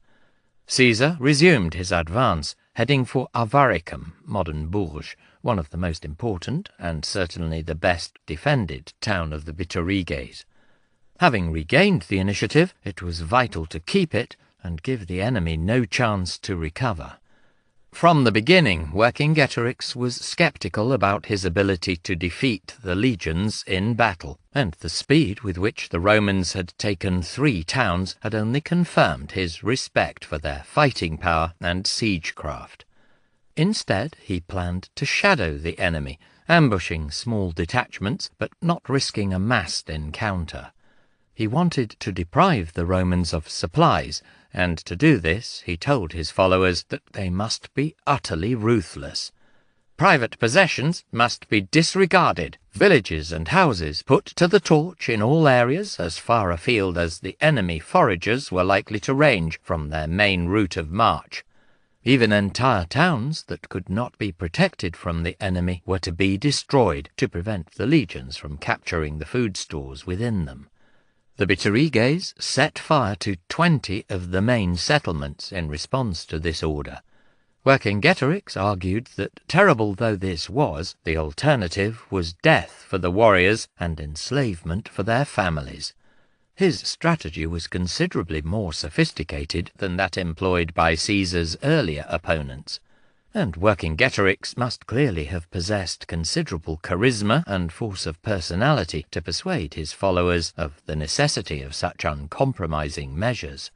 Speaker 1: Caesar resumed his advance, heading for Avaricum, modern Bourges, one of the most important, and certainly the best defended town of the Bituriges. Having regained the initiative, it was vital to keep it and give the enemy no chance to recover. From the beginning, Vercingetorix was sceptical about his ability to defeat the legions in battle, and the speed with which the Romans had taken 3 towns had only confirmed his respect for their fighting power and siegecraft. Instead, he planned to shadow the enemy, ambushing small detachments but not risking a massed encounter. He wanted to deprive the Romans of supplies, and to do this he told his followers that they must be utterly ruthless. Private possessions must be disregarded, villages and houses put to the torch in all areas as far afield as the enemy foragers were likely to range from their main route of march. Even entire towns that could not be protected from the enemy were to be destroyed to prevent the legions from capturing the food stores within them. The Bituriges set fire to 20 of the main settlements in response to this order. Vercingetorix argued that, terrible though this was, the alternative was death for the warriors and enslavement for their families. His strategy was considerably more sophisticated than that employed by Caesar's earlier opponents, and Vercingetorix must clearly have possessed considerable charisma and force of personality to persuade his followers of the necessity of such uncompromising measures.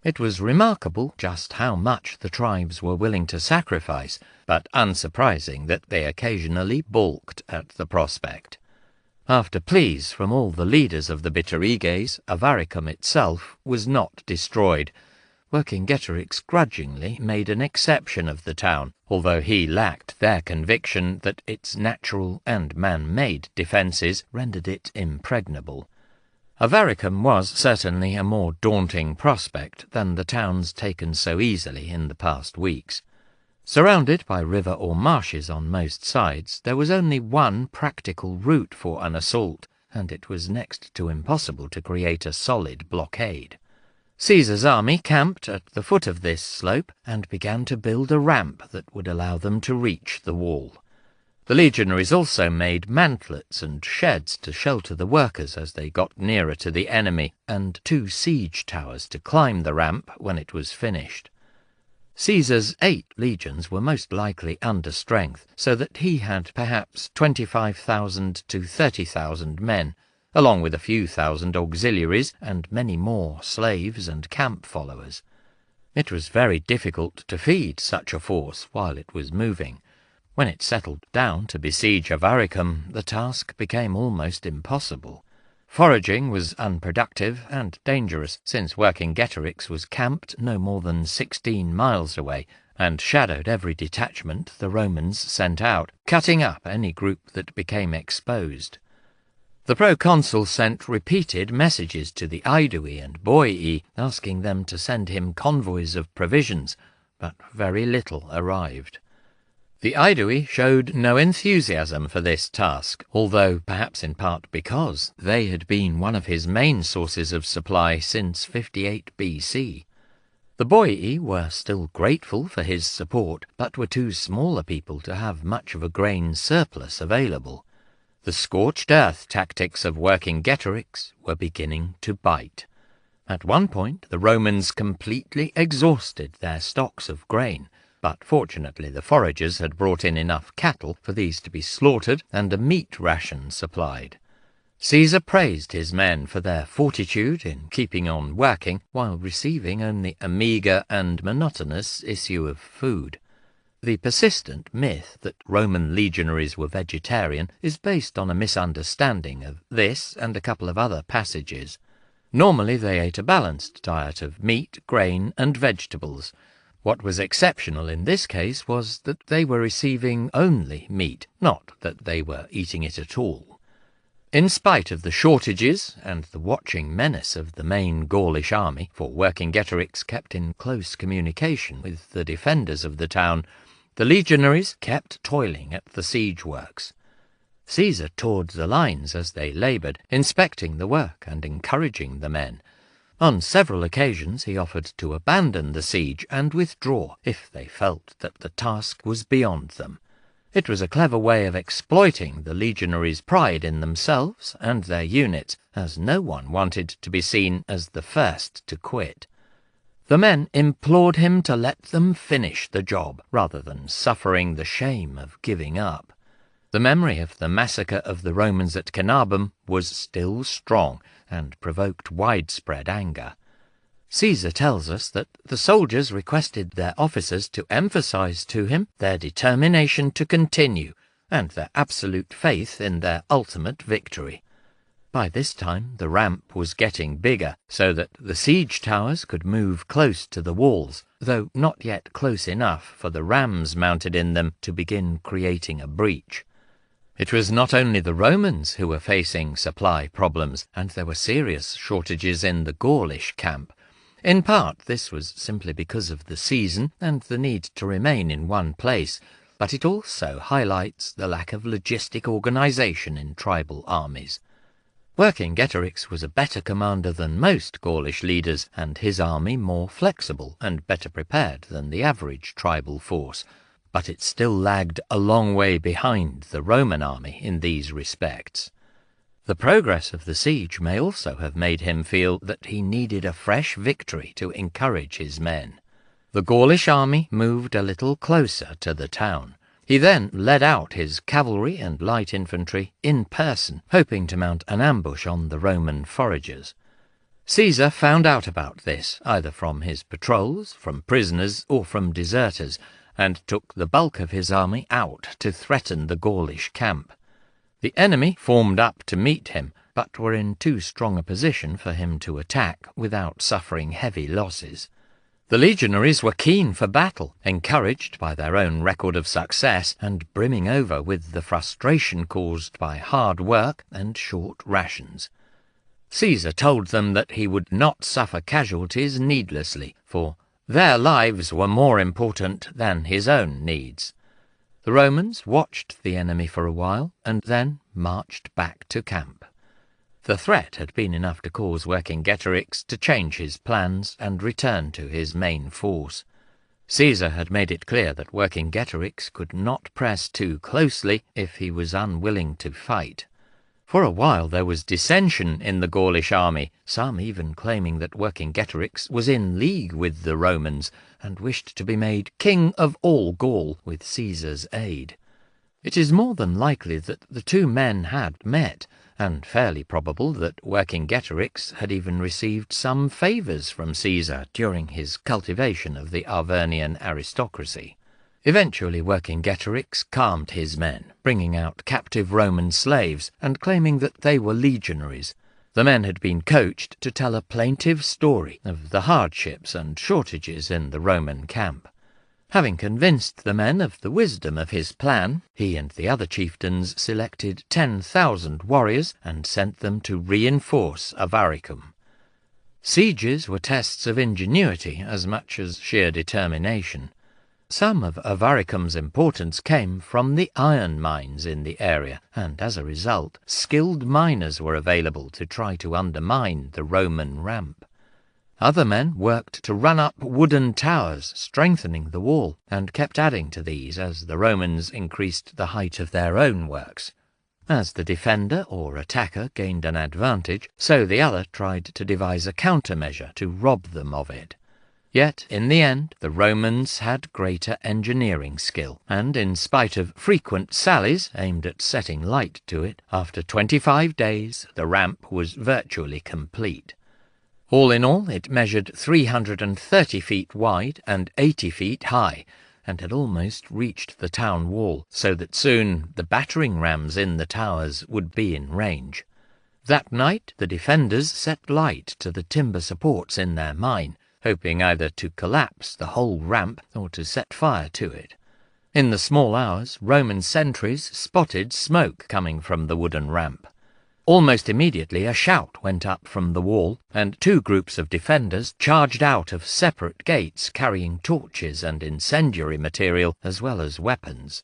Speaker 1: It was remarkable just how much the tribes were willing to sacrifice, but unsurprising that they occasionally balked at the prospect. After pleas from all the leaders of the Bituriges, Avaricum itself was not destroyed. Vercingetorix grudgingly made an exception of the town, although he lacked their conviction that its natural and man-made defences rendered it impregnable. Avaricum was certainly a more daunting prospect than the towns taken so easily in the past weeks. Surrounded by river or marshes on most sides, there was only one practical route for an assault, and it was next to impossible to create a solid blockade. Caesar's army camped at the foot of this slope and began to build a ramp that would allow them to reach the wall. The legionaries also made mantlets and sheds to shelter the workers as they got nearer to the enemy, and 2 siege towers to climb the ramp when it was finished. Caesar's 8 legions were most likely under strength, so that he had perhaps 25,000 to 30,000 men, along with a few thousand auxiliaries and many more slaves and camp followers. It was very difficult to feed such a force while it was moving. When it settled down to besiege Avaricum, the task became almost impossible. Foraging was unproductive and dangerous, since Vercingetorix was camped no more than 16 miles away, and shadowed every detachment the Romans sent out, cutting up any group that became exposed. The proconsul sent repeated messages to the Aedui and Boii, asking them to send him convoys of provisions, but very little arrived. The Aedui showed no enthusiasm for this task, although perhaps in part because they had been one of his main sources of supply since 58 BC. The Boii were still grateful for his support, but were too small a people to have much of a grain surplus available. The scorched earth tactics of Vercingetorix were beginning to bite. At one point the Romans completely exhausted their stocks of grain, but fortunately the foragers had brought in enough cattle for these to be slaughtered and a meat ration supplied. Caesar praised his men for their fortitude in keeping on working while receiving only a meagre and monotonous issue of food. The persistent myth that Roman legionaries were vegetarian is based on a misunderstanding of this and a couple of other passages. Normally they ate a balanced diet of meat, grain, and vegetables. What was exceptional in this case was that they were receiving only meat, not that they were eating it at all. In spite of the shortages and the watching menace of the main Gaulish army, for Vercingetorix kept in close communication with the defenders of the town, the legionaries kept toiling at the siege works. Caesar toured the lines as they laboured, inspecting the work and encouraging the men. On several occasions he offered to abandon the siege and withdraw if they felt that the task was beyond them. It was a clever way of exploiting the legionaries' pride in themselves and their units, as no one wanted to be seen as the first to quit. The men implored him to let them finish the job, rather than suffering the shame of giving up. The memory of the massacre of the Romans at Canabum was still strong and provoked widespread anger. Caesar tells us that the soldiers requested their officers to emphasize to him their determination to continue and their absolute faith in their ultimate victory. By this time the ramp was getting bigger, so that the siege towers could move close to the walls, though not yet close enough for the rams mounted in them to begin creating a breach. It was not only the Romans who were facing supply problems, and there were serious shortages in the Gaulish camp. In part, this was simply because of the season and the need to remain in one place, but it also highlights the lack of logistic organization in tribal armies. Vercingetorix was a better commander than most Gaulish leaders, and his army more flexible and better prepared than the average tribal force, but it still lagged a long way behind the Roman army in these respects. The progress of the siege may also have made him feel that he needed a fresh victory to encourage his men. The Gaulish army moved a little closer to the town. He then led out his cavalry and light infantry in person, hoping to mount an ambush on the Roman foragers. Caesar found out about this, either from his patrols, from prisoners, or from deserters, and took the bulk of his army out to threaten the Gaulish camp. The enemy formed up to meet him, but were in too strong a position for him to attack without suffering heavy losses. The legionaries were keen for battle, encouraged by their own record of success and brimming over with the frustration caused by hard work and short rations. Caesar told them that he would not suffer casualties needlessly, for their lives were more important than his own needs. The Romans watched the enemy for a while and then marched back to camp. The threat had been enough to cause Vercingetorix to change his plans and return to his main force. Caesar had made it clear that Vercingetorix could not press too closely if he was unwilling to fight. For a while there was dissension in the Gaulish army, some even claiming that Vercingetorix was in league with the Romans and wished to be made king of all Gaul with Caesar's aid. It is more than likely that the two men had met, and fairly probable that Vercingetorix had even received some favours from Caesar during his cultivation of the Arvernian aristocracy. Eventually Vercingetorix calmed his men, bringing out captive Roman slaves and claiming that they were legionaries. The men had been coached to tell a plaintive story of the hardships and shortages in the Roman camp. Having convinced the men of the wisdom of his plan, he and the other chieftains selected 10,000 warriors and sent them to reinforce Avaricum. Sieges were tests of ingenuity as much as sheer determination. Some of Avaricum's importance came from the iron mines in the area, and as a result, skilled miners were available to try to undermine the Roman ramp. Other men worked to run up wooden towers, strengthening the wall, and kept adding to these as the Romans increased the height of their own works. As the defender or attacker gained an advantage, so the other tried to devise a countermeasure to rob them of it. Yet, in the end, the Romans had greater engineering skill, and in spite of frequent sallies aimed at setting light to it, after 25 days the ramp was virtually complete. All in all, it measured 330 feet wide and 80 feet high, and had almost reached the town wall, so that soon the battering rams in the towers would be in range. That night the defenders set light to the timber supports in their mine, hoping either to collapse the whole ramp or to set fire to it. In the small hours, Roman sentries spotted smoke coming from the wooden ramp. Almost immediately a shout went up from the wall, and 2 groups of defenders charged out of separate gates carrying torches and incendiary material as well as weapons.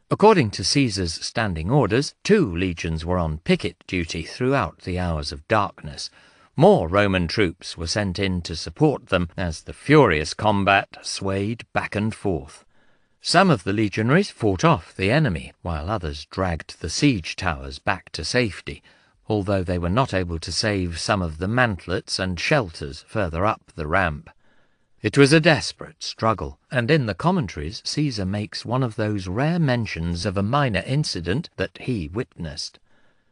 Speaker 1: According to Caesar's standing orders, 2 legions were on picket duty throughout the hours of darkness. More Roman troops were sent in to support them as the furious combat swayed back and forth. Some of the legionaries fought off the enemy, while others dragged the siege towers back to safety, although they were not able to save some of the mantlets and shelters further up the ramp. It was a desperate struggle, and in the commentaries Caesar makes one of those rare mentions of a minor incident that he witnessed.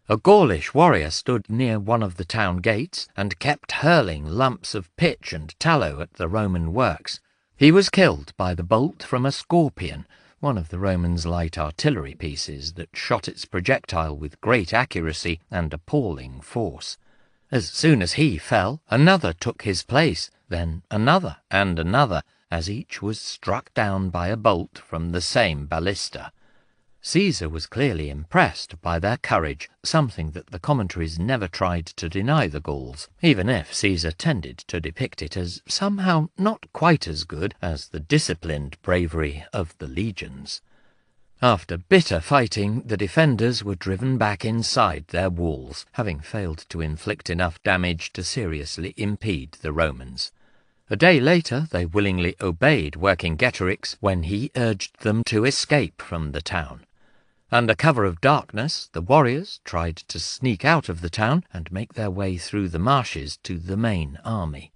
Speaker 1: A Gaulish warrior stood near one of the town gates and kept hurling lumps of pitch and tallow at the Roman works. He was killed by the bolt from a scorpion, one of the Romans' light artillery pieces that shot its projectile with great accuracy and appalling force. As soon as he fell, another took his place, then another and another, as each was struck down by a bolt from the same ballista. Caesar was clearly impressed by their courage, something that the commentaries never tried to deny the Gauls, even if Caesar tended to depict it as somehow not quite as good as the disciplined bravery of the legions. After bitter fighting, the defenders were driven back inside their walls, having failed to inflict enough damage to seriously impede the Romans. A day later they willingly obeyed Vercingetorix when he urged them to escape from the town. Under cover of darkness, the warriors tried to sneak out of the town and make their way through the marshes to the main army.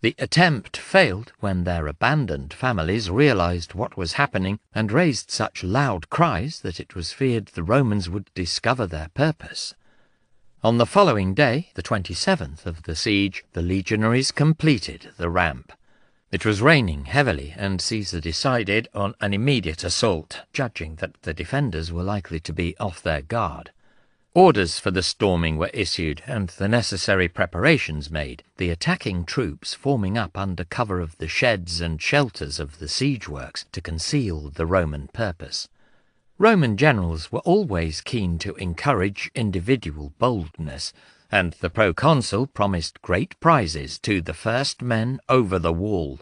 Speaker 1: The attempt failed when their abandoned families realized what was happening and raised such loud cries that it was feared the Romans would discover their purpose. On the following day, the 27th of the siege, the legionaries completed the ramp. It was raining heavily, and Caesar decided on an immediate assault, judging that the defenders were likely to be off their guard. Orders for the storming were issued, and the necessary preparations made, the attacking troops forming up under cover of the sheds and shelters of the siege works to conceal the Roman purpose. Roman generals were always keen to encourage individual boldness, and the proconsul promised great prizes to the first men over the wall.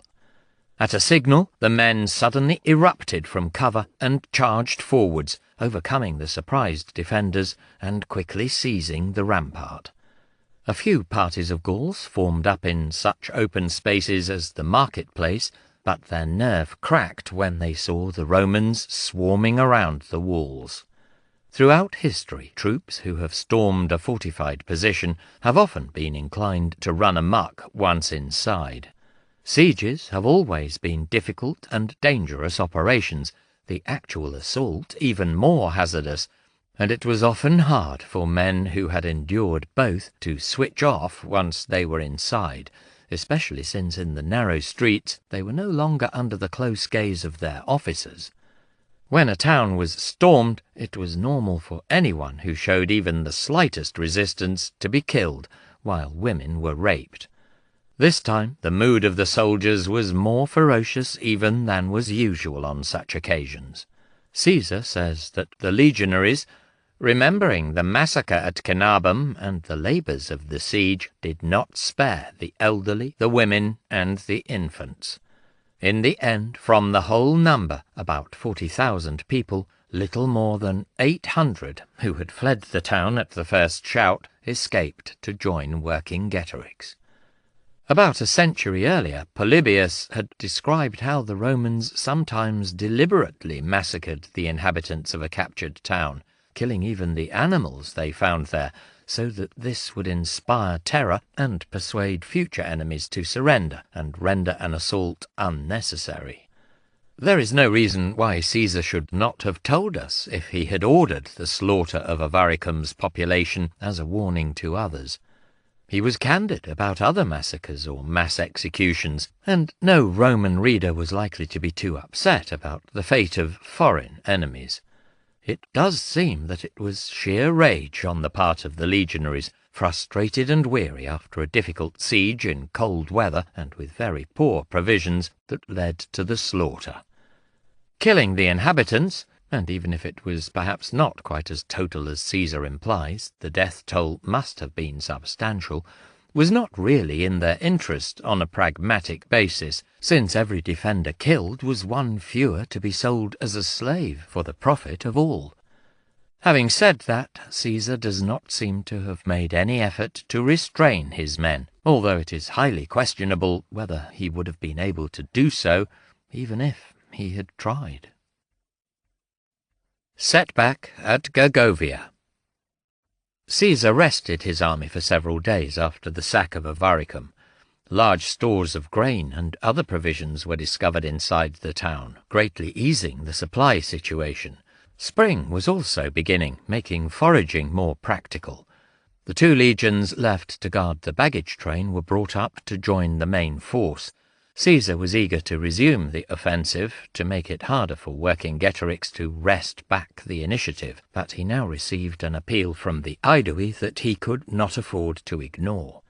Speaker 1: At a signal, the men suddenly erupted from cover and charged forwards, overcoming the surprised defenders and quickly seizing the rampart. A few parties of Gauls formed up in such open spaces as the marketplace, but their nerve cracked when they saw the Romans swarming around the walls. Throughout history, troops who have stormed a fortified position have often been inclined to run amok once inside. Sieges have always been difficult and dangerous operations, the actual assault even more hazardous, and it was often hard for men who had endured both to switch off once they were inside, especially since in the narrow streets they were no longer under the close gaze of their officers. When a town was stormed, it was normal for anyone who showed even the slightest resistance to be killed, while women were raped. This time the mood of the soldiers was more ferocious even than was usual on such occasions. Caesar says that the legionaries, remembering the massacre at Canabum and the labours of the siege, did not spare the elderly, the women, and the infants. In the end, from the whole number, about 40,000 people, little more than 800, who had fled the town at the first shout, escaped to join Vercingetorix. About a century earlier, Polybius had described how the Romans sometimes deliberately massacred the inhabitants of a captured town, killing even the animals they found there, so that this would inspire terror and persuade future enemies to surrender and render an assault unnecessary. There is no reason why Caesar should not have told us if he had ordered the slaughter of Avaricum's population as a warning to others. He was candid about other massacres or mass executions, and no Roman reader was likely to be too upset about the fate of foreign enemies. It does seem that it was sheer rage on the part of the legionaries, frustrated and weary after a difficult siege in cold weather and with very poor provisions, that led to the slaughter. Killing the inhabitants, and even if it was perhaps not quite as total as Caesar implies, the death toll must have been substantial, was not really in their interest on a pragmatic basis, since every defender killed was one fewer to be sold as a slave for the profit of all. Having said that, Caesar does not seem to have made any effort to restrain his men, although it is highly questionable whether he would have been able to do so, even if he had tried. Setback at Gergovia. Caesar rested his army for several days after the sack of Avaricum. Large stores of grain and other provisions were discovered inside the town, greatly easing the supply situation. Spring was also beginning, making foraging more practical. The 2 legions left to guard the baggage train were brought up to join the main force. Caesar was eager to resume the offensive, to make it harder for Vercingetorix to wrest back the initiative, but he now received an appeal from the Aedui that he could not afford to ignore.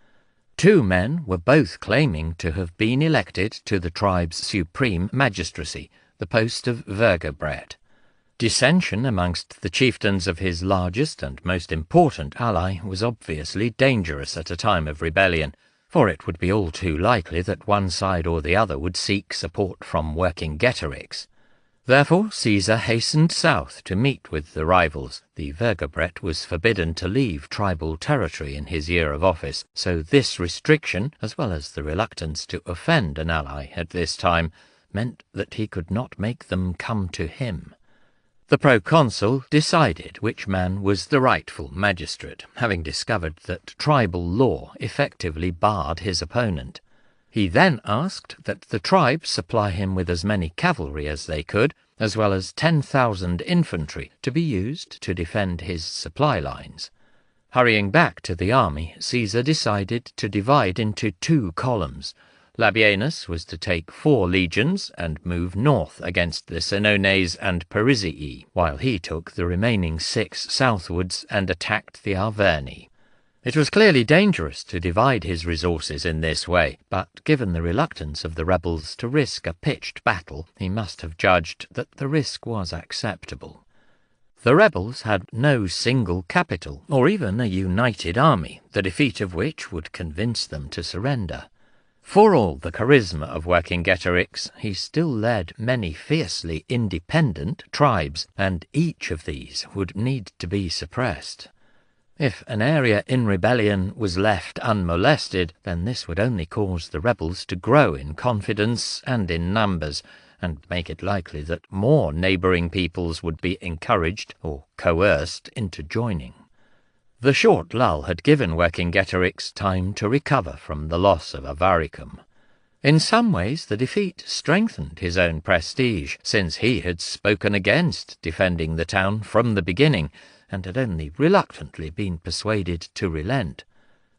Speaker 1: 2 men were both claiming to have been elected to the tribe's supreme magistracy, the post of Vergobret. Dissension amongst the chieftains of his largest and most important ally was obviously dangerous at a time of rebellion, for it would be all too likely that one side or the other would seek support from Vercingetorix. Therefore Caesar hastened south to meet with the rivals. The Vergobret was forbidden to leave tribal territory in his year of office, so this restriction, as well as the reluctance to offend an ally at this time, meant that he could not make them come to him. The proconsul decided which man was the rightful magistrate, having discovered that tribal law effectively barred his opponent. He then asked that the tribe supply him with as many cavalry as they could, as well as 10,000 infantry to be used to defend his supply lines. Hurrying back to the army, Caesar decided to divide into 2 columns. Labienus was to take 4 legions and move north against the Senones and Parisii, while he took the remaining 6 southwards and attacked the Arverni. It was clearly dangerous to divide his resources in this way, but given the reluctance of the rebels to risk a pitched battle, he must have judged that the risk was acceptable. The rebels had no single capital, or even a united army, the defeat of which would convince them to surrender. For all the charisma of Vercingetorix, he still led many fiercely independent tribes, and each of these would need to be suppressed. If an area in rebellion was left unmolested, then this would only cause the rebels to grow in confidence and in numbers, and make it likely that more neighbouring peoples would be encouraged or coerced into joining. The short lull had given Vercingetorix time to recover from the loss of Avaricum. In some ways the defeat strengthened his own prestige, since he had spoken against defending the town from the beginning, and had only reluctantly been persuaded to relent.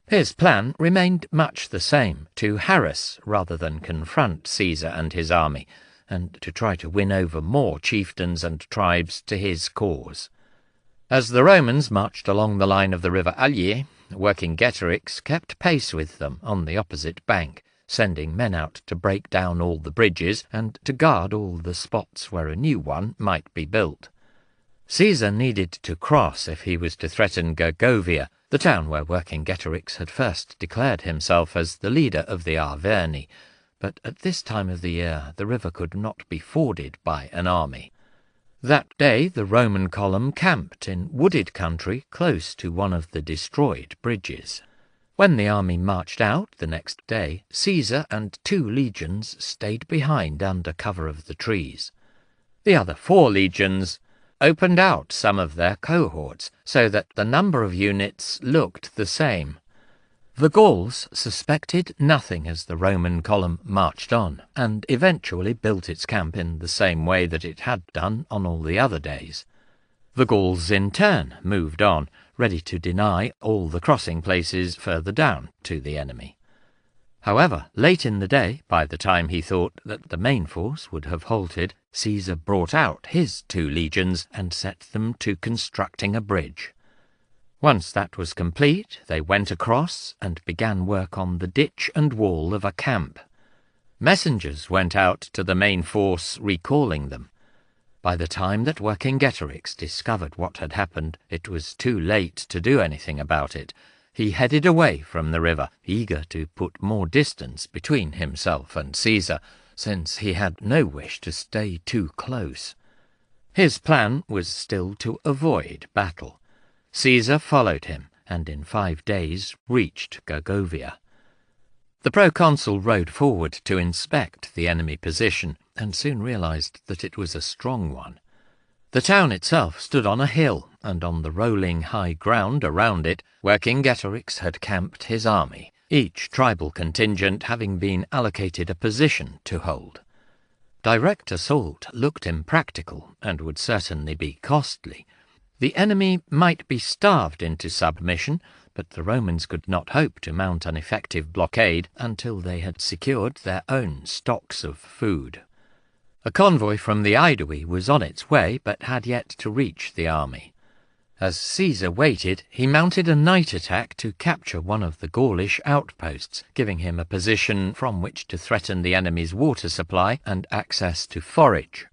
Speaker 1: His plan remained much the same, to harass rather than confront Caesar and his army, and to try to win over more chieftains and tribes to his cause. As the Romans marched along the line of the river Allier, Vercingetorix kept pace with them on the opposite bank, sending men out to break down all the bridges and to guard all the spots where a new one might be built. Caesar needed to cross if he was to threaten Gergovia, the town where Vercingetorix had first declared himself as the leader of the Arverni, but at this time of the year the river could not be forded by an army. That day the Roman column camped in wooded country close to one of the destroyed bridges. When the army marched out the next day, Caesar and 2 legions stayed behind under cover of the trees. The other 4 legions opened out some of their cohorts, so that the number of units looked the same. The Gauls suspected nothing as the Roman column marched on, and eventually built its camp in the same way that it had done on all the other days. The Gauls in turn moved on, ready to deny all the crossing places further down to the enemy. However, late in the day, by the time he thought that the main force would have halted, Caesar brought out his 2 legions and set them to constructing a bridge. Once that was complete, they went across and began work on the ditch and wall of a camp. Messengers went out to the main force recalling them. By the time that Vercingetorix discovered what had happened, it was too late to do anything about it. He headed away from the river, eager to put more distance between himself and Caesar, since he had no wish to stay too close. His plan was still to avoid battle. Caesar followed him, and in 5 days reached Gergovia. The proconsul rode forward to inspect the enemy position, and soon realized that it was a strong one. The town itself stood on a hill, and on the rolling high ground around it, Vercingetorix had camped his army, each tribal contingent having been allocated a position to hold. Direct assault looked impractical, and would certainly be costly. The enemy might be starved into submission, but the Romans could not hope to mount an effective blockade until they had secured their own stocks of food. A convoy from the Aedui was on its way, but had yet to reach the army. As Caesar waited, he mounted a night attack to capture one of the Gaulish outposts, giving him a position from which to threaten the enemy's water supply and access to forage.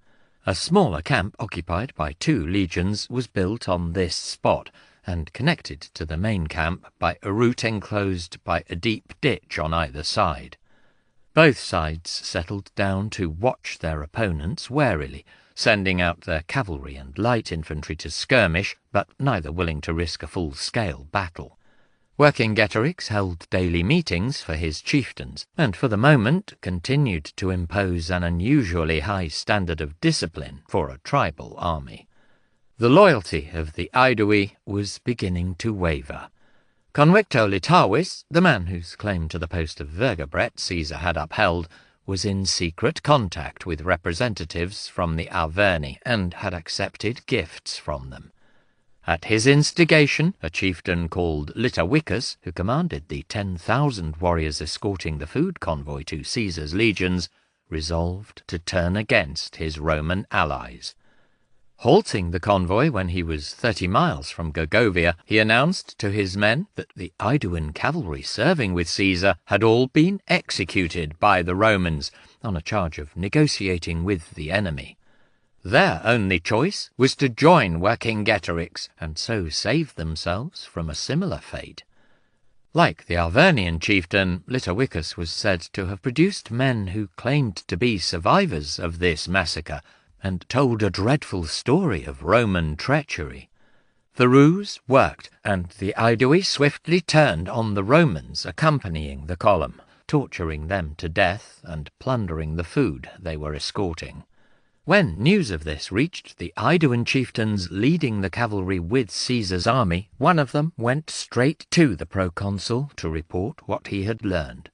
Speaker 1: A smaller camp occupied by 2 legions was built on this spot, and connected to the main camp by a route enclosed by a deep ditch on either side. Both sides settled down to watch their opponents warily, sending out their cavalry and light infantry to skirmish, but neither willing to risk a full-scale battle. Vercingetorix held daily meetings for his chieftains, and for the moment continued to impose an unusually high standard of discipline for a tribal army. The loyalty of the Aedui was beginning to waver. Convicto Litavis, the man whose claim to the post of Vergobret Caesar had upheld, was in secret contact with representatives from the Arverni, and had accepted gifts from them. At his instigation, a chieftain called Litaviccus, who commanded the 10,000 warriors escorting the food convoy to Caesar's legions, resolved to turn against his Roman allies. Halting the convoy when he was 30 miles from Gergovia, he announced to his men that the Aeduan cavalry serving with Caesar had all been executed by the Romans on a charge of negotiating with the enemy. Their only choice was to join Vercingetorix, and so save themselves from a similar fate. Like the Arvernian chieftain, Litaviccus was said to have produced men who claimed to be survivors of this massacre, and told a dreadful story of Roman treachery. The ruse worked, and the Aedui swiftly turned on the Romans accompanying the column, torturing them to death and plundering the food they were escorting. When news of this reached the Aeduan chieftains leading the cavalry with Caesar's army, one of them went straight to the proconsul to report what he had learned.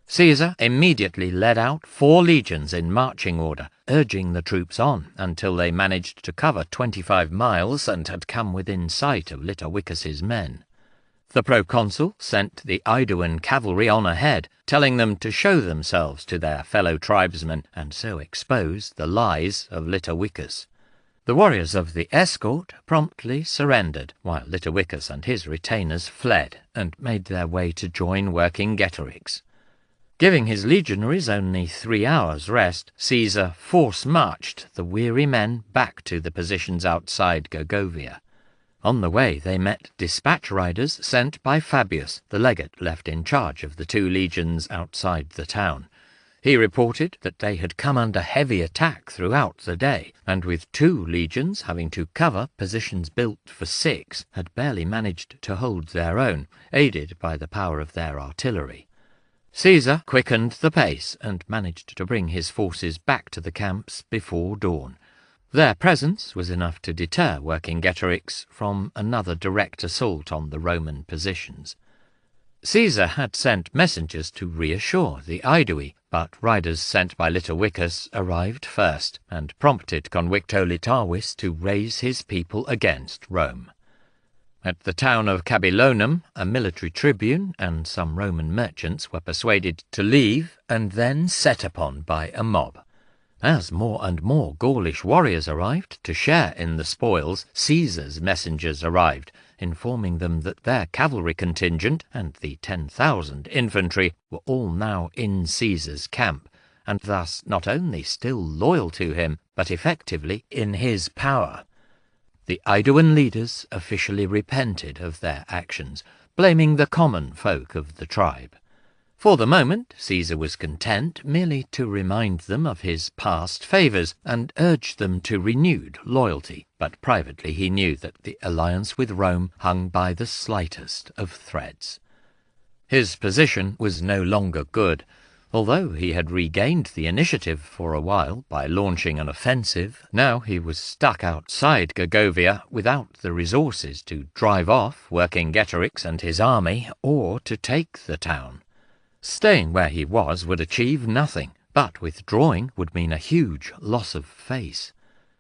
Speaker 1: Caesar immediately led out 4 legions in marching order, urging the troops on until they managed to cover 25 miles and had come within sight of Litaviccus's men. The proconsul sent the Aeduan cavalry on ahead, telling them to show themselves to their fellow tribesmen and so expose the lies of Litaviccus. The warriors of the escort promptly surrendered, while Litaviccus and his retainers fled and made their way to join Vercingetorix. Giving his legionaries only 3 hours' rest, Caesar force-marched the weary men back to the positions outside Gergovia. On the way they met dispatch riders sent by Fabius, the legate left in charge of the 2 legions outside the town. He reported that they had come under heavy attack throughout the day, and with 2 legions having to cover positions built for 6, had barely managed to hold their own, aided by the power of their artillery. Caesar quickened the pace and managed to bring his forces back to the camps before dawn. Their presence was enough to deter Vercingetorix from another direct assault on the Roman positions. Caesar had sent messengers to reassure the Aedui, but riders sent by Litaviccus arrived first and prompted Convicto Litavis to raise his people against Rome. At the town of Cabillonum, a military tribune and some Roman merchants were persuaded to leave and then set upon by a mob. As more and more Gaulish warriors arrived to share in the spoils, Caesar's messengers arrived, informing them that their cavalry contingent and the 10,000 infantry were all now in Caesar's camp, and thus not only still loyal to him, but effectively in his power. The Aeduan leaders officially repented of their actions, blaming the common folk of the tribe. For the moment, Caesar was content merely to remind them of his past favours and urge them to renewed loyalty, but privately he knew that the alliance with Rome hung by the slightest of threads. His position was no longer good. Although he had regained the initiative for a while by launching an offensive, now he was stuck outside Gergovia without the resources to drive off Vercingetorix and his army or to take the town. Staying where he was would achieve nothing, but withdrawing would mean a huge loss of face.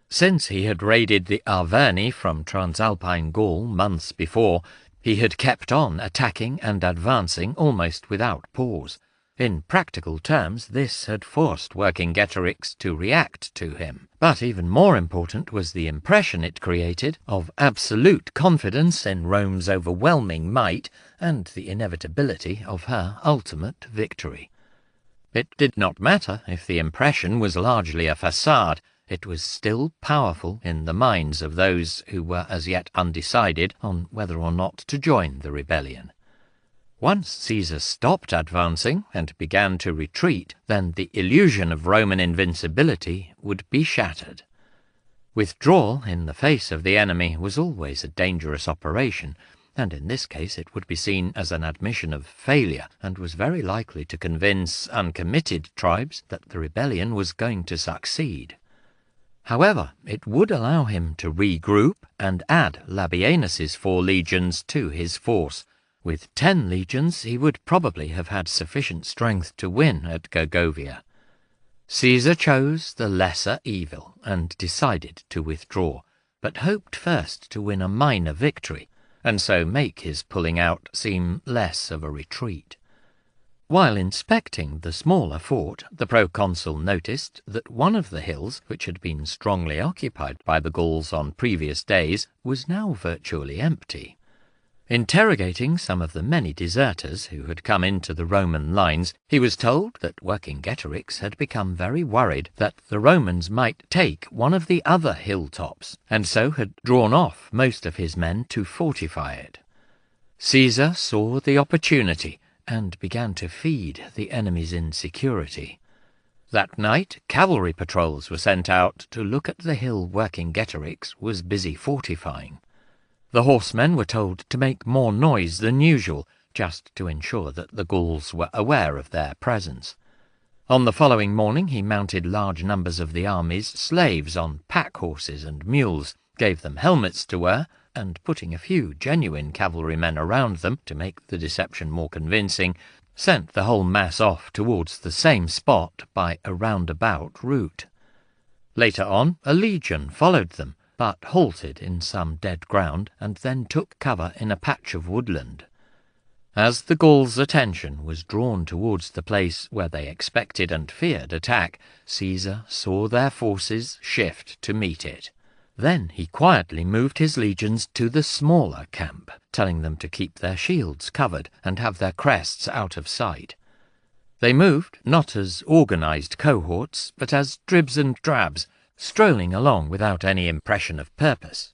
Speaker 1: Since he had raided the Arverni from Transalpine Gaul months before, he had kept on attacking and advancing almost without pause. In practical terms, this had forced Vercingetorix to react to him. But even more important was the impression it created of absolute confidence in Rome's overwhelming might and the inevitability of her ultimate victory. It did not matter if the impression was largely a facade. It was still powerful in the minds of those who were as yet undecided on whether or not to join the rebellion. Once Caesar stopped advancing and began to retreat, then the illusion of Roman invincibility would be shattered. Withdrawal in the face of the enemy was always a dangerous operation, and in this case it would be seen as an admission of failure, and was very likely to convince uncommitted tribes that the rebellion was going to succeed. However, it would allow him to regroup and add Labienus's 4 legions to his force. With 10 legions he would probably have had sufficient strength to win at Gergovia. Caesar chose the lesser evil and decided to withdraw, but hoped first to win a minor victory, and so make his pulling out seem less of a retreat. While inspecting the smaller fort, the proconsul noticed that one of the hills, which had been strongly occupied by the Gauls on previous days, was now virtually empty. Interrogating some of the many deserters who had come into the Roman lines, he was told that Vercingetorix had become very worried that the Romans might take one of the other hilltops, and so had drawn off most of his men to fortify it. Caesar saw the opportunity and began to feed the enemy's insecurity. That night, cavalry patrols were sent out to look at the hill Vercingetorix was busy fortifying. The horsemen were told to make more noise than usual, just to ensure that the Gauls were aware of their presence. On the following morning he mounted large numbers of the army's slaves on pack horses and mules, gave them helmets to wear, and putting a few genuine cavalrymen around them to make the deception more convincing, sent the whole mass off towards the same spot by a roundabout route. Later on, a legion followed them, but halted in some dead ground, and then took cover in a patch of woodland. As the Gauls' attention was drawn towards the place where they expected and feared attack, Caesar saw their forces shift to meet it. Then he quietly moved his legions to the smaller camp, telling them to keep their shields covered and have their crests out of sight. They moved not as organized cohorts, but as dribs and drabs, strolling along without any impression of purpose.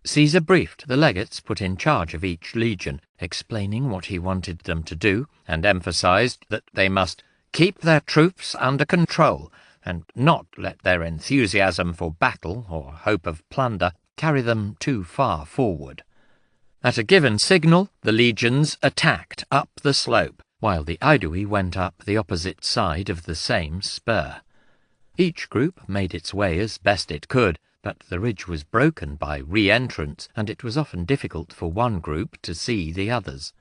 Speaker 1: Caesar briefed the legates put in charge of each legion, explaining what he wanted them to do, and emphasized that they must keep their troops under control and not let their enthusiasm for battle or hope of plunder carry them too far forward. At a given signal, the legions attacked up the slope, while the Aedui went up the opposite side of the same spur. Each group made its way as best it could, but the ridge was broken by re-entrants, and it was often difficult for one group to see the others.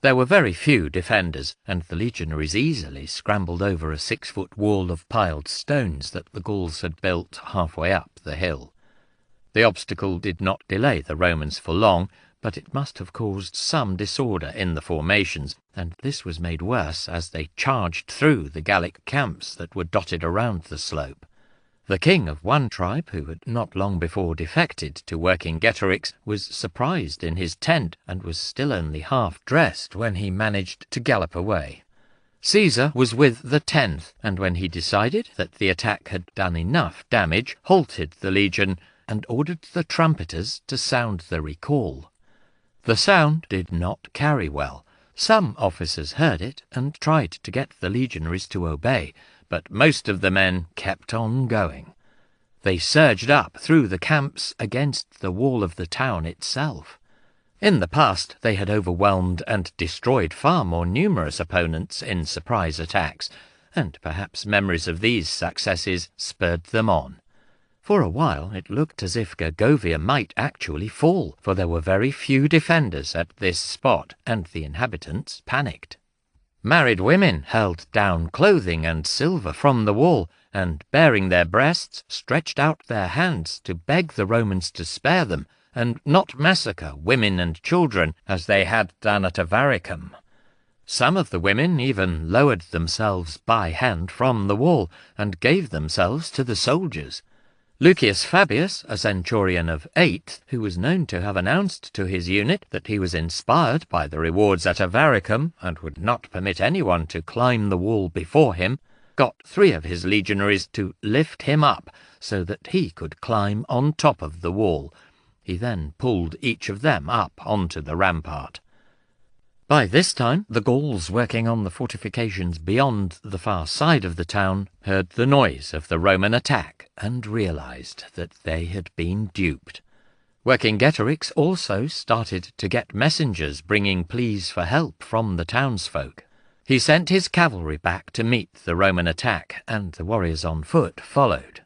Speaker 1: There were very few defenders, and the legionaries easily scrambled over a 6-foot wall of piled stones that the Gauls had built halfway up the hill. The obstacle did not delay the Romans for long, but it must have caused some disorder in the formations, and this was made worse as they charged through the Gallic camps that were dotted around the slope. The king of one tribe, who had not long before defected to Vercingetorix, was surprised in his tent and was still only half-dressed when he managed to gallop away. Caesar was with the 10th, and when he decided that the attack had done enough damage, halted the legion and ordered the trumpeters to sound the recall. The sound did not carry well. Some officers heard it and tried to get the legionaries to obey, but most of the men kept on going. They surged up through the camps against the wall of the town itself. In the past they had overwhelmed and destroyed far more numerous opponents in surprise attacks, and perhaps memories of these successes spurred them on. For a while it looked as if Gergovia might actually fall, for there were very few defenders at this spot, and the inhabitants panicked. Married women held down clothing and silver from the wall, and bearing their breasts stretched out their hands to beg the Romans to spare them, and not massacre women and children as they had done at Avaricum. Some of the women even lowered themselves by hand from the wall, and gave themselves to the soldiers. Lucius Fabius, a centurion of 8th, who was known to have announced to his unit that he was inspired by the rewards at Avaricum, and would not permit anyone to climb the wall before him, got 3 of his legionaries to lift him up so that he could climb on top of the wall. He then pulled each of them up onto the rampart. By this time, the Gauls working on the fortifications beyond the far side of the town heard the noise of the Roman attack and realized that they had been duped. Vercingetorix also started to get messengers bringing pleas for help from the townsfolk. He sent his cavalry back to meet the Roman attack, and the warriors on foot followed.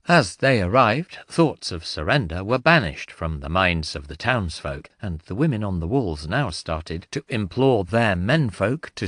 Speaker 1: As they arrived, thoughts of surrender were banished from the minds of the townsfolk, and the women on the walls now started to implore their menfolk to